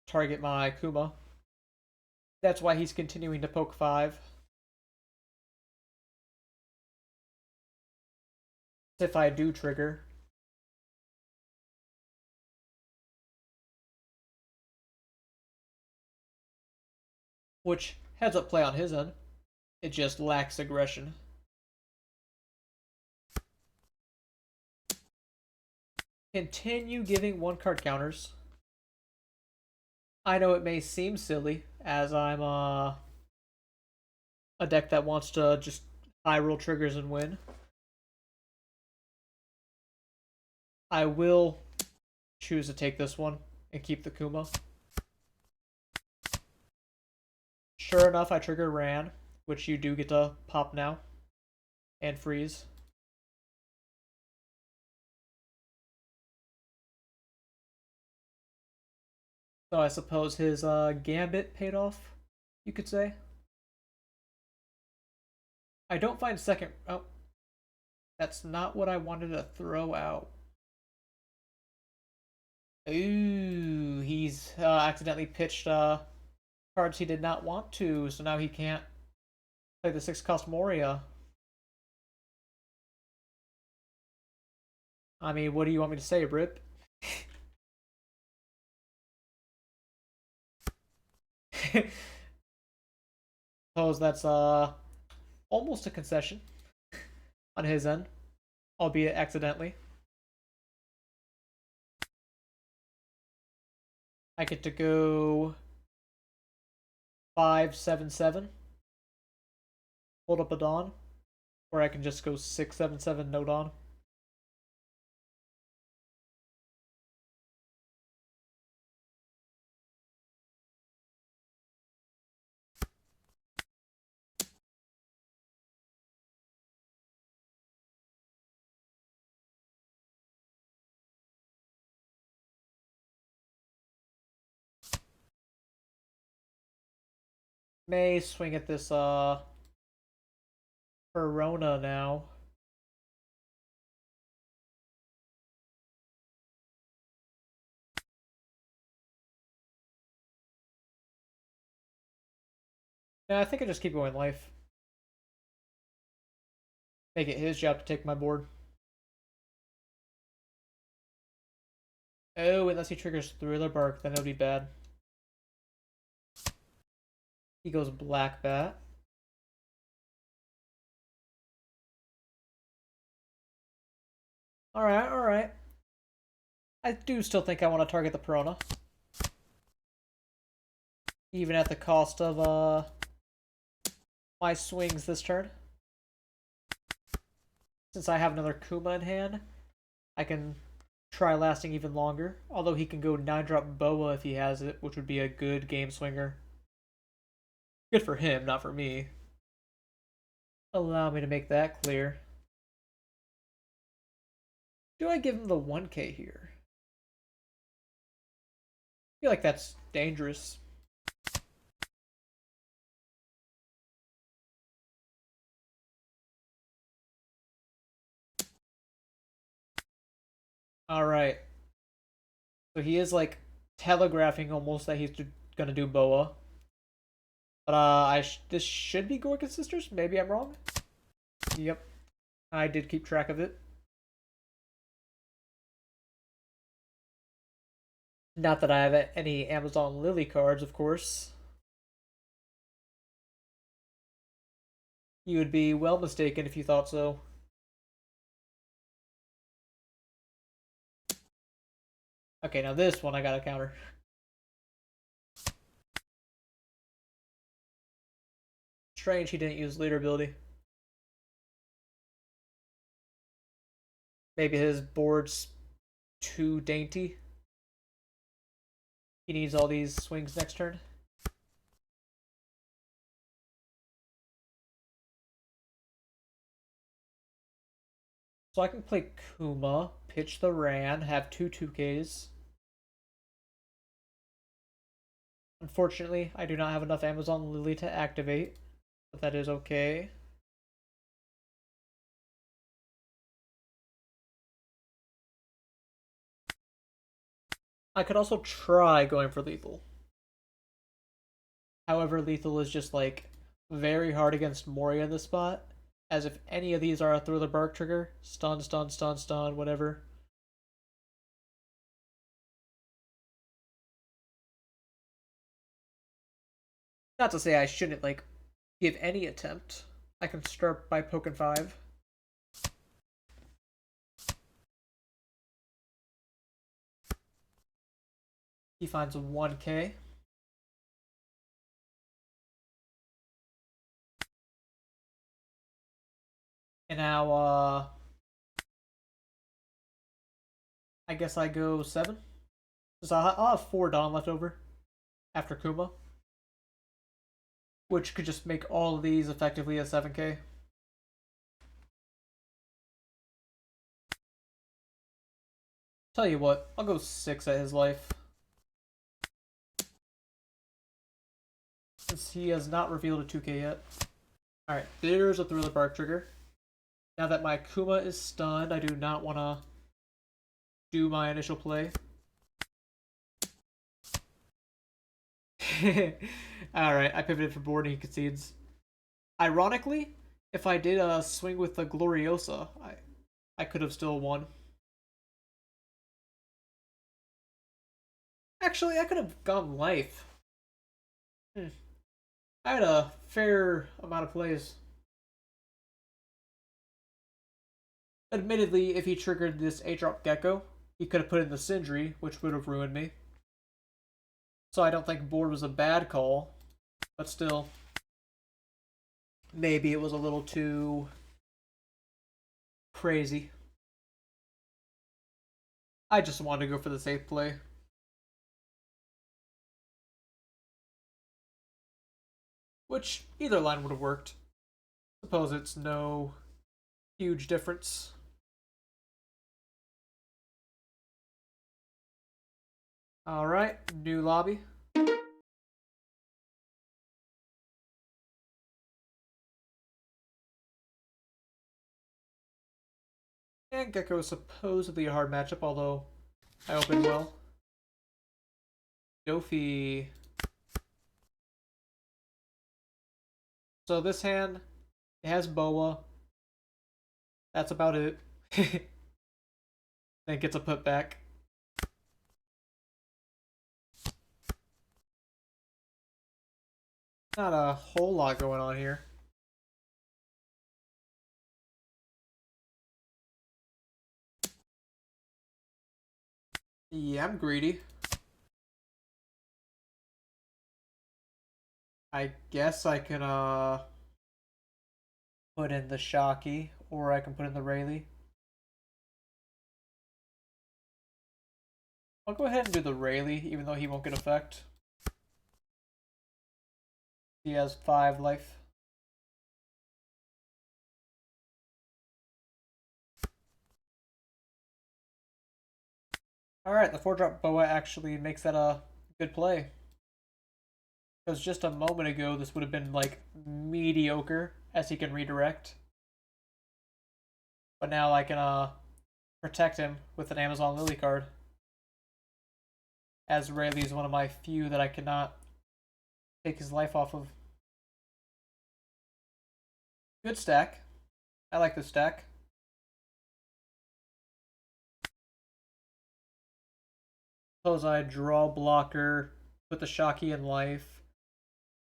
target my Kuma. That's why he's continuing to poke 5. If I do trigger. Which, heads up play on his end. It just lacks aggression. Continue giving 1-card counters. I know it may seem silly, as I'm a deck that wants to just high roll triggers and win. I will choose to take this one and keep the Kuma. Sure enough, I trigger Ran, which you do get to pop now, and freeze. So I suppose his Gambit paid off, you could say. I don't find second... Oh. That's not what I wanted to throw out. Ooh, he's accidentally pitched cards he did not want to, so now he can't play the 6-cost Moria. I mean, what do you want me to say, Rip? Suppose that's almost a concession on his end, albeit accidentally. I get to go 5-7-7. hold up a Dawn, or I can just go 677 no Dawn. May swing at this Corona now. Yeah, I think I just keep going life. Make it his job to take my board. Oh, unless he triggers Thriller Bark, then it'll be bad. He goes Black Bat. Alright, alright. I do still think I want to target the Piranha. Even at the cost of my swings this turn. Since I have another Kuma in hand, I can try lasting even longer. Although he can go 9-drop Boa if he has it, which would be a good game swinger. Good for him, not for me. Allow me to make that clear. Do I give him the 1k here? I feel like that's dangerous. Alright. So he is like telegraphing almost that he's gonna do Boa. But this should be Gorgon Sisters? Maybe I'm wrong? Yep. I did keep track of it. Not that I have any Amazon Lily cards, of course. You would be well mistaken if you thought so. Okay, now this one I gotta counter. Strange he didn't use leader ability. Maybe his board's too dainty. He needs all these swings next turn. So I can play Kuma, pitch the Ran, have two 2Ks. Unfortunately, I do not have enough Amazon Lily to activate, but that is okay. I could also try going for lethal. However, lethal is just like very hard against Moria in this spot, as if any of these are a Thriller Bark trigger, stun, stun, stun, stun, whatever. Not to say I shouldn't like give any attempt. I can start by poking 5. He finds a 1k. And now, I guess I go 7. So I'll have 4 Dawn left over after Kuma. Which could just make all of these effectively a 7k. Tell you what, I'll go 6 at his life. Since he has not revealed a 2k yet. Alright, there's a Thriller Bark trigger. Now that my Kuma is stunned, I do not want to do my initial play. Alright, I pivoted for board and he concedes. Ironically, if I did a swing with the Gloriosa, I could have still won. Actually, I could have gone life. I had a fair amount of plays. Admittedly, if he triggered this 8-drop Gecko, he could have put in the Sindri, which would have ruined me. So I don't think board was a bad call, but still. maybe it was a little too crazy. I just wanted to go for the safe play. Which either line would have worked. Suppose it's no huge difference. Alright, new lobby. And Gecko is supposedly a hard matchup, although I opened well. Luffy. So this hand, it has Boa. That's about it. Then gets a putback. Not a whole lot going on here. Yeah, I'm greedy. I guess I can put in the Shocky, or I can put in the Rayleigh. I'll go ahead and do the Rayleigh, even though he won't get effect. He has 5 life. Alright, the 4-drop Boa actually makes that a good play. Because just a moment ago, this would have been, like, mediocre, as he can redirect. But now I can, protect him with an Amazon Lily card. As Rayleigh is one of my few that I cannot take his life off of. Good stack. I like this stack. Suppose I draw blocker, put the Shocky in life,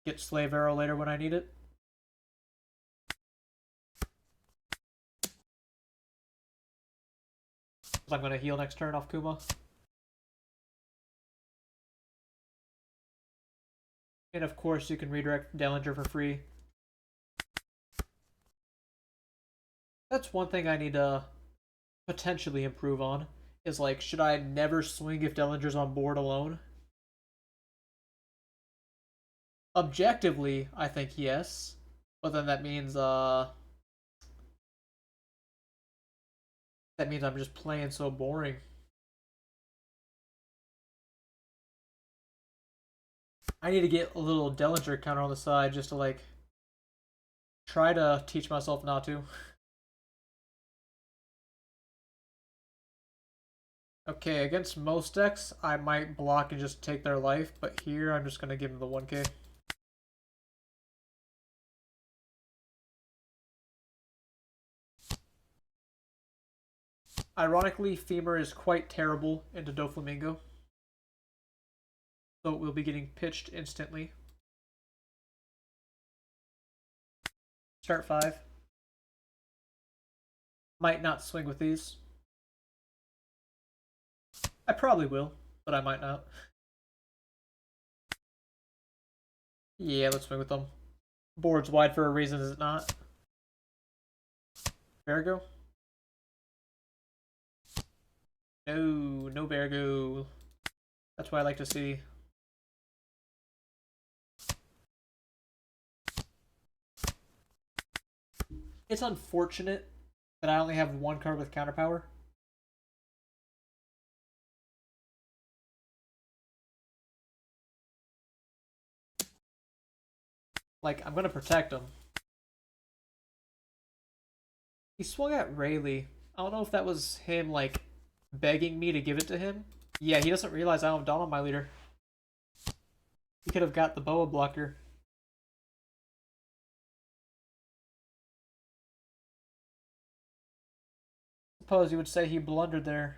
get Slave Arrow later when I need it. I'm going to heal next turn off Kuma. And of course you can redirect Dellinger for free. That's one thing I need to potentially improve on. Is like, should I never swing if Dellinger's on board alone? Objectively, I think yes. But then that means I'm just playing so boring. I need to get a little Dellinger counter on the side just to like try to teach myself not to. Okay, against most decks, I might block and just take their life, but here I'm just going to give them the 1k. Ironically, Femur is quite terrible into Doflamingo, so it will be getting pitched instantly. Start 5. Might not swing with these. I probably will, but I might not. Yeah, let's swing with them. Board's wide for a reason, is it not? Vergo? No, no Vergo. That's what I like to see. It's unfortunate that I only have 1 card with counter power. Like, I'm gonna protect him. He swung at Rayleigh. I don't know if that was him, like, begging me to give it to him. Yeah, he doesn't realize I don't have Dawn on my leader. He could have got the Boa blocker. Suppose you would say he blundered there.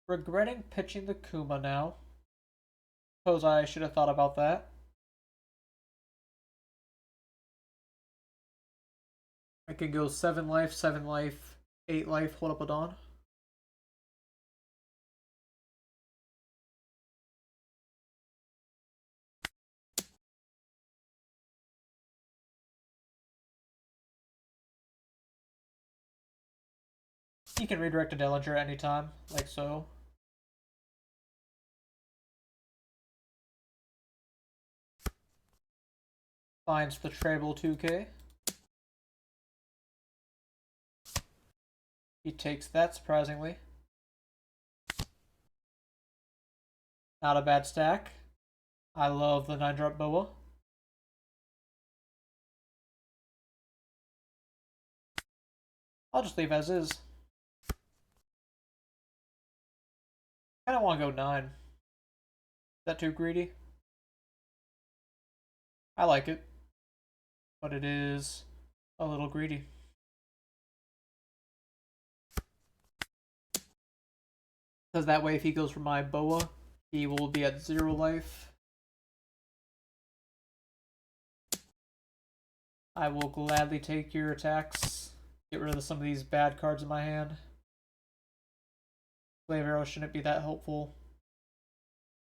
Regretting pitching the Kuma now. Suppose I should have thought about that. I can go 7 life, 7 life, 8 life, hold up a Dawn. He can redirect a Dellinger anytime, like so. Finds the treble 2k. He takes that, surprisingly. Not a bad stack. I love the 9-drop boa. I'll just leave as is. I don't want to go 9. Is that too greedy? I like it. But it is a little greedy. Because that way if he goes for my boa, he will be at 0 life. I will gladly take your attacks. Get rid of some of these bad cards in my hand. Flame Arrow shouldn't be that helpful.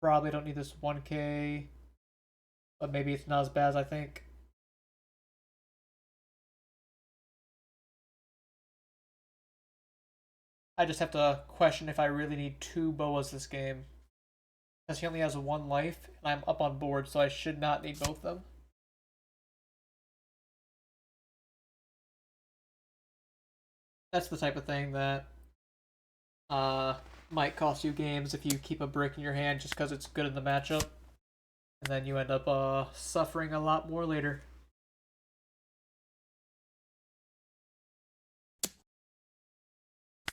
Probably don't need this 1k. But maybe it's not as bad as I think. I just have to question if I really need 2 boas this game. Because he only has 1 life, and I'm up on board, so I should not need both of them. That's the type of thing that might cost you games if you keep a brick in your hand just because it's good in the matchup. And then you end up suffering a lot more later.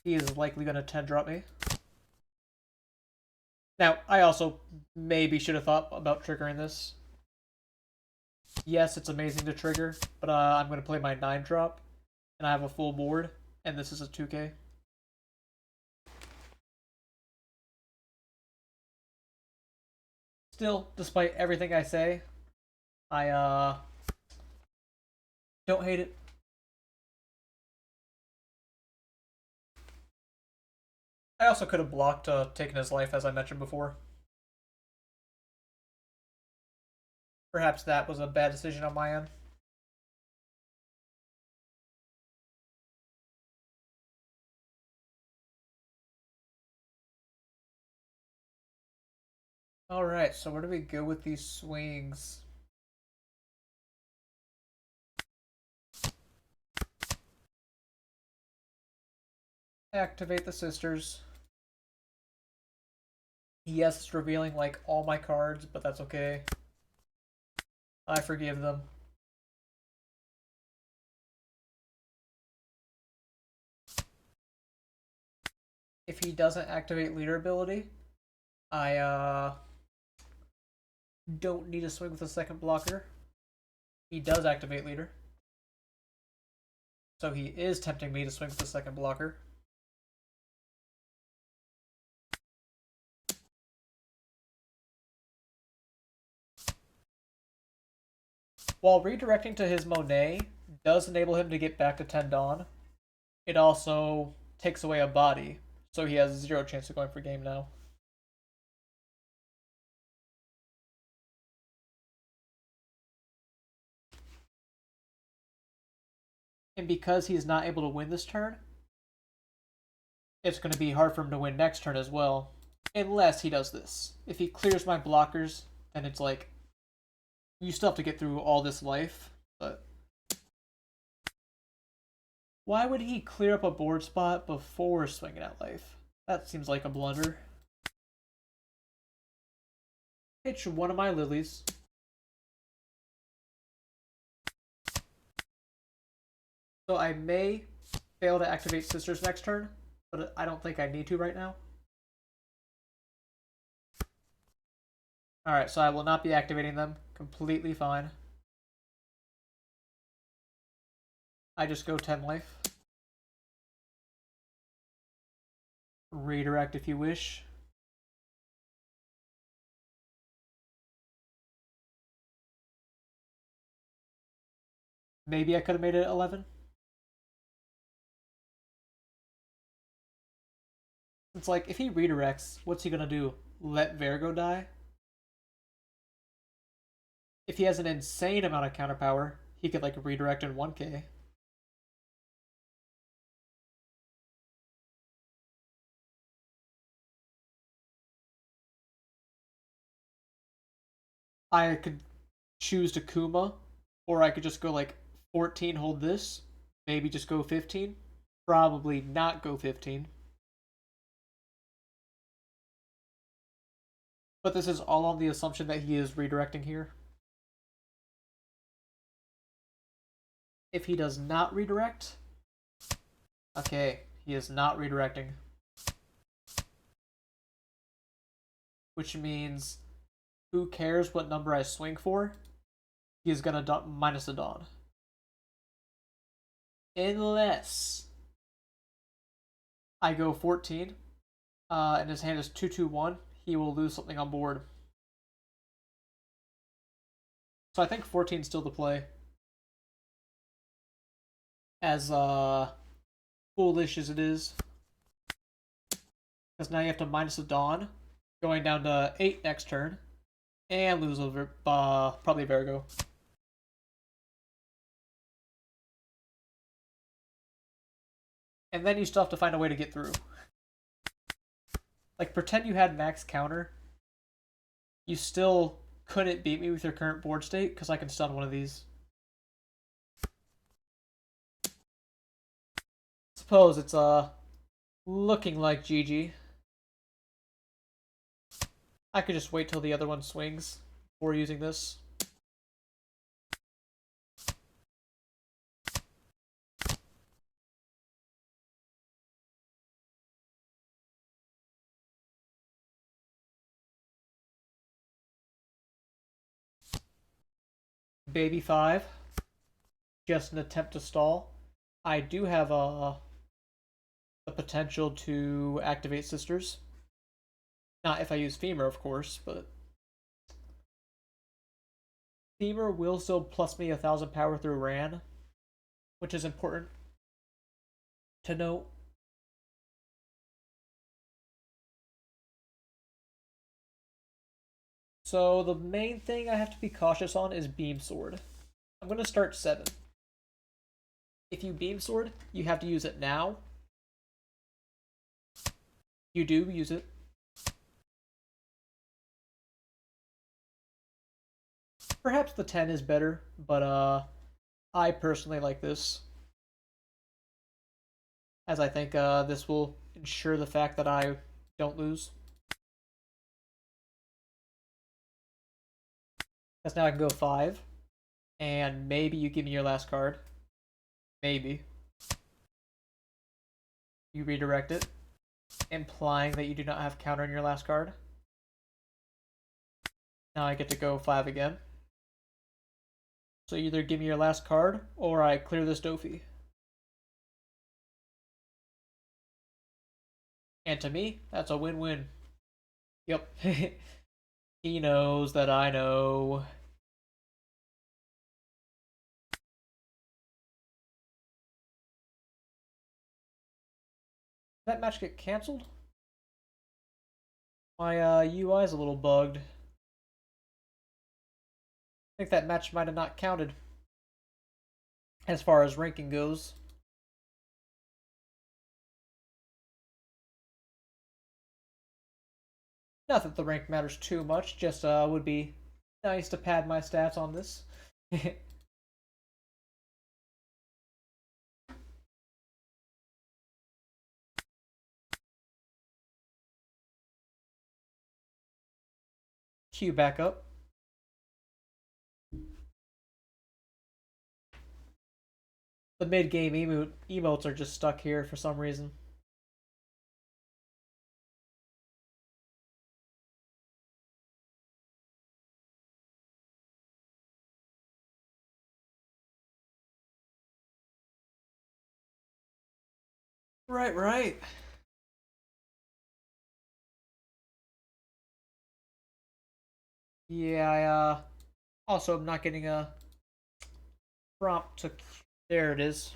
He is likely going to 10-drop me. Now, I also maybe should have thought about triggering this. Yes, it's amazing to trigger, but I'm going to play my 9-drop, and I have a full board, and this is a 2k. Still, despite everything I say, I don't hate it. I also could have blocked taking his life, as I mentioned before. Perhaps that was a bad decision on my end. Alright, so where do we go with these swings? Activate the sisters. Yes, it's revealing like all my cards, but that's okay. I forgive them. If he doesn't activate leader ability, I don't need to swing with a second blocker. He does activate leader. So he is tempting me to swing with the second blocker. While redirecting to his Monet does enable him to get back to 10 Dawn, it also takes away a body, so he has 0 chance of going for game now. And because he's not able to win this turn, it's going to be hard for him to win next turn as well. Unless he does this. If he clears my blockers, then it's like, you still have to get through all this life, but why would he clear up a board spot before swinging at life? That seems like a blunder. Pitch one of my lilies. So I may fail to activate sisters next turn, but I don't think I need to right now. Alright, so I will not be activating them. Completely fine. I just go 10 life. Redirect if you wish. Maybe I could have made it 11. It's like, if he redirects, what's he gonna do? Let Virgo die? If he has an insane amount of counter power, he could like redirect in 1k. I could choose to Kuma, or I could just go like 14, hold this, maybe just go 15. Probably not go 15. But this is all on the assumption that he is redirecting here. If he does not redirect, okay, he is not redirecting. Which means, who cares what number I swing for? He is gonna minus the Dawn. Unless I go 14, and his hand is 2-2-1, he will lose something on board. So I think 14 is still the play. As foolish as it is. Because now you have to minus the Dawn, going down to 8 next turn, and lose over probably Virgo. And then you still have to find a way to get through. Like, pretend you had max counter. You still couldn't beat me with your current board state, because I can stun one of these. Suppose it's looking like GG. I could just wait till the other one swings before using this. Baby 5. Just an attempt to stall. I do have the potential to activate Sisters. Not if I use Femur, of course, but Femur will still plus me 1,000 power through Ran, which is important to note. So the main thing I have to be cautious on is Beam Sword. I'm going to start 7. If you Beam Sword, you have to use it now. You do use it. Perhaps the 10 is better, but I personally like this. As I think this will ensure the fact that I don't lose. Because now I can go 5. And maybe you give me your last card. Maybe. You redirect it, implying that you do not have counter in your last card. Now I get to go 5 again. So either give me your last card, or I clear this Dofi. And to me, that's a win-win. Yep. He knows that I know. Did that match get cancelled? My UI is a little bugged. I think that match might have not counted as far as ranking goes. Not that the rank matters too much, just would be nice to pad my stats on this. Queue back up. The mid-game emotes are just stuck here for some reason. Right. Yeah, I also am not getting a prompt to... There it is.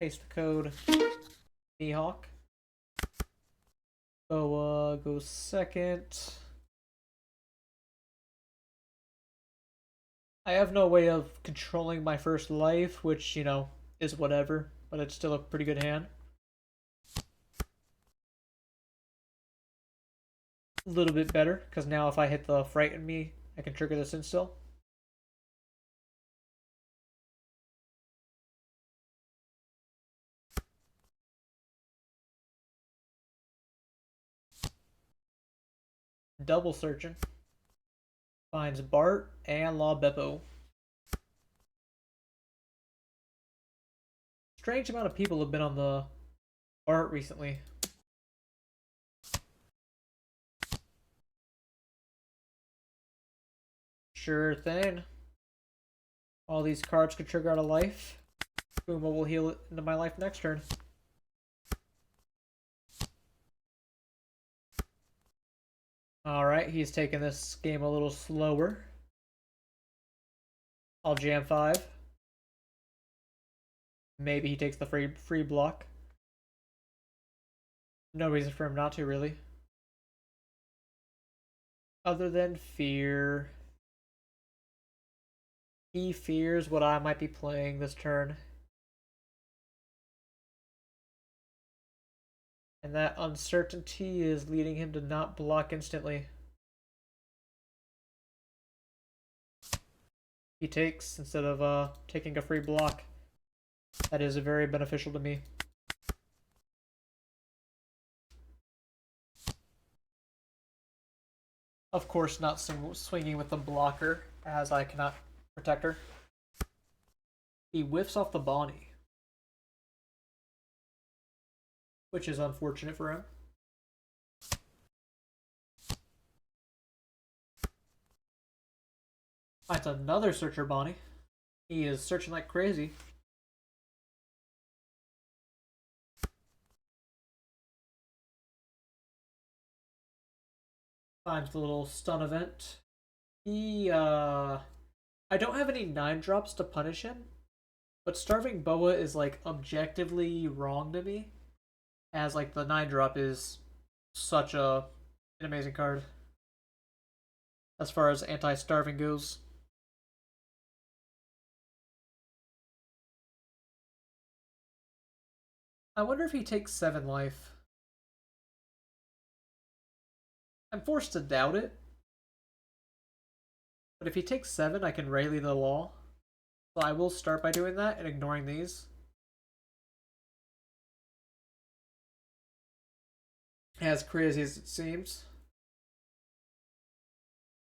Paste the code. Mihawk. So, go second. I have no way of controlling my first life, which, you know, is whatever, but it's still a pretty good hand. A little bit better, because now if I hit the Frighten Me, I can trigger this in still. Double searching. Finds Bart and La Beppo. Strange amount of people have been on the Bart recently. Sure thing. All these cards could trigger out a life. Kuma will heal it into my life next turn. Alright, he's taking this game a little slower. I'll jam 5. Maybe he takes the free block. No reason for him not to, really. Other than fear. He fears what I might be playing this turn. And that uncertainty is leading him to not block instantly. He takes instead of taking a free block. That is very beneficial to me. Of course, not swinging with the blocker, as I cannot protect her. He whiffs off the Bonnie, which is unfortunate for him. Finds another Searcher Bonnie. He is searching like crazy. Finds the little stun event. I don't have any 9-drops to punish him, but Starving Boa is like objectively wrong to me, as like the 9-drop is such an amazing card as far as anti-starving goes. I wonder if he takes 7 life. I'm forced to doubt it. But if he takes 7, I can Rayleigh the Law. So I will start by doing that and ignoring these. As crazy as it seems.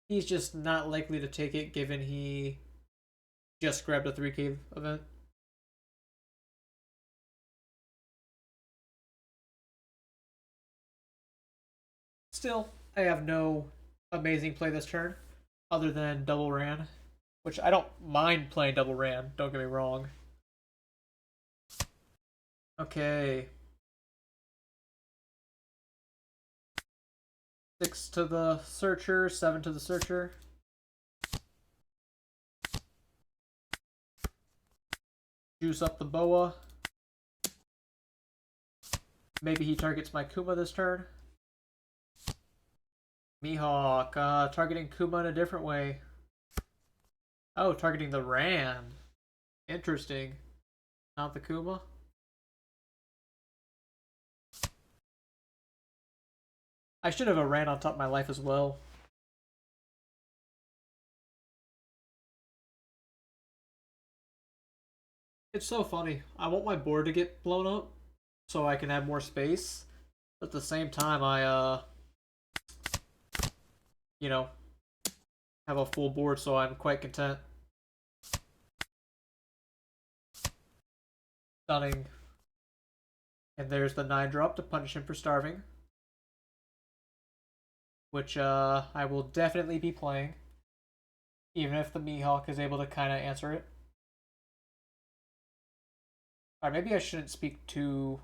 He's just not likely to take it given he just grabbed a 3K event. Still, I have no amazing play this turn other than double ran, which I don't mind playing double ran, don't get me wrong. Okay. 6 to the Searcher, 7 to the Searcher. Juice up the Boa. Maybe he targets my Kuma this turn. Mihawk, targeting Kuma in a different way. Oh, targeting the Ran. Interesting. Not the Kuma. I should have a Ran on top of my life as well. It's so funny. I want my board to get blown up so I can have more space. But at the same time, I, you know, have a full board, so I'm quite content. Stunning. And there's the 9-drop to punish him for starving. Which I will definitely be playing. Even if the Mihawk is able to kind of answer it. Or maybe I shouldn't speak too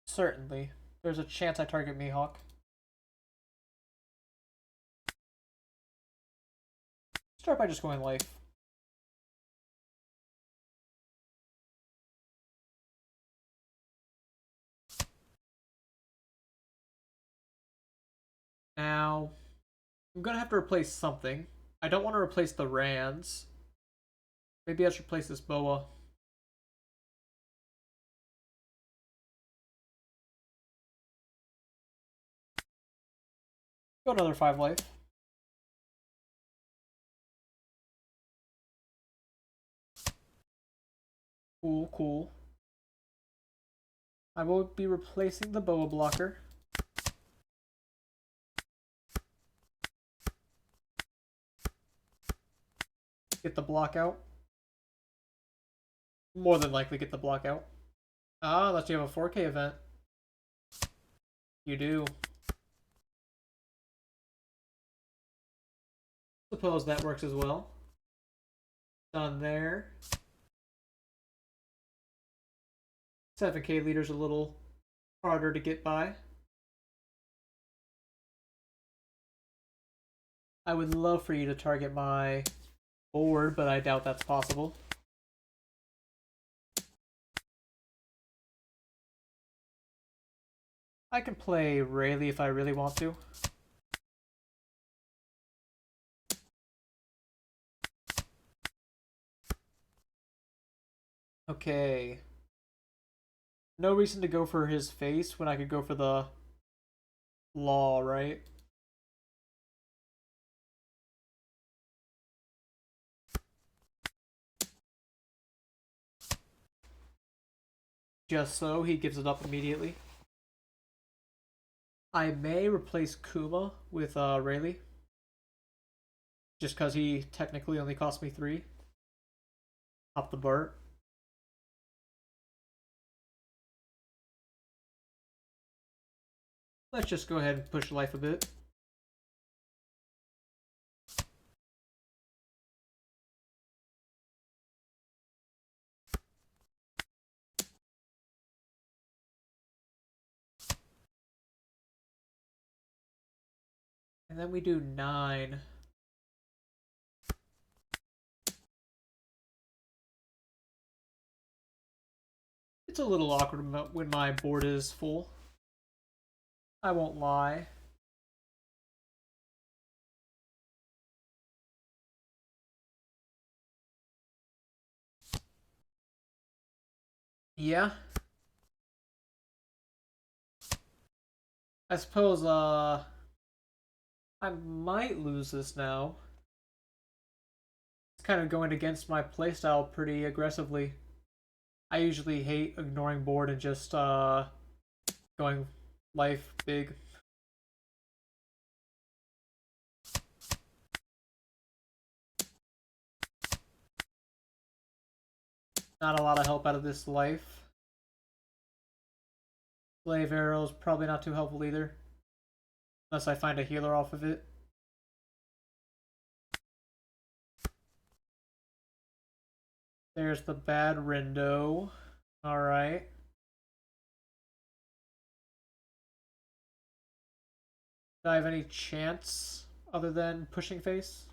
certainly. There's a chance I target Mihawk. Start by just going life. Now, I'm gonna have to replace something. I don't want to replace the Rands. Maybe I should replace this Boa. Go another 5 life. Cool, cool. I will be replacing the boa blocker. Get the block out. More than likely get the block out. Ah, unless you have a 4K event. You do. Suppose that works as well. Done there. 7K leader's a little harder to get by. I would love for you to target my board, but I doubt that's possible. I can play Rayleigh if I really want to. Okay. No reason to go for his face when I could go for the law, right? Just so he gives it up immediately. I may replace Kuma with Rayleigh. Just because he technically only cost me 3. Up the Bart. Let's just go ahead and push life a bit. And then we do 9. It's a little awkward when my board is full. I won't lie. Yeah. I suppose, I might lose this now. It's kind of going against my playstyle pretty aggressively. I usually hate ignoring board and just, going life big. Not a lot of help out of this life. Slave arrows, probably not too helpful either. Unless I find a healer off of it. There's the bad Rindo. Alright. Do I have any chance other than pushing face?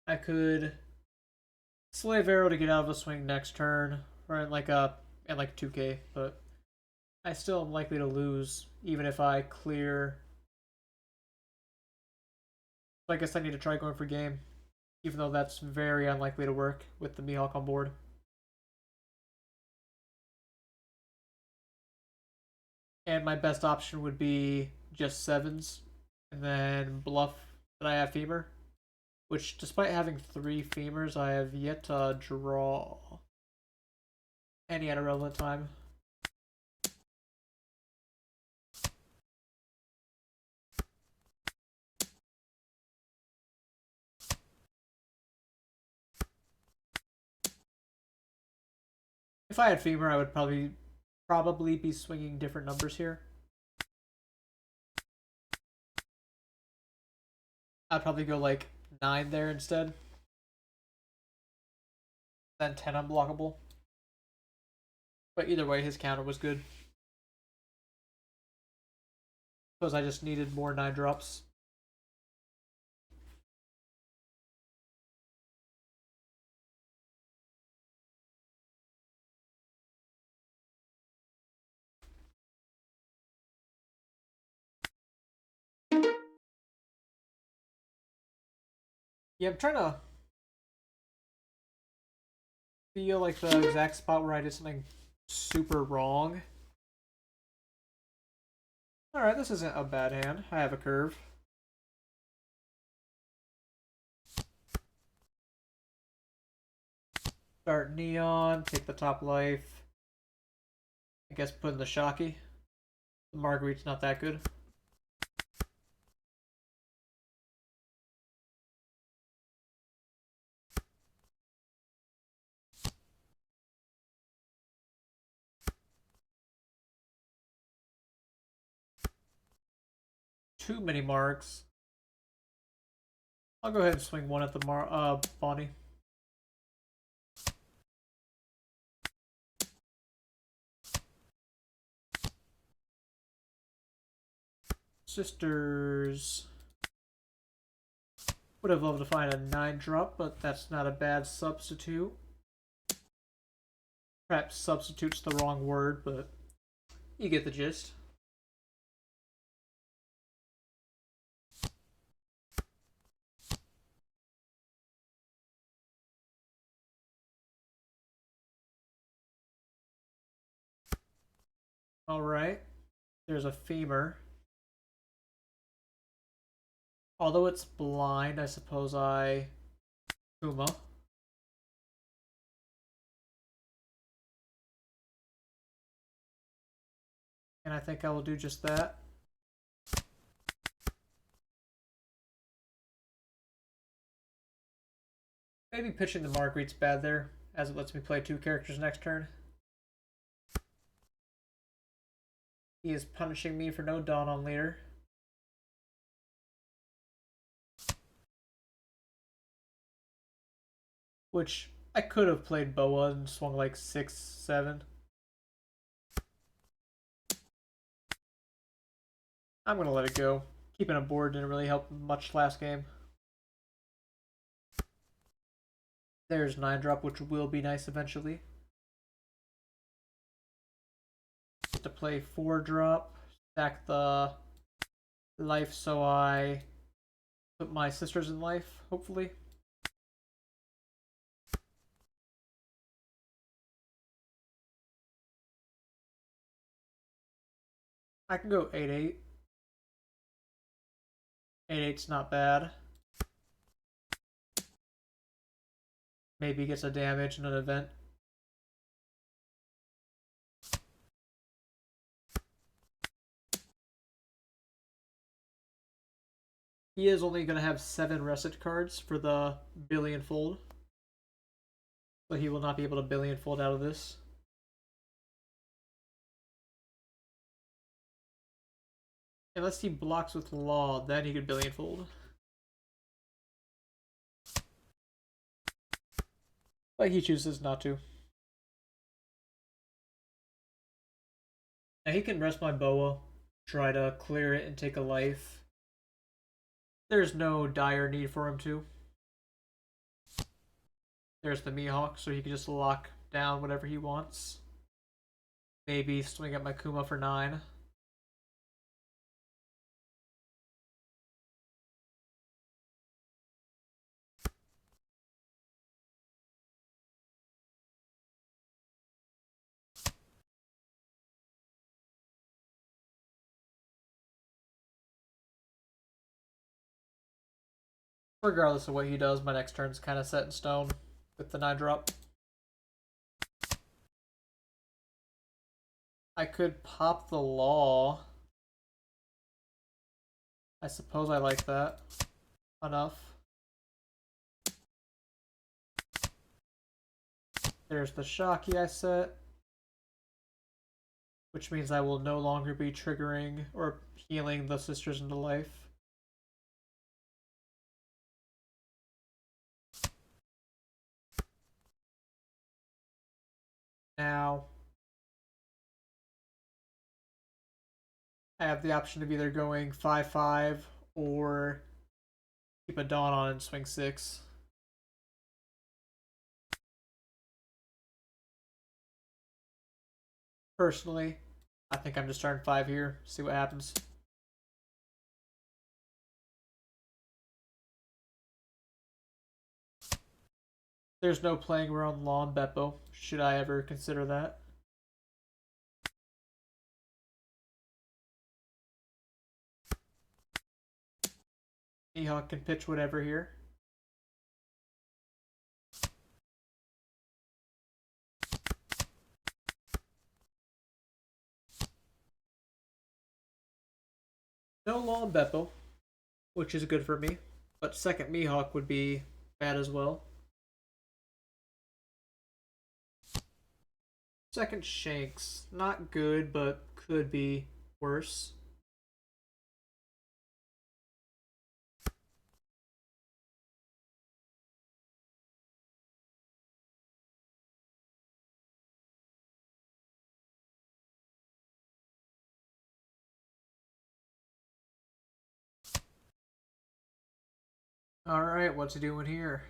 I could slave arrow to get out of a swing next turn, or in like 2K, but I still am likely to lose even if I clear. So I guess I need to try going for game, even though that's very unlikely to work with the Mihawk on board. And my best option would be just 7s, and then bluff that I have femur, which despite having 3 femurs, I have yet to draw any at a relevant time. If I had femur, I would probably be swinging different numbers here. I'd probably go like 9 there instead. Then 10 unblockable. But either way, his counter was good. Suppose I just needed more 9 drops. Yeah, I'm trying to feel like the exact spot where I did something super wrong. Alright, this isn't a bad hand. I have a curve. Start Neon, take the top life. I guess put in the Shocky. The Marguerite's not that good. Too many marks. I'll go ahead and swing one at the Bonnie. Sisters. Would have loved to find a 9-drop, but that's not a bad substitute. Perhaps substitute's the wrong word, but you get the gist. Alright. There's a femur. Although it's blind, I suppose I... Kuma. And I think I will do just that. Maybe pitching the Marguerite's bad there, as it lets me play 2 characters next turn. He is punishing me for no Dawn on leader. Which I could have played Boa and swung like 6, 7. I'm gonna let it go. Keeping a board didn't really help much last game. There's 9-drop, which will be nice eventually. Get to play 4-drop, stack the life so I put my sisters in life, hopefully. I can go 8-8. 8-8's not bad. Maybe gets a damage in an event. He is only going to have 7 reset cards for the billion fold. So he will not be able to billion fold out of this. Unless he blocks with Law, then he could billion fold. But he chooses not to. Now he can rest my Boa, try to clear it and take a life. There's no dire need for him to. There's the Mihawk, so he can just lock down whatever he wants. Maybe swing at my Kuma for 9. Regardless of what he does, my next turn's kind of set in stone with the 9-drop. I could pop the Law. I suppose I like that enough. There's the Shocky I set, which means I will no longer be triggering or healing the sisters into life. Now, I have the option of either going 5-5 or keep a Dawn on and swing 6. Personally, I think I'm just starting 5 here, see what happens. There's no playing around Law and Beppo, should I ever consider that. Mihawk can pitch whatever here. No long Beppo, which is good for me. But second Mihawk would be bad as well. Second Shanks, not good, but could be worse. Alright, what's he doing here?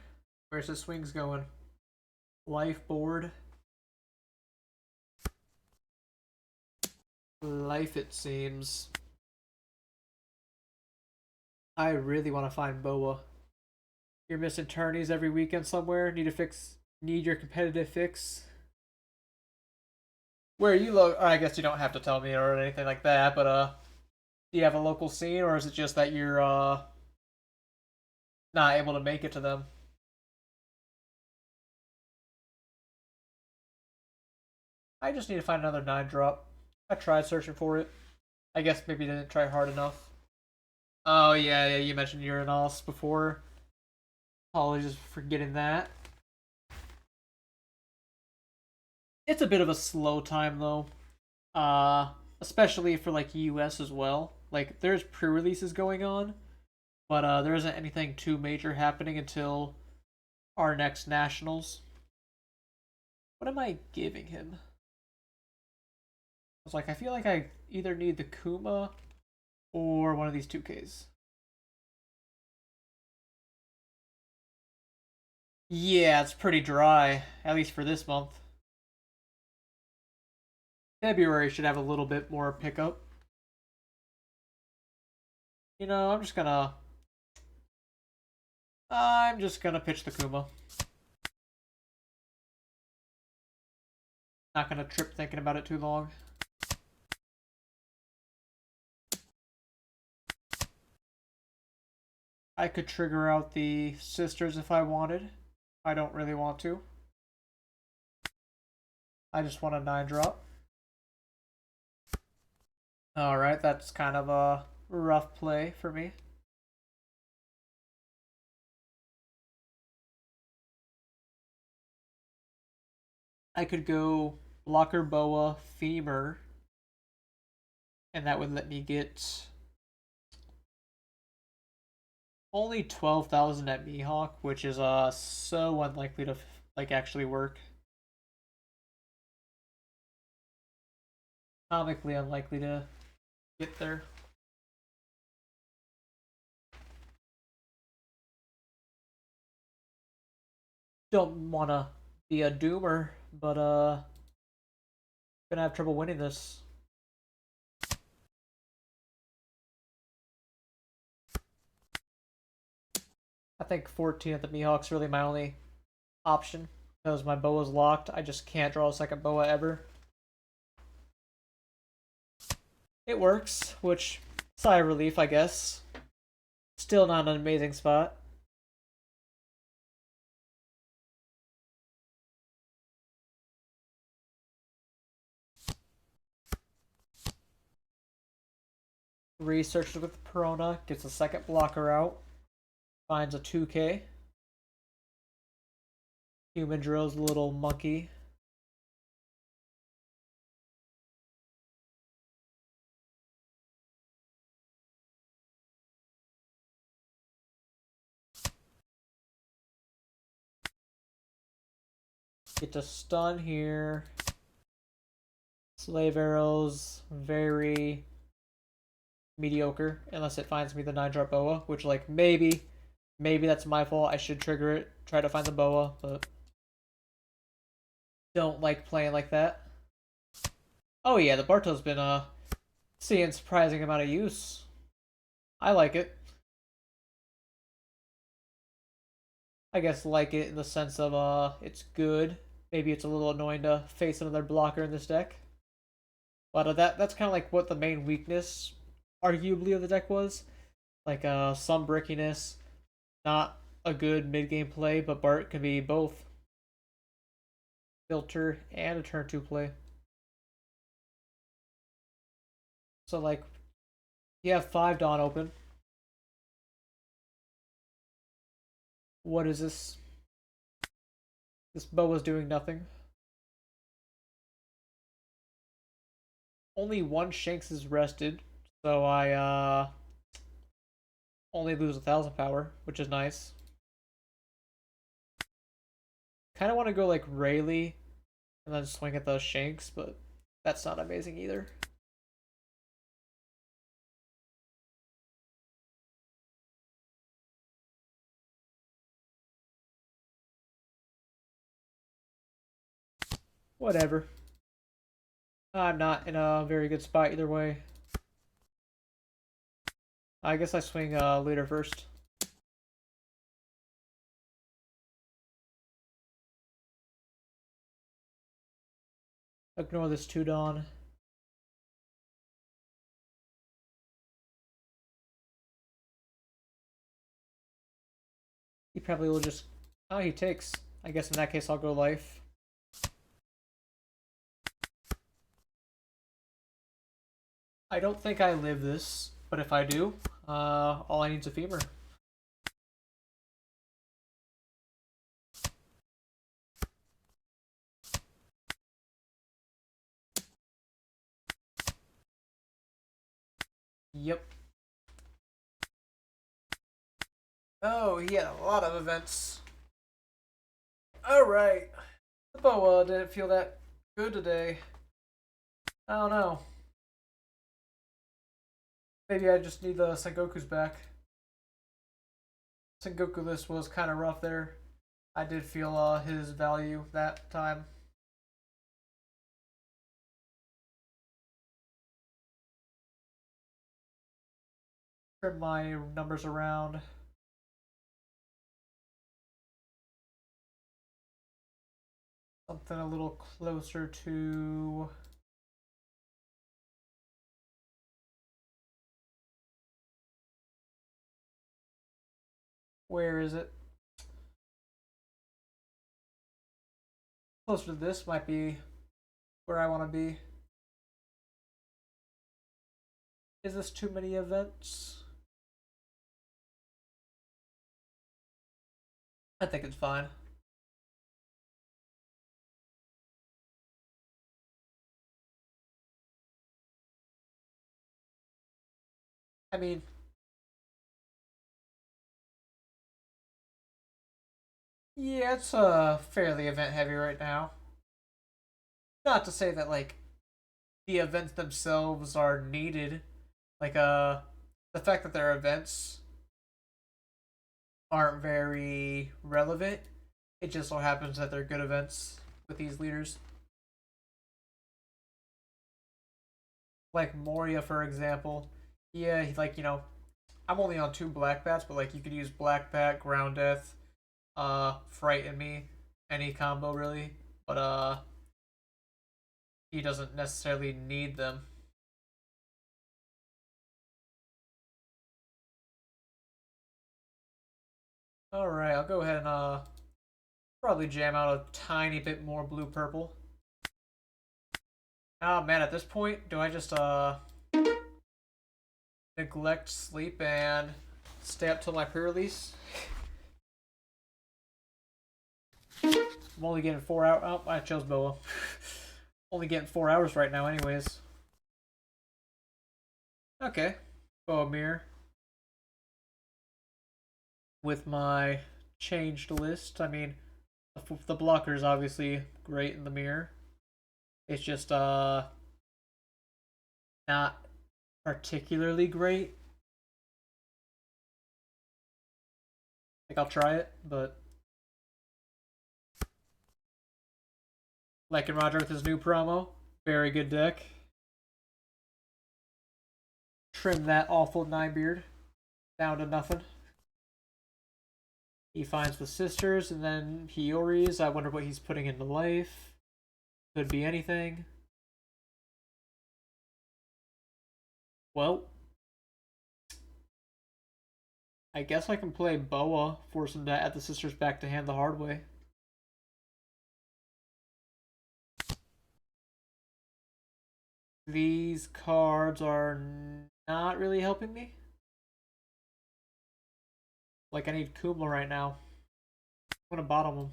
Where's the swings going? Life board. Life, it seems. I really want to find Boa. You're missing tourneys every weekend somewhere. Need your competitive fix. Where you look? I guess you don't have to tell me or anything like that. But do you have a local scene, or is it just that you're not able to make it to them? I just need to find another 9-drop. I tried searching for it. I guess maybe didn't try hard enough. Oh yeah, you mentioned Uranus before. Apologies for forgetting that. It's a bit of a slow time though. Especially for like US as well. Like there's pre-releases going on, but there isn't anything too major happening until our next nationals. What am I giving him? I was like, I feel like I either need the Kuma or one of these 2Ks. Yeah, it's pretty dry, at least for this month. February should have a little bit more pickup. You know, I'm just gonna pitch the Kuma. Not gonna trip thinking about it too long. I could trigger out the sisters if I wanted. I don't really want to. I just want a 9-drop. Alright, that's kind of a rough play for me. I could go Blocker Boa Femur, and that would let me get only 12,000 at Mihawk, which is so unlikely to like actually work. Comically unlikely to get there. Don't wanna be a doomer, but gonna have trouble winning this. I think 14 at the Mihawk's really my only option because my Boa's locked. I just can't draw a second Boa ever. It works, which sigh of relief, I guess. Still not an amazing spot. Researches with Perona, gets a second blocker out, finds a 2K. Human drills little monkey. Get to stun here. Slave arrows, very mediocre, unless it finds me the 9-drop Boa, which like maybe that's my fault. I should trigger it, try to find the Boa, but don't like playing like that. Oh yeah, the Barto's been seeing surprising amount of use. I like it. I guess like it in the sense of it's good. Maybe it's a little annoying to face another blocker in this deck. But that's kind of like what the main weakness, arguably, of the deck was. Like some brickiness, not a good mid game play, but Bart can be both filter and a turn two play. So like you have 5 Dawn open. What is this? This bow is doing nothing. Only one Shanks is rested, so I only lose 1,000 power, which is nice. Kind of want to go like Rayleigh and then swing at those Shanks, but that's not amazing either. Whatever. I'm not in a very good spot either way. I guess I swing leader first. Ignore this 2 Dawn. He probably will just... Oh, he takes. I guess in that case I'll go life. I don't think I live this, but if I do, all I need is a femur. Yep. Oh, he had a lot of events. Alright. The boa didn't feel that good today. I don't know. Maybe I just need the Sengoku's back. Sengoku list was kind of rough there. I did feel his value that time. Trim my numbers around. Something a little closer to... Where is it? Closer to this might be where I want to be. Is this too many events? I think it's fine. I mean, yeah, it's fairly event heavy right now. Not to say that like the events themselves are needed. Like the fact that their events aren't very relevant. It just so happens that they're good events with these leaders. Like Moria, for example. Yeah, like, I'm only on 2 Black Bats, but like you could use Black Bat, Ground Death, Frighten Me, any combo really. But he doesn't necessarily need them. Alright, I'll go ahead and probably jam out a tiny bit more blue purple. Oh man, at this point, do I just neglect sleep and stay up till my pre-release? I'm only getting 4 hours. Oh, I chose Boa. Only getting 4 hours right now, anyways. Okay, Boa mirror with my changed list. I mean, the blocker is obviously great in the mirror. It's just not particularly great. Like I'll try it, but like in Roger with his new promo, very good deck. Trim that awful Ninebeard down to nothing. He finds the sisters and then Hiyori's. I wonder what he's putting into life. Could be anything. Well, I guess I can play Boa, force him to add the sisters back to hand the hard way. These cards are not really helping me. Like, I need Kuma right now. I'm gonna bottom him.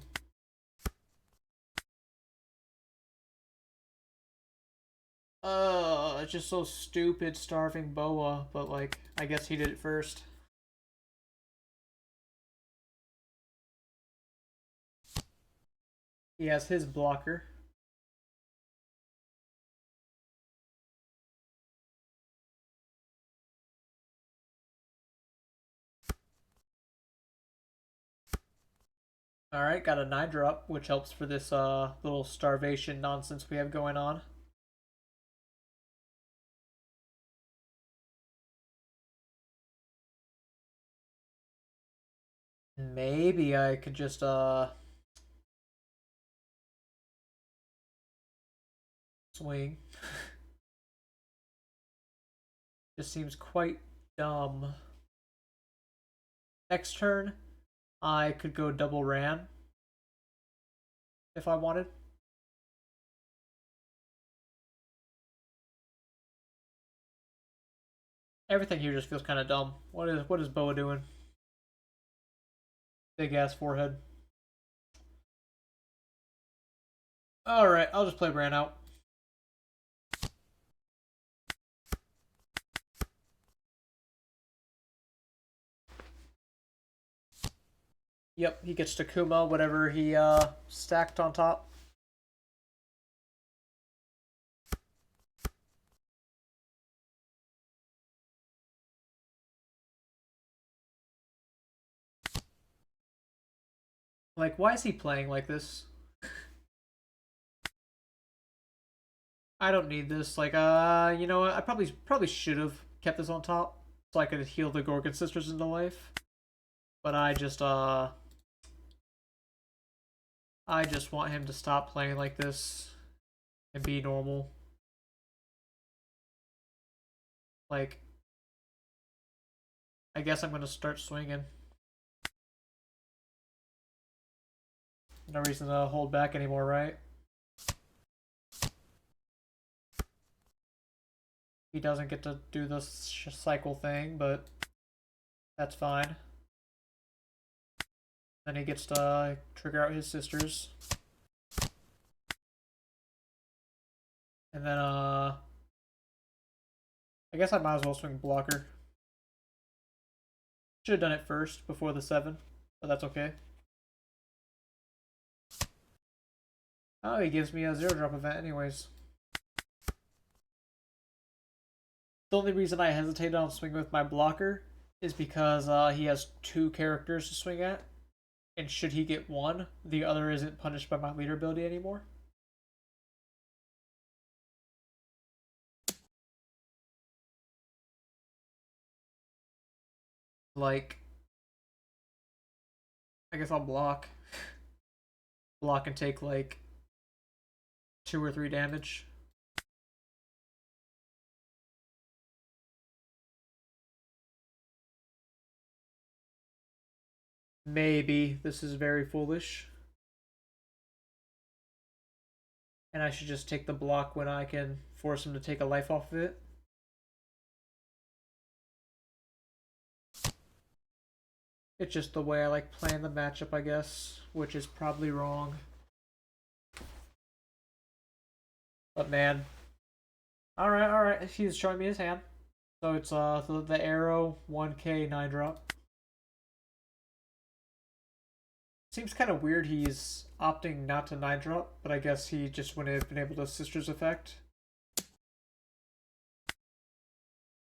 It's just so stupid starving Boa, but like, I guess he did it first. He has his blocker. Alright, got a 9-drop, which helps for this little starvation nonsense we have going on. Maybe I could just swing. Just seems quite dumb. Next turn, I could go double ran if I wanted. Everything here just feels kind of dumb. What is Boa doing? Big ass forehead. All right, I'll just play Bran out. Yep, he gets to Kuma whatever he stacked on top. Like, why is he playing like this? I don't need this. Like, you know what? I probably should have kept this on top so I could heal the Gorgon sisters into life. But I just want him to stop playing like this and be normal. Like, I guess I'm gonna start swinging. No reason to hold back anymore, right? He doesn't get to do the cycle thing, but that's fine. Then he gets to trigger out his sisters. And then, I guess I might as well swing blocker. Should have done it first before the 7, but that's okay. Oh, he gives me a 0-drop event anyways. The only reason I hesitated on swinging with my blocker is because he has 2 characters to swing at. And should he get one, the other isn't punished by my leader ability anymore. Like, I guess I'll block. Block and take like 2 or 3 damage. Maybe this is very foolish. And I should just take the block when I can force him to take a life off of it. It's just the way I like playing the matchup, I guess, which is probably wrong. But man, all right. He's showing me his hand. So it's the arrow 1K 9-drop. Seems kind of weird he's opting not to 9-drop, but I guess he just wouldn't have been able to Sisters effect.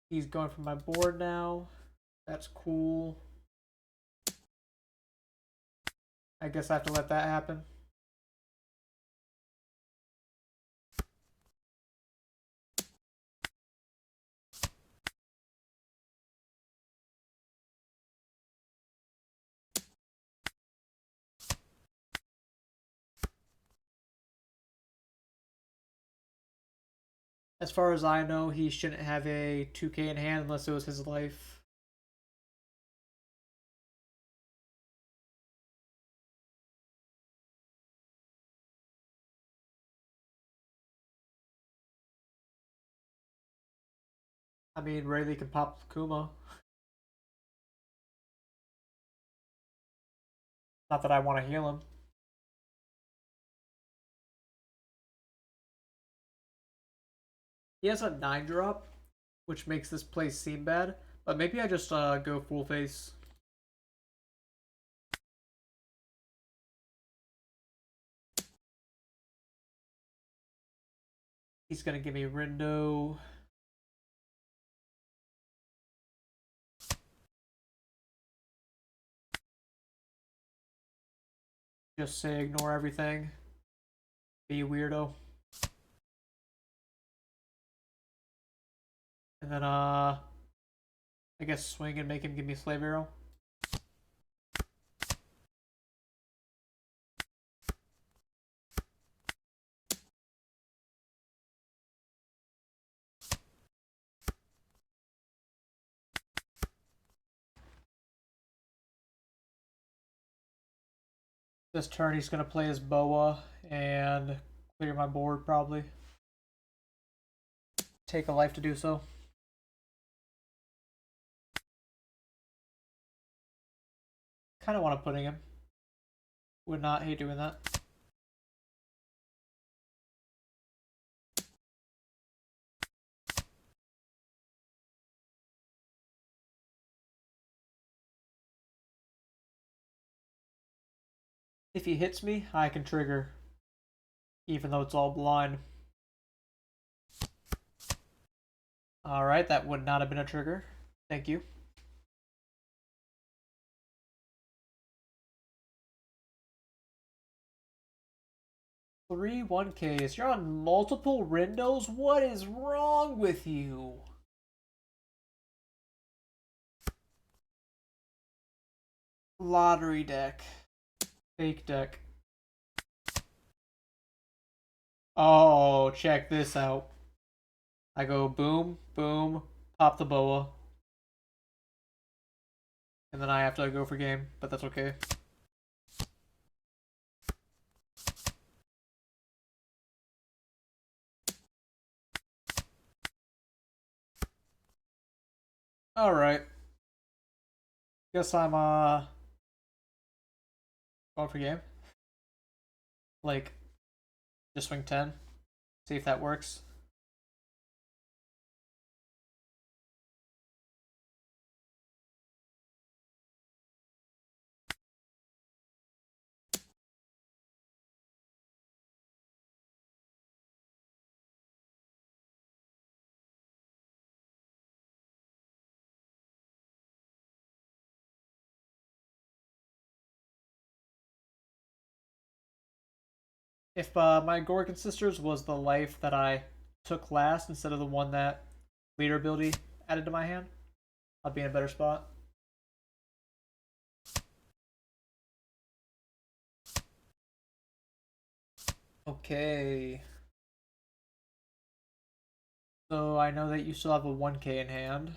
He's going for my board now. That's cool. I guess I have to let that happen. As far as I know, he shouldn't have a 2K in hand unless it was his life. mean, Rayleigh can pop Kuma. Not that I want to heal him. He has a 9-drop, which makes this place seem bad. But maybe I just go full face. He's gonna give me Rindo. Just say ignore everything. Be a weirdo. And then I guess swing and make him give me Slave Arrow. This turn he's gonna play his Boa and clear my board probably. Take a life to do so. Kind of want to putting him. Would not hate doing that. If he hits me, I can trigger. Even though it's all blind. Alright, that would not have been a trigger. Thank you. Three 1Ks. You're on multiple Rindos? What is wrong with you? Lottery deck. Fake deck. Oh, check this out. I go boom, boom, pop the Boa. And then I have to go for game, but that's okay. Alright. Guess I'm going for game. Like, just swing 10. See if that works. If my Gorgon Sisters was the life that I took last instead of the one that leader ability added to my hand, I'd be in a better spot. Okay. So I know that you still have a 1K in hand.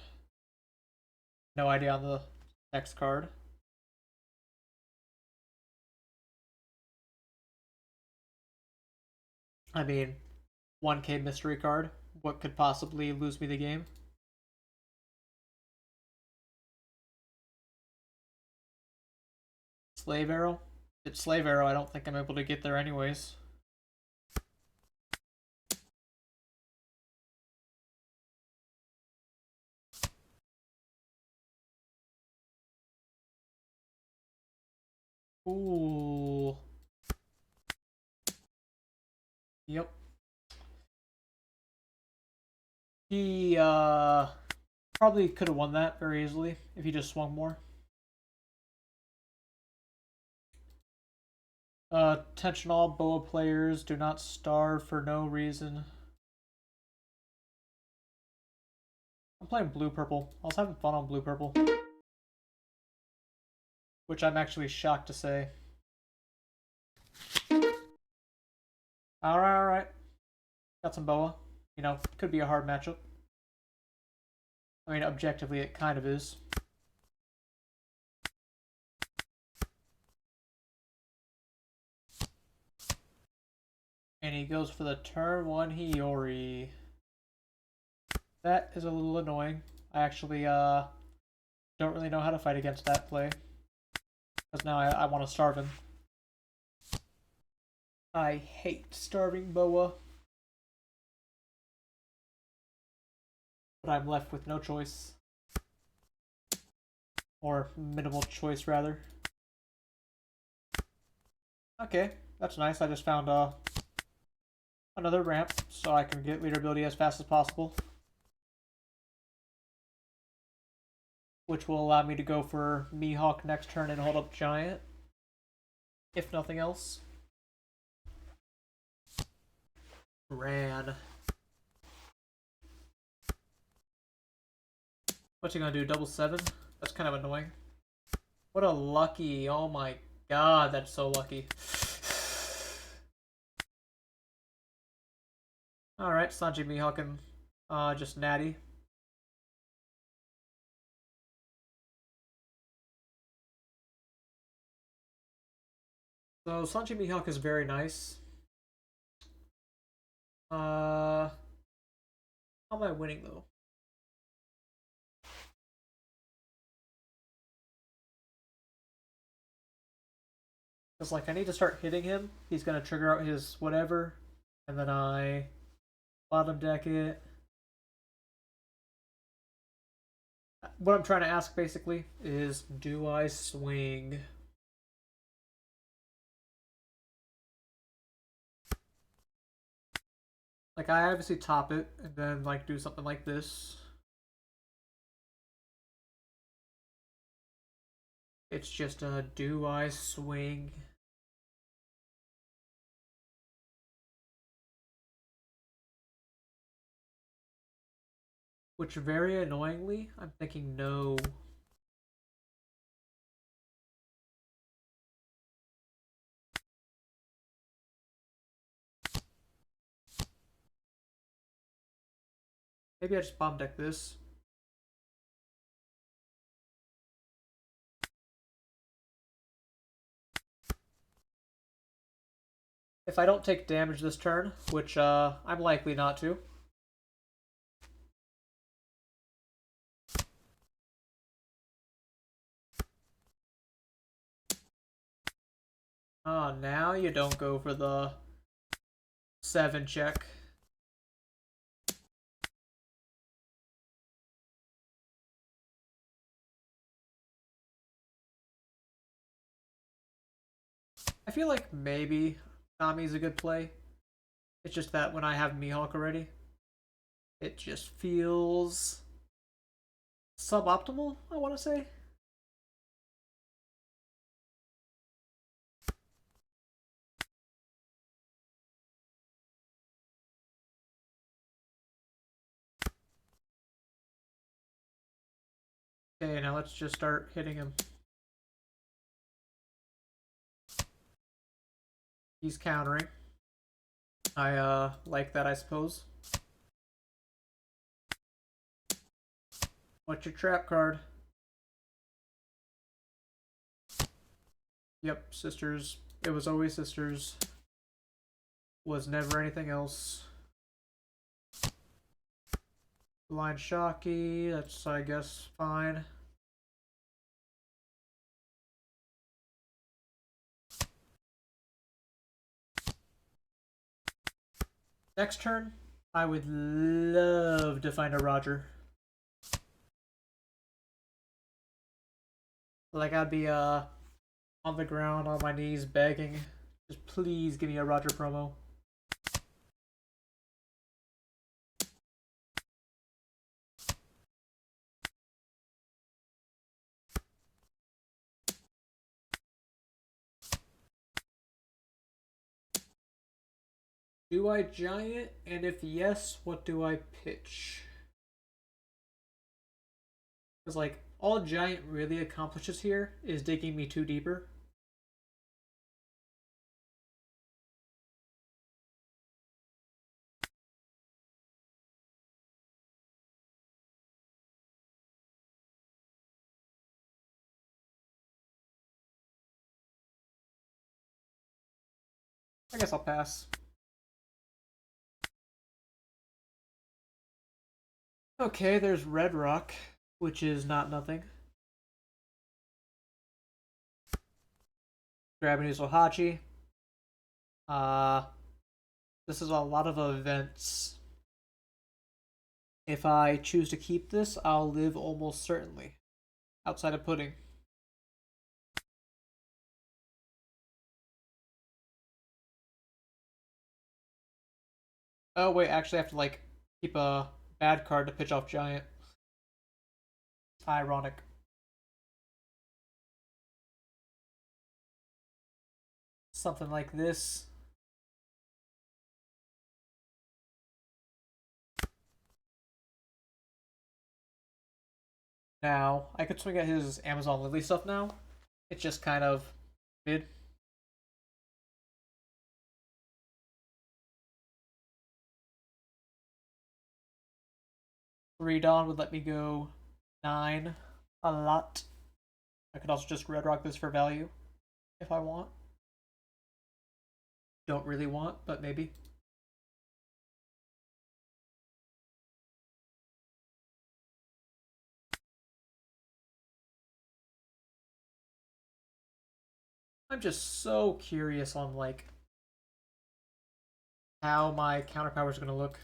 No idea on the next card. I mean, 1K mystery card. What could possibly lose me the game? Slave Arrow? If it's Slave Arrow, I don't think I'm able to get there anyways. Ooh. Yep. He probably could have won that very easily if he just swung more. Attention all Boa players, do not starve for no reason. I'm playing blue-purple. I was having fun on blue-purple. Which I'm actually shocked to say. Alright. Got some Boa. You know, could be a hard matchup. I mean, objectively, it kind of is. And he goes for the turn 1 Hiyori. That is a little annoying. I actually don't really know how to fight against that play. Because now I want to starve him. I hate starving Boa. But I'm left with no choice. Or minimal choice, rather. Okay, that's nice. I just found another ramp so I can get leader ability as fast as possible. Which will allow me to go for Mihawk next turn and hold up Giant. If nothing else. Ran. What's he gonna do? Double 7? That's kind of annoying. What a lucky. Oh my god, that's so lucky. Alright, Sanji Mihawk and just Natty. So Sanji Mihawk is very nice. How am I winning though? Because like I need to start hitting him. He's gonna trigger out his whatever, and then I bottom deck it. What I'm trying to ask basically is, do I swing? Like I obviously top it and then like do something like this. It's just a do I swing? Which very annoyingly, I'm thinking no. Maybe I just bomb deck this. If I don't take damage this turn, which I'm likely not to. Oh, now you don't go for the 7 check. I feel like maybe Nami's a good play. It's just that when I have Mihawk already, it just feels suboptimal, I want to say. Okay, now let's just start hitting him. He's countering. I like that, I suppose. What's your trap card? Yep, sisters. It was always sisters. Was never anything else. Blind Shocky, that's, I guess, fine. Next turn, I would love to find a Roger. Like, I'd be, on the ground, on my knees, begging. Just please give me a Roger promo. Do I giant? And if yes, what do I pitch? Because, like, all giant really accomplishes here is digging me 2 deeper. I guess I'll pass. Okay, there's Red Rock, which is not nothing. Grab a new Sohachi. Uh, this is a lot of events. If I choose to keep this, I'll live almost certainly. Outside of pudding. Oh wait, actually I have to like keep a bad card to pitch off giant. Ironic. Something like this. Now, I could swing at his Amazon Lily stuff now. It's just kind of mid. Redon would let me go 9. A lot. I could also just Red Rock this for value if I want. Don't really want, but maybe. I'm just so curious on like how my counter power is going to look.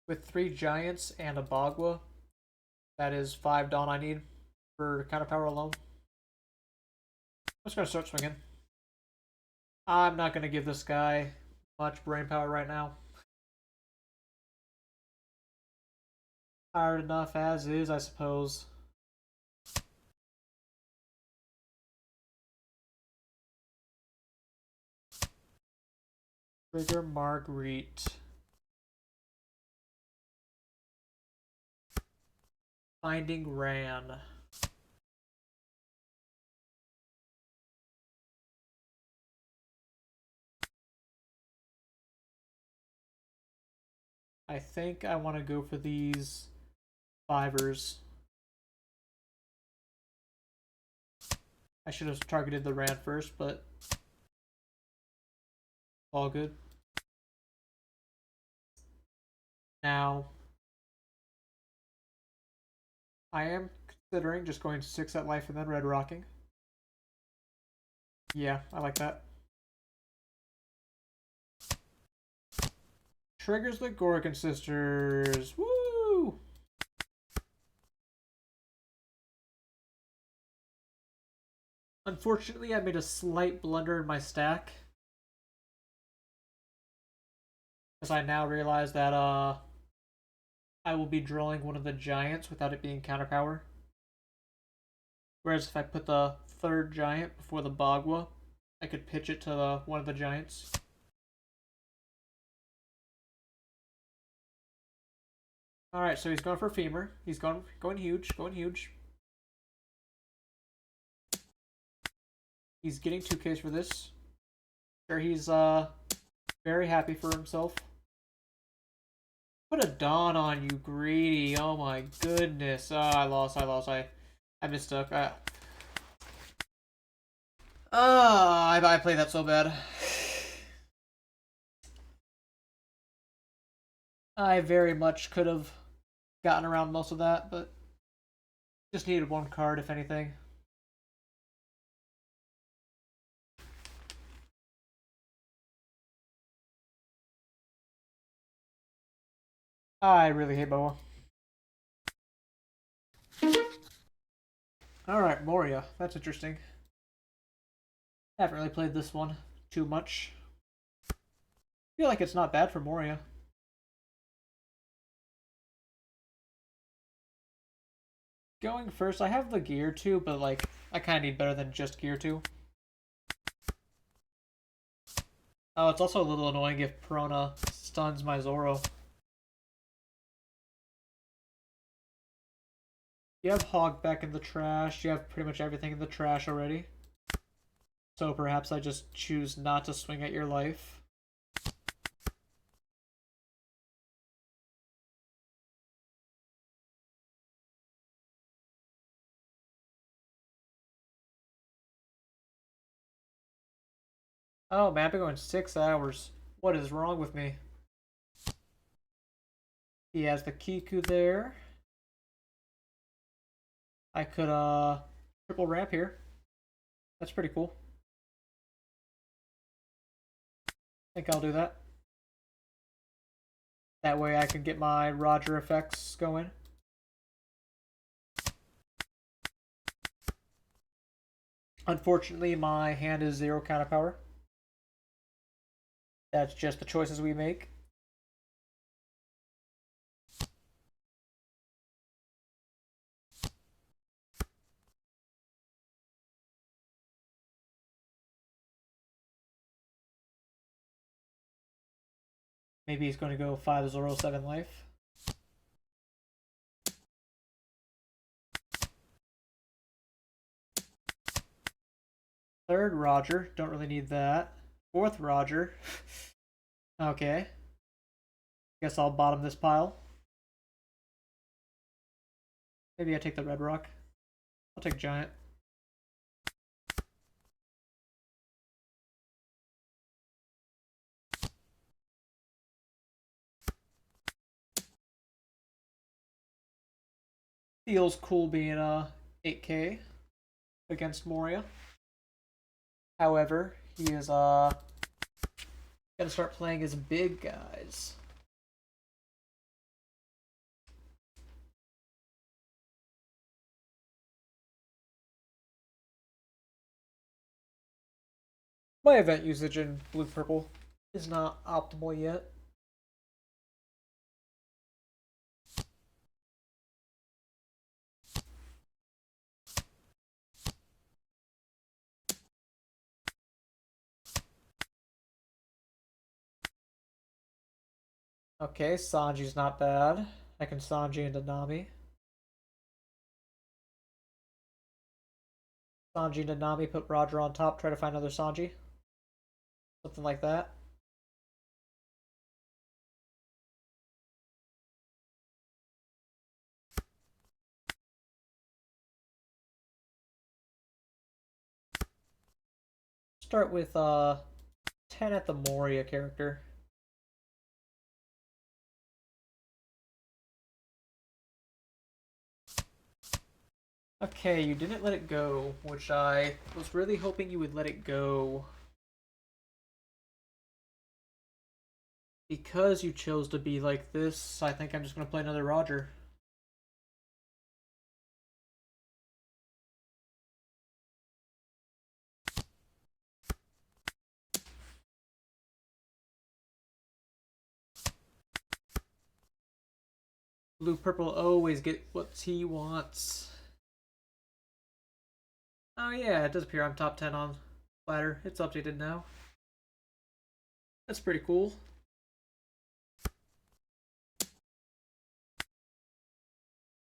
With 3 giants and a Bagua, that is 5 Dawn I need for counter power alone. I'm just going to start swinging. I'm not going to give this guy much brain power right now. Tired enough as is, I suppose. Trigger Marguerite. Finding Ran. I think I want to go for these 5ers. I should have targeted the Ran first, but all good. Now, I am considering just going 6 at life and then red rocking. Yeah, I like that. Triggers the Gorgon Sisters. Woo! Unfortunately, I made a slight blunder in my stack. As I now realize that I will be drawing one of the giants without it being counter power. Whereas if I put the 3rd giant before the Bagua, I could pitch it to one of the giants. Alright, so he's going for femur. He's going huge, going huge. He's getting 2Ks for this. Sure, he's very happy for himself. Put a Dawn on, you greedy. Oh my goodness. Oh, I lost. I mistook. I played that so bad. I very much could have gotten around most of that, but just needed 1 card, if anything. I really hate Boa. Alright, Moria. That's interesting. Haven't really played this one too much. Feel like it's not bad for Moria. Going first, I have the gear too, but like I kind of need better than just gear 2. Oh, it's also a little annoying if Perona stuns my Zoro. You have Hog back in the trash. You have pretty much everything in the trash already. So perhaps I just choose not to swing at your life. Oh man, I've been going 6 hours. What is wrong with me? He has the Kiku there. I could triple ramp here. That's pretty cool. I think I'll do that. That way I can get my Roger effects going. Unfortunately, my hand is 0 counter power. That's just the choices we make. Maybe he's going to go 507 life. Third Roger, don't really need that. Fourth Roger. Okay. Guess I'll bottom this pile. Maybe I take the red rock. I'll take giant. Feels cool being 8k against Moria. However, he is gonna start playing his big guys. My event usage in blue purple is not optimal yet. Okay, Sanji's not bad. I can Sanji into Nami. Sanji into Nami, put Roger on top, try to find another Sanji. Something like that. Start with 10 at the Moria character. Okay, you didn't let it go, which I was really hoping you would let it go. Because you chose to be like this, I think I'm just going to play another Roger. Blue Purple always get what he wants. Oh yeah, it does appear I'm top 10 on ladder. It's updated now. That's pretty cool.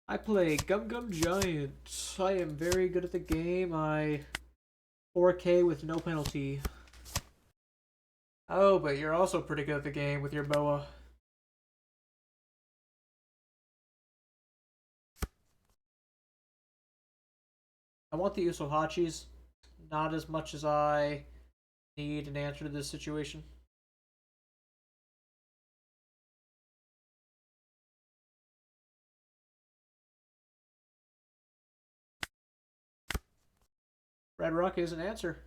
I play Gum Gum Giant. I am very good at the game. I 4K with no penalty. Oh, but you're also pretty good at the game with your boa. I want the Usohachis, not as much as I need an answer to this situation. Red Rock is an answer.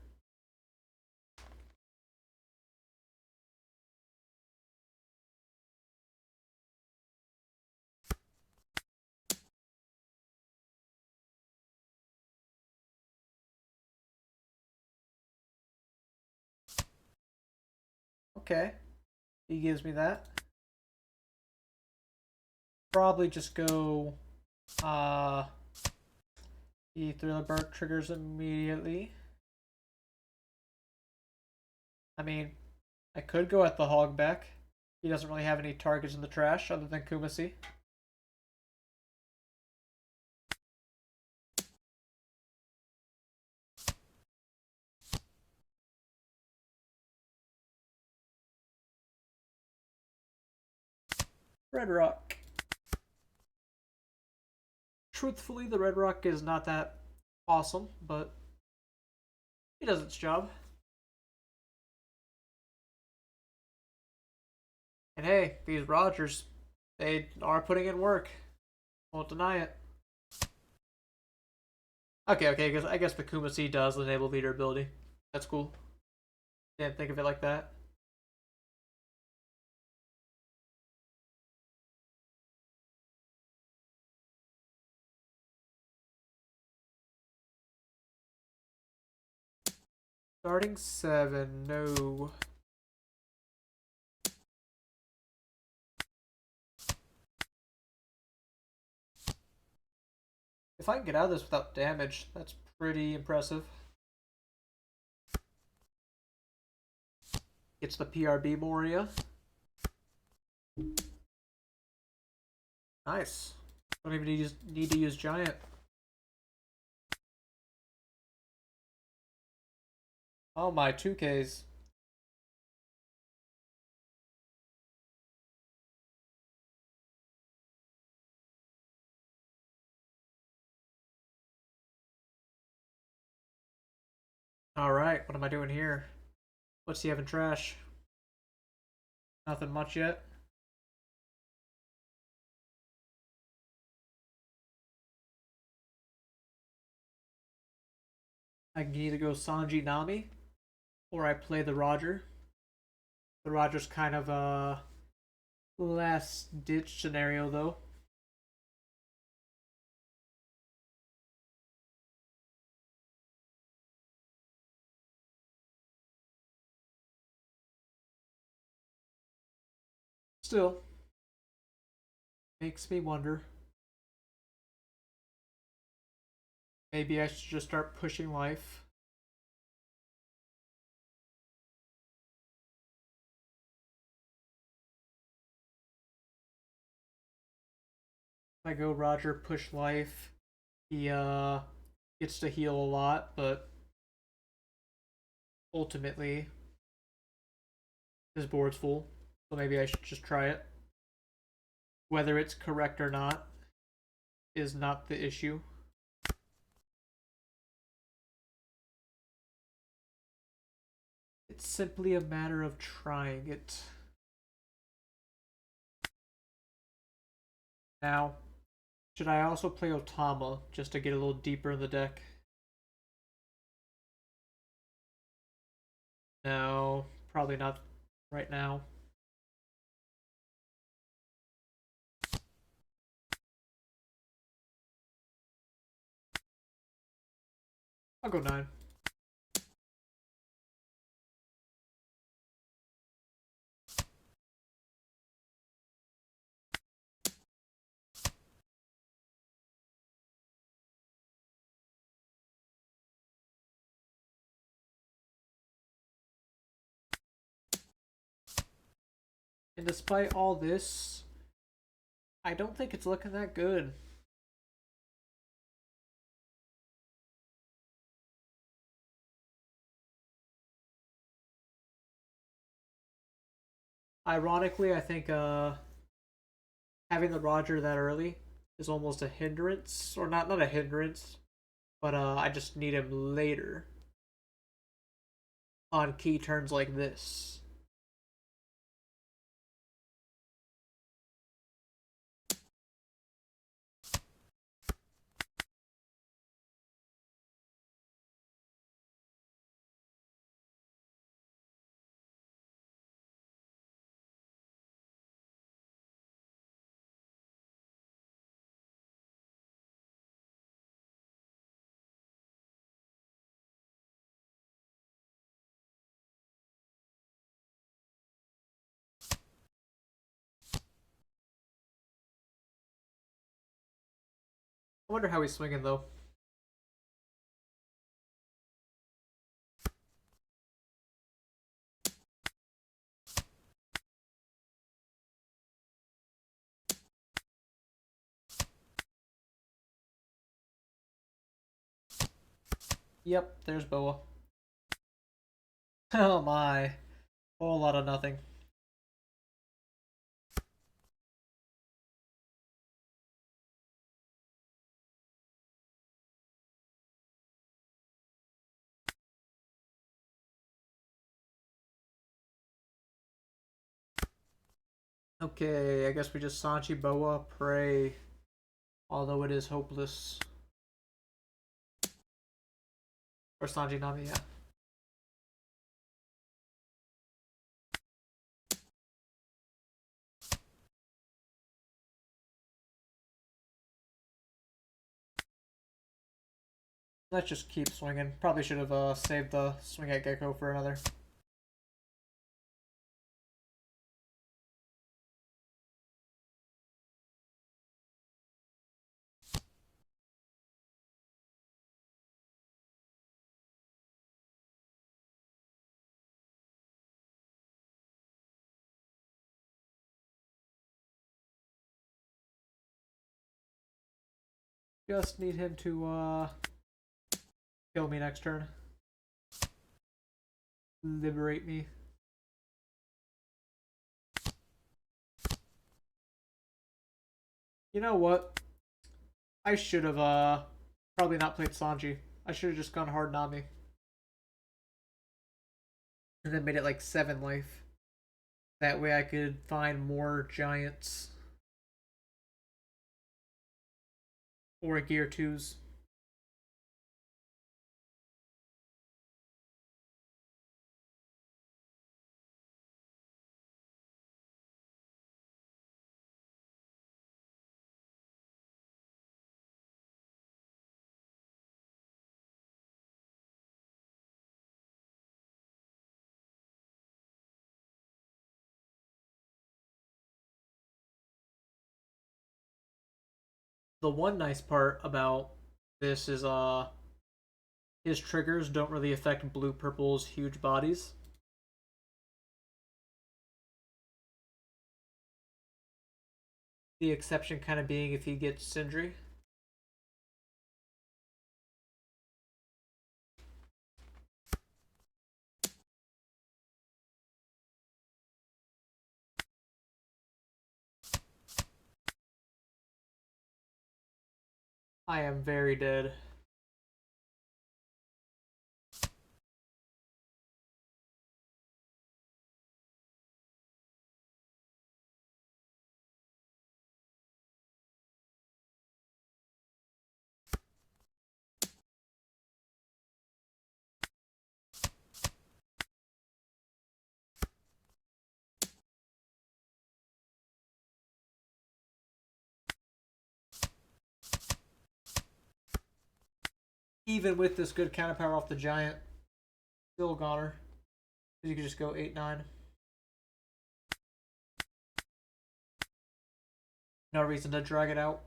Okay, he gives me that. Probably just go the Thriller Bark triggers immediately. I mean, I could go at the Hogback. He doesn't really have any targets in the trash other than Kumasi. Red Rock. Truthfully, the Red Rock is not that awesome, but it does its job. And hey, these Rogers, they are putting in work. Won't deny it. Okay, I guess the Kumasi does enable leader ability. That's cool. Didn't think of it like that. Starting 7, no. If I can get out of this without damage, that's pretty impressive. Gets the PRB Moria. Nice. Don't even need to use Giant. Oh my, 2Ks. Alright, what am I doing here? What's he having trash? Nothing much yet. I can either go Sanji Nami, or I play the Roger. The Roger's kind of a last ditch scenario though. Still, makes me wonder. Maybe I should just start pushing life. If I go Roger, push life, he gets to heal a lot, but ultimately his board's full. So maybe I should just try it. Whether it's correct or not is not the issue. It's simply a matter of trying it. Now, should I also play Otama just to get a little deeper in the deck? No, probably not right now. I'll go 9. And despite all this, I don't think it's looking that good. Ironically, I think having the Roger that early is almost a hindrance, or not a hindrance, but I just need him later on key turns like this. I wonder how he's swinging though. Yep, there's Boa. Oh my. Whole lot of nothing. Okay, I guess we just Sanchi Boa, pray. Although it is hopeless. Or Sanji Nami, yeah. Let's just keep swinging. Probably should have saved the swing at Gecko for another. Just need him to kill me next turn. Liberate me. You know what? I should have probably not played Sanji. I should have just gone hard Nami. And then made it like 7 life. That way I could find more giants. Or gear 2s. The one nice part about this is his triggers don't really affect blue purple's huge bodies. The exception kind of being if he gets Sindri. I am very dead. Even with this good counter power off the giant, still goner. You could just go 8-9. No reason to drag it out.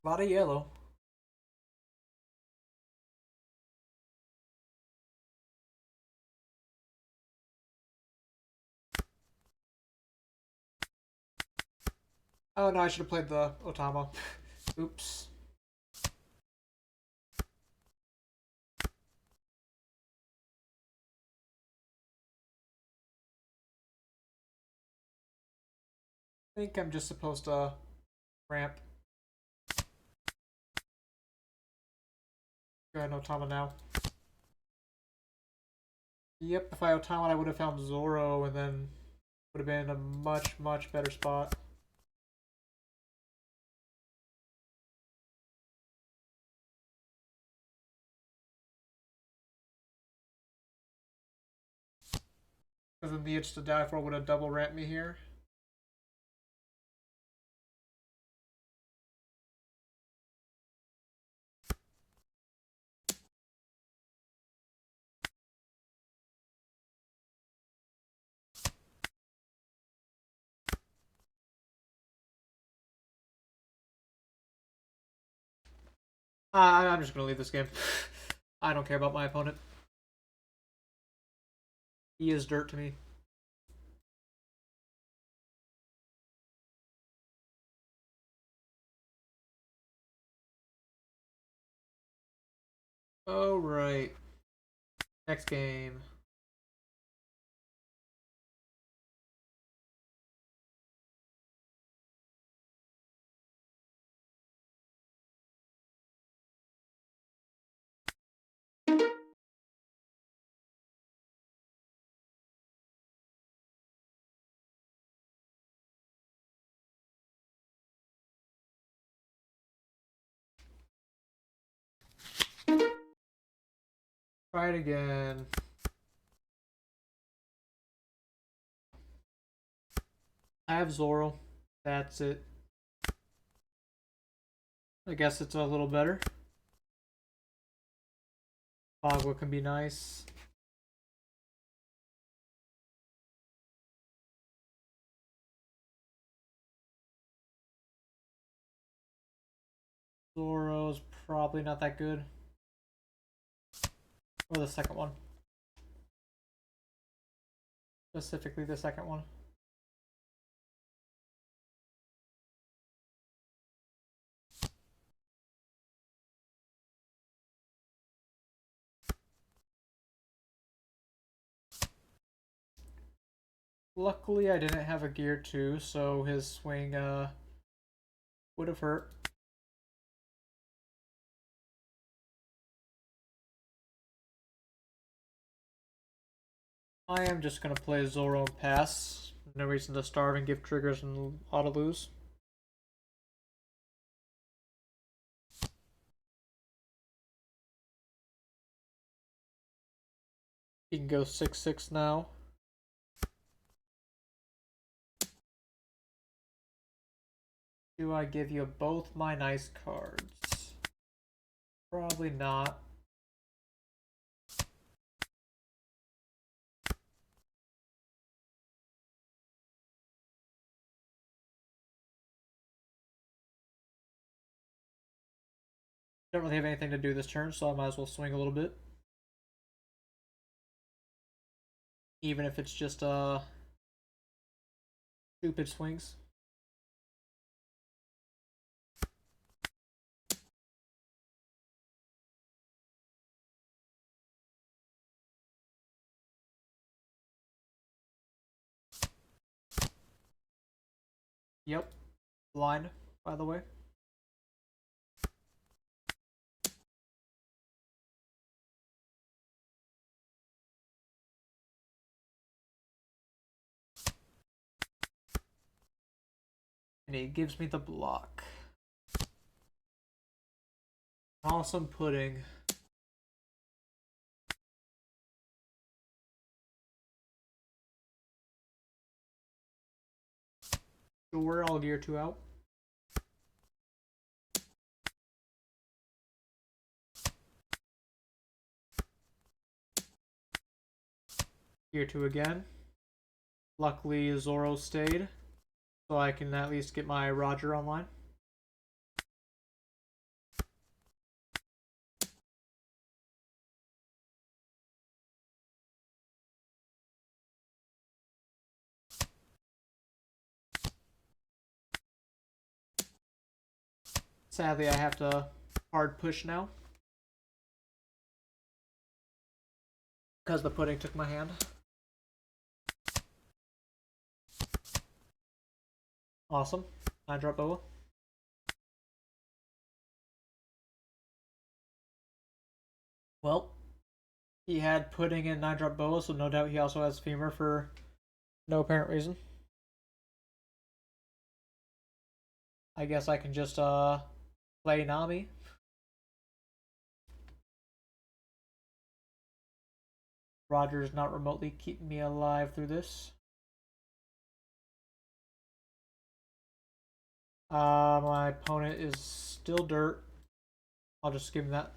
A lot of yellow. Oh no, I should have played the Otama. Oops. I think I'm just supposed to ramp. Go ahead and Otama now. Yep, if I Otama, I would have found Zoro and then would have been in a much, much better spot. Because then the itch to die for would have double ramped me here. I'm just gonna leave this game. I don't care about my opponent. He is dirt to me. Alright. Next game. Try it again. I have Zoro. That's it. I guess it's a little better. Bagua can be nice. Zoro's probably not that good. Or the second one. Specifically the second one. Luckily I didn't have a gear 2, so his swing would have hurt. I am just gonna play Zoro and pass. No reason to starve and give triggers and auto lose. He can go 6-6 now. Do I give you both my nice cards? Probably not. Don't really have anything to do this turn, so I might as well swing a little bit. Even if it's just stupid swings. Yep. Blind, by the way. And he gives me the block. Awesome pudding. Sure, I'll gear 2 out. Gear 2 again. Luckily, Zoro stayed, so I can at least get my Roger online. Sadly, I have to hard push now. Because the pudding took my hand. Awesome. I drop Boa. Well, he had pudding and 9-drop Boa, so no doubt he also has femur for no apparent reason. I guess I can just play Nami. Roger's not remotely keeping me alive through this. My opponent is still dirt. I'll just give him that.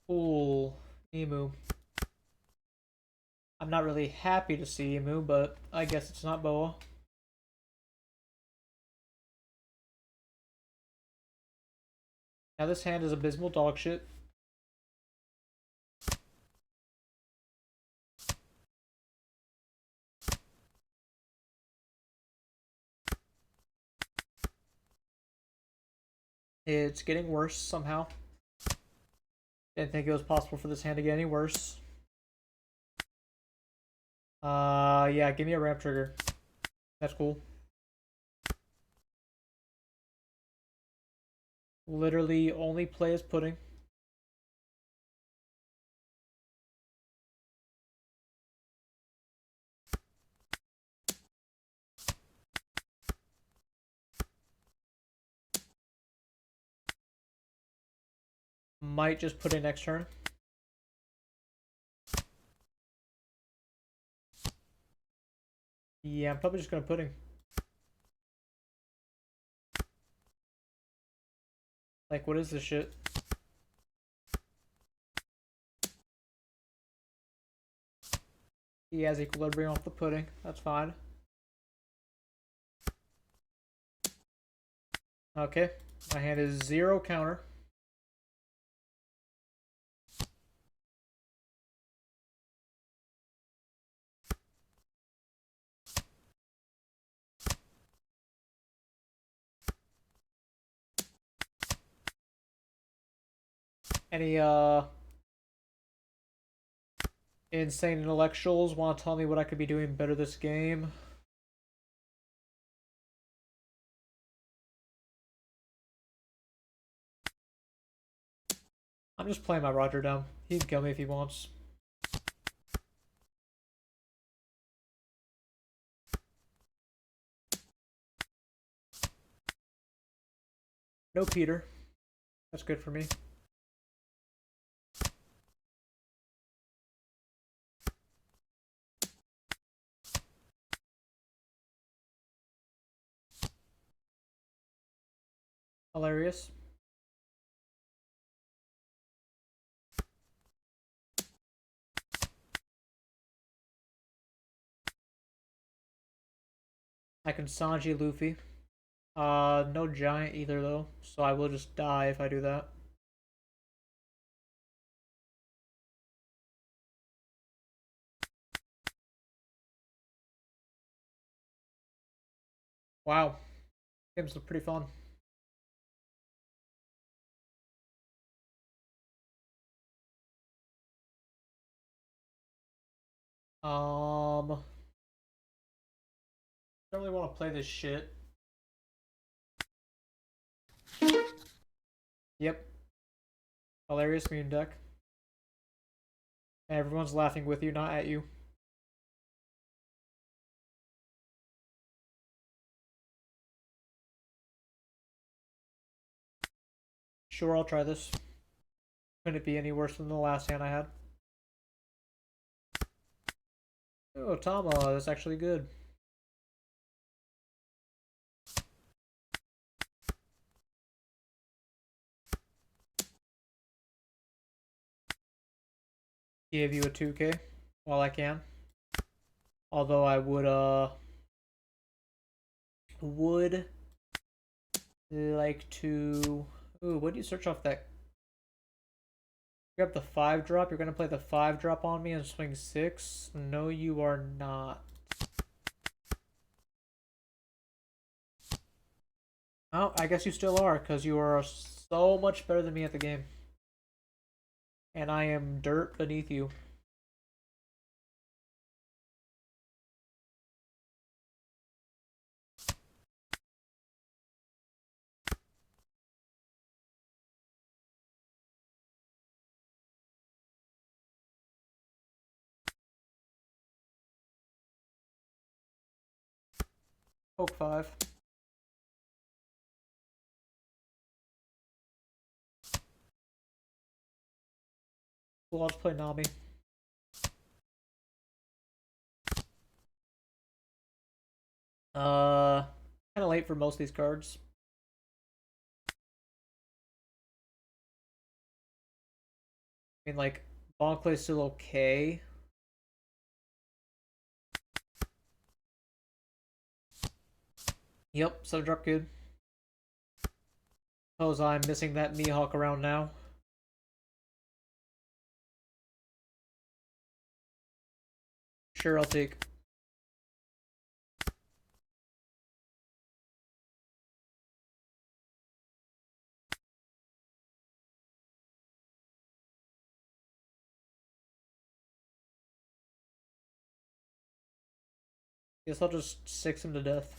Cool. Emu. I'm not really happy to see Emu, but I guess it's not Boa. Now this hand is abysmal dog shit. It's getting worse somehow. Didn't think it was possible for this hand to get any worse. Yeah, give me a ramp trigger. That's cool. Literally only play as pudding. Might just put in next turn. Yeah, I'm probably just gonna pudding. Like, what is this shit? He has equilibrium off the pudding. That's fine. Okay. My hand is 0 counter. Any insane intellectuals want to tell me what I could be doing better this game? I'm just playing my Roger down. He can kill me if he wants. No Peter. That's good for me. Hilarious. I can Sanji Luffy. No giant either though, so I will just die if I do that. Wow. Games look pretty fun. Don't really want to play this shit. Yep. Hilarious meme deck. Everyone's laughing with you, not at you. Sure, I'll try this. Couldn't it be any worse than the last hand I had? Oh, Tama, that's actually good. Give you a 2k while I can. Although I would like to. Ooh, what do you search off that? Grab the 5 drop. You're gonna play the 5 drop on me and swing 6? No, you are not. Oh, I guess you still are, because you are so much better than me at the game. And I am dirt beneath you. Poke 5. Well, I'll just play Nami. Kind of late for most of these cards. I mean, like, Bonclay's still okay. Yep, 7 drop good. Suppose I'm missing that Mihawk around now. Sure, I'll take. Guess I'll just 6 him to death.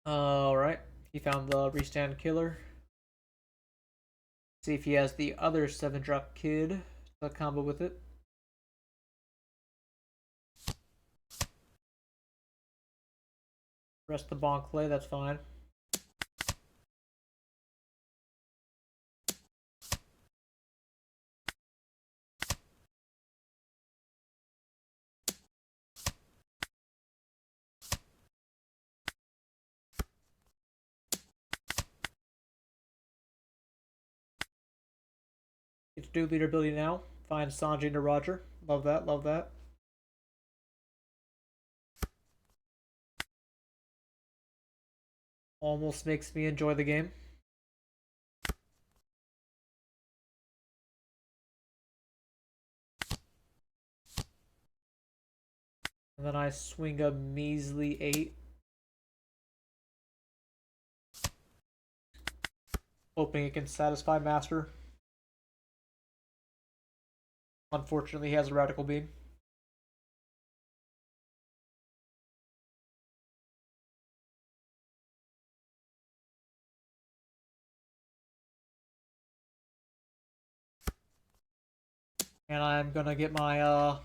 Alright. He found the restand killer. See if he has the other 7-drop kid to combo with it. Rest the bonk play, that's fine. Get to do leader ability now. Find Sanji to Roger. Love that, love that. Almost makes me enjoy the game. And then I swing a measly 8. Hoping it can satisfy Master. Unfortunately, he has a Radical Beam. And I'm gonna get my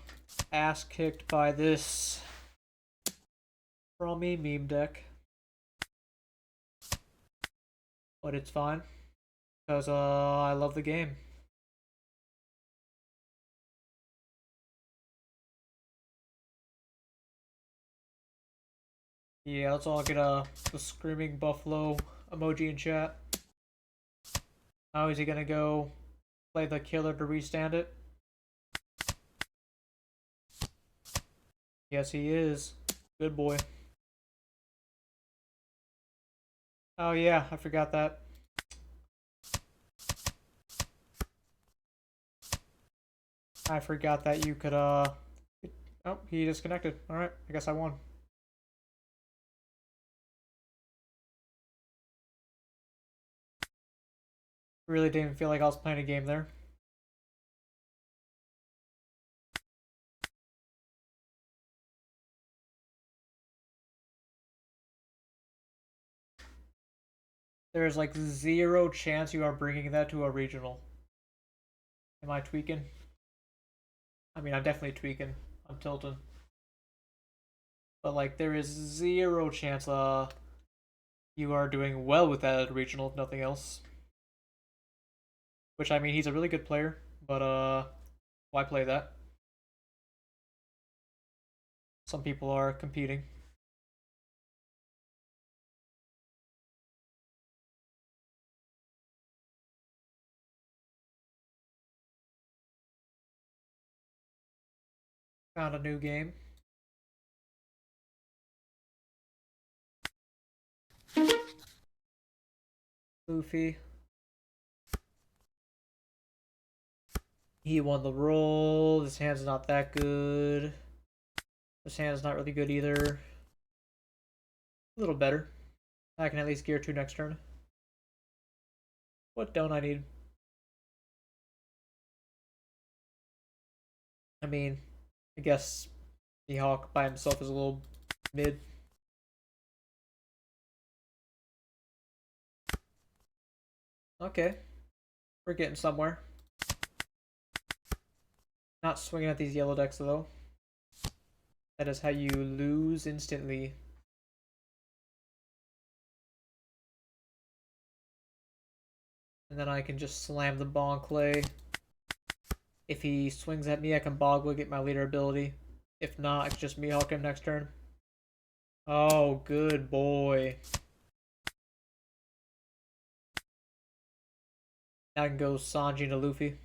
ass kicked by this from me meme deck. But it's fine. Because I love the game. Yeah, let's all get the screaming buffalo emoji in chat. How is he gonna go play the killer to restand it? Yes, he is. Good boy. Oh yeah, I forgot that. I forgot that you could oh, he disconnected. Alright, I guess I won. Really didn't feel like I was playing a game there. There's like 0 chance you are bringing that to a regional. Am I tweaking? I mean, I'm definitely tweaking. I'm tilting. But like, there is 0 chance you are doing well with that at a regional, if nothing else. Which, I mean, he's a really good player, but why play that? Some people are competing. Found a new game. Luffy. He won the roll. His hand's not that good. His hand's not really good either. A little better. I can at least gear 2 next turn. What don't I need? I mean, I guess the Hawk by himself is a little mid. Okay. We're getting somewhere. Not swinging at these yellow decks, though. That is how you lose instantly. And then I can just slam the bonk clay. If he swings at me, I can boggle, get my leader ability. If not, I can just Mihawk him next turn. Oh, good boy. Now I can go Sanji to Luffy.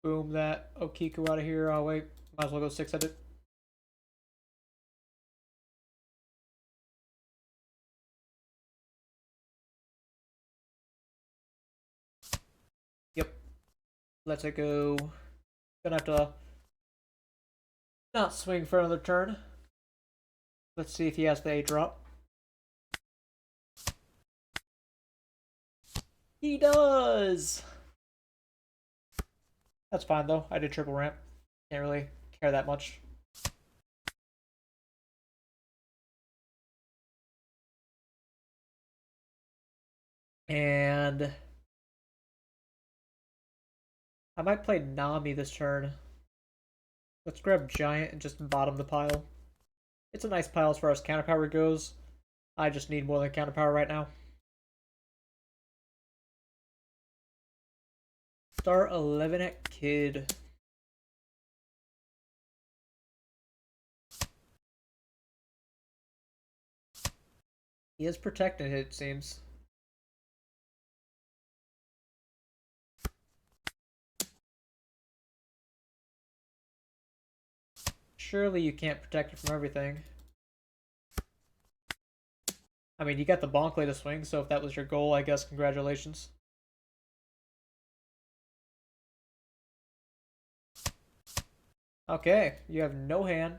Boom that Okiku out of here. Oh, wait. Might as well go 6-headed. Yep. Let's it go. Gonna have to not swing for another turn. Let's see if he has the 8 drop. He does! That's fine though. I did triple ramp. Can't really care that much. And I might play Nami this turn. Let's grab Giant and just bottom the pile. It's a nice pile as far as counter power goes. I just need more than counter power right now. Star 11 at Kid. He is protected, it seems. Surely you can't protect it from everything. I mean, you got the Bonkley to swing, so if that was your goal, I guess congratulations. Okay, you have no hand.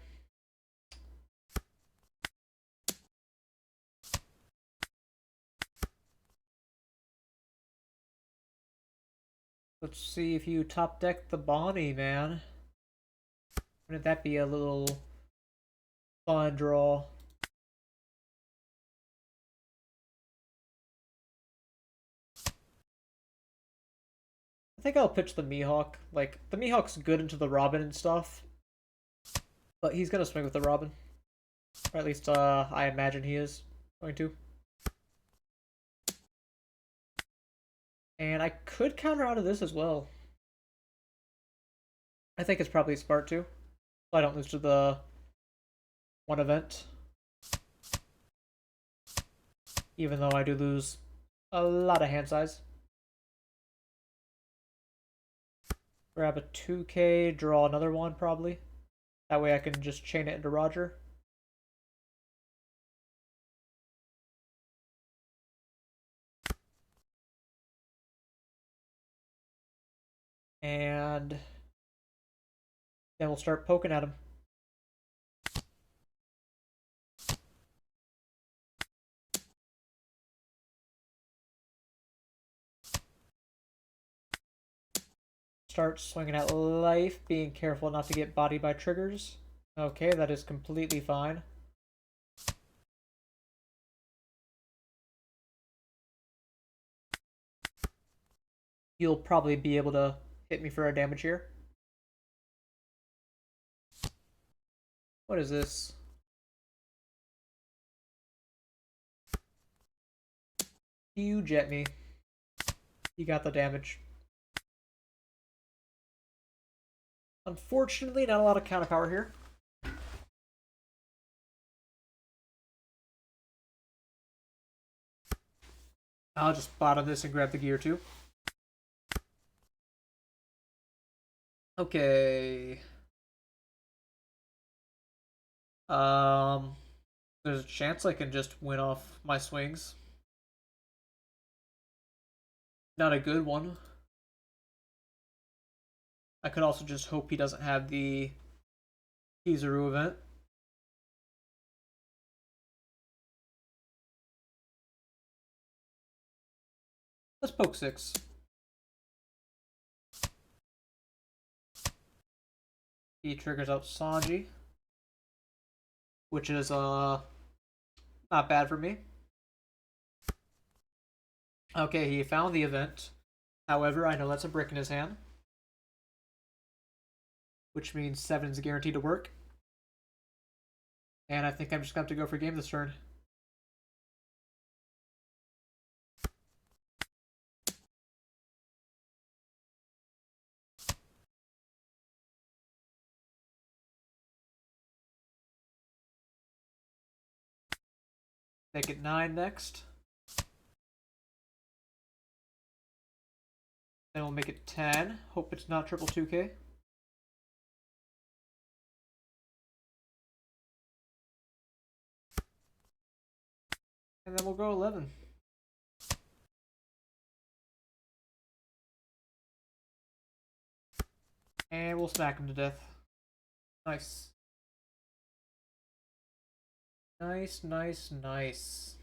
Let's see if you top deck the Bonnie, man. Wouldn't that be a little fun draw? I think I'll pitch the Mihawk. Like, the Mihawk's good into the Robin and stuff, but he's gonna swing with the Robin. Or at least, I imagine he is going to. And I could counter out of this as well. I think it's probably smart too, so I don't lose to the one event. Even though I do lose a lot of hand size. Grab a 2k, draw another one probably. That way I can just chain it into Roger. And then we'll start poking at him. Start swinging at life, being careful not to get bodied by triggers. Okay, that is completely fine. You'll probably be able to hit me for a damage here. What is this? You jet me. You got the damage. Unfortunately, not a lot of counter power here. I'll just bottom this and grab the gear too. Okay. Um, there's a chance I can just win off my swings. Not a good one. I could also just hope he doesn't have the Kizaru event. Let's poke 6. He triggers out Sanji, which is not bad for me. Okay, he found the event. However, I know that's a brick in his hand, which means 7 is guaranteed to work. And I think I'm just going to have to go for game this turn. Make it 9 next. Then we'll make it 10. Hope it's not triple 2k. And then we'll go 11. And we'll smack him to death. Nice. Nice, nice, nice.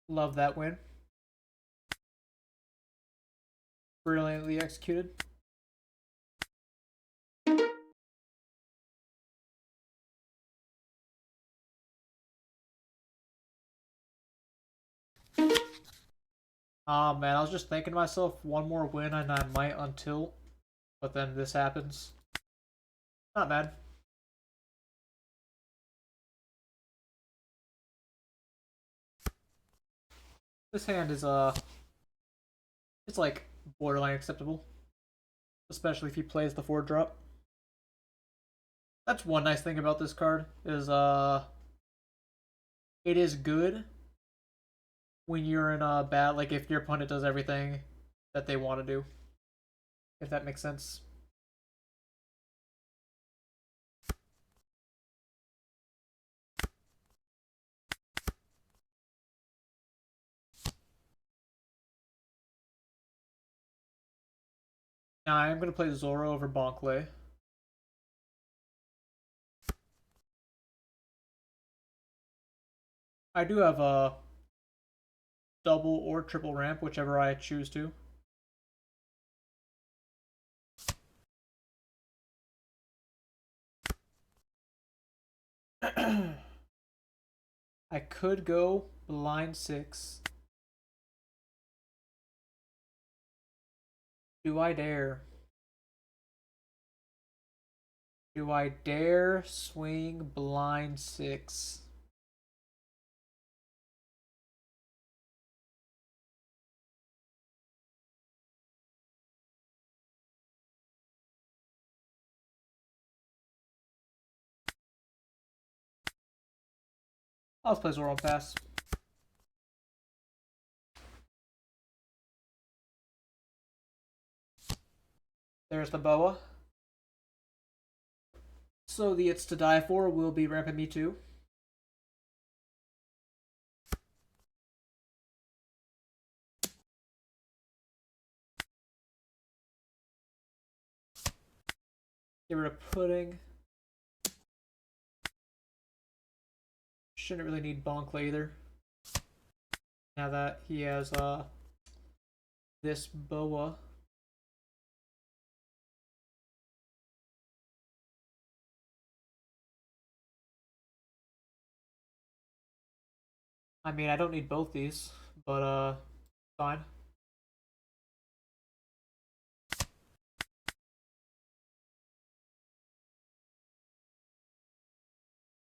Love that win. Brilliantly executed. Ah, man, I was just thinking to myself, one more win and I might untilt. But then this happens. Not bad. This hand is, it's like borderline acceptable. Especially if he plays the 4-drop. That's one nice thing about this card, is, it is good when you're in a bad, like if your opponent does everything that they want to do. If that makes sense. Now I am going to play Zoro over Bonkley. I do have a double or triple ramp, whichever I choose to. I could go blind 6. Do I dare? Do I dare swing blind 6? I'll play Zoro pass. There's the boa. So the It's to Die For will be ramping me too. Get rid of Pudding. Shouldn't really need Bonkley either. Now that he has this boa. I mean, I don't need both these, but fine.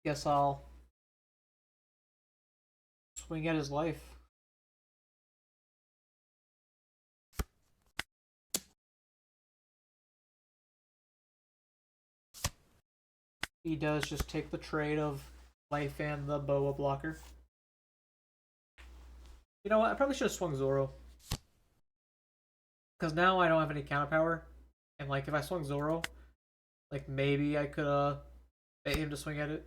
Guess I'll swing at his life. He does just take the trade of life and the boa blocker. You know what? I probably should have swung Zoro. Because now I don't have any counter power. And like if I swung Zoro, like maybe I could bait him to swing at it.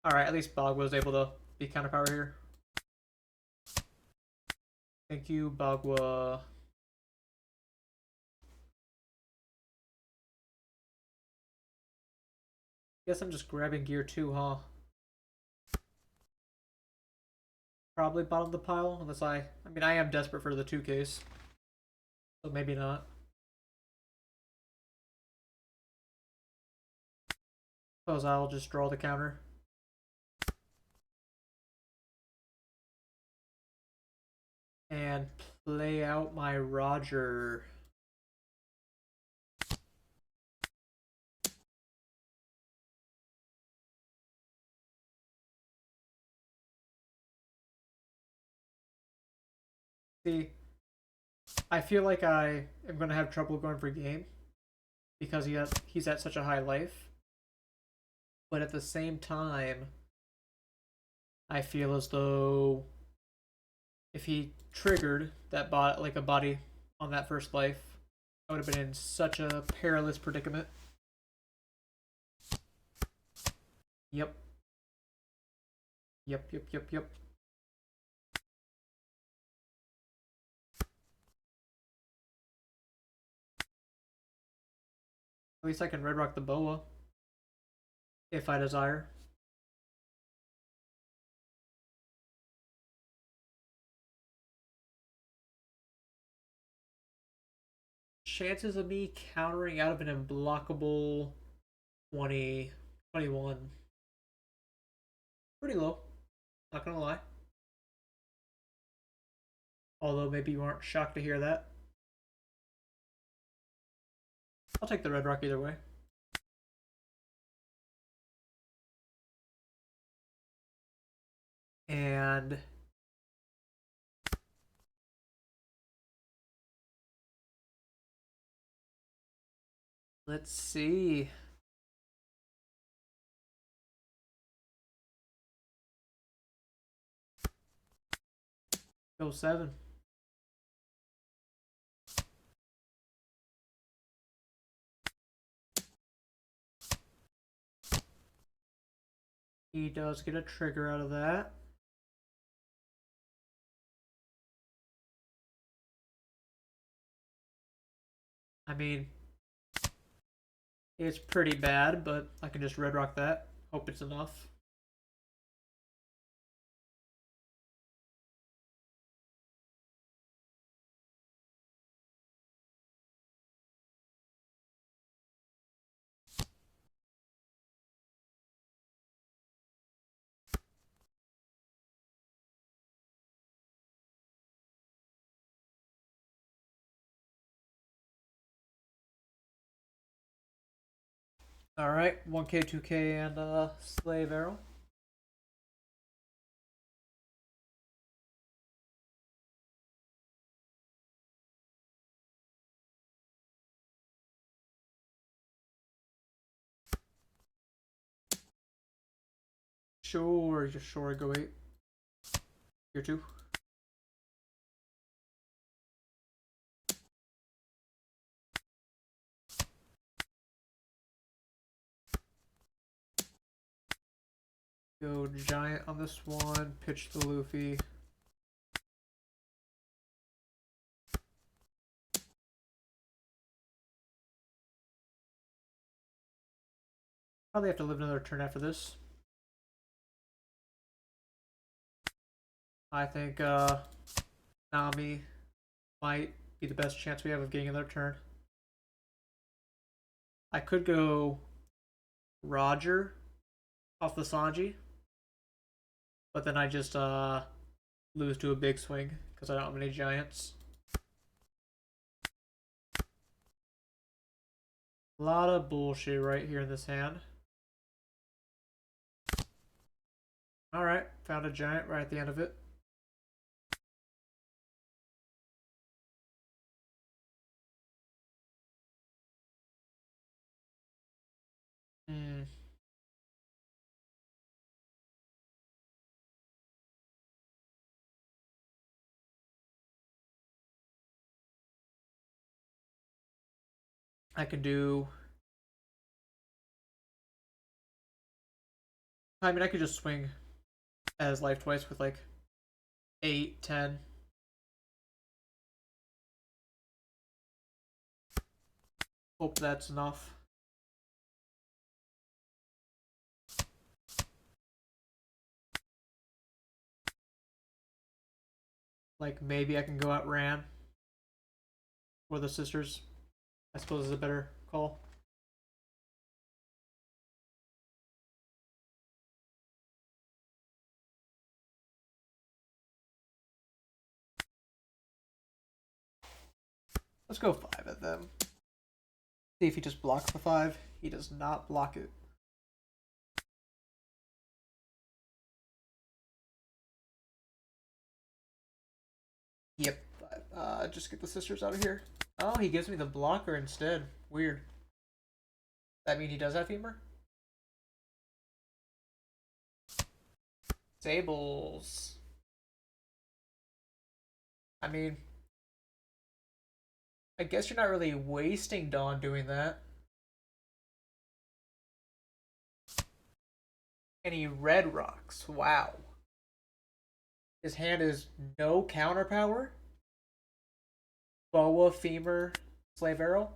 Alright, at least Bog was able to be counter power here. Thank you, Bagua. Guess I'm just grabbing gear 2, huh? Probably bottom of the pile, unless I mean, I am desperate for the 2 case. So maybe not. Suppose I'll just draw the counter. And play out my Roger. See, I feel like I am going to have trouble going for game because he's at such a high life. But at the same time, I feel as though if he triggered that like a body on that first life, I would have been in such a perilous predicament. Yep. Yep, yep, yep, yep. At least I can red rock the boa. If I desire. Chances of me countering out of an unblockable 20, 21. Pretty low. Not gonna lie. Although maybe you aren't shocked to hear that. I'll take the red rock either way. And let's see. Go 7. He does get a trigger out of that. I mean, it's pretty bad, but I can just red rock that. Hope it's enough. Alright, 1k, 2k, and Slave Arrow. Sure, just sure, go 8. Here 2. Go giant on this one, pitch the Luffy. Probably have to live another turn after this. I think Nami might be the best chance we have of getting another turn. I could go Roger off the Sanji, but then I just lose to a big swing because I don't have any giants. A lot of bullshit right here in this hand. Alright, found a giant right at the end of it. I can do... I mean, I could just swing as life twice with like 8, 10. Hope that's enough. Like maybe I can go out Ran or the sisters. I suppose is a better call. Let's go 5 at them. See if he just blocks the 5. He does not block it. Yep. Just get the sisters out of here. Oh, he gives me the blocker instead. Weird. That mean he does have femur? Sables. I mean, I guess you're not really wasting Dawn doing that. And he red rocks. Wow. His hand is no counter power. Boa, femur, slave arrow.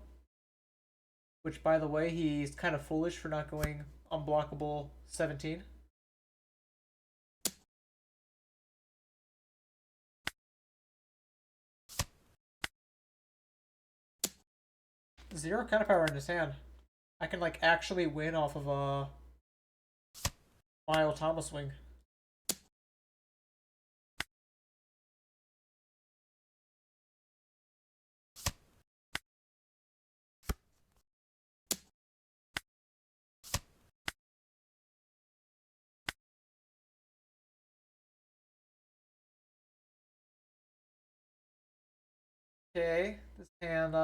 Which, by the way, he's kind of foolish for not going unblockable 17. Zero counter power in his hand. I can like actually win off of my Otama swing. Okay, this hand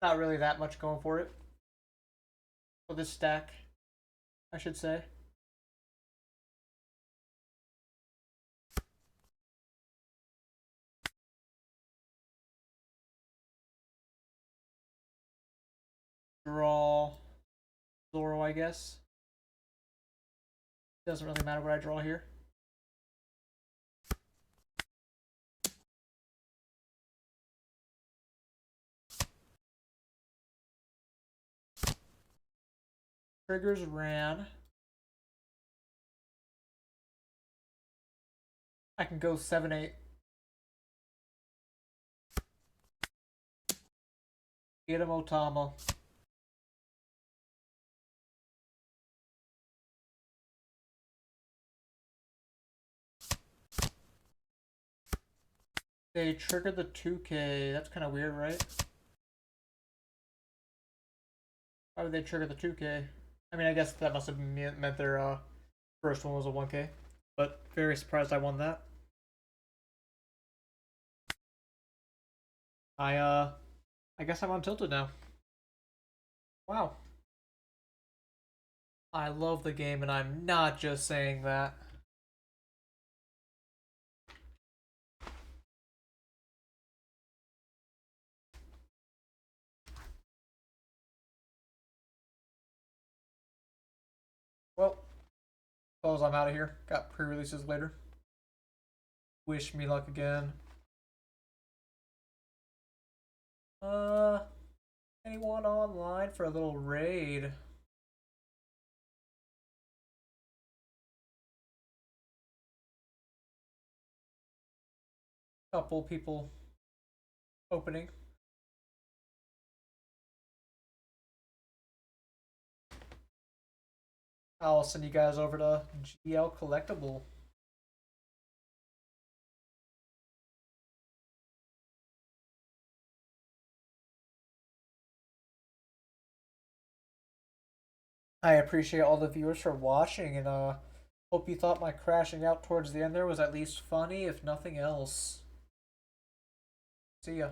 not really that much going for it. For this stack, I should say. Draw Zoro, I guess. Doesn't really matter what I draw here. Triggers ran. I can go 7-8. Get him Otama. They triggered the 2K. That's kind of weird, right? Why would they trigger the 2K? I mean, I guess that must have meant their first one was a 1K. But very surprised I won that. I guess I'm on tilted now. Wow. I love the game, and I'm not just saying that. Well, suppose I'm out of here. Got pre-releases later. Wish me luck again. Anyone online for a little raid? Couple people opening. I'll send you guys over to GL Collectible. I appreciate all the viewers for watching, and hope you thought my crashing out towards the end there was at least funny, if nothing else. See ya.